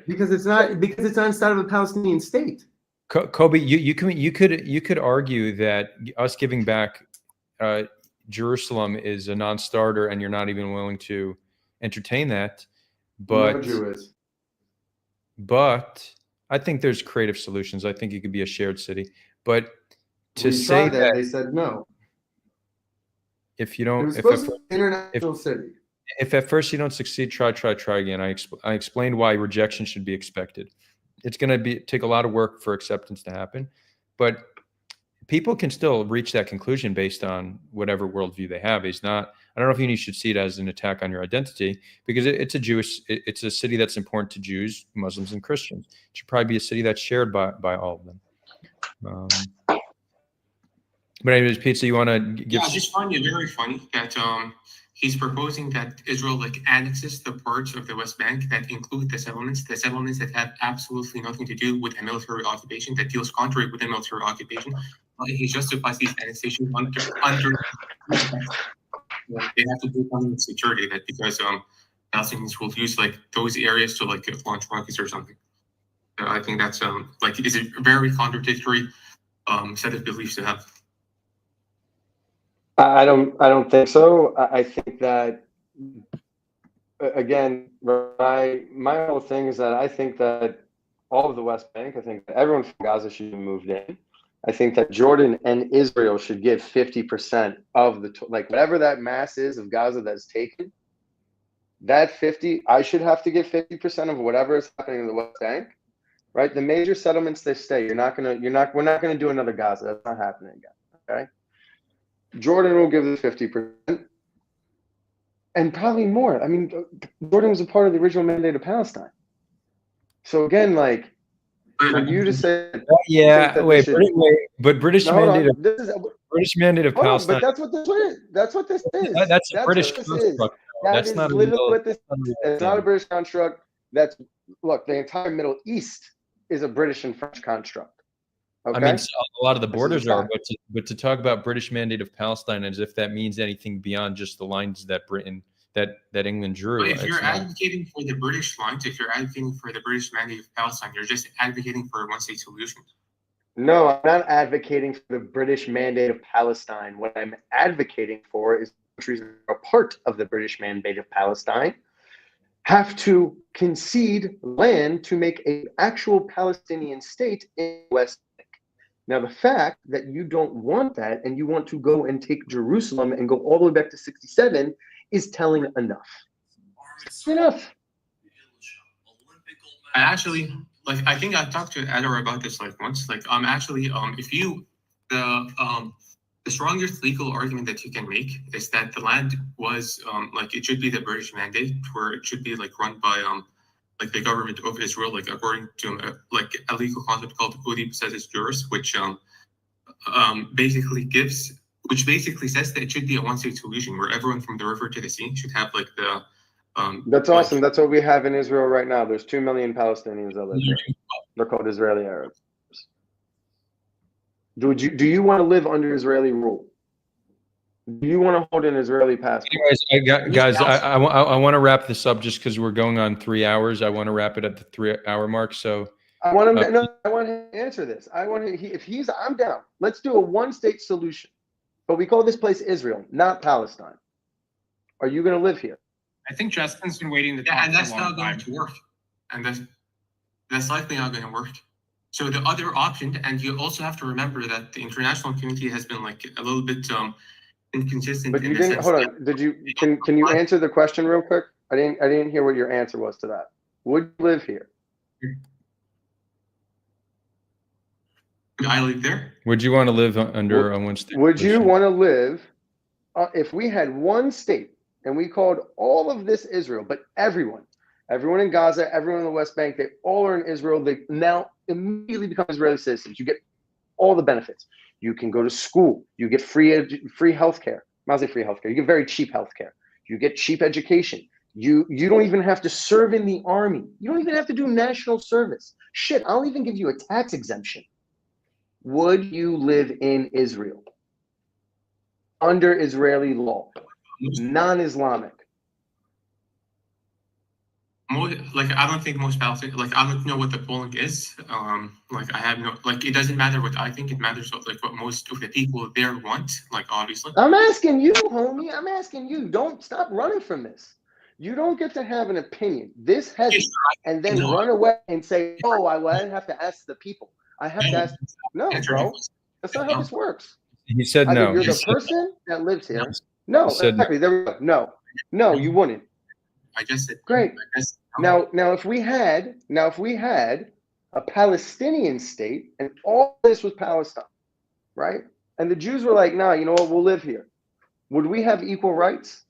because it's not inside of a Palestinian state. Kobi, you could argue that us giving back Jerusalem is a non-starter, and you're not even willing to entertain that. But No Jew is. But I think there's creative solutions. I think it could be a shared city. But to We say tried that they said no. if you It don't, was supposed to be an international city. if at first you don't succeed, try again. I explained why rejection should be expected. It's going to take a lot of work for acceptance to happen, but people can still reach that conclusion based on whatever worldview they have. I don't know if you should see it as an attack on your identity, because it's a city that's important to Jews, Muslims, and Christians. It should probably be a city that's shared by all of them. But anyways, Pizza, you want to give? Yeah, I just find it very funny that he's proposing that Israel annexes the parts of the West Bank that include the settlements that have absolutely nothing to do with a military occupation, that deals contrary with a military occupation. He justifies these annexations under they have to do something with security, that because Palestinians will use those areas to launch rockets or something. I think that's is a very contradictory set of beliefs to have. I don't think so. I think that, again, my whole thing is that I think that all of the West Bank, I think that everyone from Gaza should be moved in. I think that Jordan and Israel should give 50% of the, whatever that mass is of Gaza that's taken, that 50, I should have to give 50% of whatever is happening in the West Bank, right? The major settlements, they stay. We're not going to do another Gaza. That's not happening again, okay? Jordan will give the 50%, and probably more. I mean, Jordan was a part of the original mandate of Palestine. So again, for you to say, but British mandate of Palestine. But that's what this is. That's what this is. That's a British construct. That's not literally what this is. It's not a British construct. Look, the entire Middle East is a British and French construct. Okay? I mean, a lot of the borders are, but to talk about British mandate of Palestine as if that means anything beyond just the lines that England drew. But if you're advocating for the British lines, if you're advocating for the British mandate of Palestine, you're just advocating for a one-state solution. No, I'm not advocating for the British mandate of Palestine. What I'm advocating for is countries that are part of the British mandate of Palestine have to concede land to make an actual Palestinian state in the West Bank. Now, the fact that you don't want that and you want to go and take Jerusalem and go all the way back to 67 is telling enough. It's enough. Actually, I think I talked to Adar about this once. If you the strongest legal argument that you can make is that the land was it should be the British mandate, where it should be run by the government of Israel, according to a legal concept called Kobi says it's yours, which basically gives which basically says that it should be a one-state solution where everyone from the river to the sea should have like the. That's awesome. That's what we have in Israel right now. There's 2 million Palestinians that live there. They're called Israeli Arabs. Do you want to live under Israeli rule? Do you want to hold an Israeli passport? Guys, I want to wrap this up just because we're going on 3 hours. I want to wrap it at the 3-hour mark. So I want him. I want him to answer this. I want him. If he's, I'm down. Let's do a one-state solution, but we call this place Israel, not Palestine. Are you going to live here? I think Justin's been waiting to talk Yeah, and that's for a long not going time. to work. And that's likely not going to work. So the other option, and you also have to remember that the international community has been like a little bit inconsistent. But in you the didn't. sense Hold that- on. Did you? Can you answer the question real quick? I didn't hear what your answer was to that. Would you live here? I live there. would you want to live under a one-state? Would you solution? want to live if we had one state and we called all of this Israel, but everyone in Gaza, everyone in the West Bank, they all are in Israel. They now immediately become Israeli citizens. You get all the benefits. You can go to school. You get free healthcare. Not say free healthcare. You get very cheap healthcare. You get cheap education. You don't even have to serve in the army. You don't even have to do national service. Shit, I'll even give you a tax exemption. Would you live in Israel under Israeli law, non-Islamic? Like I don't think most Palestinians, like I don't know what the polling is. Like I have no, like it doesn't matter what I think. It matters what most of the people there want. Like obviously. I'm asking you, homie. I'm asking you. Don't stop running from this. You don't get to have an opinion this heavy and then run away and say, "Oh, I didn't have to ask the people. I have to ask." No, bro. That's not how this works. He said Either no. you're He the said- person that lives here. No, He said exactly. There we go. No, you wouldn't. I just said Great. I guess, Now, if we had a Palestinian state and all this was Palestine, right? And the Jews were like, "Nah, you know what? We'll live here." Would we have equal rights?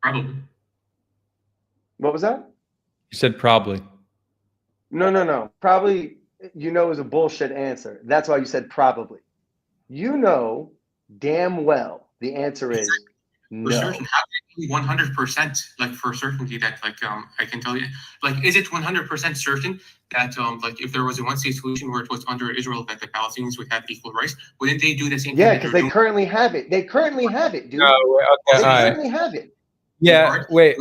probably. What was that? He said probably. No. Probably, is a bullshit answer. That's why you said probably. You know damn well the answer is For no. certain, how can it be 100% like for certainty that like I can tell you, like is it 100% certain that like if there was a one-state solution where it was under Israel that the Palestinians would have equal rights, wouldn't they do the same? Yeah, thing because that they they're currently have it. They currently have it, dude. Okay, They all right. currently have it. Yeah, wait.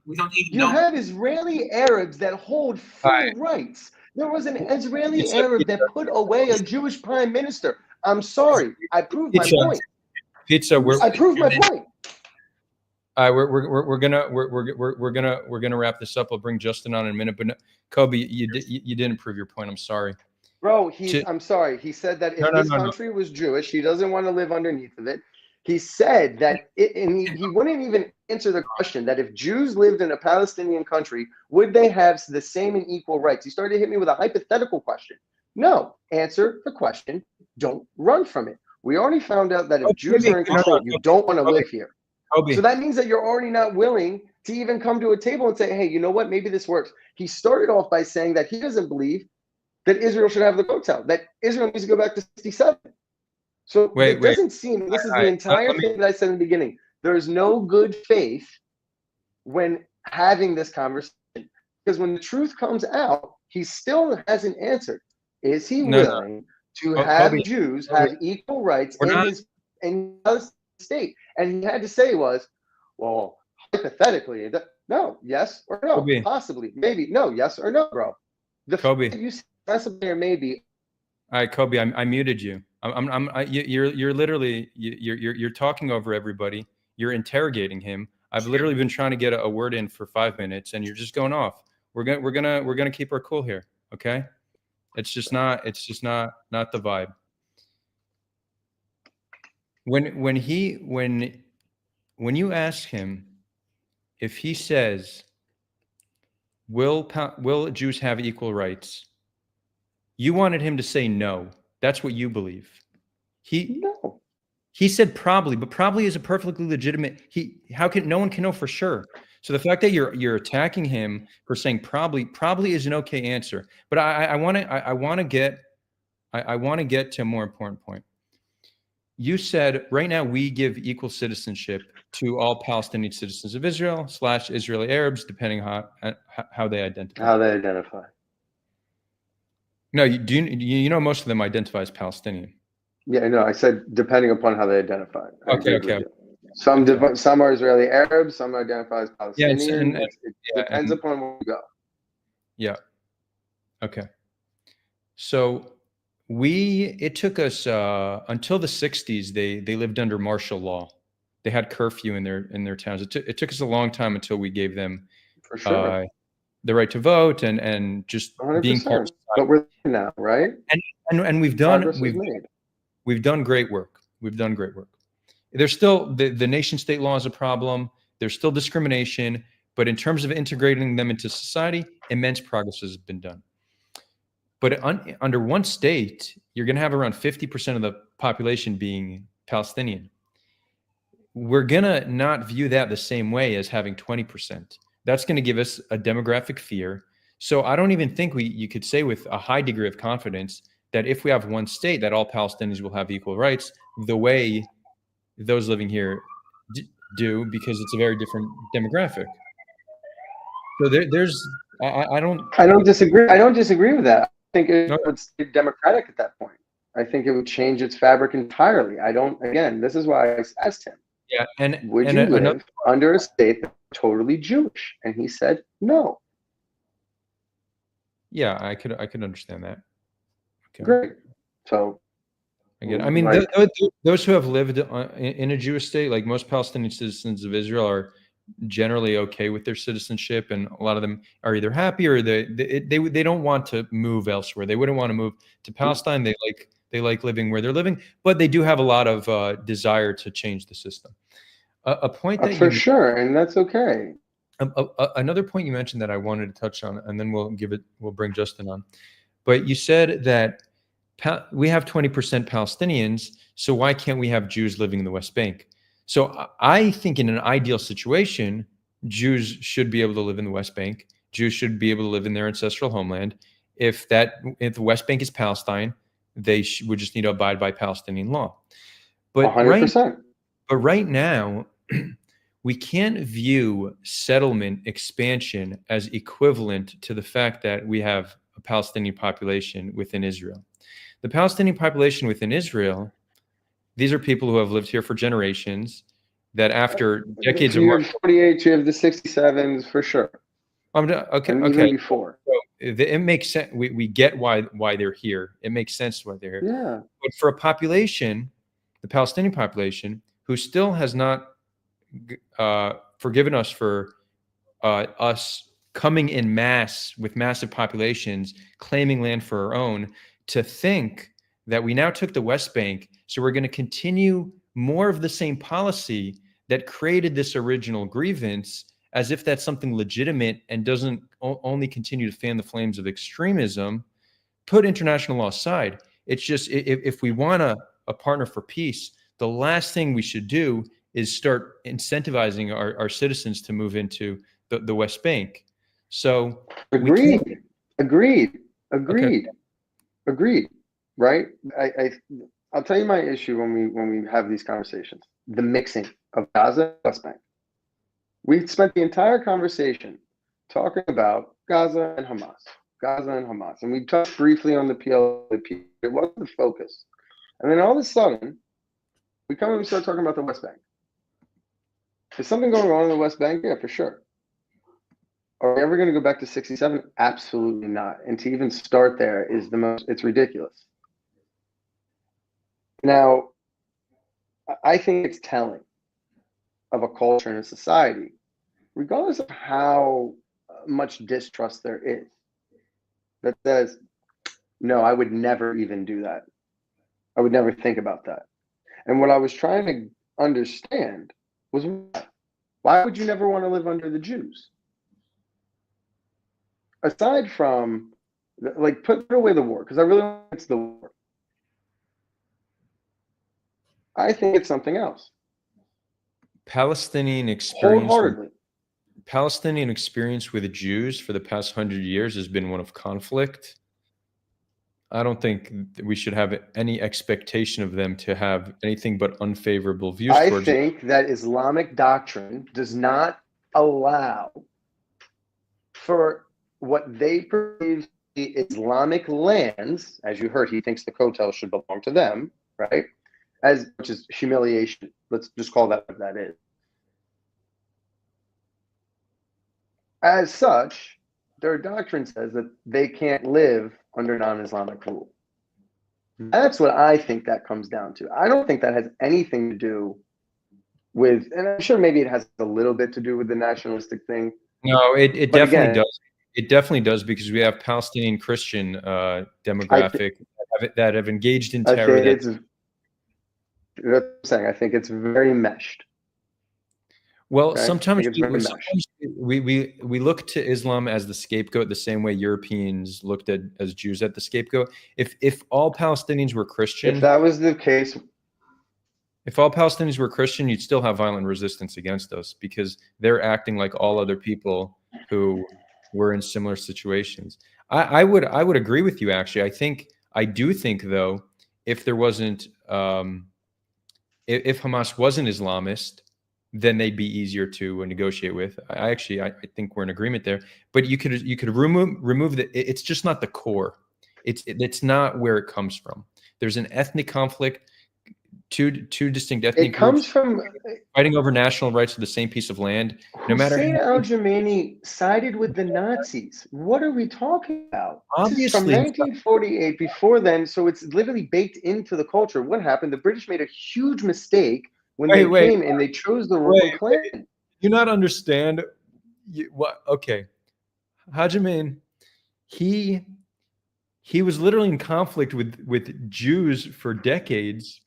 We don't even You know. have Israeli Arabs that hold full Alright. rights. There was an Israeli Pizza, Arab that put away a Jewish prime minister. I'm sorry. I proved my Pizza. point. Pizza. I proved my point. We're gonna wrap this up. I'll bring Justin on in a minute. But no, Kobi, you didn't prove your point. I'm sorry. Bro, Ch- I'm sorry. He said that if No, this country was Jewish, he doesn't want to live underneath of it. He said that, and he wouldn't even answer the question that if Jews lived in a Palestinian country, would they have the same and equal rights? He started to hit me with a hypothetical question. No, answer the question. Don't run from it. We already found out that if Jews are in control, you don't want to live here. Kobi. So that means that you're already not willing to even come to a table and say, "Hey, you know what? Maybe this works." He started off by saying that he doesn't believe that Israel should have the Kotel, that Israel needs to go back to 67. So it doesn't seem, this is the entire thing that I said in the beginning. There is no good faith when having this conversation. Because when the truth comes out, he still hasn't answered. Is he willing to have Kobi, Jews have equal rights in his state? And he had to say was, well, hypothetically, no, yes or no, Kobi. possibly, maybe, no, yes or no, bro. The Kobi. fact that you specify or maybe. All right, Kobi, I muted you. You're literally you're talking over everybody. You're interrogating him. I've literally been trying to get a word in for 5 minutes, and you're just going off. We're gonna keep our cool here, okay? It's just not the vibe. When you ask him if he says, will Jews have equal rights? You wanted him to say no. That's what you believe. No. He said probably, but probably is a perfectly legitimate. No one can know for sure. So the fact that you're attacking him for saying probably is an okay answer, but I want to get to a more important point. You said right now we give equal citizenship to all Palestinian citizens of Israel / Israeli Arabs, depending on how they identify. How they identify. No, you know most of them identify as Palestinian. Yeah, no, I said depending upon how they identify. I Okay, agree with okay. you. Some are Israeli Arabs, some identify as Yeah, Palestinian. and- It depends upon where you go. Yeah. Okay. So it took us until the 60s. They lived under martial law. They had curfew in their towns. It took us a long time until we gave them For sure. the right to vote and just 100%. being part of society. But we're there now, right? And Progress is made. we've done great work. We've done great work. There's still the nation state law is a problem. There's still discrimination, but in terms of integrating them into society, immense progress has been done. But under one state, you're going to have around 50% of the population being Palestinian. We're going to not view that the same way as having 20%. That's going to give us a demographic fear. So I don't even think you could say with a high degree of confidence that if we have one state, that all Palestinians will have equal rights the way those living here do, because it's a very different demographic. So I don't disagree. I don't disagree with that. I think it would stay democratic at that point. I think it would change its fabric entirely. Again, this is why I asked him. Yeah, would you live under a state that's totally Jewish? And he said no. Yeah, I could understand that. Okay. Great. So again, I mean, those who have lived in a Jewish state, like most Palestinian citizens of Israel, are generally okay with their citizenship, and a lot of them are either happy or they don't want to move elsewhere. They wouldn't want to move to Palestine. They like living where they're living, but they do have a lot of desire to change the system. A point that for sure, and that's okay. Another point you mentioned that I wanted to touch on, and then we'll bring Justin on. But you said that we have 20% Palestinians, so why can't we have Jews living in the West Bank? So I think in an ideal situation, Jews should be able to live in the West Bank. Jews should be able to live in their ancestral homeland. If the West Bank is Palestine, they would just need to abide by Palestinian law. But 100%. Right now, we can't view settlement expansion as equivalent to the fact that we have a Palestinian population within Israel. The Palestinian population within Israel, these are people who have lived here for generations, that after decades of martial 48, you have the 67s for sure. Okay. Even before. So it makes sense. We get why they're here. It makes sense why they're here. Yeah. But for a population, the Palestinian population, who still has not forgiven us for us coming in mass with massive populations, claiming land for our own, to think that we now took the West Bank, so we're going to continue more of the same policy that created this original grievance, as if that's something legitimate and doesn't only continue to fan the flames of extremism. Put international law aside. It's just, if we want a partner for peace, the last thing we should do is start incentivizing our citizens to move into the West Bank. So agreed. Okay. Agreed. Right? I'll tell you my issue when we have these conversations. The mixing of Gaza and West Bank. We spent the entire conversation talking about Gaza and Hamas. And we touched briefly on the PLP. It wasn't the focus. And then all of a sudden, we start talking about the West Bank. Is something going on in the West Bank? Yeah, for sure. Are we ever going to go back to 67? Absolutely not. And to even start there is it's ridiculous. Now, I think it's telling of a culture and a society, regardless of how much distrust there is, that says, no, I would never even do that. I would never think about that. And what I was trying to understand was, why would you never want to live under the Jews? Aside from, put away the war, because I really think it's the war. I think it's something else. Palestinian experience. Wholeheartedly. Palestinian experience with the Jews for the past 100 years has been one of conflict. I don't think we should have any expectation of them to have anything but unfavorable views I towards it. think that Islamic doctrine does not allow for what they perceive the Islamic lands, as you heard, he thinks the Kotel should belong to them, right? Which is humiliation. Let's just call that what that is. As such, their doctrine says that they can't live under non-Islamic rule. That's what I think that comes down to. I don't think that has anything to do with, and I'm sure maybe it has a little bit to do with the nationalistic thing. No, it But definitely again, does. It definitely does, because we have Palestinian Christian demographic that have engaged in I terror. think that's what I'm saying. I think it's very meshed. Well, Right? sometimes, I think it's very meshed. we look to Islam as the scapegoat the same way Europeans looked at as Jews at the scapegoat. If all Palestinians were Christian, If that was the case, if all Palestinians were Christian, you'd still have violent resistance against us, because they're acting like all other people who were in similar situations. I would agree with you, actually. I do think though, if there wasn't if Hamas wasn't Islamist, then they'd be easier to negotiate with. I think we're in agreement there. But you could remove the. It's just not the core. It's not where it comes from. There's an ethnic conflict. Two distinct ethnic it comes groups from fighting over national rights to the same piece of land. No matter Hussein al-Jemeni sided with the Nazis. What are we talking about? This is from Obviously. 1948. Before then, so it's literally baked into the culture. What happened? The British made a huge mistake when they came and they chose the wrong clan. You not understand what? Okay, Hajamin, he was literally in conflict with Jews for decades.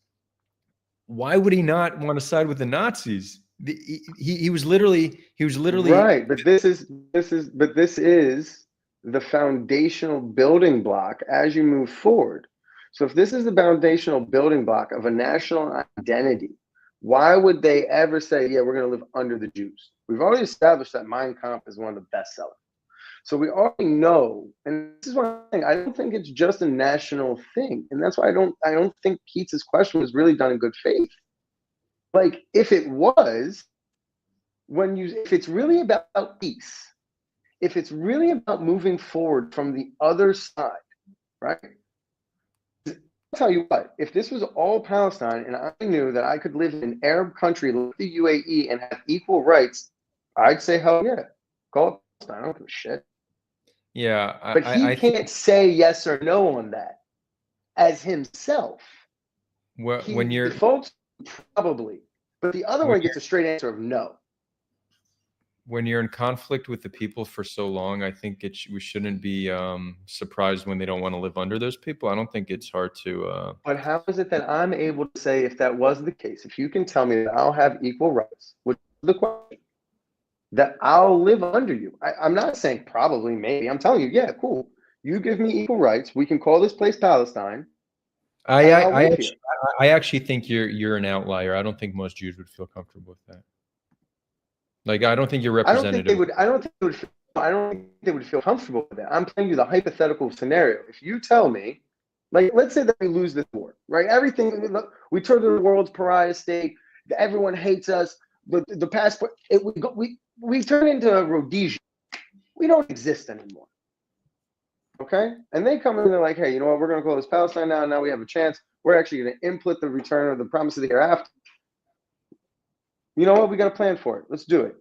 Why would he not want to side with the Nazis? He was literally Right, but this is the foundational building block as you move forward. So if this is the foundational building block of a national identity, why would they ever say, yeah, we're going to live under the Jews? We've already established that Mein Kampf is one of the best sellers. So we already know, and this is one thing, I don't think it's just a national thing. And that's why I don't think Keats's question was really done in good faith. Like, if it was, if it's really about peace, if it's really about moving forward from the other side, right? I'll tell you what, if this was all Palestine and I knew that I could live in an Arab country like the UAE and have equal rights, I'd say, hell yeah, call it Palestine. I don't give a shit. Yeah, but he can't say yes or no on that as himself. When you're defaults probably, but the other one gets a straight answer of no. When you're in conflict with the people for so long, I think we shouldn't be surprised when they don't want to live under those people. I don't think it's hard to. But how is it that I'm able to say, if that was the case, if you can tell me that I'll have equal rights, which is the question, that I'll live under you? I'm not saying probably, maybe. I'm telling you, yeah, cool. You give me equal rights. We can call this place Palestine. I actually think you're an outlier. I don't think most Jews would feel comfortable with that. Like, I don't think you're representative. I don't think they would feel comfortable with that. I'm telling you the hypothetical scenario. If you tell me, like, let's say that we lose this war, right? Everything, we turn to the world's pariah state. Everyone hates us. The passport, we turn into a Rhodesia. We don't exist anymore. Okay? And they come in and they're like, hey, you know what? We're going to call this Palestine now. Now we have a chance. We're actually going to implement the return of the promise of the hereafter. You know what? We got a plan for it. Let's do it.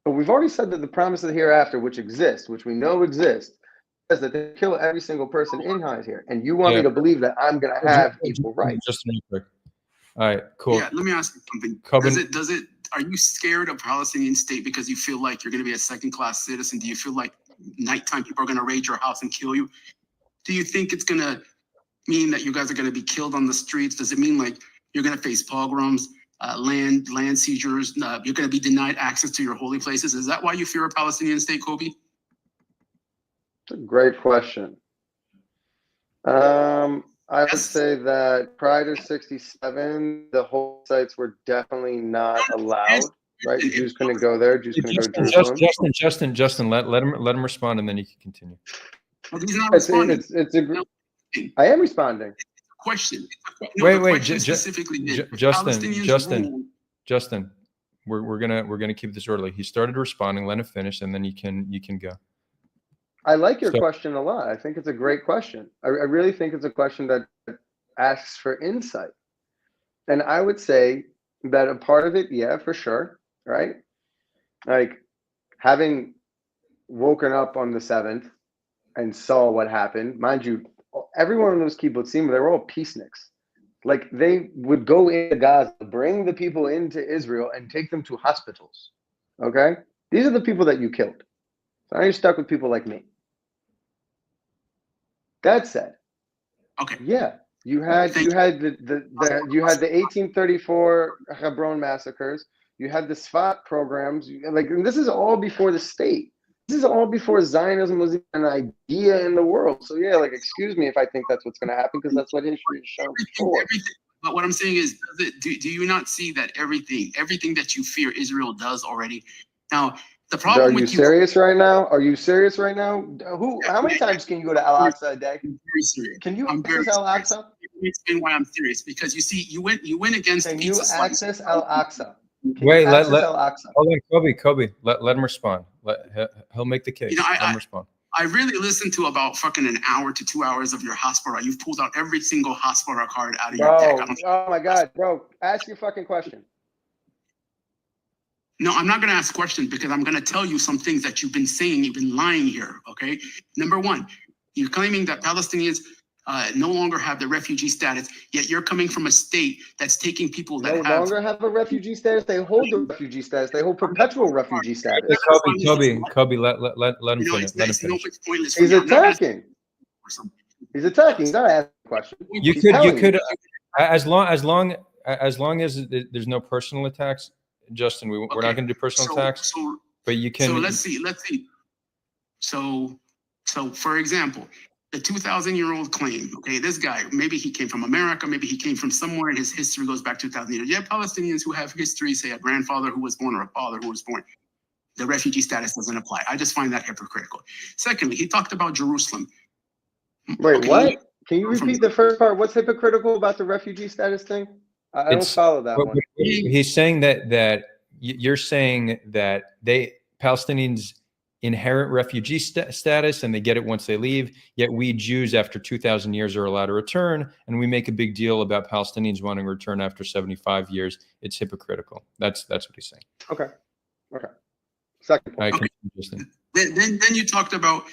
But we've already said that the promise of the hereafter, which exists, which we know exists, says that they kill every single person in here. And you want me to believe that I'm going to have equal rights. Just real quick. All right, cool. Yeah, let me ask you something. Are you scared of Palestinian state because you feel like you're going to be a second-class citizen? Do you feel like nighttime people are going to raid your house and kill you? Do you think it's going to mean that you guys are going to be killed on the streets? Does it mean like you're going to face pogroms, land seizures? You're going to be denied access to your holy places? Is that why you fear a Palestinian state, Kobi? It's a great question. I would say that prior to 67, the whole sites were definitely not allowed. right? Jews couldn't go there. Jews couldn't go to Jerusalem. Justin, let him respond, and then you can continue. Well, he's not responding. I am responding. Question. Wait, specifically Justin, we're gonna keep this orderly. He started responding. Let him finish, and then you can go. I like your question a lot. I think it's a great question. I really think it's a question that asks for insight. And I would say that a part of it, yeah, for sure, right? Like having woken up on the 7th and saw what happened, mind you, every one of those kibbutzim, they were all peaceniks. Like they would go into Gaza, bring the people into Israel and take them to hospitals, okay? These are the people that you killed. So now you're stuck with people like me. That said, okay, yeah, you had the 1834 Hebron massacres. You had the Sfat programs. Like, and this is all before the state. This is all before Zionism was an idea in the world. So yeah, like, excuse me if I think that's what's going to happen, because that's what history has shown before. But what I'm saying is, do you not see that everything that you fear Israel does already? Now, the problem Are you serious right now? Are you serious right now? How many times can you go to Al-Aqsa a day? I'm very serious. Can you access Al-Aqsa? Let me explain why I'm serious. Because you see, you went against Can the you pizza slice. access Al-Aqsa? Wait, let Al-Aqsa? hold on, Kobe. Let him respond. He'll make the case. Let him respond. I really listened to about fucking an hour to 2 hours of your Hasbara. You've pulled out every single Hasbara card out of your deck. Oh my God, bro! Ask your fucking question. No, I'm not going to ask questions because I'm going to tell you some things that you've been saying. You've been lying here, okay? Number one, you're claiming that Palestinians no longer have the refugee status, yet you're coming from a state that's taking people that no longer have a refugee status. They hold the refugee status. They hold perpetual refugee status. Kobe, let him finish. Let him finish. He's attacking. He's attacking. He's not asking a question. You could, as long as there's no personal attacks. Justin, we're not going to do personal attacks, but you can. So let's see. So for example, the 2,000-year-old claim, okay, this guy, maybe he came from America, maybe he came from somewhere and his history goes back 2,000 years. Yeah, Palestinians who have history, say a grandfather who was born or a father who was born, the refugee status doesn't apply. I just find that hypocritical. Secondly, he talked about Jerusalem. Wait, what? Can you repeat the first part? What's hypocritical about the refugee status thing? I don't follow that one. He's saying that you're saying that Palestinians inherit refugee status and they get it once they leave, yet we Jews after 2,000 years are allowed to return, and we make a big deal about Palestinians wanting to return after 75 years. It's hypocritical. That's what he's saying. Okay. Second point. Then you talked about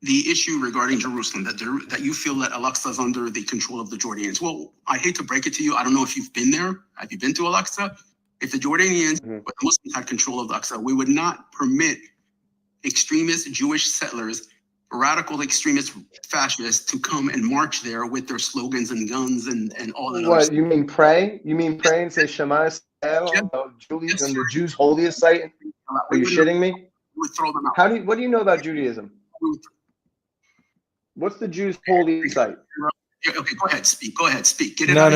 the issue regarding Jerusalem, that you feel that Al-Aqsa is under the control of the Jordanians. Well, I hate to break it to you. I don't know if you've been there. Have you been to Al-Aqsa? If the Jordanians or the Muslims had control of Al-Aqsa, we would not permit extremist Jewish settlers, radical extremist fascists to come and march there with their slogans and guns and all that. What, you mean pray? You mean pray and say Shema Yisrael on the Jews' holiest site? Are you shitting me? We would throw them out. What do you know about Judaism? What's the Jews' holy site? Okay, go ahead, speak. Get it no.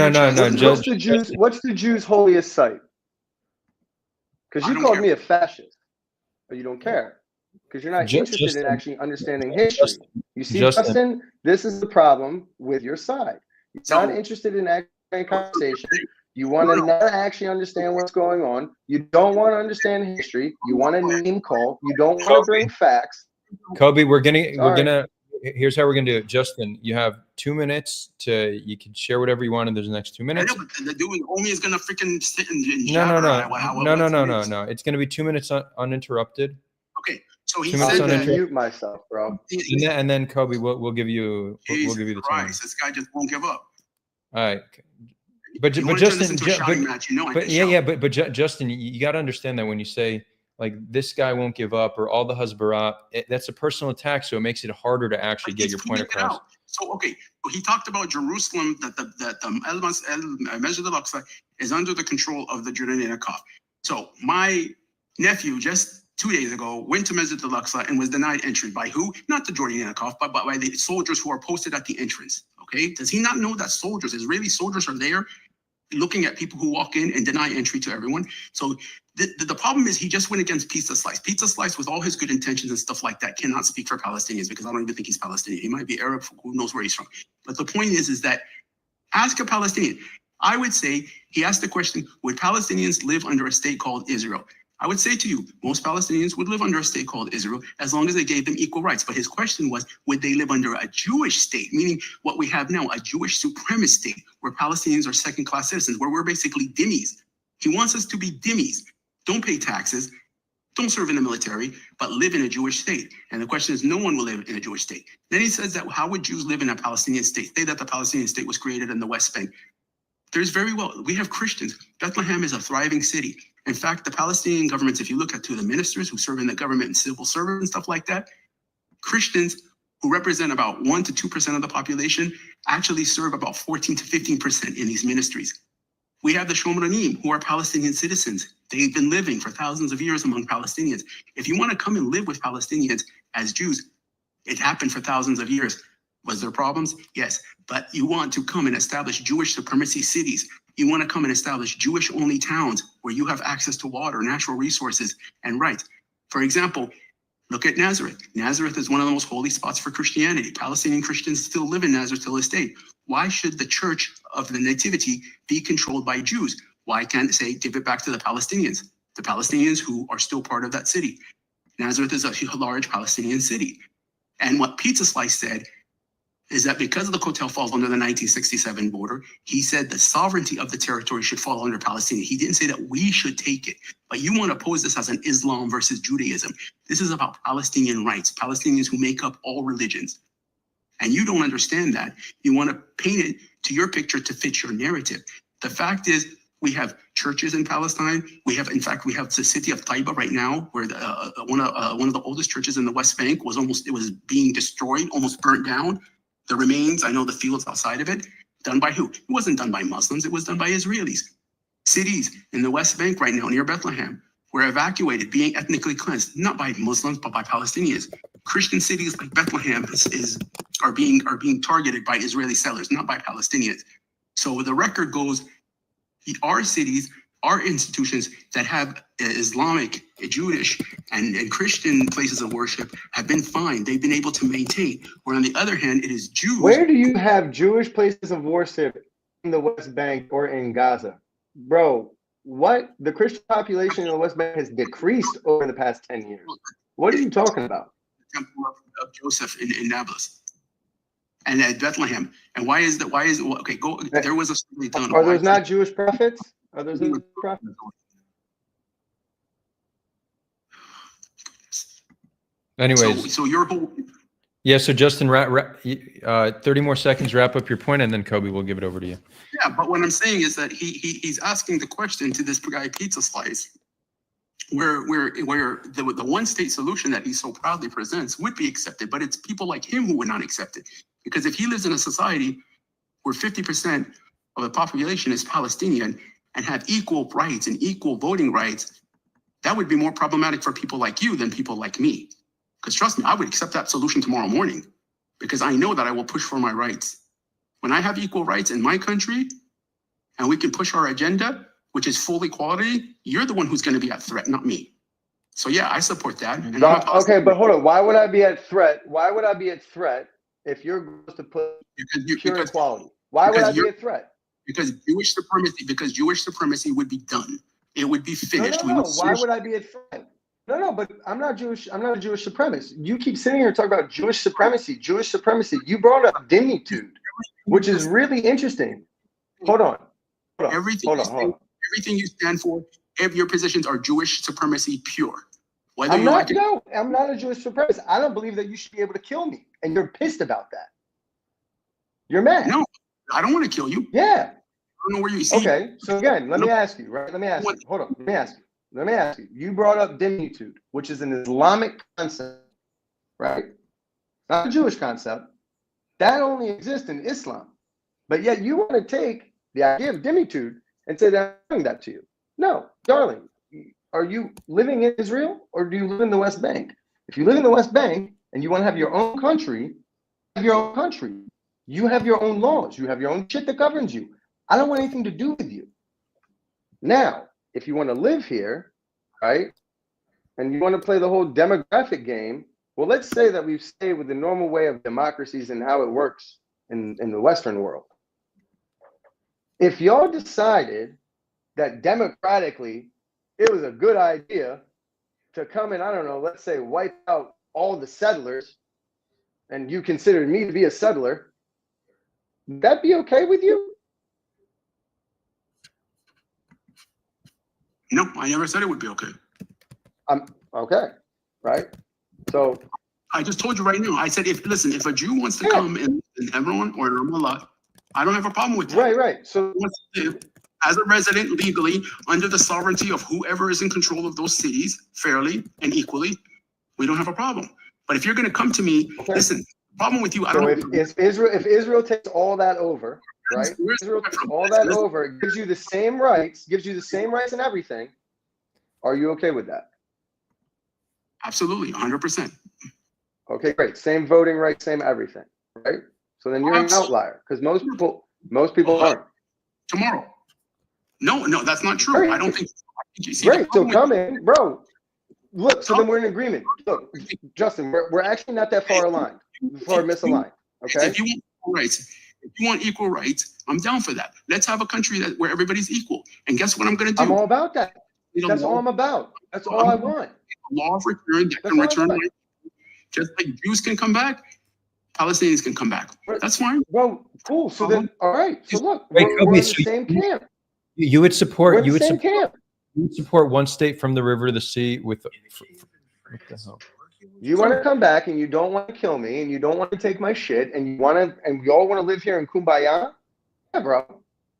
What's the Jews' holiest site? Because you called me a fascist, but you don't care because you're not interested in actually understanding history. You see, Justin, this is the problem with your side. You're not interested in actual conversation. You want to not actually understand what's going on. You don't want to understand history. You want to name call. You don't want to bring facts. Kobe, here's how we're gonna do it. Justin, you have 2 minutes you can share whatever you want in those next 2 minutes. I know, but the dude only is gonna freaking sit and No. It's gonna be 2 minutes uninterrupted. Okay, so he said that. Mute myself, bro. And then Kobe, we'll give you the time. This guy just won't give up. All right, but Justin, Justin, you got to understand that when you say like this guy won't give up or all the Hasbara, that's a personal attack, so it makes it harder to actually get your point across. So okay, he talked about Jerusalem, that the Masjid al-Aqsa is under the control of the Jordanian Kaf. So my nephew just 2 days ago went to Masjid al-Aqsa and was denied entry by who? Not the Jordanian Kaf, but by the soldiers who are posted at the entrance. Okay, does he not know that Israeli soldiers are there looking at people who walk in and deny entry to everyone. So the problem is he just went against Pizza Slice. Pizza Slice, with all his good intentions and stuff like that, cannot speak for Palestinians because I don't even think he's Palestinian. He might be Arab, who knows where he's from. But the point is that ask a Palestinian. I would say he asked the question, would Palestinians live under a state called Israel? I would say to you, most Palestinians would live under a state called Israel as long as they gave them equal rights. But his question was, would they live under a Jewish state, meaning what we have now, a Jewish supremacist state, where Palestinians are second-class citizens, where we're basically dhimmis. He wants us to be dhimmis. Don't pay taxes, don't serve in the military, but live in a Jewish state. And the question is, no one will live in a Jewish state. Then he says that how would Jews live in a Palestinian state? Say that the Palestinian state was created in the West Bank. There's very well, we have Christians. Bethlehem is a thriving city. In fact, the Palestinian governments, if you look at the ministers who serve in the government and civil service and stuff like that, Christians who represent about 1 to 2% of the population actually serve about 14 to 15% in these ministries. We have the Shomronim, who are Palestinian citizens. They've been living for thousands of years among Palestinians. If you want to come and live with Palestinians as Jews, it happened for thousands of years. Was there problems? Yes. But you want to come and establish Jewish supremacy cities. You want to come and establish Jewish-only towns where you have access to water, natural resources, and rights. For example, look at Nazareth. Nazareth is one of the most holy spots for Christianity. Palestinian Christians still live in Nazareth till this day. Why should the Church of the Nativity be controlled by Jews? Why can't it say, give it back to the Palestinians who are still part of that city? Nazareth is a large Palestinian city. And what Pizza Slice said is that because the Kotel falls under the 1967 border, he said the sovereignty of the territory should fall under Palestine. He didn't say that we should take it, but you want to pose this as an Islam versus Judaism. This is about Palestinian rights, Palestinians who make up all religions. And you don't understand that. You want to paint it to your picture to fit your narrative. The fact is, we have churches in Palestine. We have the city of Taiba right now, where one of the oldest churches in the West Bank was being destroyed, almost burnt down. The remains, I know the fields outside of it, done by who? It wasn't done by Muslims, it was done by Israelis. Cities in the West Bank right now near Bethlehem were evacuated, being ethnically cleansed, not by Muslims, but by Palestinians. Christian cities like Bethlehem are being targeted by Israeli settlers, not by Palestinians. So the record goes, our cities, our institutions that have Islamic, Jewish, and Christian places of worship have been fine. They've been able to maintain. Where on the other hand, it is Jews. Where do you have Jewish places of worship in the West Bank or in Gaza? Bro, what? The Christian population in the West Bank has decreased over the past 10 years. What are you talking about? The temple of Joseph in Nablus and at Bethlehem. And why is that? Okay, go. There was a study done. Are those not Jewish prophets? Are those not prophets? Anyways, so your whole. yeah. So Justin, 30 more seconds. Wrap up your point, and then Kobe will give it over to you. Yeah, but what I'm saying is that he's asking the question to this guy Pizza Slice, where the one state solution that he so proudly presents would be accepted, but it's people like him who would not accept it. Because if he lives in a society where 50% of the population is Palestinian and have equal rights and equal voting rights, that would be more problematic for people like you than people like me. Because trust me, I would accept that solution tomorrow morning because I know that I will push for my rights. When I have equal rights in my country and we can push our agenda, which is full equality, you're the one who's going to be at threat, not me. So yeah, I support that. And okay, but hold on. Why would I be at threat? Why would I be at threat if you're going to put pure equality? Why would I be a threat? Because Jewish supremacy would be done. It would be finished. No. Why would I be a threat? No, but I'm not Jewish. I'm not a Jewish supremacist. You keep sitting here and talking about Jewish supremacy. You brought up dimitude, which is really interesting. Hold on. Everything you stand for, your positions are Jewish supremacy pure. I'm not a Jewish supremacist. I don't believe that you should be able to kill me, and you're pissed about that. You're mad. No, I don't want to kill you. Yeah. I don't know where you see. Okay, so again, let me ask you. Hold on. Let me ask you. You brought up dimitude, which is an Islamic concept, right? Not a Jewish concept. That only exists in Islam. But yet you want to take the idea of dimitude and say that I'm doing that to you. No, darling. Are you living in Israel or do you live in the West Bank? If you live in the West Bank and you want to have your own country, you have your own laws. You have your own shit that governs you. I don't want anything to do with you. Now, if you want to live here, right, and you want to play the whole demographic game, well, let's say that we've stayed with the normal way of democracies and how it works in the Western world. If y'all decided that democratically it was a good idea to come and, I don't know, let's say wipe out all the settlers, and you considered me to be a settler, would that be okay with you? No, I never said it would be okay. Okay, right? So I just told you right now. I said, if a Jew wants to come in Hebron or in Ramallah, I don't have a problem with that. right. So He wants to live as a resident legally under the sovereignty of whoever is in control of those cities, fairly and equally, we don't have a problem. But if you're going to come to me, listen, the problem with you, I don't. So if Israel takes all that over, right? Israel takes all that over, it gives you the same rights, and everything. Are you okay with that? Absolutely, 100%. Okay, great. Same voting rights, same everything, right? So then you're an outlier because most people aren't. Tomorrow. No, that's not true. Right. I don't think. Great. So come in, bro. Look, so then we're in agreement. Look, Justin, we're actually not that far aligned, far misaligned. Okay. If you want equal rights, I'm down for that. Let's have a country where everybody's equal. And guess what I'm going to do? I'm all about that. That's all I'm about. That's all I want. Law of return that can return rights. Just like Jews can come back, Palestinians can come back. That's fine. Well, cool. So then, all right. So look, Wait, we're Kobi, in the so same camp. You would support. We're in the same camp. You would support one state from the river to the sea with. What the hell? You want to come back and you don't want to kill me and you don't want to take my shit and you want to, and we all want to live here in Kumbaya? Yeah, bro.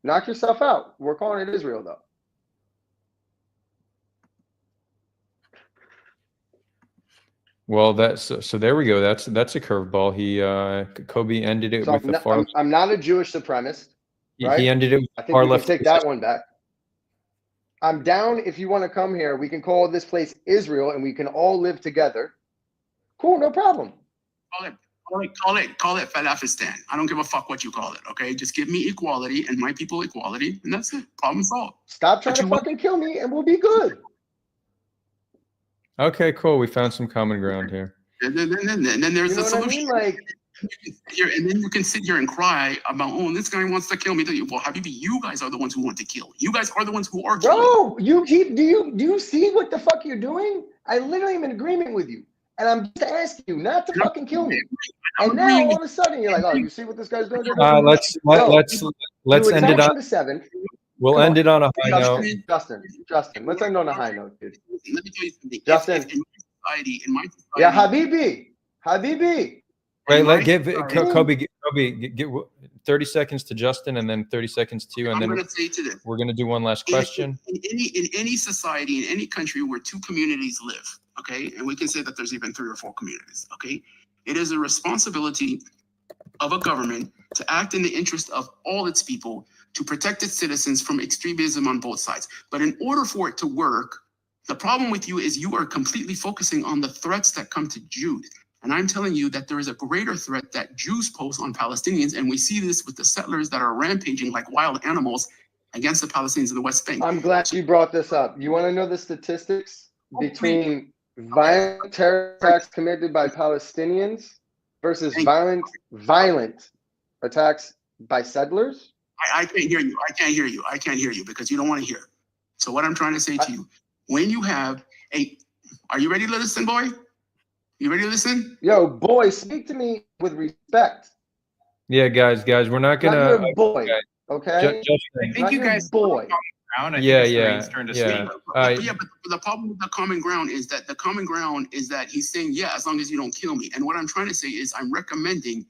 Knock yourself out. We're calling it Israel, though. Well, so there we go. That's a curveball. Kobi ended it So with the far. I'm not a Jewish supremacist. Right? He ended it with I the think far we can left. take that one back. I'm down if you want to come here. We can call this place Israel and we can all live together. Cool, no problem. Call it Falafistan. I don't give a fuck what you call it. Okay, just give me equality and my people equality, and that's it. Problem solved. Stop trying to fucking kill me, and we'll be good. Okay, cool. We found some common ground here. And then there's You know a what I solution. mean? Like, And then you can sit here and cry about, oh, this guy wants to kill me. Well, Habibi, you guys are the ones who want to kill. You guys are the ones who are killing. bro, do you see what the fuck you're doing? I literally am in agreement with you, and I'm just asking you not to fucking kill me. And now all of a sudden you're like, oh, you see what this guy's doing? Let's end it on. 7. We'll end it on a high note. Justin, let's end on a high note, dude. Let me tell you something. Justin. In my society, Yeah, Habibi. Wait, give Kobi, give 30 seconds to Justin and then 30 seconds to you, and then we're gonna do one last question. In any society, in any country where two communities live, okay, and we can say that there's even 3 or 4 communities, okay, it is a responsibility of a government to act in the interest of all its people to protect its citizens from extremism on both sides. But in order for it to work, the problem with you is you are completely focusing on the threats that come to Jews. And I'm telling you that there is a greater threat that Jews pose on Palestinians. And we see this with the settlers that are rampaging like wild animals against the Palestinians in the West Bank. I'm glad you brought this up. You want to know the statistics between violent terror attacks committed by Palestinians versus violent attacks by settlers? I can't hear you. I can't hear you because you don't want to hear. So what I'm trying to say to you, when you have are you ready to listen, boy? You ready to listen? Yo, boy, speak to me with respect. Yeah, guys, we're not gonna. Not your boy, okay? I think you guys. Boy. Yeah. But the problem with the common ground is that he's saying, yeah, as long as you don't kill me. And what I'm trying to say is I'm recommending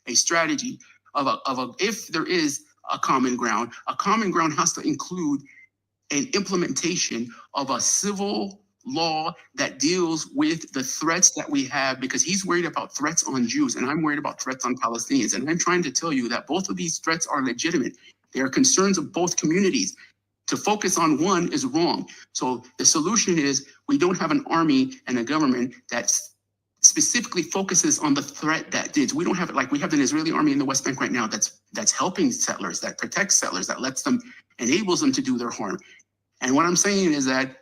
a strategy if there is a common ground has to include an implementation of a civil law that deals with the threats that we have, because he's worried about threats on Jews and I'm worried about threats on Palestinians. And I'm trying to tell you that both of these threats are legitimate. They are concerns of both communities. To focus on one is wrong. So the solution is we don't have an army and a government that specifically focuses on the threat that is. We don't have it like we have an Israeli army in the West Bank right now that's helping settlers, that protects settlers, that lets them, enables them to do their harm. And what I'm saying is that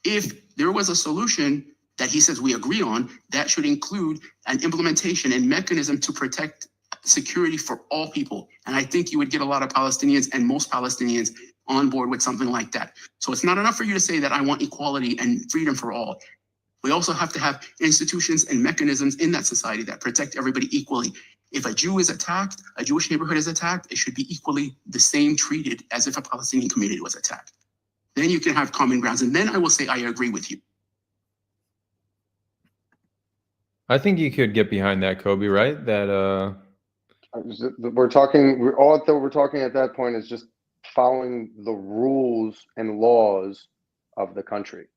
if there was a solution that he says we agree on, that should include an implementation and mechanism to protect security for all people. And I think you would get a lot of Palestinians and most Palestinians on board with something like that. So it's not enough for you to say that I want equality and freedom for all. We also have to have institutions and mechanisms in that society that protect everybody equally. If a Jew is attacked, a Jewish neighborhood is attacked, it should be equally the same treated as if a Palestinian community was attacked. Then you can have common grounds. And then I will say, I agree with you. I think you could get behind that, Kobe, right? That we're talking, all that we're talking at that point is just following the rules and laws of the country.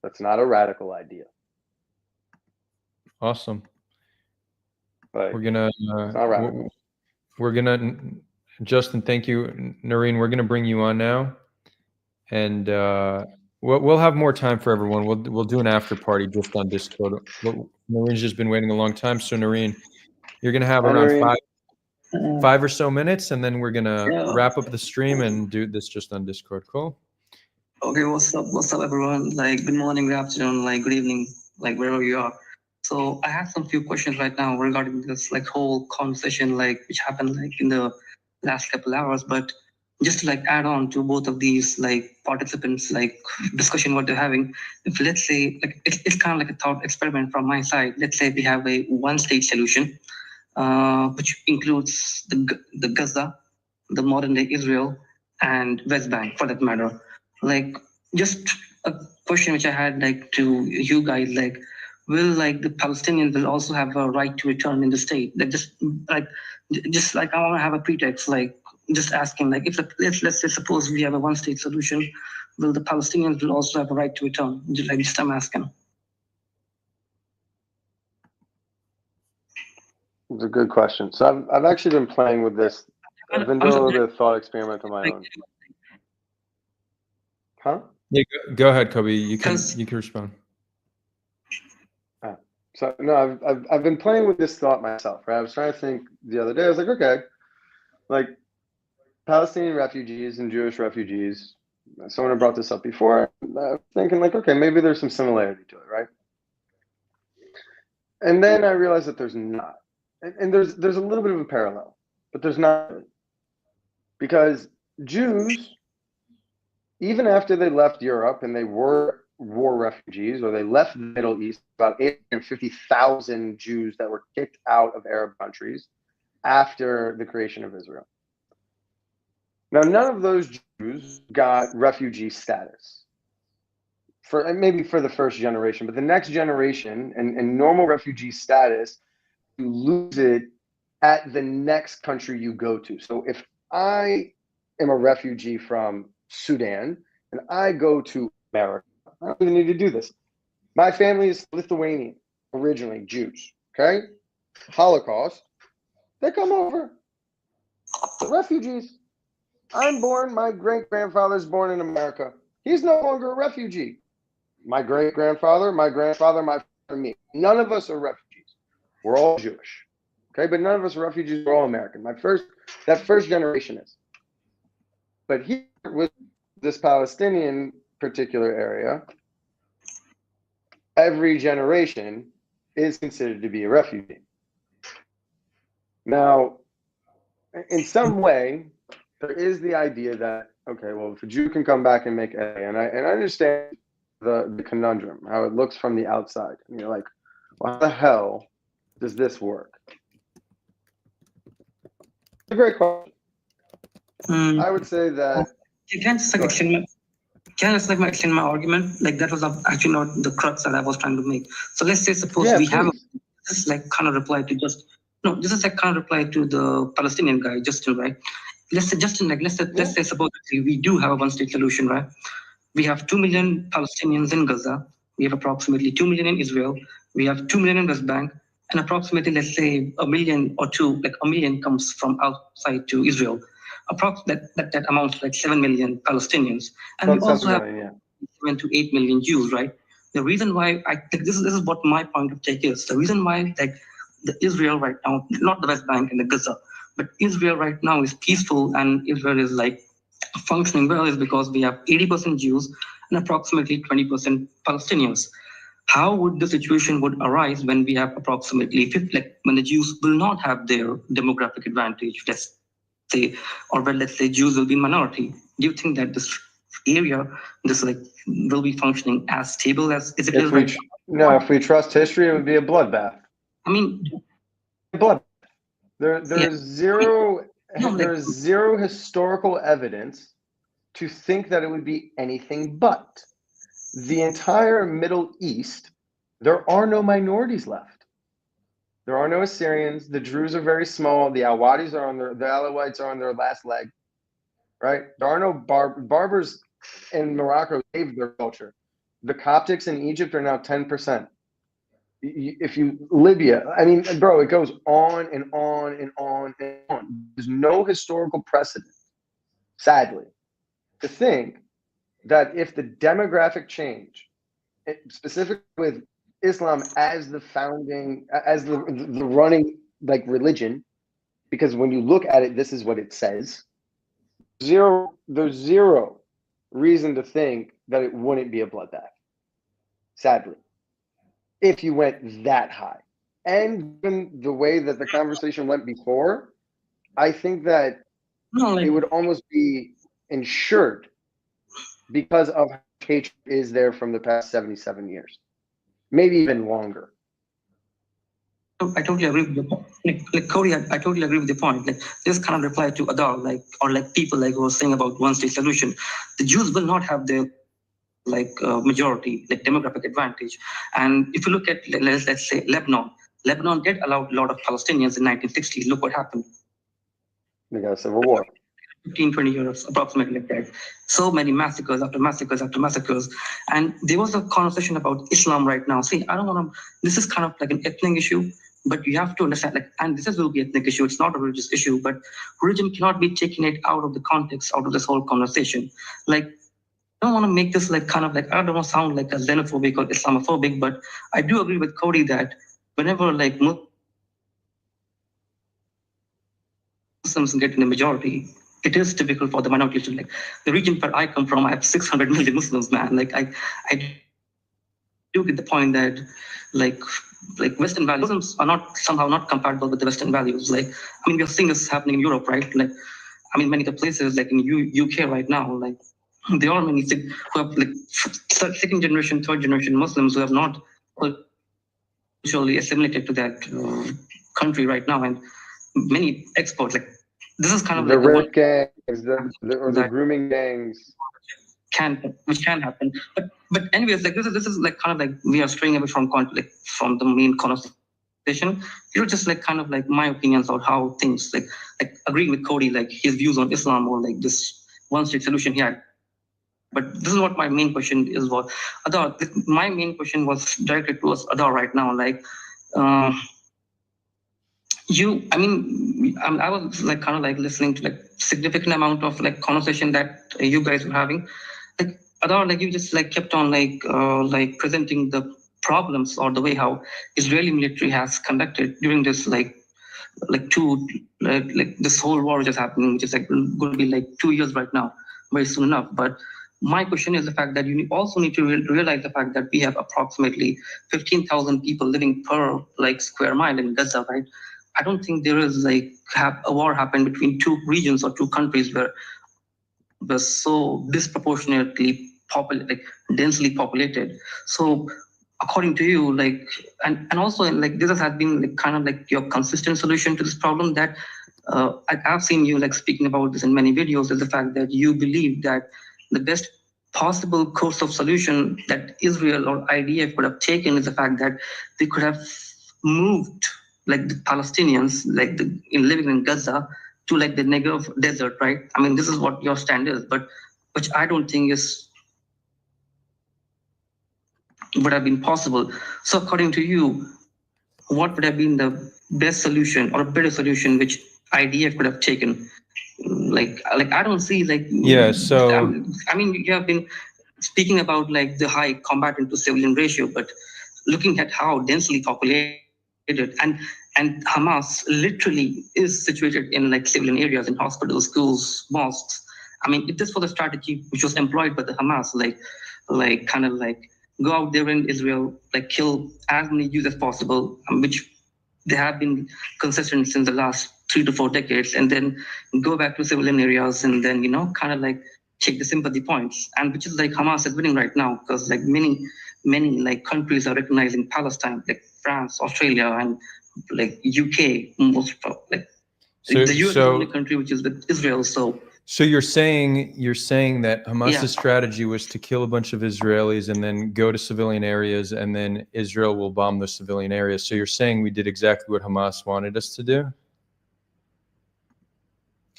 That's not a radical idea. awesome. But We're gonna it's not radical. we're gonna Justin, thank you. Noreen, we're gonna bring you on now, and we'll have more time for everyone. We'll do an after party just on Discord. Noreen's just been waiting a long time, so Noreen, you're gonna have Hi, around Noreen. five or so minutes, and then we're gonna wrap up the stream and do this just on Discord. Cool. Okay, what's up, everyone? Like, good morning, good afternoon, like, good evening, like, wherever you are. So I have some few questions right now regarding this, like, whole conversation, like, which happened, like, in the last couple hours. But just to, like, add on to both of these, like, participants, like, discussion what they're having, if let's say, like, it's kind of like a thought experiment from my side. Let's say we have a one-state solution, which includes the Gaza, the modern-day Israel, and West Bank, for that matter. Like, just a question which I had, like, to you guys, like, will, like, the Palestinians will also have a right to return in the state? That just like I want to have a pretext, like, just asking, like, if let's say suppose we have a one-state solution, will the Palestinians will also have a right to return? Just I'm asking. It's a good question. So I've actually been playing with this. I've been doing a little bit of thought experiment on my own. Huh? Yeah, go ahead, Kobe. You can respond. So no, I've been playing with this thought myself, right? I was trying to think the other day. I was like, okay, like Palestinian refugees and Jewish refugees. Someone had brought this up before. I was thinking, like, okay, maybe there's some similarity to it, right? And then I realized that there's not, and there's a little bit of a parallel, but there's not, because Jews, even after they left Europe and they were war refugees, or they left the Middle East, about 850,000 Jews that were kicked out of Arab countries after the creation of Israel. Now, none of those Jews got refugee status, maybe for the first generation, but the next generation and normal refugee status, you lose it at the next country you go to. So if I am a refugee from Sudan and I go to America, I don't even need to do this. My family is Lithuanian, originally Jews, okay? Holocaust, they come over. Refugees. I'm born, my great-grandfather's born in America. He's no longer a refugee. My great-grandfather, my grandfather, my father, me. None of us are refugees. We're all Jewish, okay? But none of us are refugees, we're all American. That first generation is. But here, with this Palestinian particular area, every generation is considered to be a refugee. Now, in some way, there is the idea that, okay, well, if a Jew can come back and make A, and I understand the conundrum, how it looks from the outside. And you're like, well, how the hell does this work? It's a great question. I would say that. Can I just extend my argument? Like, that was actually not the crux that I was trying to make. So let's say suppose we have this is like kind of reply to this is like kind of reply to the Palestinian guy, Justin, right? Let's say Justin, like let's say suppose we do have a one-state solution, right? We have 2 million Palestinians in Gaza. We have approximately 2 million in Israel. We have 2 million in West Bank, and approximately, let's say, 1 million or two, like 1 million comes from outside to Israel. That amounts to like 7 million Palestinians, and we also have 7 to 8 million Jews, right? the reason why I think this is what my point of take is. The reason why like the Israel right now, not the West Bank and the Gaza, but Israel right now is peaceful and Israel is like functioning well is because we have 80% Jews and approximately 20% Palestinians. How would the situation would arise when we have approximately 50, like when the Jews will not have their demographic advantage, let's say, or well, let's say Jews will be minority. Do you think that this area, this like will be functioning as stable as is it is right now? No, if we trust history, it would be a bloodbath. I mean, There's zero No, there's zero historical evidence to think that it would be anything but. The entire Middle East, there are no minorities left. There are no Assyrians. The Druze are very small. The Alawites are the Alawites are on their last leg, right? There are no Barbers in Morocco saved their culture. The Coptics in Egypt are now 10%. If you Libya, I mean, bro, it goes on and on and on and on. There's no historical precedent, sadly, to think that if the demographic change, specifically with Islam as the founding, as the running like religion, because when you look at it, this is what it says. There's zero reason to think that it wouldn't be a bloodbath, sadly, if you went that high. And given the way that the conversation went before, I think that it would almost be ensured because of how hatred is there from the past 77 years, maybe even longer. I totally agree with your point. Like Cody, I totally agree with your point. Like this kind of reply to Adar, like or like people like who were saying about one-state solution. The Jews will not have their majority, like demographic advantage. And if you look at let's say Lebanon did allow a lot of Palestinians in 1960. Look what happened. They got a civil war. 15, 20 years, approximately like that. So many massacres after massacres after massacres. And there was a conversation about Islam right now. See, I don't want to, this is kind of like an ethnic issue, but you have to understand, like, and this will be an ethnic issue. It's not a religious issue, but religion cannot be taking it out of the context, out of this whole conversation. Like, I don't want to make this like kind of like, I don't want to sound like a xenophobic or Islamophobic, but I do agree with Cody that whenever like Muslims get in the majority, it is difficult for the minority to like the region where I come from. I have 600 million Muslims, man. Like I do get the point that like Western values Muslims are not somehow not compatible with the Western values. Like I mean, we're seeing this happening in Europe, right? Like I mean, many of the places like in UK right now, like there are many who have like second generation, third generation Muslims who have not culturally assimilated to that country right now, and many exports like. This is kind of the like rape gangs, the grooming gangs, which can happen. But anyways, like this is like kind of like we are straying away from from the main conversation. You're just like kind of like my opinions on how things like agreeing with Cody, like his views on Islam or like this one-state solution he had. But this is what my main question is. What Adar? My main question was directed towards Adar right now, like. I was like kind of like listening to like significant amount of like conversation that you guys were having. Like Adar, like you just like kept on like presenting the problems or the way how Israeli military has conducted during this like this whole war just happening, which is like going to be like 2 years right now, very soon enough. But my question is the fact that you also need to realize the fact that we have approximately 15,000 people living per like square mile in Gaza, right? I don't think there is like a war happened between two regions or two countries where they're so disproportionately densely populated. So according to you, like and also like this has been like kind of like your consistent solution to this problem that I've seen you like speaking about this in many videos is the fact that you believe that the best possible course of solution that Israel or IDF could have taken is the fact that they could have moved like the Palestinians, like living in Gaza, to like the Negev desert, right? I mean, this is what your stand is, but which I don't think would have been possible. So according to you, what would have been the best solution or a better solution which IDF could have taken? Like I don't see like yeah. So I mean, you have been speaking about like the high combatant to civilian ratio, but looking at how densely populated and Hamas literally is situated in like civilian areas, in hospitals, schools, mosques. I mean, it is for the strategy which was employed by the Hamas, like kind of like go out there in Israel, like kill as many Jews as possible, which they have been consistent since the last 3 to 4 decades, and then go back to civilian areas and then, kind of like check the sympathy points, and which is like Hamas is winning right now because like many like countries are recognizing Palestine, like France, Australia, and like UK, most like So- the US is the so- only country which is with Israel. So you're saying that Hamas's strategy was to kill a bunch of Israelis and then go to civilian areas, and then Israel will bomb those civilian areas. So you're saying we did exactly what Hamas wanted us to do?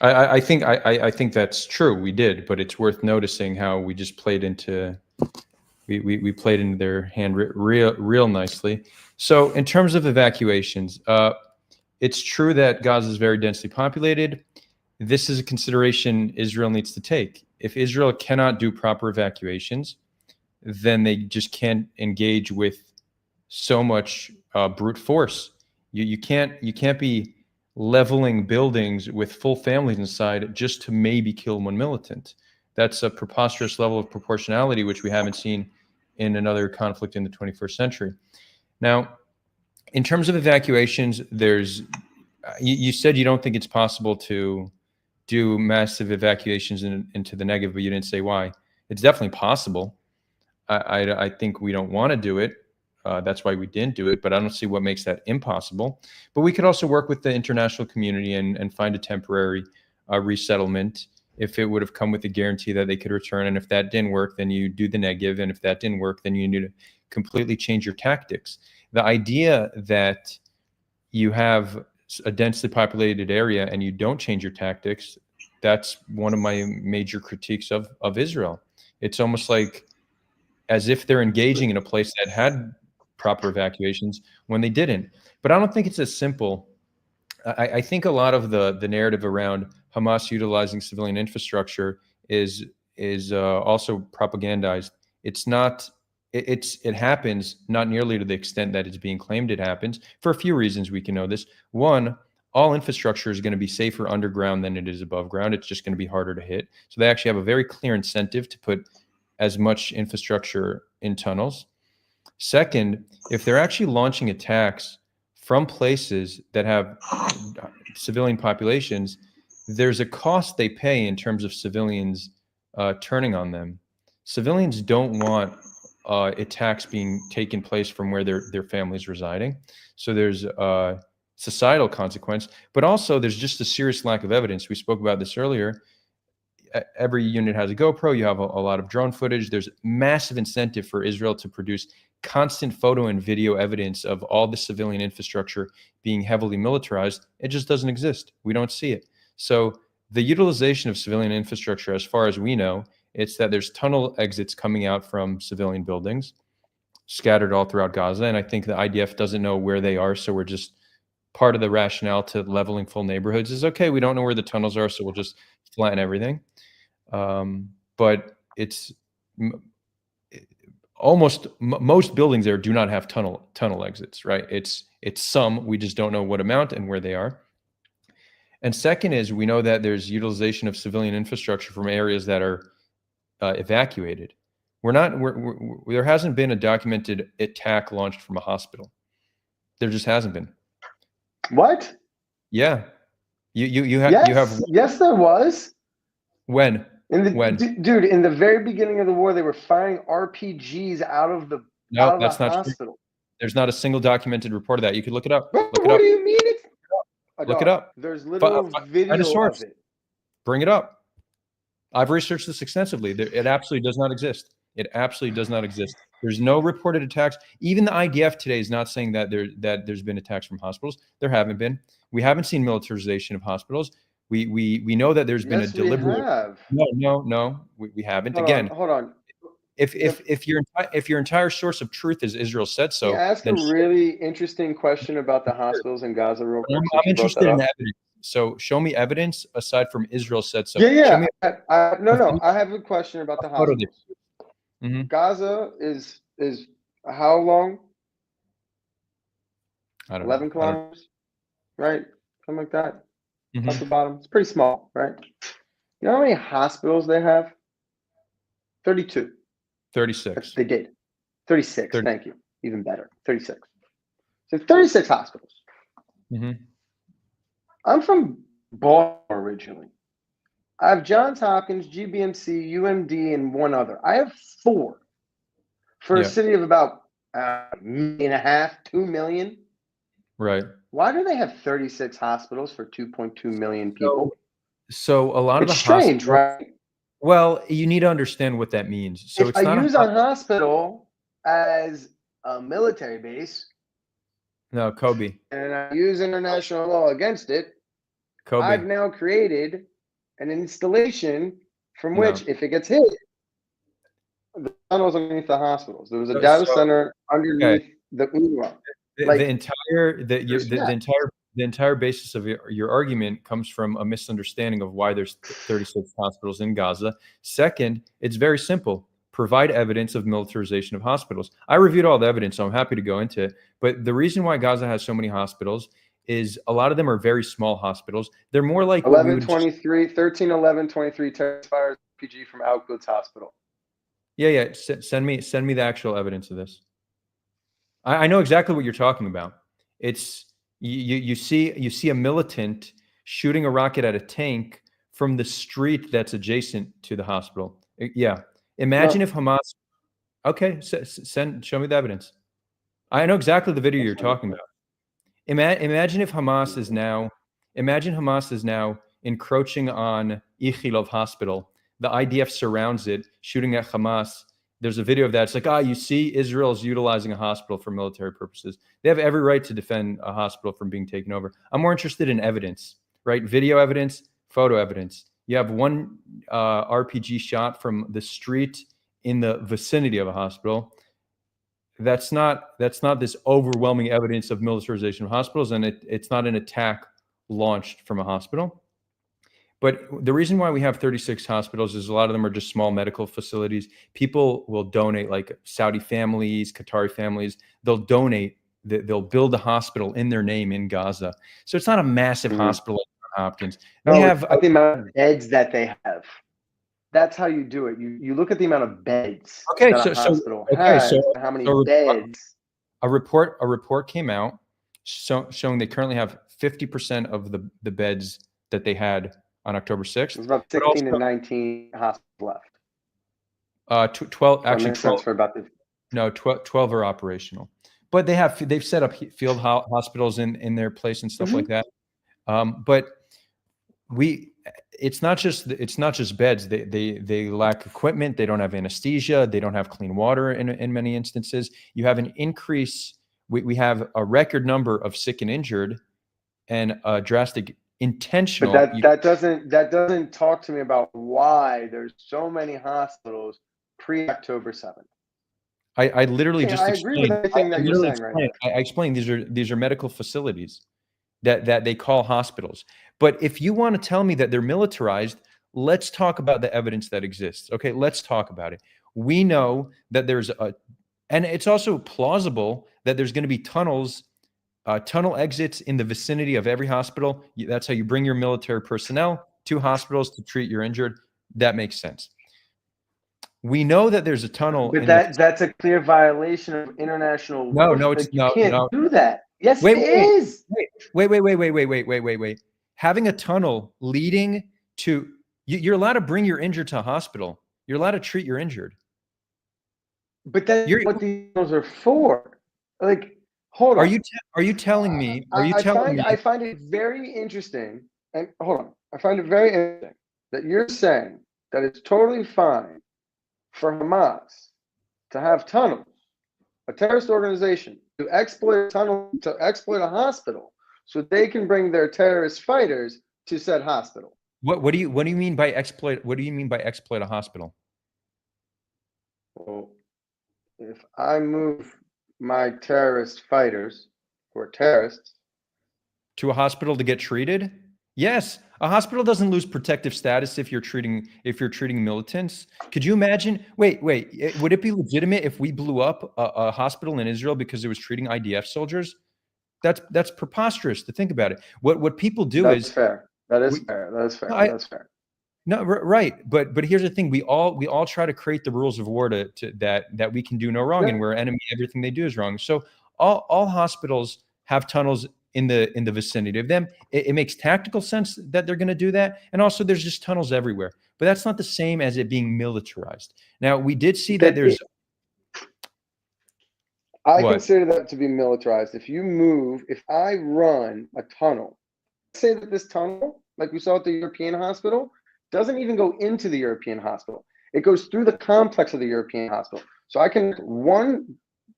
I think that's true. We did, but it's worth noticing how we just played into we played into their hand real nicely. So in terms of evacuations, it's true that Gaza is very densely populated. This is a consideration Israel needs to take. If Israel cannot do proper evacuations, then they just can't engage with so much brute force. You can't be leveling buildings with full families inside just to maybe kill one militant. That's a preposterous level of proportionality, which we haven't seen in another conflict in the 21st century. Now, in terms of evacuations, you said you don't think it's possible to do massive evacuations into the Negev, but you didn't say why. It's definitely possible. I think we don't want to do it. That's why we didn't do it, but I don't see what makes that impossible. But we could also work with the international community and find a temporary resettlement if it would have come with a guarantee that they could return. And if that didn't work, then you do the Negev. And if that didn't work, then you need to completely change your tactics. The idea that you have a densely populated area and you don't change your tactics, that's one of my major critiques of Israel. It's almost like as if they're engaging in a place that had proper evacuations when they didn't. But I don't think it's as simple. I think a lot of the narrative around Hamas utilizing civilian infrastructure is also propagandized. It's not. It happens not nearly to the extent that it's being claimed it happens, for a few reasons we can know this. One, all infrastructure is going to be safer underground than it is above ground. It's just going to be harder to hit. So they actually have a very clear incentive to put as much infrastructure in tunnels. Second, if they're actually launching attacks from places that have civilian populations, there's a cost they pay in terms of civilians turning on them. Civilians don't want attacks being taken place from where their families residing. So there's a societal consequence, but also there's just a serious lack of evidence. We spoke about this earlier. Every unit has a GoPro. You have a lot of drone footage. There's massive incentive for Israel to produce constant photo and video evidence of all the civilian infrastructure being heavily militarized. It just doesn't exist. We don't see it. So the utilization of civilian infrastructure, as far as we know, it's that there's tunnel exits coming out from civilian buildings scattered all throughout Gaza. And I think the IDF doesn't know where they are. So we're just part of the rationale to leveling full neighborhoods is, okay, we don't know where the tunnels are, so we'll just flatten everything. But it's most buildings there do not have tunnel exits, right? It's some, we just don't know what amount and where they are. And second is we know that there's utilization of civilian infrastructure from areas that are evacuated. There hasn't been a documented attack launched from a hospital. There just hasn't been. What? Yeah. You have Yes, there was. When? Dude, in the very beginning of the war, they were firing RPGs out of the hospital. True. There's not a single documented report of that. You could look it up. What do you mean? Look it up. There's literal video of it. Bring it up. I've researched this extensively. It absolutely does not exist. It absolutely does not exist. There's no reported attacks. Even the IDF today is not saying that there's been attacks from hospitals. There haven't been. We haven't seen militarization of hospitals. We know that there's been a deliberate. We have. No, we haven't. Hold on. If your entire source of truth is Israel said so, can I ask a really interesting question about the hospitals in Gaza real quick? I'm interested in evidence. So show me evidence aside from Israel said so. Yeah. No. I have a question about the hospitals. Mhm. Gaza is how long? I don't know. 11 kilometers, right? Something like that. Mhm. Top to bottom. It's pretty small, right? You know how many hospitals they have? 32. 36. They did. 36. 30. Thank you. Even better. 36. So 36 hospitals. Mhm. I'm from Baltimore originally. I have Johns Hopkins, GBMC, UMD, and one other. I have 4 for a Yeah. city of about 1.5 million, 2 million. Right. Why do they have 36 hospitals for 2.2 million people? So a lot of It's the strange, hospitals, right? well, you need to understand what that means. So If it's I not use a hospital as a military base no, Kobe. and I use international law against it, Kobe. I've now created an installation from No. which, if it gets hit, the tunnels underneath the hospitals. There was a So- data so- center underneath the UNRWA. Like, the entire there's that. the entire basis of your argument comes from a misunderstanding of why there's 36 hospitals in Gaza. Second, it's very simple. Provide evidence of militarization of hospitals. I reviewed all the evidence, so I'm happy to go into it. But the reason why Gaza has so many hospitals is a lot of them are very small hospitals. They're more like what we would 13/11/23 terrorist fires RPG from Al Quds Hospital. Yeah. Send me the actual evidence of this. I know exactly what you're talking about. It's you see a militant shooting a rocket at a tank from the street that's adjacent to the hospital. Yeah. Imagine if Hamas. Okay, show me the evidence. I know exactly the video you're talking about. Imagine if Hamas is now. Imagine Hamas is now encroaching on Ichilov Hospital. The IDF surrounds it, shooting at Hamas. There's a video of that. It's like, you see, Israel is utilizing a hospital for military purposes. They have every right to defend a hospital from being taken over. I'm more interested in evidence, right? Video evidence, photo evidence. You have one RPG shot from the street in the vicinity of a hospital. That's not this overwhelming evidence of militarization of hospitals, and it's not an attack launched from a hospital. But the reason why we have 36 hospitals is a lot of them are just small medical facilities. People will donate, like Saudi families, Qatari families. They'll donate. They'll build a hospital in their name in Gaza. So it's not a massive hospital like Johns Hopkins. They have the amount of beds that they have. That's how you do it. You look at the amount of beds that a hospital has, and how many beds. A report came out showing they currently have 50% of the beds that they had on October 6th. There's about 16 and 19 hospitals left. 12 actually. Makes sense for about the. No, 12 are operational, but they've set up field hospitals in their place and stuff like that. But it's not just beds. They lack equipment. They don't have anesthesia. They don't have clean water in many instances. You have an increase. We have a record number of sick and injured, and a drastic intentional. But that doesn't talk to me about why there's so many hospitals pre-October 7th. I literally just agree with everything that you're saying right now. I explained these are medical facilities that they call hospitals. But if you want to tell me that they're militarized, let's talk about the evidence that exists. Okay, let's talk about it. We know that and it's also plausible that there's going to be tunnel exits in the vicinity of every hospital. That's how you bring your military personnel to hospitals to treat your injured. That makes sense. We know that there's a tunnel. But that's a clear violation of international law. No, it's you can't do that. Yes, it is. Wait. Having a tunnel leading to you're allowed to bring your injured to a hospital. You're allowed to treat your injured. But that's what these tunnels are for. Like, hold on. Are you telling me? I find it very interesting. And hold on. I find it very interesting that you're saying that it's totally fine for Hamas to have tunnels, a terrorist organization, to exploit a tunnel, to exploit a hospital, so they can bring their terrorist fighters to said hospital. What do you mean by exploit? What do you mean by exploit a hospital? Well, if I move my terrorist fighters, who are terrorists, to a hospital to get treated, Yes, a hospital doesn't lose protective status if you're treating militants. Could you imagine? Wait, would it be legitimate if we blew up a hospital in Israel because it was treating IDF soldiers? That's preposterous to think about it. What people do That's is fair. That is we- fair. That is fair. No, That's fair. no, right. But here's the thing: we all try to create the rules of war to that we can do no wrong, and we're enemy. Everything they do is wrong. So all hospitals have tunnels in the vicinity of them. It makes tactical sense that they're going to do that, and also there's just tunnels everywhere. But that's not the same as it being militarized. Now we did see that there's. I What? consider that to be militarized. If I run a tunnel, say that this tunnel, like we saw at the European hospital, doesn't even go into the European hospital. It goes through the complex of the European hospital. So I can one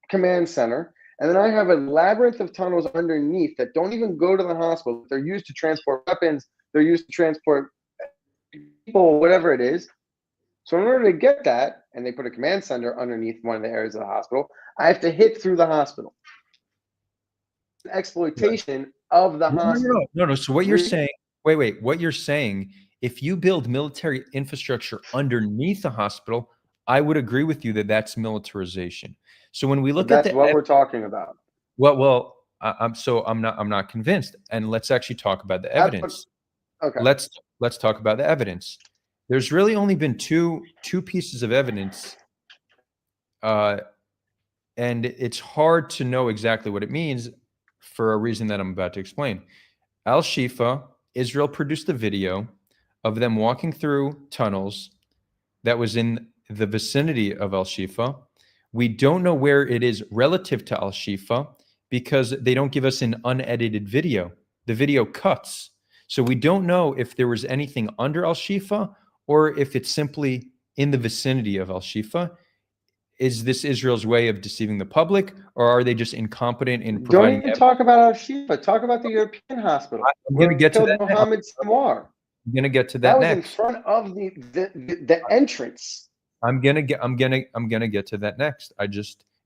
command center, and then I have a labyrinth of tunnels underneath that don't even go to the hospital. They're used to transport weapons. They're used to transport people, whatever it is. So in order to get that, and they put a command center underneath one of the areas of the hospital, I have to hit through the hospital. Exploitation of the hospital. No. So what you're saying, wait. What you're saying, if you build military infrastructure underneath the hospital, I would agree with you that that's militarization. So when we look at That's what we're talking about. well, I'm not convinced. And let's actually talk about the evidence. Okay. Let's talk about the evidence. There's really only been two pieces of evidence, and it's hard to know exactly what it means for a reason that I'm about to explain. Al-Shifa, Israel produced a video of them walking through tunnels that was in the vicinity of Al-Shifa. We don't know where it is relative to Al-Shifa because they don't give us an unedited video. The video cuts. So we don't know if there was anything under Al-Shifa or if it's simply in the vicinity of Al-Shifa. Is this Israel's way of deceiving the public, or are they just incompetent in providing? Don't even talk about Al-Shifa. Talk about the European hospital. I'm going to get to that. Mohammed Sinwar. I'm going to get to That that was in next. front of the entrance. I'm gonna get to that next.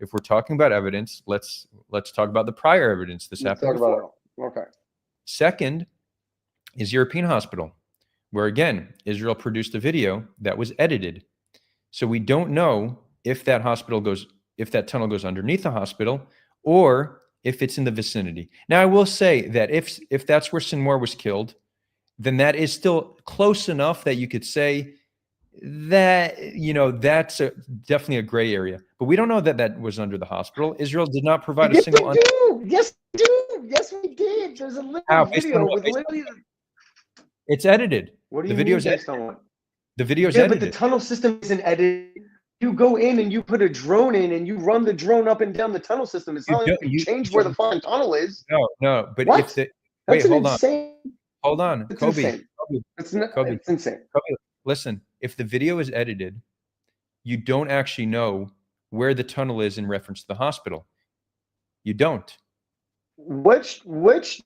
If we're talking about evidence, let's talk about the prior evidence. This Let's happened talk before. about it. Okay. Second is European hospital, where again Israel produced a video that was edited, so we don't know if that tunnel goes underneath the hospital or if it's in the vicinity. Now I will say that if that's where Sinwar was killed, then that is still close enough that you could say that that's definitely a gray area. But we don't know that was under the hospital. Israel did not provide a single. Yes, we do. Yes, we did. There's a little video with literally. It's edited. What do you the video's mean based on what? The video's Yeah, edited. but the tunnel system isn't edited. You go in and you put a drone in and you run the drone up and down the tunnel system. It's not like you change where the fucking tunnel is. No. But What? if the That's hold insane. Hold on, It's Kobi. insane. It's insane. Kobi, listen. If the video is edited, you don't actually know where the tunnel is in reference to the hospital. You don't. Which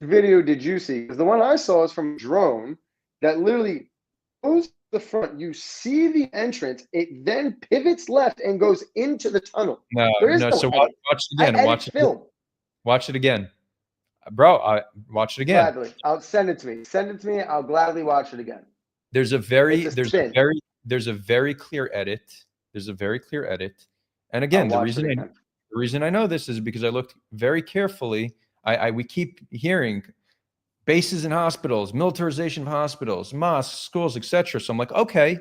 video did you see? Because the one I saw is from a drone that literally goes to the front. You see the entrance. It then pivots left and goes into the tunnel. No. So watch it again. Watch it again, bro. Watch it again. Gladly. Send it to me. Send it to me. I'll gladly watch it again. There's a very clear edit. There's a very clear edit. And again, the reason I know this is because I looked very carefully. We keep hearing bases in hospitals, militarization of hospitals, mosques, schools, etc. So I'm like, okay,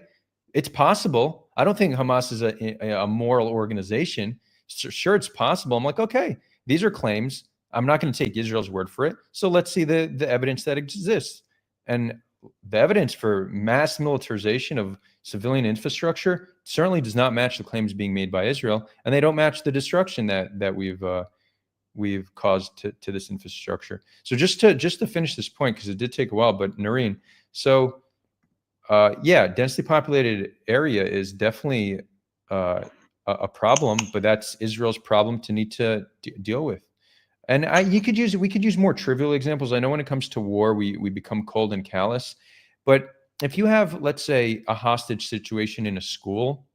it's possible. I don't think Hamas is a moral organization. Sure, it's possible. I'm like, okay, these are claims. I'm not going to take Israel's word for it. So let's see the evidence that exists. And the evidence for mass militarization of civilian infrastructure certainly does not match the claims being made by Israel, and they don't match the destruction that we've caused to this infrastructure. So just to finish this point, because it did take a while, but Noreen, so densely populated area is definitely a problem, but that's Israel's problem to need to deal with. And we could use more trivial examples. I know when it comes to war, we become cold and callous, but if you have, let's say, a hostage situation in a school,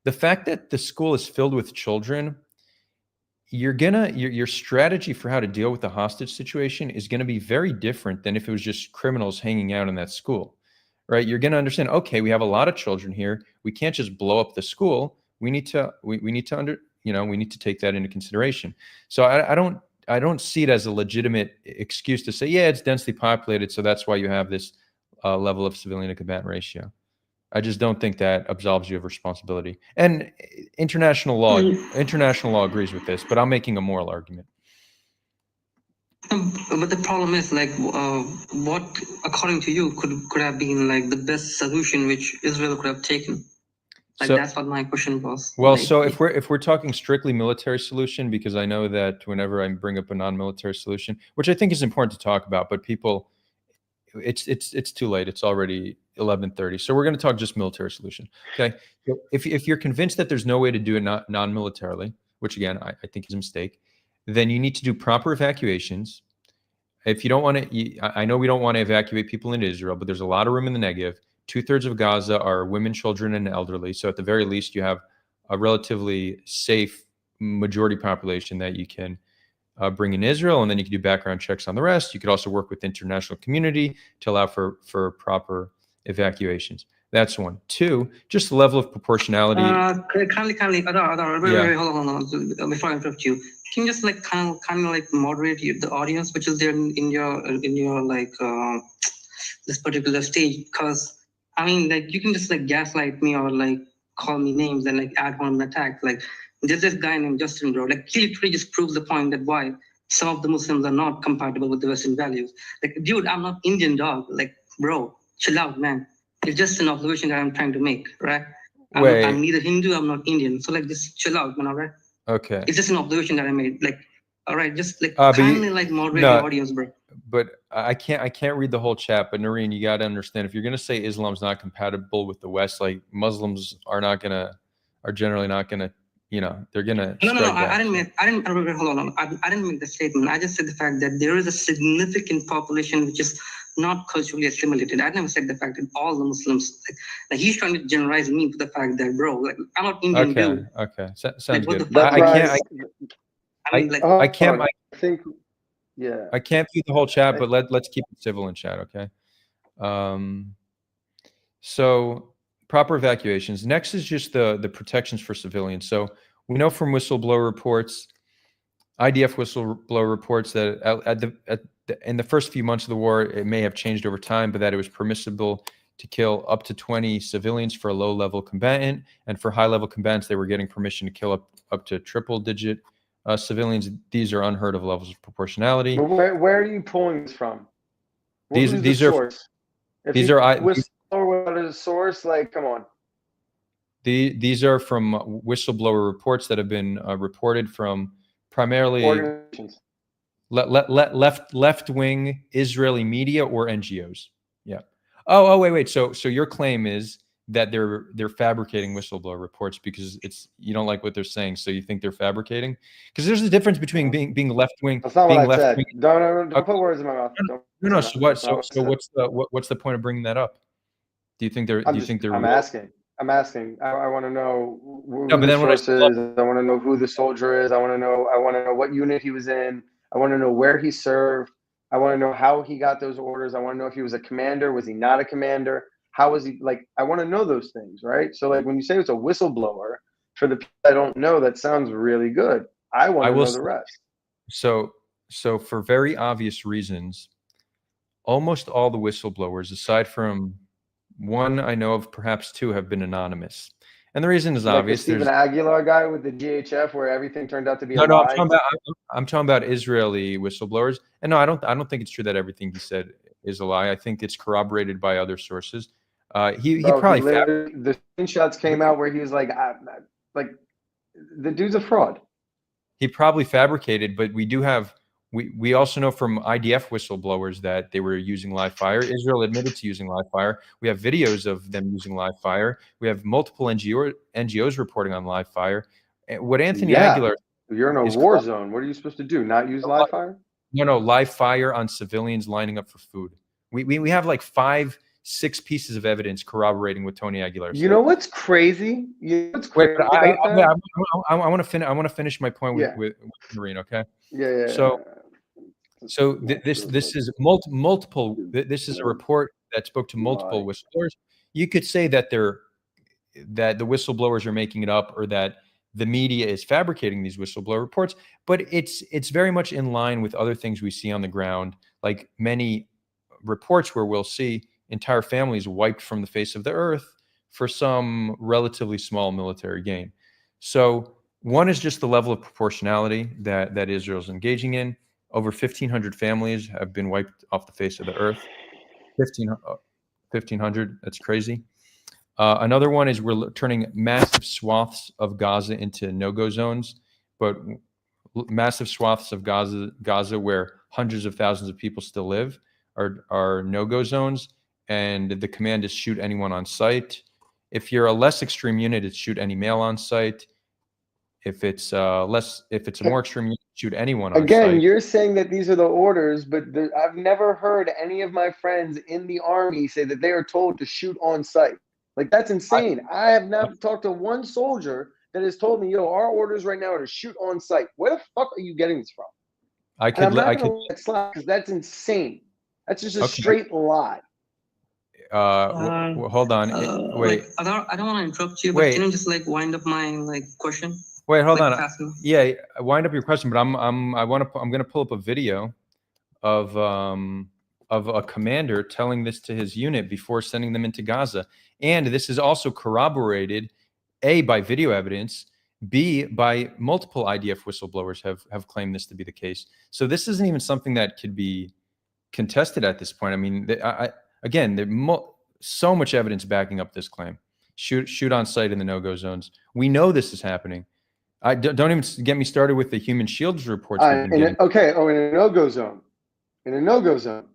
the fact that the school is filled with children, your strategy for how to deal with the hostage situation is gonna be very different than if it was just criminals hanging out in that school, right? You're gonna understand, okay, we have a lot of children here. We can't just blow up the school. We need to we need to we need to take that into consideration. So I don't see it as a legitimate excuse to say, yeah, it's densely populated, so that's why you have this level of civilian to combatant ratio. I just don't think that absolves you of responsibility. And international law agrees with this, but I'm making a moral argument. But the problem is like, what, according to you, could have been like the best solution which Israel could have taken? Like So- that's what my question was. Well, like, so if we're talking strictly military solution, because I know that whenever I bring up a non-military solution, which I think is important to talk about, but people, it's too late. It's already 11:30. So we're going to talk just military solution. Okay. So if you're convinced that there's no way to do it non-militarily, which again I think is a mistake, then you need to do proper evacuations. If you don't want to, I know we don't want to evacuate people into Israel, but there's a lot of room in the Negev. 2/3 of Gaza are women, children, and elderly. So at the very least, you have a relatively safe majority population that you can bring in Israel, and then you can do background checks on the rest. You could also work with the international community to allow for proper evacuations. That's one. Two, just the level of proportionality. Kindly, Adar, wait, hold on, before I interrupt you. Can you just like kind of like moderate the audience which is there in your like this particular stage? Because I mean, like you can just like gaslight me or like call me names and like add on an attack. Like there's this guy named Justin, bro. Like he literally just proves the point that why some of the Muslims are not compatible with the Western values. Like, dude, I'm not Indian, dog. Like, bro, chill out, man. It's just an observation that I'm trying to make, right? I'm neither Hindu, I'm not Indian. So like, just chill out, man. All right. Okay. It's just an observation that I made. Like, all right, just like kindly like moderate your audience, bro. But I can't read the whole chat. But Noreen, you got to understand, if you're gonna say Islam's not compatible with the West, like Muslims are generally not gonna, they're gonna. No. I didn't. Hold on. I didn't make the statement. I just said the fact that there is a significant population which is not culturally assimilated. I never said the fact that all the Muslims like he's trying to generalize me to the fact that, bro, like I'm not Indian. Dude. Okay. Sounds Like, what good. the fuck? I can't. I think, yeah. I can't view the whole chat, but let's keep it civil in chat, okay? So proper evacuations. Next is just the protections for civilians. So we know from whistleblower reports, IDF whistleblower reports that in the first few months of the war, it may have changed over time, but that it was permissible to kill up to 20 civilians for a low-level combatant, and for high-level combatants, they were getting permission to kill up to triple-digit civilians. These are unheard of levels of proportionality. But where are you pulling this from? These are whistleblower without a source. Like, come on. These are from whistleblower reports that have been reported from primarily Organizations. left-wing Israeli media or NGOs. Yeah. Oh, wait. So your claim is that they're fabricating whistleblower reports because you don't like what they're saying, so you think they're fabricating? Because there's a difference between being left-wing. That's not what I said. Don't put words in my mouth. No. So what? So what's the point of bringing that up? Do you think they're? I'm asking. I want to know who but the then source is. I want to know who the soldier is. I want to know what unit he was in. I want to know where he served. I want to know how he got those orders. I want to know if he was a commander. Was he not a commander? How was he, like, I want to know those things, right? So like when you say it's a whistleblower, for the people I don't know, that sounds really good. I want to know the rest. So for very obvious reasons, almost all the whistleblowers, aside from one I know of, perhaps two, have been anonymous. And the reason is obvious. The Stephen Aguilar guy with the GHF, where everything turned out to be a lie. No, I'm talking about Israeli whistleblowers. And no, I don't think it's true that everything he said is a lie. I think it's corroborated by other sources. The screenshots came out where he was like the dude's a fraud. He probably fabricated, but we also know from IDF whistleblowers that they were using live fire. Israel admitted to using live fire. We have videos of them using live fire. We have multiple NGOs reporting on live fire. What Anthony Aguilar... You're in a war zone. What are you supposed to do? Not use live fire? No, live fire on civilians lining up for food. We have like 5 6 pieces of evidence corroborating what Tony Aguilar said. You know what's crazy? You know what's Wait, crazy but I about that? want to finish. I want to finish my point Yeah. with Noreen. Okay. Yeah. So this is multiple. This is a report that spoke to multiple whistleblowers. You could say that that the whistleblowers are making it up, or that the media is fabricating these whistleblower reports. But it's very much in line with other things we see on the ground, like many reports where we'll see entire families wiped from the face of the earth for some relatively small military gain. So one is just the level of proportionality that Israel's engaging in. Over 1,500 families have been wiped off the face of the earth. 1,500, that's crazy. Another one is we're turning massive swaths of Gaza into no-go zones, but massive swaths of Gaza where hundreds of thousands of people still live are no-go zones, and the command is shoot anyone on sight. If you're a less extreme unit, it's shoot any male on sight. If it's a more extreme unit, shoot anyone on Again, sight. you're saying that these are the orders, but I've never heard any of my friends in the army say that they are told to shoot on sight. Like, that's insane. I have not talked to one soldier that has told me, yo, our orders right now are to shoot on sight. Where the fuck are you getting this from? I'm not going to let it slide because that's insane. That's just a straight lie. Hold on. Wait. I don't want to interrupt you, but can you just wind up my question? Wait, hold on. Yeah, wind up your question, but I'm going to pull up a video of a commander telling this to his unit before sending them into Gaza. And this is also corroborated, A, by video evidence, B, by multiple IDF whistleblowers have claimed this to be the case. So this isn't even something that could be contested at this point. I mean, again, there's so much evidence backing up this claim. Shoot on sight in the no-go zones. We know this is happening. Don't even get me started with the human shields reports. In a no-go zone. In a no-go zone.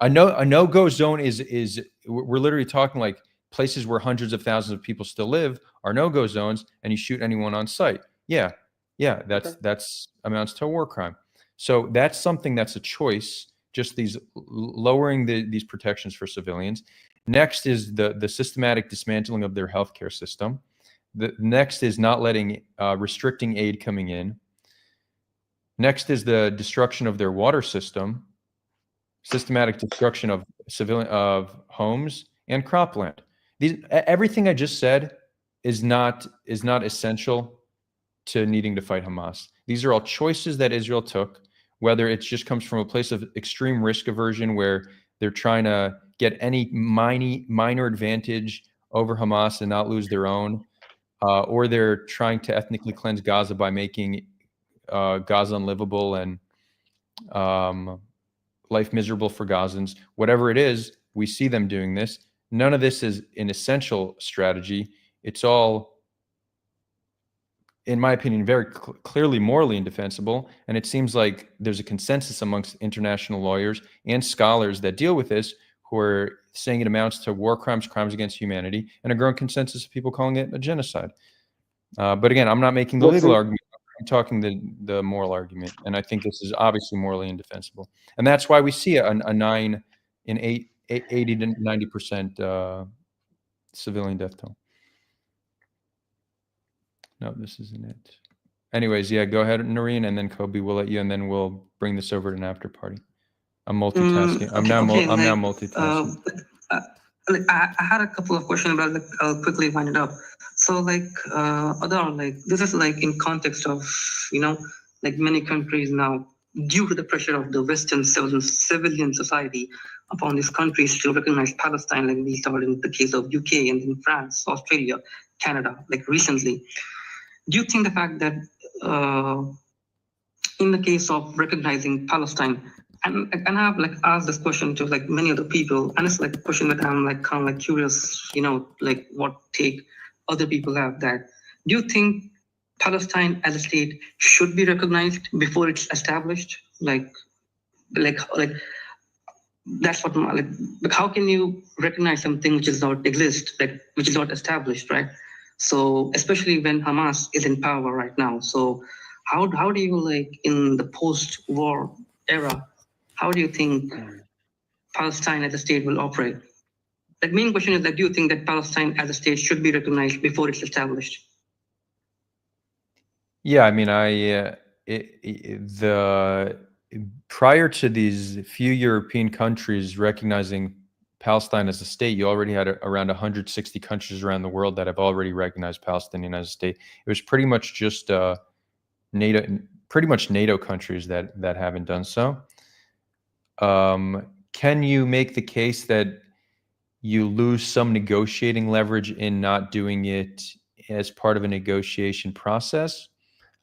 A no-go zone is we're literally talking like places where hundreds of thousands of people still live are no-go zones, and you shoot anyone on sight. Yeah, that's amounts to a war crime. So that's something that's a choice. Just these lowering these protections for civilians. Next is the systematic dismantling of their healthcare system. The next is not letting restricting aid coming in. Next is the destruction of their water system, systematic destruction of homes and cropland. Everything I just said is not essential to needing to fight Hamas. These are all choices that Israel took, whether it just comes from a place of extreme risk aversion where they're trying to get any minor advantage over Hamas and not lose their own, or they're trying to ethnically cleanse Gaza by making Gaza unlivable and life miserable for Gazans. Whatever it is, we see them doing this. None of this is an essential strategy. It's all, in my opinion, very clearly morally indefensible. And it seems like there's a consensus amongst international lawyers and scholars that deal with this who are saying it amounts to war crimes, crimes against humanity, and a growing consensus of people calling it a genocide. But again, I'm not making the legal argument. I'm talking the moral argument. And I think this is obviously morally indefensible. And that's why we see a 9 in 80 to 90% civilian death toll. No, this isn't it. Anyways, yeah, go ahead, Noreen, and then Kobi, we'll let you, and then we'll bring this over to an after party. I'm multitasking. I'm now multitasking. I had a couple of questions, but I'll quickly wind it up. So, Adar, this is in context of many countries now, due to the pressure of the Western civilian society upon these countries to recognize Palestine, like we saw in the case of UK and then France, Australia, Canada, recently. Do you think the fact that in the case of recognizing Palestine, and I have asked this question to many other people, and it's a question that I'm kind of curious, what take other people have, that do you think Palestine as a state should be recognized before it's established? That's what how can you recognize something which does not exist, which is not established, right? So especially when Hamas is in power right now. So how do you in the post-war era, how do you think Palestine as a state will operate? the main question is that do you think that Palestine as a state should be recognized before it's established? Yeah, I mean, prior to these few European countries recognizing Palestine as a state, you already had around 160 countries around the world that have already recognized Palestinian as a state. It was pretty much just NATO countries that haven't done so. Can you make the case that you lose some negotiating leverage in not doing it as part of a negotiation process?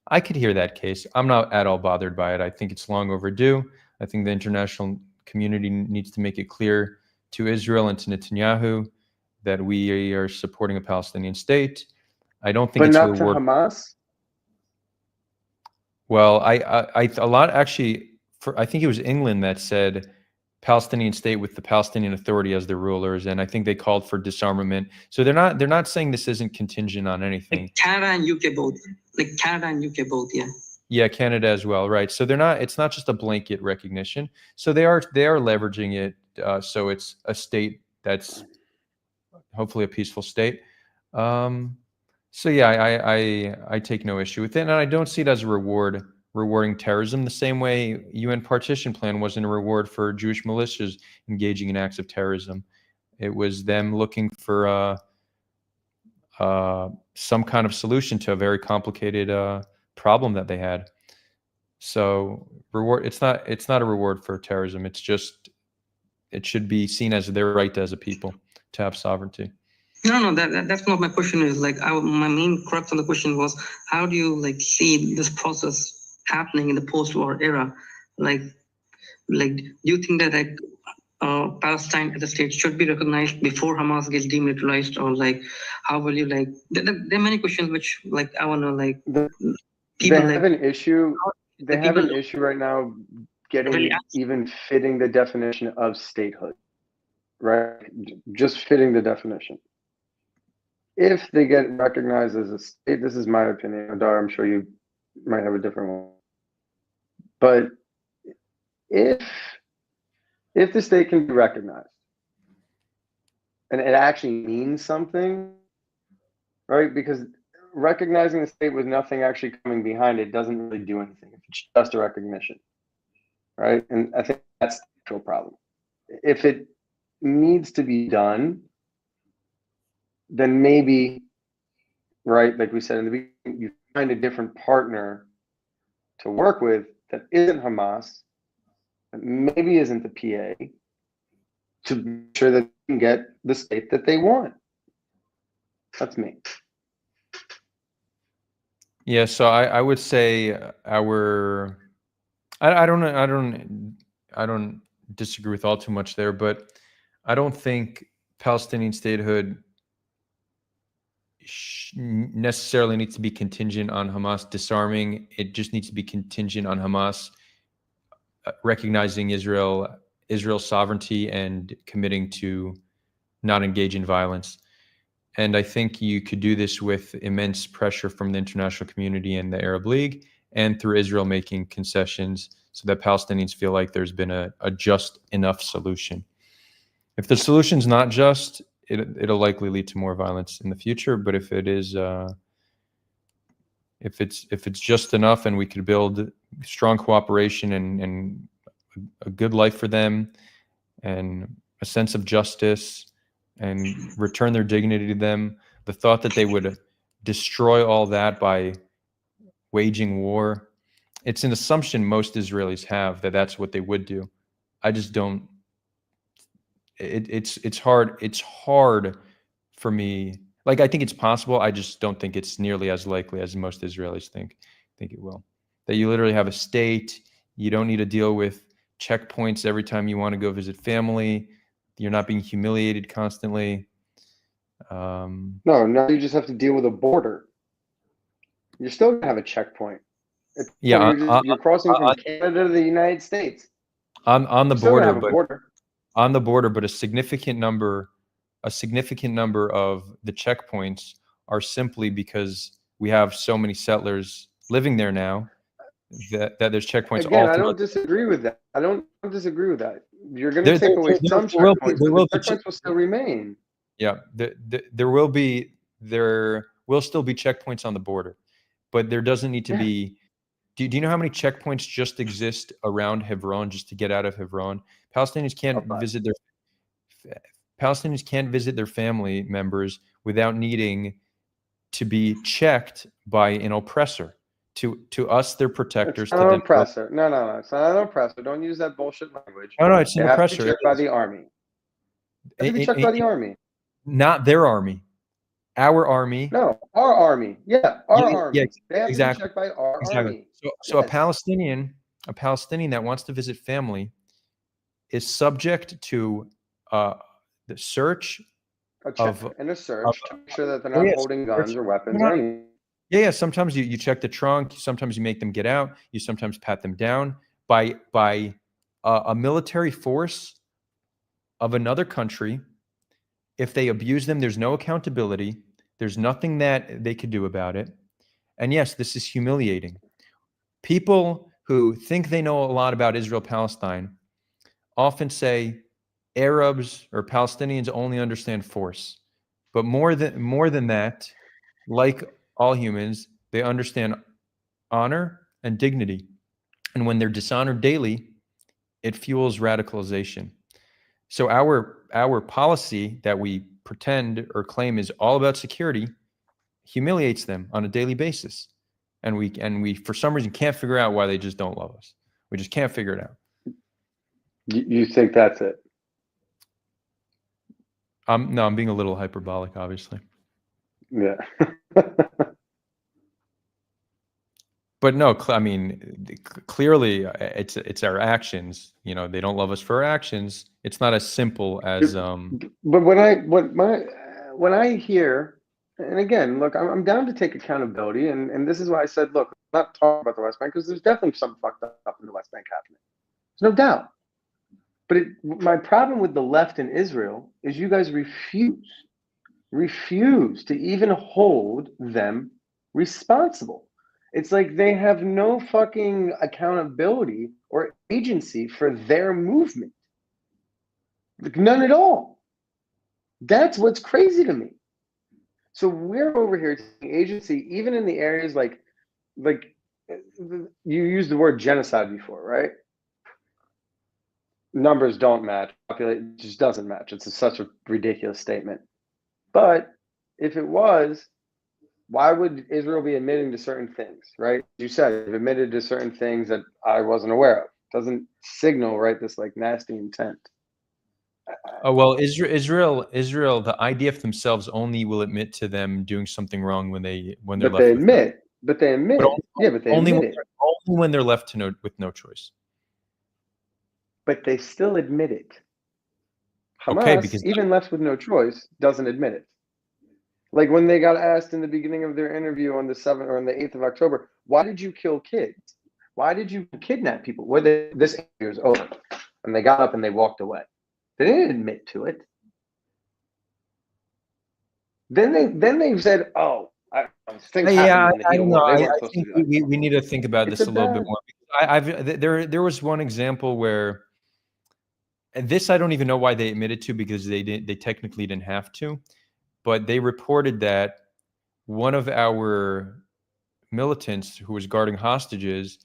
I could hear that case. I'm not at all bothered by it. I think it's long overdue. I think the international community needs to make it clear to Israel and to Netanyahu that we are supporting a Palestinian state. I don't think But it's not a to reward. Hamas? Well, I think it was England that said Palestinian state with the Palestinian Authority as their rulers, and I think they called for disarmament. So they're not saying this isn't contingent on anything. Like Canada and UK both. Like Canada and UK both, yeah. Yeah, Canada as well, right? So it's not just a blanket recognition. So they are leveraging it. So it's a state that's hopefully a peaceful state. So yeah, I take no issue with it, and I don't see it as a rewarding terrorism the same way UN partition plan wasn't a reward for Jewish militias engaging in acts of terrorism. It was them looking for some kind of solution to a very complicated problem that they had. So it's not a reward for terrorism. It's just, it should be seen as their right as a people to have sovereignty. No, that's not my question. Is like my main crux on the question was, how do you like see this process happening in the post-war era? Like do you think that like Palestine as a state should be recognized before Hamas gets demilitarized, or like how will you like? There are many questions which like I want to like. They have an issue. They have an issue right now getting even fitting the definition of statehood, right? Just fitting the definition. If they get recognized as a state, this is my opinion. Adar, I'm sure you might have a different one. But if the state can be recognized and it actually means something, right? Because recognizing the state with nothing actually coming behind it doesn't really do anything. It's just a recognition, right? And I think that's the actual problem. If it needs to be done, then maybe, right, like we said in the beginning, you find a different partner to work with that isn't Hamas, that maybe isn't the PA, to be sure that they can get the state that they want. That's me. Yeah, so I would say I don't disagree with all too much there, but I don't think Palestinian statehood necessarily needs to be contingent on Hamas disarming. It just needs to be contingent on Hamas recognizing Israel's sovereignty and committing to not engage in violence. And I think you could do this with immense pressure from the international community and the Arab League, and through Israel making concessions so that Palestinians feel like there's been a just enough solution. If the solution's not just, it'll likely lead to more violence in the future. But if it is, if it's just enough, and we could build strong cooperation and a good life for them, and a sense of justice, and return their dignity to them, the thought that they would destroy all that by waging war, it's an assumption most Israelis have that that's what they would do. I just don't. It's hard for me. Like, I think it's possible. I just don't think it's nearly as likely as most Israelis think it will. That you literally have a state. You don't need to deal with checkpoints every time you want to go visit family. You're not being humiliated constantly. No, now you just have to deal with a border. You're still gonna have a checkpoint. Yeah, you're crossing from Canada to the United States. On the You're still gonna have a border, border. On the border, but a significant number of the checkpoints are simply because we have so many settlers living there now that there's checkpoints. Again, I don't disagree with that. I don't disagree with that. You're going to take away some there will be- checkpoints, there but will the be checkpoints will still remain. Yeah, there will still be checkpoints on the border, but there doesn't need to be. Do you know how many checkpoints just exist around Hebron just to get out of Hebron? Palestinians can't visit their family members without needing to be checked by an oppressor. To us, they're protectors. It's not an oppressor. No, it's not an oppressor. Don't use that bullshit language. No, it's an They have to be oppressor. checked by the army. They have to be checked by the army. Not their army. Our army. No, our army. Yeah, our army. Yeah, they have exactly. to be checked by our army. So yes. a Palestinian that wants to visit family is subject to the search and a search to make sure that they're not holding guns or weapons or anything. Yeah. Sometimes you check the trunk. Sometimes you make them get out. You sometimes pat them down by a military force of another country. If they abuse them, there's no accountability. There's nothing that they could do about it. And yes, this is humiliating. People who think they know a lot about Israel-Palestine often say Arabs or Palestinians only understand force. But more than that, like all humans, they understand honor and dignity. And when they're dishonored daily, it fuels radicalization. So our policy that we pretend or claim is all about security humiliates them on a daily basis. And we for some reason can't figure out why they just don't love us. We just can't figure it out. You think that's it? No, I'm being a little hyperbolic, obviously. Yeah. But no, I mean, clearly it's our actions. You know, they don't love us for our actions. It's not as simple as. But when I hear, and again, look, I'm down to take accountability, and this is why I said, look, I'm not talking about the West Bank because there's definitely something fucked up in the West Bank happening. There's no doubt. But my problem with the left in Israel is you guys refuse to even hold them responsible. It's like they have no fucking accountability or agency for their movement. Like none at all. That's what's crazy to me. So we're over here taking agency, even in the areas like you used the word genocide before, right? Numbers don't match. Population just doesn't match. It's such a ridiculous statement. But if it was, why would Israel be admitting to certain things, right? You said they've admitted to certain things that I wasn't aware of. Doesn't signal, right, this like nasty intent. Oh well, Israel, the IDF themselves only will admit to them doing something wrong when they're left. But they admit it. Only when they're left with no choice. But they still admit it. Hamas, okay, because even left with no choice, doesn't admit it. Like when they got asked in the beginning of their interview on the 7th or on the 8th of October, why did you kill kids? Why did you kidnap people? This interview is over. And they got up and they walked away. They didn't admit to it. Then they said, "Oh, things happened in the heat of war. They weren't supposed to do that." We need to think about this a little bit more. There was one example where, and this I don't even know why they admitted to because they technically didn't have to, but they reported that one of our militants who was guarding hostages,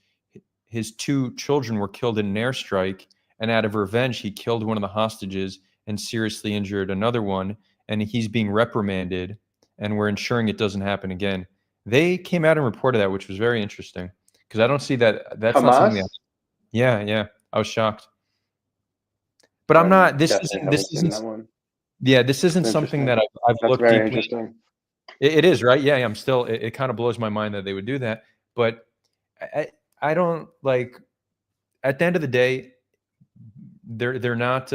his 2 children were killed in an airstrike. And out of revenge, he killed one of the hostages and seriously injured another one. And he's being reprimanded, and we're ensuring it doesn't happen again. They came out and reported that, which was very interesting because I don't see that. That's Hamas? not something. Yeah, I was shocked. But I'm not. This isn't. Yeah, this isn't something that I've looked very deeply. Interesting. It is, right? Yeah, I'm still. It kind of blows my mind that they would do that, but I don't like. At the end of the day, they're not.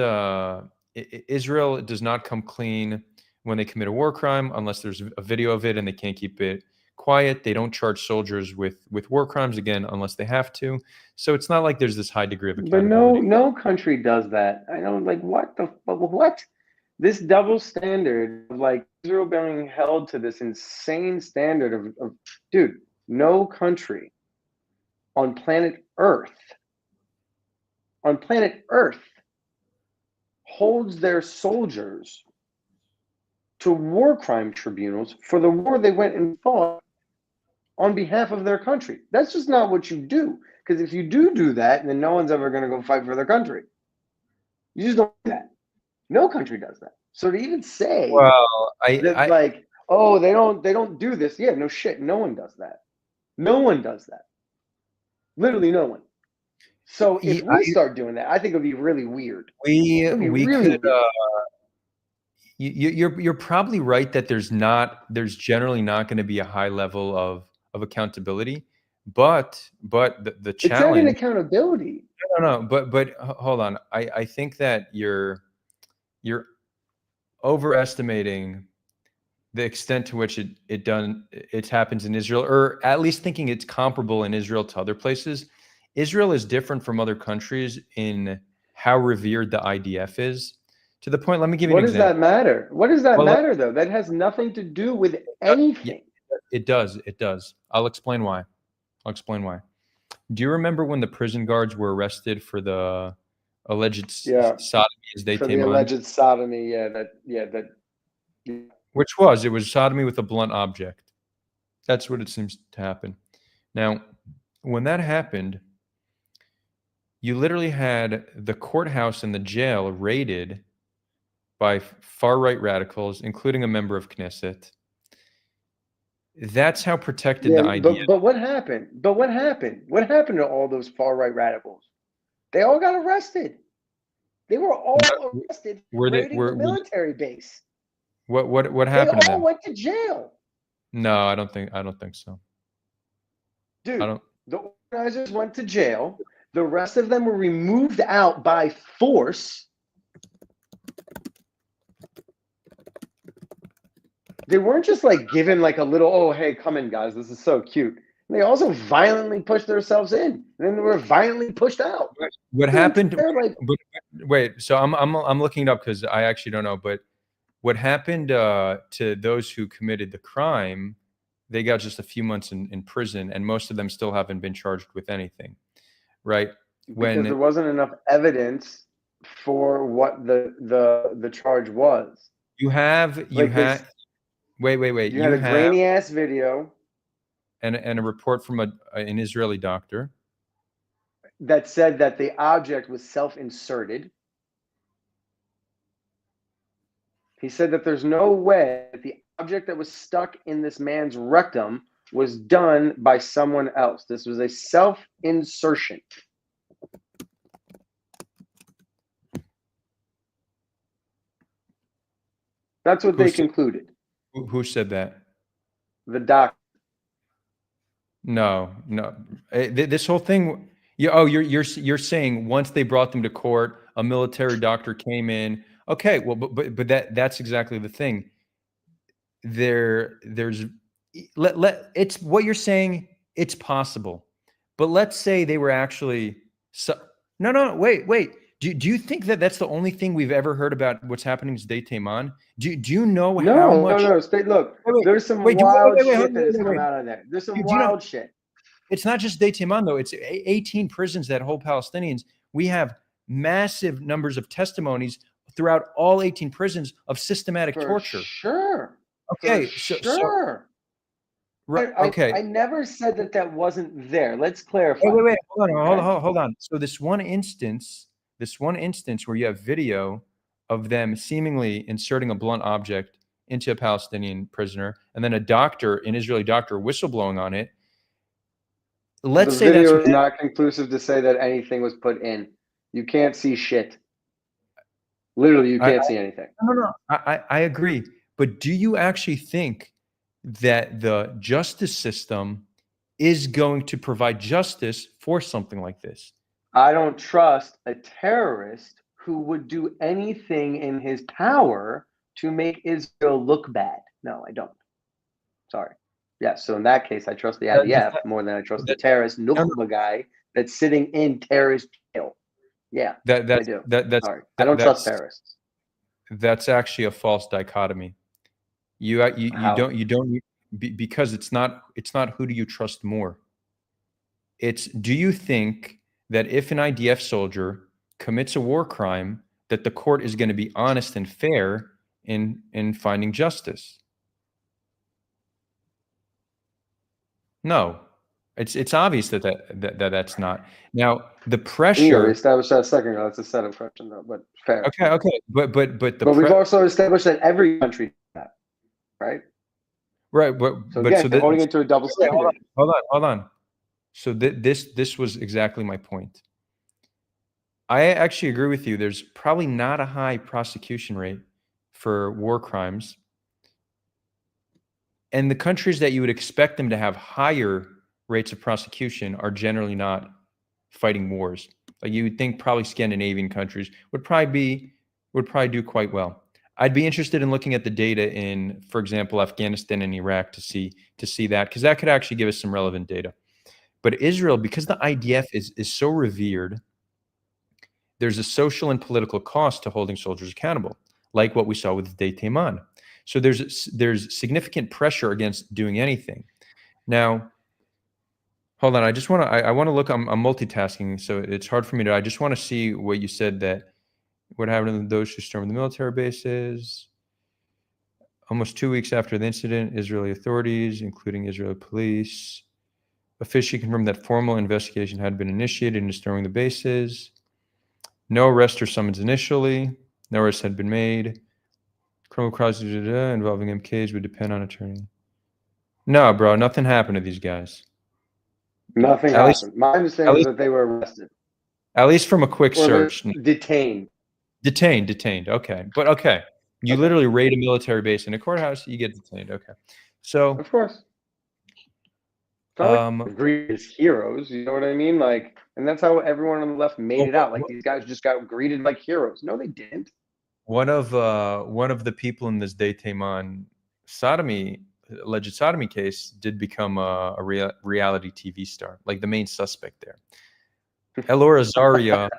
Israel does not come clean when they commit a war crime unless there's a video of it and they can't keep it quiet. They don't charge soldiers with war crimes again unless they have to. So it's not like there's this high degree of accountability. But no country does that. I don't like what this double standard of like Israel being held to this insane standard of dude. No country on planet Earth holds their soldiers to war crime tribunals for the war they went and fought on behalf of their country. That's just not what you do. Because if you do that, then no one's ever going to go fight for their country. You just don't do that. No country does that. So to even say Well, that, like, oh, they don't do this. Yeah, no shit. No one does that. No one does that. Literally no one. So if we start doing that, I think it would be really weird. We really could. You're probably right that there's generally not going to be a high level of accountability, but the challenge. It's not an accountability. No. But hold on. I think that you're overestimating the extent to which it happens in Israel, or at least thinking it's comparable in Israel to other places. Israel is different from other countries in how revered the IDF is. To the point, let me give you an example. What does that matter? What does that matter, though? That has nothing to do with anything. It does. I'll explain why. Do you remember when the prison guards were arrested for the alleged sodomy as they came on? Alleged sodomy, Which it was sodomy with a blunt object. That's what it seems to happen. Now, when that happened, you literally had the courthouse and the jail raided by far-right radicals, including a member of Knesset. That's how protected the idea. But what happened? What happened to all those far-right radicals? They all got arrested. They were all arrested for raiding the military base. What happened? They all went to jail. No, I don't think so. Dude, the organizers went to jail. The rest of them were removed out by force. They weren't just like given like a little, oh, hey, come in, guys. This is so cute. They also violently pushed themselves in, and then they were violently pushed out. What happened? But wait, so I'm looking it up because I actually don't know. But what happened to those who committed the crime? They got just a few months in prison, and most of them still haven't been charged with anything, right? Because there wasn't enough evidence for what the charge was. Wait. You had a grainy ass video and a report from an Israeli doctor that said that the object was self-inserted. He said that there's no way that the object that was stuck in this man's rectum was done by someone else. This was a self-insertion. That's what they concluded. Who said that? The doctor. No. This whole thing. You're saying once they brought them to court, a military doctor came in. Okay, well, but that's exactly the thing. It's what you're saying. It's possible, but let's say they were actually. No. Wait. Do you think that that's the only thing we've ever heard about what's happening to Sdei Teiman? Do you know how much? No. Look, there's some wild shit that has come out of there. There's some wild shit. It's not just Sdei Teiman, though. It's 18 prisons that hold Palestinians. We have massive numbers of testimonies throughout all 18 prisons of systematic torture. Sure. Okay. Sure. Right. Okay. I never said that wasn't there. Let's clarify. Wait. Hold on. So this one instance where you have video of them seemingly inserting a blunt object into a Palestinian prisoner, and then an Israeli doctor, whistleblowing on it. Let's say that's not conclusive to say that anything was put in. You can't see shit. Literally, you can't see anything. No. I agree. But do you actually think that the justice system is going to provide justice for something like this? I don't trust a terrorist who would do anything in his power to make Israel look bad. No, I don't. Sorry. Yes, so in that case, I trust the IDF more than I trust the terrorist Nukhba guy that's sitting in terrorist jail. Yeah, I do. Sorry, I don't trust terrorists. That's actually a false dichotomy. You don't because it's not who do you trust more. It's do you think that if an IDF soldier commits a war crime, that the court is going to be honest and fair in finding justice? No, it's obvious that's not. Now the Yeah, we pressure. established that a second ago. That's a setup question, though. But fair. Okay, but we've also established that every country does that, right? right, So again, so holding it to a double standard. Hold on. So this was exactly my point. I actually agree with you. There's probably not a high prosecution rate for war crimes. And the countries that you would expect them to have higher rates of prosecution are generally not fighting wars. Like you would think probably Scandinavian countries would probably do quite well. I'd be interested in looking at the data in, for example, Afghanistan and Iraq to see that, because that could actually give us some relevant data. But Israel, because the IDF is so revered, there's a social and political cost to holding soldiers accountable, like what we saw with Day Tayman. So there's significant pressure against doing anything. Now, hold on. I want to look. I'm multitasking, so it's hard for me to. I just want to see what you said, that what happened to those who stormed the military bases. Almost 2 weeks after the incident, Israeli authorities, including Israeli police, officially confirmed that formal investigation had been initiated into storming the bases. No arrest or summons initially. No arrests had been made. Criminal crimes involving MKs would depend on attorney. No, bro, nothing happened to these guys. Nothing happened. My understanding is that they were arrested. At least from a quick search. Detained. Detained. Okay. But okay. You literally raid a military base in a courthouse, you get detained. Okay. So of course. Greeted as heroes, you know what I mean? Like, and that's how everyone on the left made it out. Like these guys just got greeted like heroes. No, they didn't. One of the people in this Day Tayman alleged sodomy case did become a reality TV star, like the main suspect there. Elor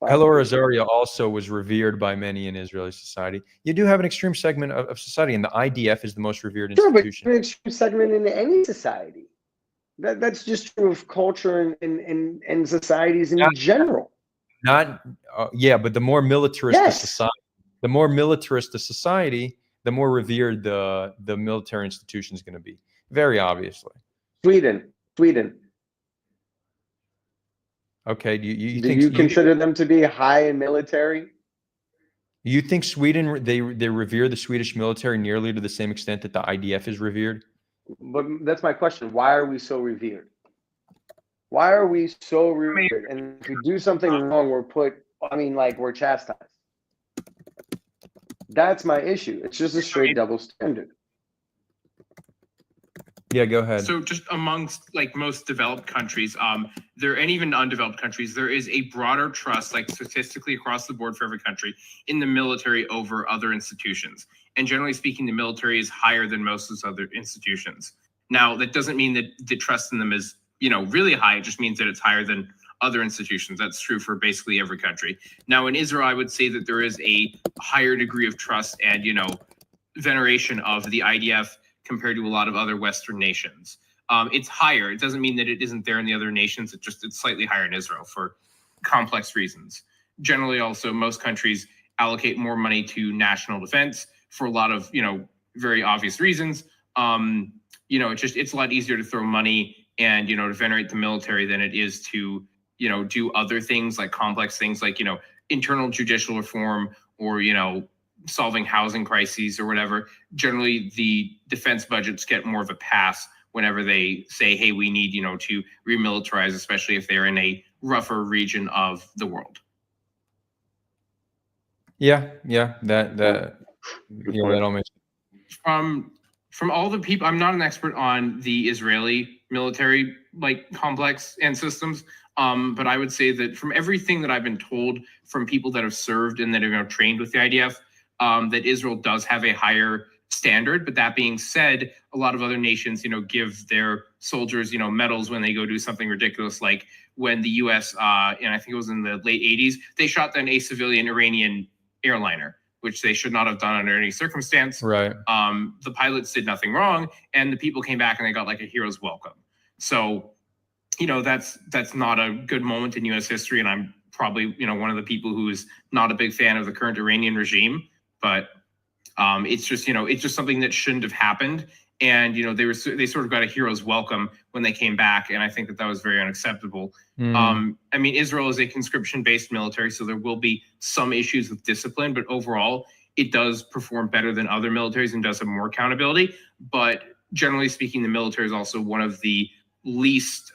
Azaria also was revered by many in Israeli society. You do have an extreme segment of society, and the IDF is the most revered institution. But an extreme segment in any society. That's just true of culture and societies in general. But the more militarist the society, the more revered the military institution is going to be. Very obviously. Sweden. Okay. Do you consider them to be high in military? You think Sweden, they revere the Swedish military nearly to the same extent that the IDF is revered? But that's my question. Why are we so revered? Why are we so revered? And if we do something wrong, we're chastised. That's my issue. It's just a straight double standard. Yeah, go ahead. So just amongst like most developed countries, and even undeveloped countries, there is a broader trust, like statistically across the board for every country, in the military over other institutions. And generally speaking, the military is higher than most of those other institutions. Now, that doesn't mean that the trust in them is, really high. It just means that it's higher than other institutions. That's true for basically every country. Now, in Israel, I would say that there is a higher degree of trust and, veneration of the IDF compared to a lot of other Western nations. It's higher. It doesn't mean that it isn't there in the other nations. It's slightly higher in Israel for complex reasons. Generally, also, most countries allocate more money to national defense for a lot of, very obvious reasons. It's a lot easier to throw money and, to venerate the military than it is to, do other things like complex things like, internal judicial reform or, solving housing crises or whatever. Generally, the defense budgets get more of a pass whenever they say, hey, we need, to remilitarize, especially if they're in a rougher region of the world. Yeah, that all makes sense. From all the people, I'm not an expert on the Israeli military complex and systems, but I would say that from everything that I've been told from people that have served and that have trained with the IDF, that Israel does have a higher standard. But that being said, a lot of other nations, give their soldiers, medals when they go do something ridiculous, like when the U.S. And I think it was in the late 80s, they shot down a civilian Iranian airliner, which they should not have done under any circumstance. Right. The pilots did nothing wrong, and the people came back and they got like a hero's welcome. So, that's not a good moment in U.S. history, and I'm probably, one of the people who's not a big fan of the current Iranian regime, but it's just, it's just something that shouldn't have happened. And, they sort of got a hero's welcome when they came back. And I think that was very unacceptable. I mean, Israel is a conscription-based military, so there will be some issues with discipline, but overall, it does perform better than other militaries and does have more accountability. But generally speaking, the military is also one of the least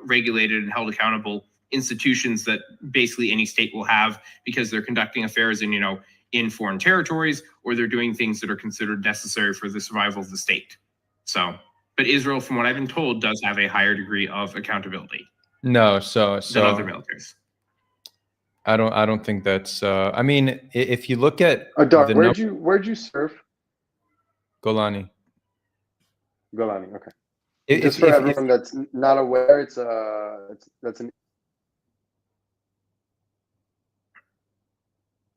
regulated and held accountable institutions that basically any state will have, because they're conducting affairs in foreign territories, or they're doing things that are considered necessary for the survival of the state. So, but Israel, from what I've been told, does have a higher degree of accountability. No, than other militaries. I don't think that's. I mean, if you look at Adar, where'd you serve? Golani. Golani, okay. Just for everyone that's not aware, that's an.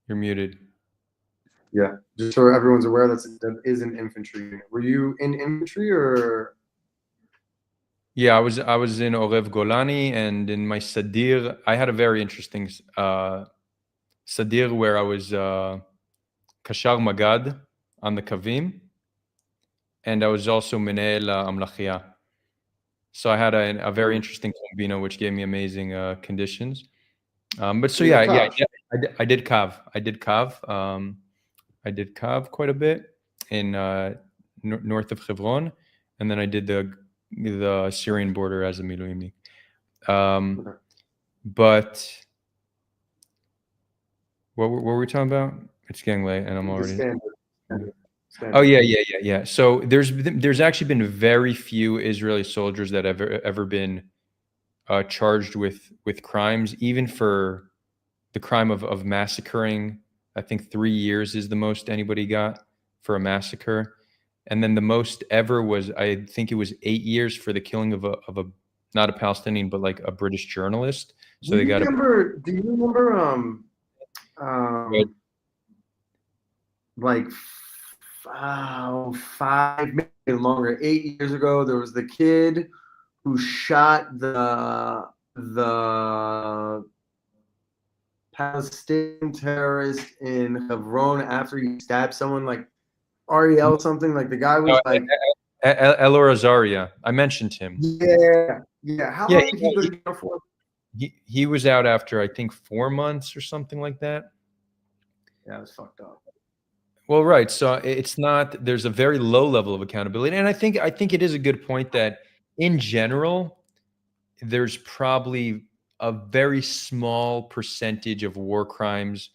You're muted. Yeah, just so everyone's aware, that is an infantry unit. Were you in infantry or? Yeah, I was in Orev Golani, and in my Sadir, I had a very interesting Sadir where I was Kashar Magad on the Kavim, and I was also Menel Amlachia. So I had a very interesting combino, which gave me amazing conditions. But so yeah, I did Kav. I did Kav quite a bit in north of Hebron, and then I did the Syrian border as a miluimnik. But what were we talking about? It's getting late, and I'm already. Standard. Oh yeah. So there's actually been very few Israeli soldiers that have ever been charged with crimes, even for the crime of massacring. I think 3 years is the most anybody got for a massacre. And then the most ever was, I think it was 8 years for the killing of a not a Palestinian, but like a British journalist. So do you remember like 5, maybe longer, 8 years ago, there was the kid who shot the Palestinian terrorist in Hebron after he stabbed someone, like Ariel something, like the guy was Elor Azaria. I mentioned him. Yeah. How long did he go to jail for? He was out after, I think, 4 months or something like that. Yeah, it was fucked up. Well, right. So it's not. There's a very low level of accountability, and I think it is a good point that in general, there's probably a very small percentage of war crimes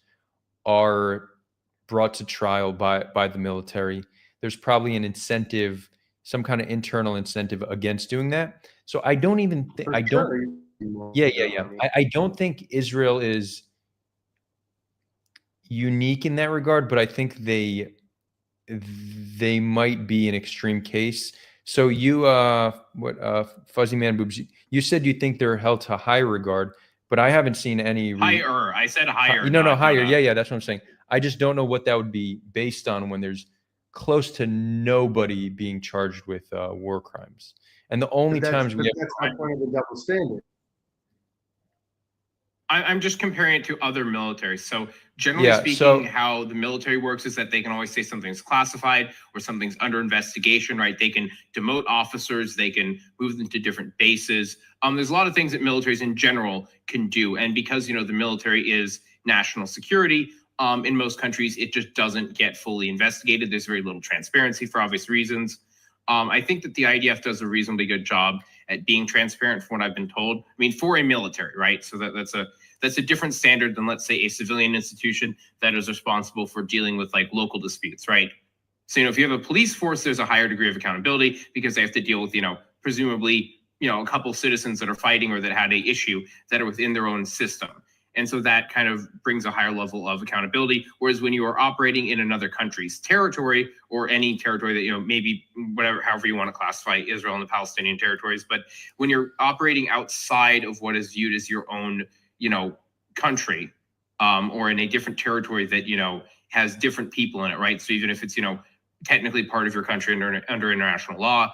are brought to trial by the military. There's probably an incentive, some kind of internal incentive against doing that. So I don't even think I don't think Israel is unique in that regard, but I think they might be an extreme case. So you Fuzzy Man Boobs, you said you think they're held to high regard, but I haven't seen any higher. I said higher. No, higher. Yeah, that's what I'm saying. I just don't know what that would be based on when there's close to nobody being charged with war crimes. And the only times we that's my point of the double standard. I'm just comparing it to other militaries. So generally speaking, how the military works is that they can always say something's classified or something's under investigation, right? They can demote officers, they can move them to different bases. There's a lot of things that militaries in general can do. And because, the military is national security, in most countries, it just doesn't get fully investigated. There's very little transparency for obvious reasons. I think that the IDF does a reasonably good job at being transparent from what I've been told. I mean, for a military, right? So that's a different standard than, let's say, a civilian institution that is responsible for dealing with like local disputes, right? So, if you have a police force, there's a higher degree of accountability because they have to deal with, presumably, a couple citizens that are fighting or that had an issue that are within their own system. And so that kind of brings a higher level of accountability. Whereas when you are operating in another country's territory or any territory that, maybe however you want to classify Israel and the Palestinian territories, but when you're operating outside of what is viewed as your own, country, or in a different territory that, has different people in it, right? So even if it's, technically part of your country under international law,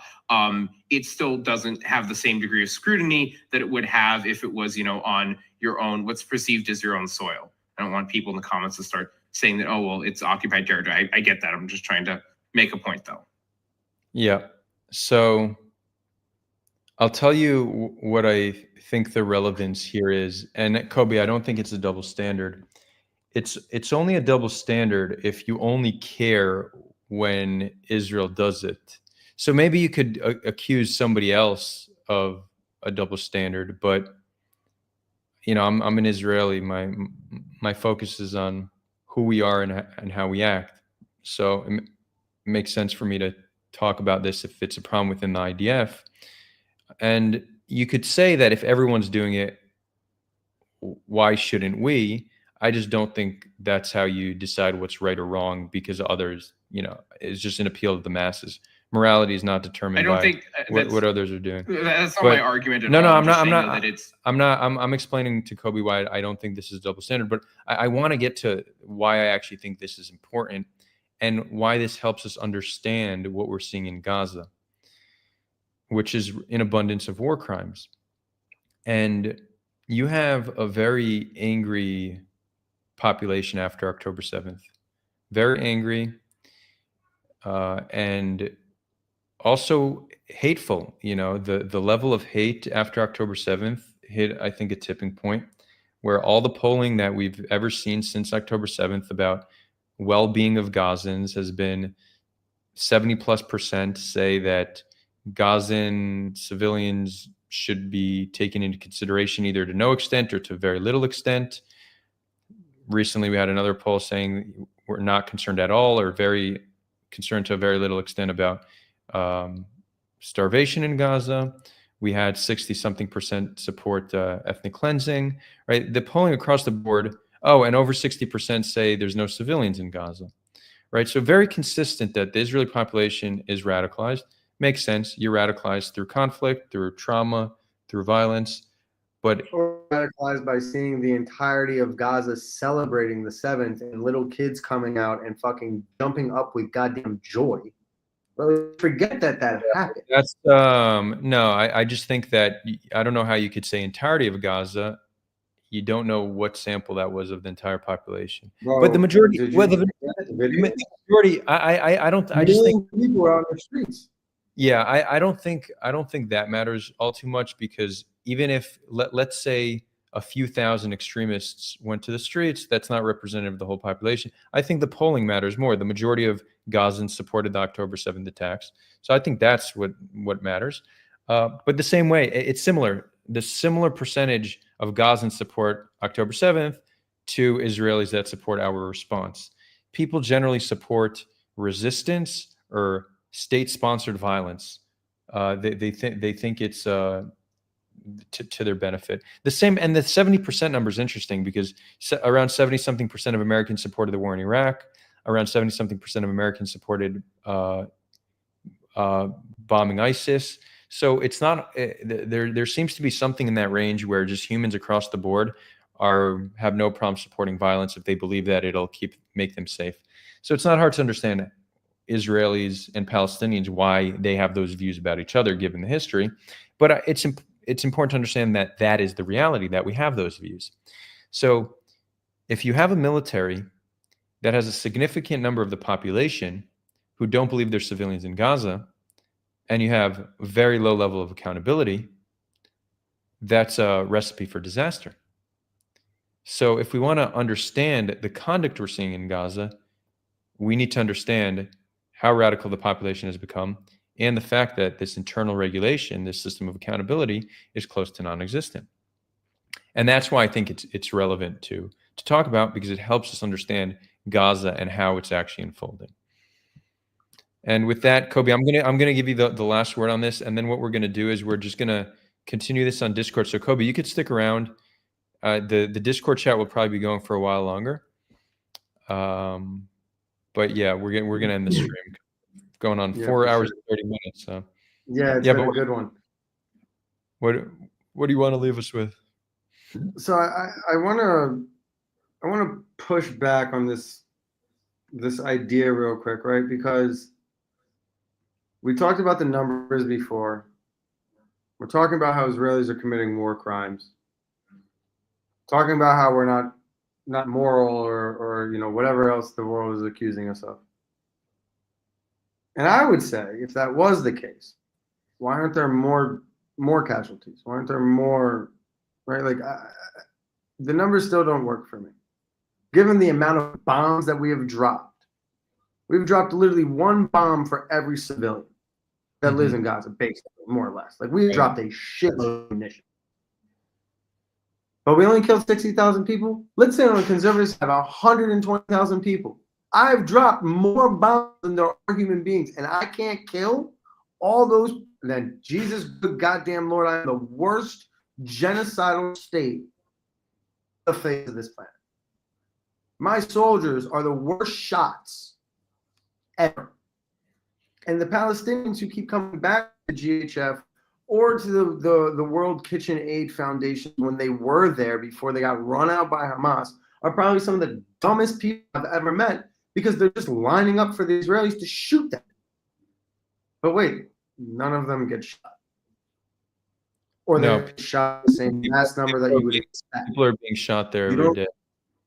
it still doesn't have the same degree of scrutiny that it would have if it was, on your own, what's perceived as your own soil. I don't want people in the comments to start saying that, oh, well, it's occupied territory. I get that. I'm just trying to make a point, though. Yeah. So I'll tell you what I think the relevance here is. And Kobi, I don't think it's a double standard. It's only a double standard if you only care when Israel does it. So maybe you could accuse somebody else of a double standard, but I'm an Israeli. My focus is on who we are and how we act. So it makes sense for me to talk about this if it's a problem within the IDF. And you could say that if everyone's doing it, why shouldn't we? I just don't think that's how you decide what's right or wrong, because others, it's just an appeal to the masses. Morality is not determined by what others are doing. That's not my argument at all. No, I'm not. I'm explaining to Kobi why I don't think this is double standard, but I want to get to why I actually think this is important and why this helps us understand what we're seeing in Gaza, which is an abundance of war crimes. And you have a very angry population after October 7th, very angry, and also hateful. The level of hate after October 7th hit, I think, a tipping point where all the polling that we've ever seen since October 7th about well-being of Gazans has been 70+% say that Gazan civilians should be taken into consideration either to no extent or to very little extent. Recently, we had another poll saying we're not concerned at all or very concerned to a very little extent about starvation in Gaza. We had 60-something% support ethnic cleansing, right? The polling across the board, and over 60% say there's no civilians in Gaza, right? So very consistent that the Israeli population is radicalized. Makes sense. You're radicalized through conflict, through trauma, through violence. But radicalized by seeing the entirety of Gaza celebrating the 7th and little kids coming out and fucking jumping up with goddamn joy. But forget that happened. That's no. I just think that I don't know how you could say entirety of Gaza. You don't know what sample that was of the entire population. Bro, but the majority, the majority, I don't. I just think people are on the streets. Yeah, I don't think that matters all too much, because even if let's say a few thousand extremists went to the streets, that's not representative of the whole population. I think the polling matters more. The majority of Gazans supported the October 7th attacks, so I think that's what matters. But the same way, it's similar. The similar percentage of Gazans support October 7th to Israelis that support our response. People generally support resistance or state-sponsored violence. They think it's to their benefit. The same, and the 70% number is interesting because around 70-something% of Americans supported the war in Iraq. Around 70-something% of Americans supported bombing ISIS. So it's not there seems to be something in that range where just humans across the board have no problem supporting violence if they believe that it'll make them safe. So it's not hard to understand Israelis and Palestinians why they have those views about each other given the history, but it's important to understand that that is the reality, that we have those views. So if you have a military that has a significant number of the population who don't believe there's civilians in Gaza, and you have a very low level of accountability, that's a recipe for disaster. So if we want to understand the conduct we're seeing in Gaza, we need to understand how radical the population has become and the fact that this internal regulation, this system of accountability, is close to non-existent. And that's why I think it's relevant to talk about, because it helps us understand Gaza and how it's actually unfolding. And with that, Kobi, I'm gonna give you the last word on this, and then what we're gonna do is we're just gonna continue this on Discord. So Kobi, you could stick around. The Discord chat will probably be going for a while longer. But yeah, we're gonna end the stream. Going on 4 hours and 30 minutes. So yeah, it's been a good one. What do you want to leave us with? So I want to push back on this idea real quick, right? Because We talked about the numbers before. We're talking about how Israelis are committing war crimes. Talking about how we're not moral or whatever else the world is accusing us of. And I would say, if that was the case, why aren't there more casualties? Why aren't there more, right? Like, the numbers still don't work for me. Given the amount of bombs that we have dropped, we've dropped literally one bomb for every civilian that lives in Gaza, basically, more or less. Like, we've dropped a shitload of munitions. But we only killed 60,000 people. Let's say on the conservatives have 120,000 people. I've dropped more bombs than there are human beings, and I can't kill all those. Then Jesus, good goddamn Lord, I am the worst genocidal state on the face of this planet. My soldiers are the worst shots ever. And the Palestinians who keep coming back to GHF or to the World Kitchen Aid Foundation when they were there before they got run out by Hamas are probably some of the dumbest people I've ever met, because they're just lining up for the Israelis to shoot them. But wait, none of them get shot. Or they're shot the same mass number that you would expect. People are being shot there every day.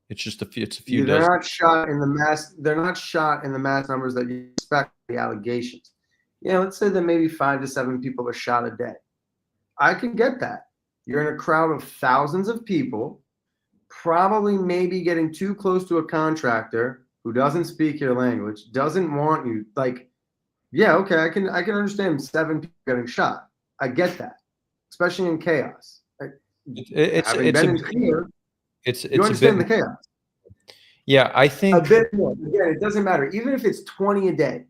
It's just a few They're dozen. not shot in the mass. They're not shot in the mass numbers that you expect. The allegations. Yeah, let's say that maybe 5 to 7 people are shot a day. I can get that. You're in a crowd of thousands of people, probably maybe getting too close to a contractor who doesn't speak your language, doesn't want you. Like, yeah, okay, I can understand 7 people getting shot. I get that, especially in chaos. You understand the chaos. Yeah, I think a bit more. Again, it doesn't matter. Even if it's 20 a day,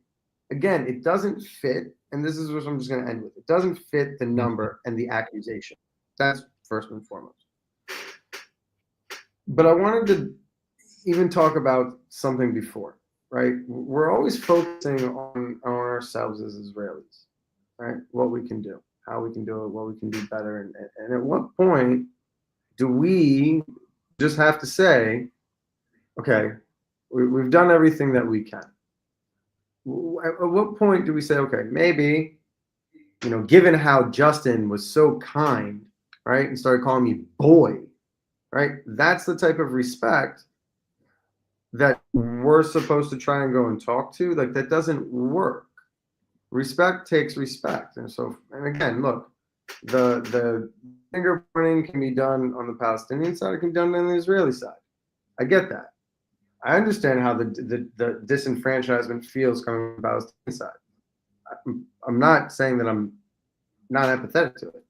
again, it doesn't fit. And this is what I'm just going to end with. It doesn't fit the number and the accusation. That's first and foremost. But I wanted to even talk about something before, right? We're always focusing on ourselves as Israelis, right? What we can do, how we can do it, what we can do better. And at what point do we just have to say, okay, we've done everything that we can. At what point do we say, okay, maybe, given how Justin was so kind, right, and started calling me boy, right? That's the type of respect that we're supposed to try and go and talk to. Like, that doesn't work. Respect takes respect. And again, look, the finger pointing can be done on the Palestinian side, it can be done on the Israeli side. I get that. I understand how the disenfranchisement feels coming from the Palestinian side. I'm not saying that I'm not empathetic to it,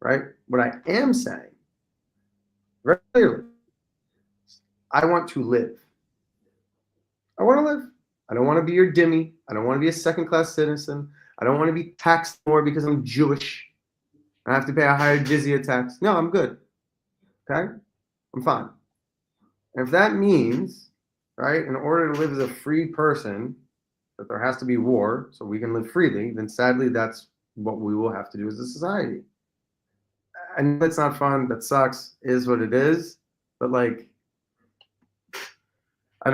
right? What I am saying, very clearly, I want to live. I want to live. I don't want to be your dhimmi. I don't want to be a second-class citizen. I don't want to be taxed more because I'm Jewish. I have to pay a higher jizya tax. No, I'm good. Okay? I'm fine. And if that means, right, in order to live as a free person, that there has to be war so we can live freely, then sadly that's what we will have to do as a society. I know that's not fun. That sucks. It is what it is. But like, I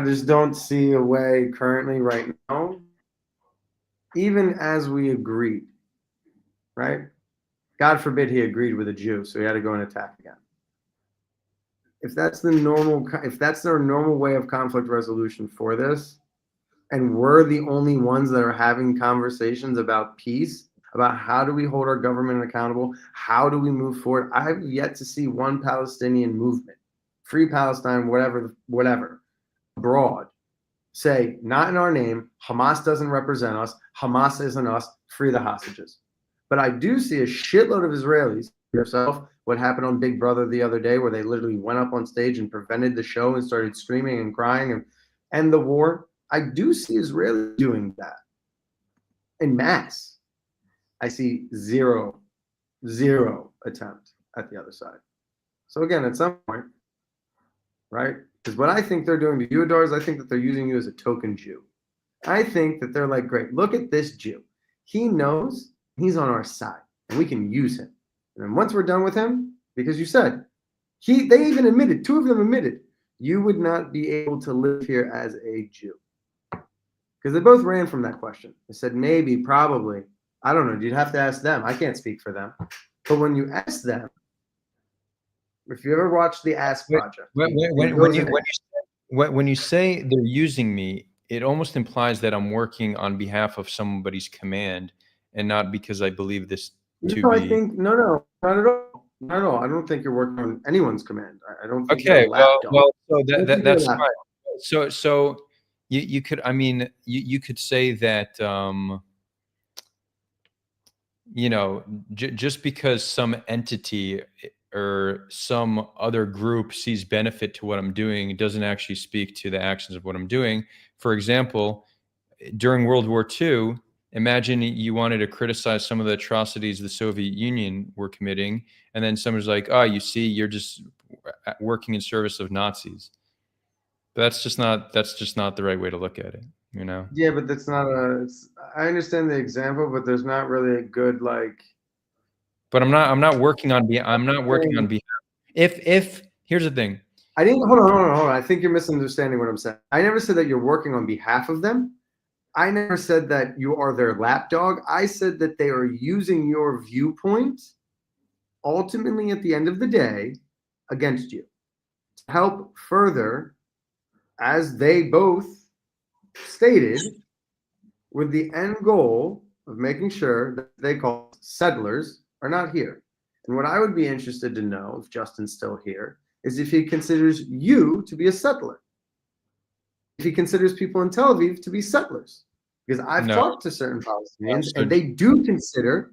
just don't see a way currently right now, even as we agreed, right? God forbid he agreed with a Jew, so he had to go and attack again. If that's their normal way of conflict resolution for this, and we're the only ones that are having conversations about peace, about how do we hold our government accountable, how do we move forward, I have yet to see one Palestinian movement, Free Palestine, whatever, abroad, say, not in our name, Hamas doesn't represent us, Hamas isn't us, free the hostages. But I do see a shitload of Israelis, yourself, what happened on Big Brother the other day, where they literally went up on stage and prevented the show and started screaming and crying and end the war. I do see Israelis doing that en masse. I see zero attempt at the other side. So again, at some point, right? Because what I think they're doing to you, Adar, is I think that they're using you as a token Jew. I think that they're like, great, look at this Jew. He knows he's on our side, and we can use him. And then once we're done with him, because you said, they even admitted, 2 of them admitted, you would not be able to live here as a Jew. because they both ran from that question. They said maybe, probably. I don't know. You'd have to ask them. I can't speak for them. But when you ask them, if you ever watched the Ask Project, when you say they're using me, it almost implies that I'm working on behalf of somebody's command and not because I believe this to no, be. I think no, not at all. Not at all. I don't think you're working on anyone's command. I don't think Okay, you're a lapdog. so that's lapdog. fine. So you could, I mean, you could say that, you know, just because some entity or some other group sees benefit to what I'm doing doesn't actually speak to the actions of what I'm doing. For example, during World War II, imagine you wanted to criticize some of the atrocities the Soviet Union were committing, and then someone's like, "Oh, you see, you're just working in service of Nazis." But that's just not the right way to look at it, you know? Yeah, but that's not a. I understand the example, but there's not really a good like. But I'm not working on behalf. If here's the thing. I didn't hold on. I think you're misunderstanding what I'm saying. I never said that you're working on behalf of them. I never said that you are their lapdog. I said that they are using your viewpoint, ultimately at the end of the day, against you to help further, as they both stated, with the end goal of making sure that they call settlers are not here. And what I would be interested to know, if Justin's still here, is if he considers you to be a settler. If he considers people in Tel Aviv to be settlers. Because I've talked to certain Palestinians, and they do consider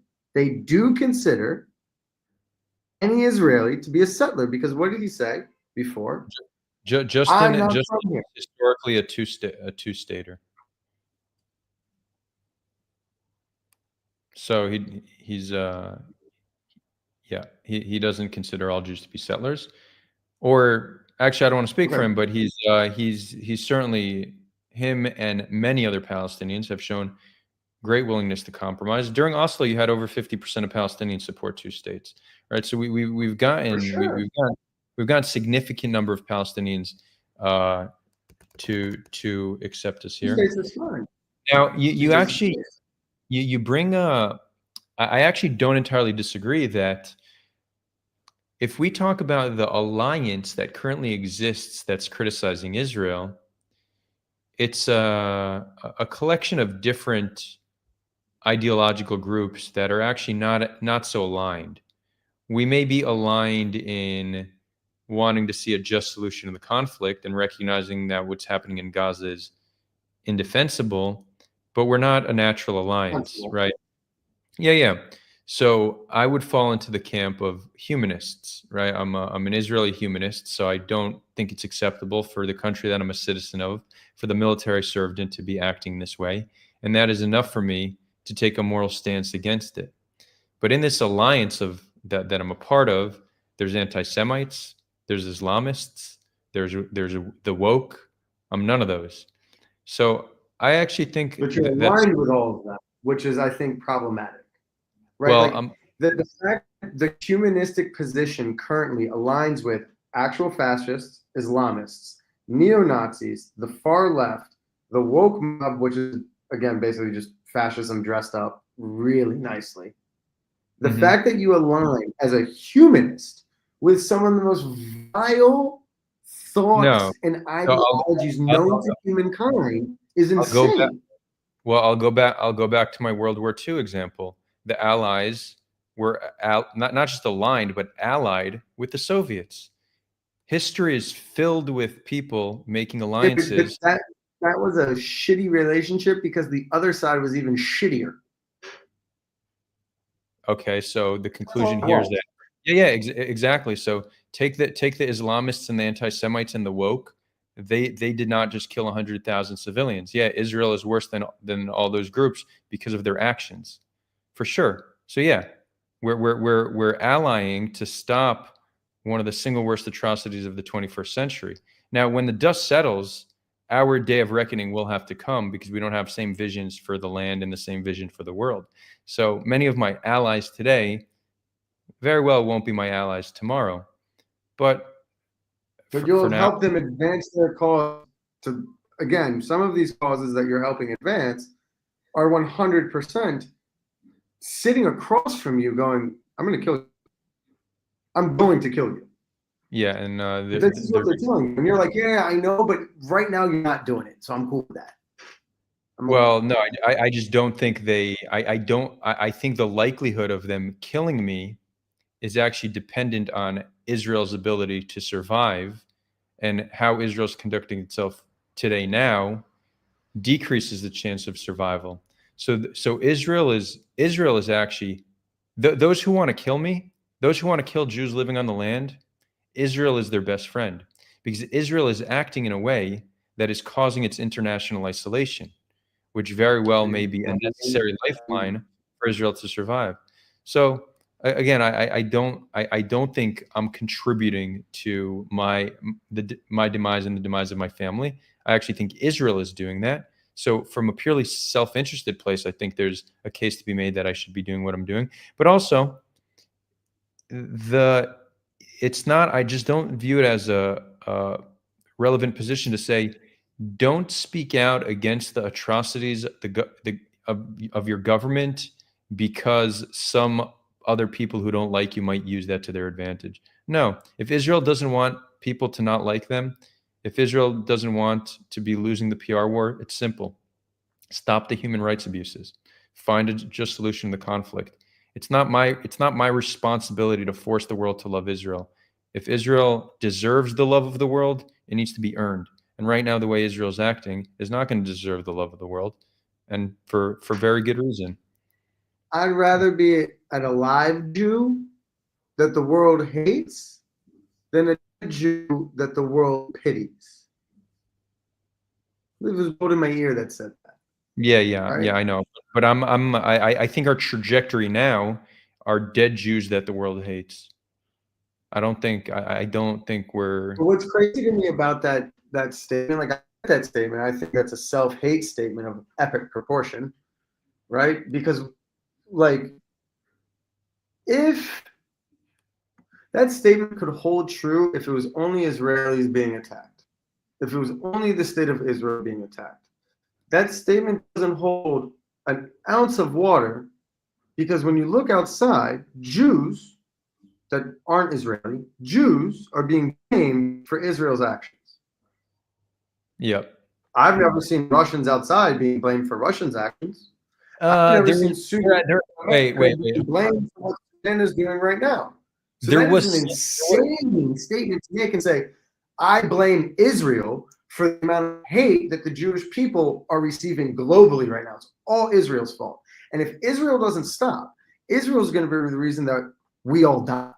any Israeli to be a settler. Because what did he say before? Justin is historically a two-stater. So he doesn't consider all Jews to be settlers, or actually I don't want to speak for him, but he's certainly, him and many other Palestinians have shown great willingness to compromise. During Oslo, you had over 50% of Palestinians support two states, right? So we've gotten significant number of Palestinians to accept us here. Now you actually you bring I actually don't entirely disagree that if we talk about the alliance that currently exists that's criticizing Israel, it's a collection of different ideological groups that are actually not so aligned. We may be aligned in wanting to see a just solution to the conflict and recognizing that what's happening in Gaza is indefensible, but we're not a natural alliance, right? Yeah. So I would fall into the camp of humanists, right? I'm an Israeli humanist, so I don't think it's acceptable for the country that I'm a citizen of, for the military served in to be acting this way. And that is enough for me to take a moral stance against it. But in this alliance of that I'm a part of, there's anti-Semites, there's Islamists, there's the woke. I'm none of those. So I actually think but you're aligned with all of that, which is, I think, problematic. Right? Well, the fact that the humanistic position currently aligns with actual fascists, Islamists, neo-Nazis, the far left, the woke mob, which is, again, basically just fascism dressed up really nicely. The fact that you align as a humanist with some of the most vile thoughts and ideologies known to humankind is insane. I'll go back to my World War II example. The Allies were not just aligned, but allied with the Soviets. History is filled with people making alliances. That was a shitty relationship because the other side was even shittier. Okay, so the conclusion here is that exactly. So take the Islamists and the anti-Semites and the woke. They did not just kill 100,000 civilians. Yeah, Israel is worse than all those groups because of their actions, for sure. So yeah, we're allying to stop one of the single worst atrocities of the 21st century. Now, when the dust settles, our day of reckoning will have to come because we don't have same visions for the land and the same vision for the world. So many of my allies today very well won't be my allies tomorrow, but you'll help them advance their cause to again, some of these causes that you're helping advance are 100% sitting across from you going, I'm going to kill you. I'm going to kill you. Yeah, and This is what they're telling you. And you're like, yeah, I know, but right now you're not doing it. So I'm cool with that. Well, no, I just don't think I think the likelihood of them killing me is actually dependent on Israel's ability to survive, and how Israel's conducting itself today now decreases the chance of survival. So Israel is actually those who want to kill me, those who want to kill Jews living on the land, Israel is their best friend, because Israel is acting in a way that is causing its international isolation, which very well may be a necessary lifeline for Israel to survive. So again, I don't think I'm contributing to my demise and the demise of my family. I actually think Israel is doing that. So from a purely self-interested place, I think there's a case to be made that I should be doing what I'm doing. But also, it's not. I just don't view it as a relevant position to say, don't speak out against the atrocities of your government because some other people who don't like you might use that to their advantage. No, if Israel doesn't want people to not like them, if Israel doesn't want to be losing the PR war, it's simple. Stop the human rights abuses. Find a just solution to the conflict. It's not my responsibility to force the world to love Israel. If Israel deserves the love of the world, it needs to be earned. And right now, the way Israel's acting is not going to deserve the love of the world, and for very good reason. I'd rather be an alive Jew that the world hates than a dead Jew that the world pities. It was a vote in my ear that said that. Yeah, Right? I know. But I think our trajectory now are dead Jews that the world hates. I don't think we're. But what's crazy to me about that statement, like I like that statement, I think that's a self-hate statement of epic proportion, right? Because like if that statement could hold true if it was only Israelis being attacked, if it was only the state of Israel being attacked, that statement doesn't hold an ounce of water, because when you look outside, Jews that aren't Israeli, Jews are being blamed for Israel's actions. Yep. I've never seen Russians outside being blamed for Russians' actions. I've never seen wait. blamed for what Sudan is doing right now. So There that was is an insane statement to make and say, I blame Israel for the amount of hate that the Jewish people are receiving globally right now. It's all Israel's fault. And if Israel doesn't stop, Israel's going to be the reason that we all die.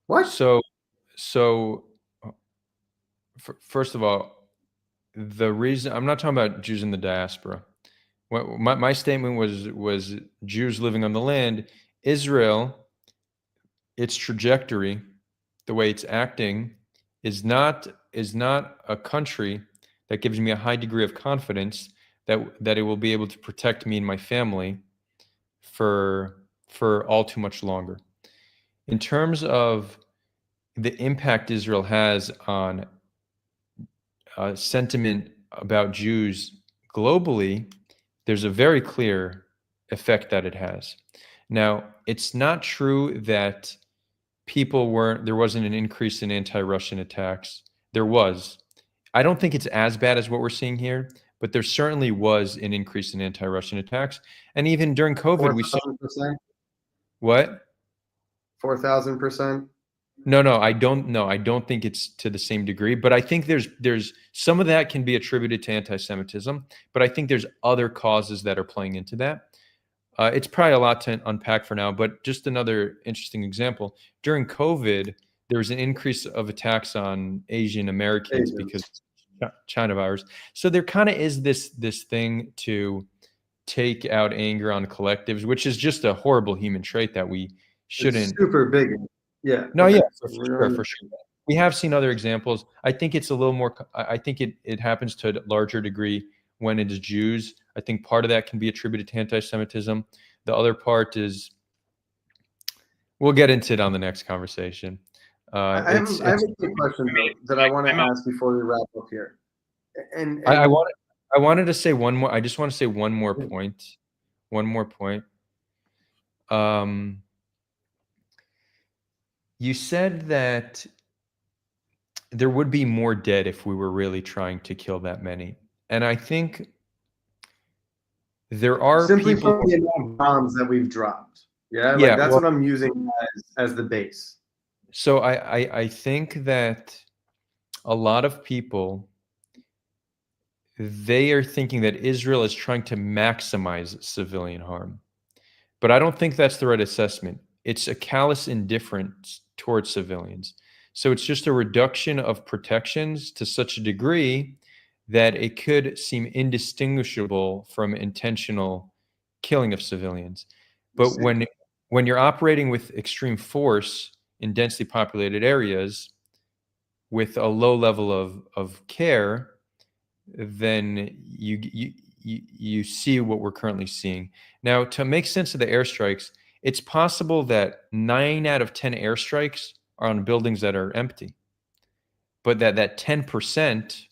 What? So first of all, the reason I'm not talking about Jews in the diaspora. My statement was Jews living on the land. Israel, its trajectory, the way it's acting, is not a country that gives me a high degree of confidence that it will be able to protect me and my family for all too much longer. In terms of the impact Israel has on sentiment about Jews globally, there's a very clear effect that it has. Now, it's not true that there wasn't an increase in anti-Russian attacks. There was. I don't think it's as bad as what we're seeing here, but there certainly was an increase in anti-Russian attacks. And even during COVID, we saw. What? 4,000%. No, I don't think it's to the same degree, but I think there's some of that can be attributed to anti-Semitism, but I think there's other causes that are playing into that. It's probably a lot to unpack for now, but just another interesting example. During COVID, there was an increase of attacks on Asian Americans because of China virus. So there kind of is this thing to take out anger on collectives, which is just a horrible human trait that we shouldn't. It's super big. Yeah. No, yeah, for sure. We have seen other examples. I think it's a little more. I think it happens to a larger degree when it is Jews. I think part of that can be attributed to anti-Semitism. The other part is, we'll get into it on the next conversation. I have a quick question that I want to ask before we wrap up here. and I wanted to say one more. I just want to say one more point. One more point. You said that there would be more dead if we were really trying to kill that many, and I think there are simply people. from the amount of bombs that we've dropped. Yeah, Yeah, like that's well- what I'm using as the base. So I think that a lot of people, they are thinking that Israel is trying to maximize civilian harm. But I don't think that's the right assessment. It's a callous indifference towards civilians. So it's just a reduction of protections to such a degree that it could seem indistinguishable from intentional killing of civilians. But when you're operating with extreme force in densely populated areas with a low level of care, then you see what we're currently seeing. Now, to make sense of the airstrikes, it's possible that 9 out of 10 airstrikes are on buildings that are empty, but that 10%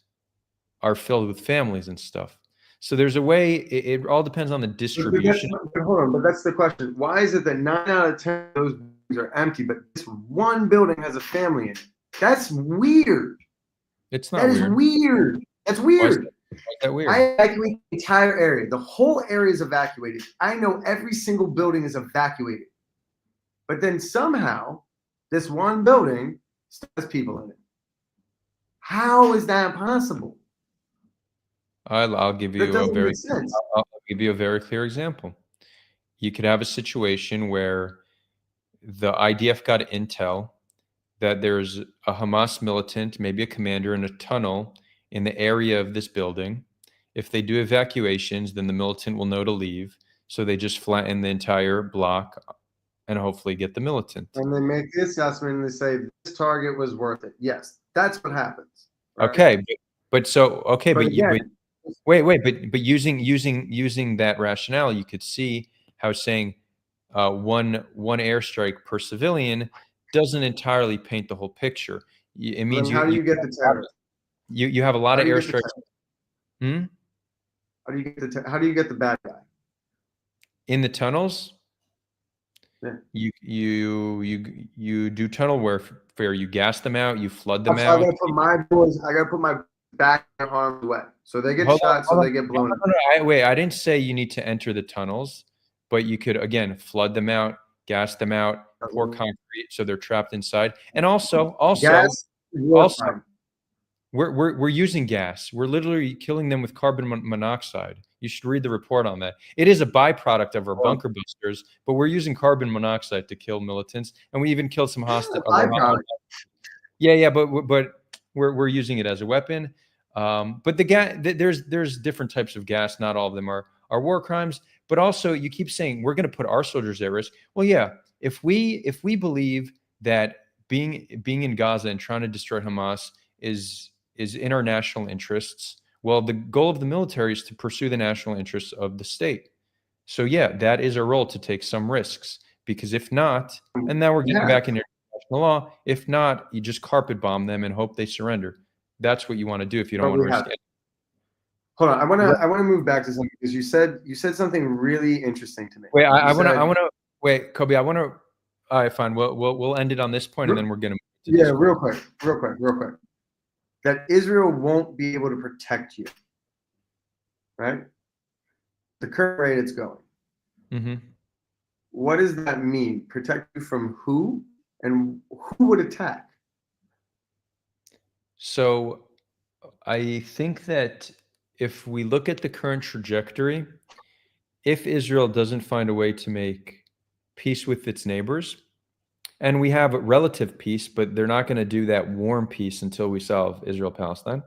are filled with families and stuff. So there's a way, it all depends on the distribution. But hold on, but that's the question. Why is it that 9 out of 10 of those buildings are empty, but this one building has a family in it? That's weird. It's not That is weird. weird. That's Why is weird. why is that weird? I evacuate the entire area. The whole area is evacuated. I know every single building is evacuated. But then somehow, this one building still has people in it. How is that possible? I'll give That you a doesn't very make sense. I'll give you a very clear example. You could have a situation where the IDF got intel that there's a Hamas militant, maybe a commander, in a tunnel in the area of this building. If they do evacuations, then the militant will know to leave. So they just flatten the entire block and hopefully get the militant. And they make the assessment and they say this target was worth it. Yes, that's what happens. Right? Okay, but so okay, but again, but using that rationale, you could see how saying one airstrike per civilian doesn't entirely paint the whole picture. It means how do you get the terrorist? You have a lot of airstrikes. How do you get the bad guy? In the tunnels? Yeah. You do tunnel warfare. You gas them out. You flood them So out. I gotta put my back in harm's way. So they get shot, so they get blown up. Wait, I didn't say you need to enter the tunnels, but you could, again, flood them out, gas them out, pour concrete so they're trapped inside. And also, Gas, we're using gas. We're literally killing them with carbon monoxide. You should read the report on that. It is a byproduct of our bunker busters, but we're using carbon monoxide to kill militants, and we even killed some hostile. Yeah, but we're using it as a weapon. But the gas, there's different types of gas. Not all of them are war crimes. But also, you keep saying we're going to put our soldiers at risk. Well, yeah, if we believe that being in Gaza and trying to destroy Hamas is in our national interests, well, the goal of the military is to pursue the national interests of the state. So yeah, that is our role, to take some risks, because if not, and now we're getting back into international law, if not, you just carpet bomb them and hope they surrender. That's what you want to do if you don't want to risk it. Hold on, I want to move back to something, because you said something really interesting to me. Wait, I want to wait, Kobi. I want to. All right, fine. We'll end it on this point, and then we're gonna. Real quick. That Israel won't be able to protect you, right? The current rate it's going. Mm-hmm. What does that mean? Protect you from who, and who would attack? So, I think that if we look at the current trajectory, if Israel doesn't find a way to make peace with its neighbors, and we have relative peace, but they're not going to do that warm peace until we solve Israel-Palestine.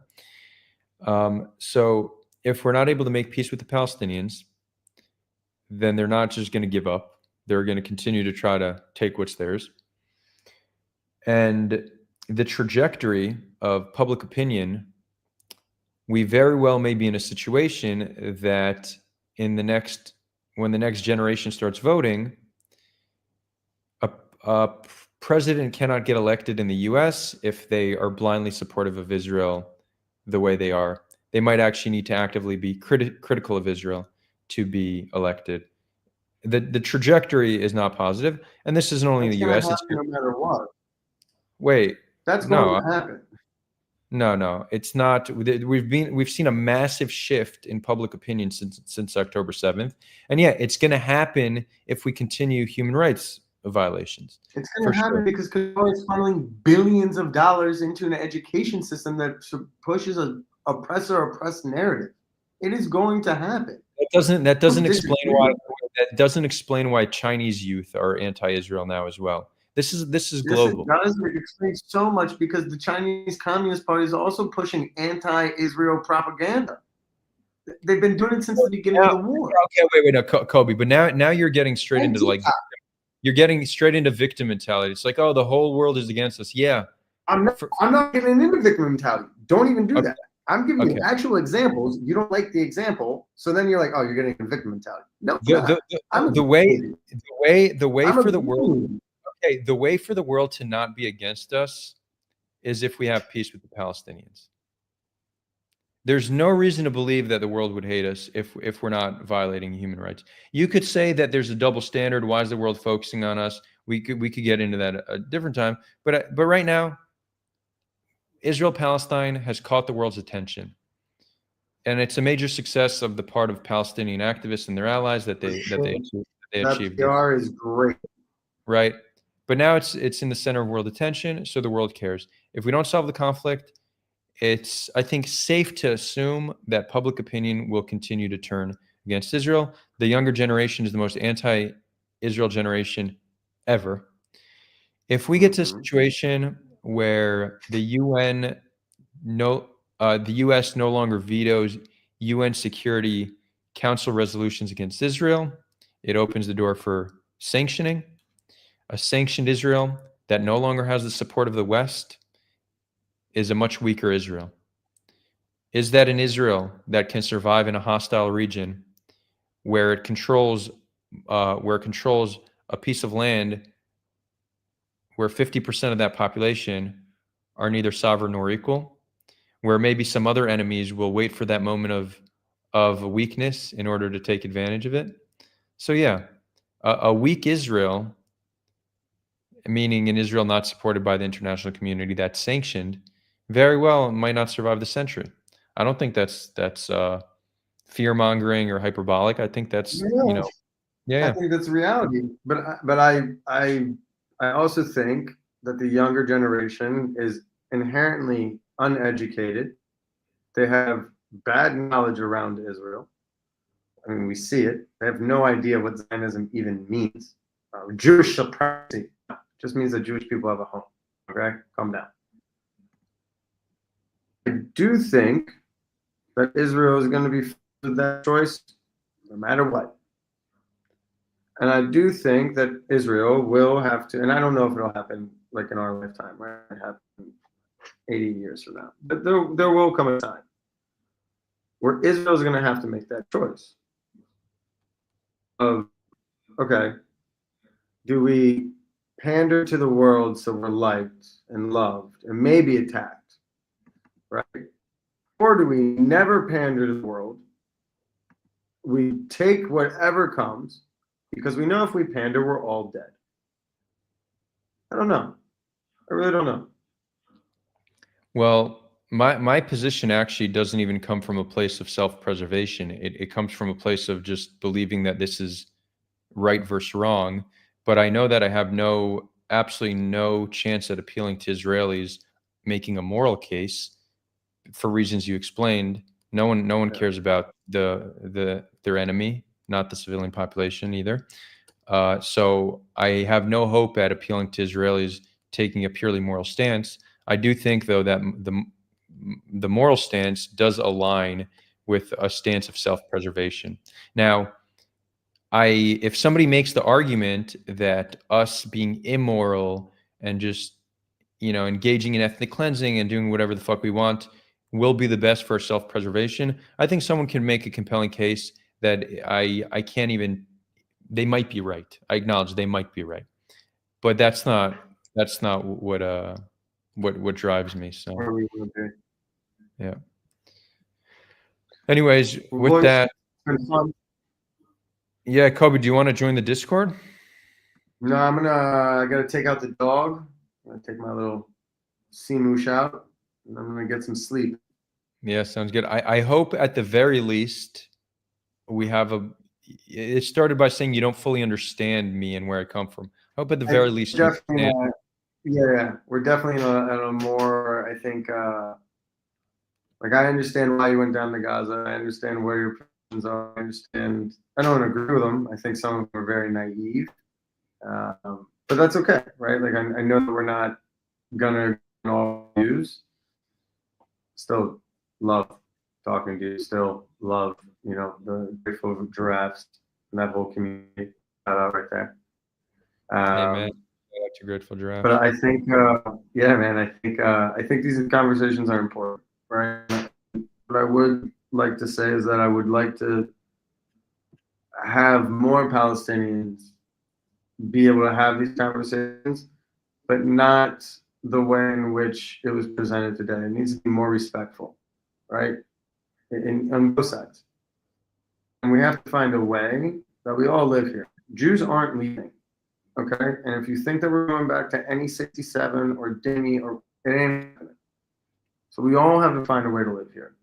So if we're not able to make peace with the Palestinians, then they're not just going to give up. They're going to continue to try to take what's theirs. And the trajectory of public opinion, we very well may be in a situation that when the next generation starts voting, a president cannot get elected in the US if they are blindly supportive of Israel the way they are. they might actually need to actively be critical of Israel to be elected. The trajectory is not positive, and this isn't only in That's the gonna U.S. It's happen no matter what. wait, That's no, going to happen. no, it's not. We've seen a massive shift in public opinion since October 7th, and yeah, it's going to happen if we continue human rights violations. It's going to happen because Qatar is funneling billions of dollars into an education system that pushes a oppressor-oppressed narrative. It is going to happen. That doesn't explain why Chinese youth are anti-Israel now as well. This is global. Yes, it does. It explains so much because the Chinese Communist Party is also pushing anti-Israel propaganda. They've been doing it since the beginning of the war. Okay, wait, no, Kobe. But now you're getting straight into victim mentality. It's like, oh, the whole world is against us. Yeah, I'm not getting into victim mentality. Don't even do that. I'm giving you actual examples. You don't like the example, so then you're like, oh, you're getting into victim mentality. No, the way for the world. Okay, the way for the world to not be against us is if we have peace with the Palestinians. There's no reason to believe that the world would hate us if we're not violating human rights. You could say that there's a double standard. Why is the world focusing on us? We could get into that at a different time. But right now, Israel-Palestine has caught the world's attention, and it's a major success of the part of Palestinian activists and their allies that they achieved. PR is great, right? But now it's in the center of world attention, so the world cares. If we don't solve the conflict, it's, I think, safe to assume that public opinion will continue to turn against Israel. The younger generation is the most anti-Israel generation ever. If we get to a situation where the U.S. no longer vetoes UN Security Council resolutions against Israel, it opens the door for sanctioning. A sanctioned Israel that no longer has the support of the West is a much weaker Israel. Is that an Israel that can survive in a hostile region where it controls a piece of land where 50% of that population are neither sovereign nor equal, where maybe some other enemies will wait for that moment of weakness in order to take advantage of it? So yeah, a weak Israel, meaning an Israel not supported by the international community that's sanctioned, very well might not survive the century. I don't think that's fear-mongering or hyperbolic. I think that's I think that's reality. But I also think that the younger generation is inherently uneducated. They have bad knowledge around Israel. I mean, we see it. They have no idea what Zionism even means. Jewish supremacy just means that Jewish people have a home. Okay, calm down. I do think that Israel is going to be with that choice no matter what. And I do think that Israel will have to, and I don't know if it'll happen like in our lifetime, right? It might happen 80 years from now. But there will come a time where Israel is going to have to make that choice of, okay, do we pander to the world so we're liked and loved and maybe attacked, right? Or do we never pander to the world? We take whatever comes because we know if we pander, we're all dead. I don't know. I really don't know. Well, my position actually doesn't even come from a place of self-preservation. It comes from a place of just believing that this is right versus wrong. But I know that I have absolutely no chance at appealing to Israelis making a moral case for reasons you explained. No one cares about their enemy, not the civilian population either. So I have no hope at appealing to Israelis taking a purely moral stance. I do think, though, that the moral stance does align with a stance of self-preservation. Now, if somebody makes the argument that us being immoral and just engaging in ethnic cleansing and doing whatever the fuck we want will be the best for self-preservation, I think someone can make a compelling case that I can't even. They might be right. I acknowledge they might be right, but that's not what drives me. So yeah. Anyways, with Boys, that, it's been fun. yeah, Kobe, do you want to join the Discord? No, I gotta take out the dog. I'm gonna take my little Seamoosh out, and I'm gonna get some sleep. Yeah, sounds good. I hope at the very least we have a. It started by saying you don't fully understand me and where I come from. I hope at the very least you Definitely, understand. yeah, we're definitely at a more, I think, like I understand why you went down to Gaza. I understand where your positions are. I understand. I don't agree with them. I think some of them are very naive, but that's okay, right? Like I know that we're not gonna all views. Still love talking to you. Still love, the Grateful Giraffes and that whole community. Shout out right there. Hey man, I like your Grateful Giraffe. But I think, yeah, man, I think these conversations are important, right? What I would like to say is that I would like to have more Palestinians be able to have these conversations, but not the way in which it was presented today. It needs to be more respectful, right? On both sides. And we have to find a way that we all live here. Jews aren't leaving, okay? And if you think that we're going back to any 67 or Dimi, or it ain't happening. So we all have to find a way to live here.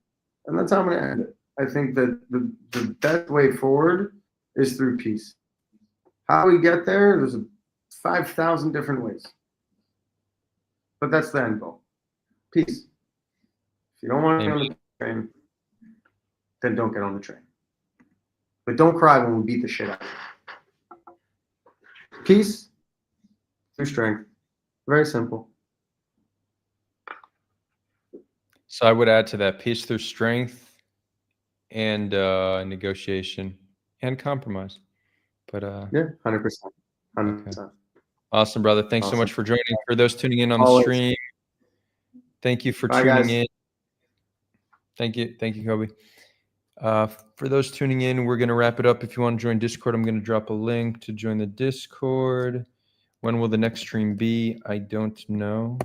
And that's how I'm going to end it. I think that the best way forward is through peace. How we get there, there's 5,000 different ways. But that's the end goal. Peace. If you don't want to get on the train, then don't get on the train. But don't cry when we beat the shit out of you. Peace through strength. Very simple. So I would add to that peace through strength and negotiation and compromise. But yeah, 100%. 100%. Okay. Awesome, brother. Thanks so much for joining. For those tuning in on the stream, thank you for tuning in. Thank you, Kobe. For those tuning in, we're going to wrap it up. If you want to join Discord, I'm going to drop a link to join the Discord. When will the next stream be? I don't know.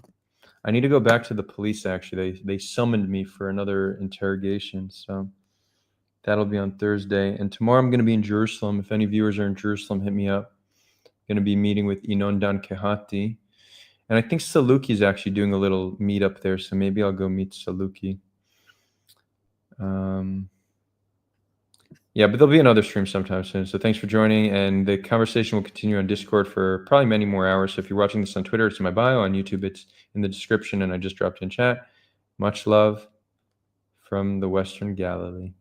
I need to go back to the police, actually. They summoned me for another interrogation, so that'll be on Thursday. And tomorrow I'm going to be in Jerusalem. If any viewers are in Jerusalem, hit me up. Going to be meeting with Inon Dan Kehati. And I think Saluki is actually doing a little meetup there, so maybe I'll go meet Saluki. Yeah, but there'll be another stream sometime soon. So thanks for joining, and the conversation will continue on Discord for probably many more hours. So if you're watching this on Twitter, it's in my bio. On YouTube, it's in the description, and I just dropped in chat. Much love from the Western Galilee.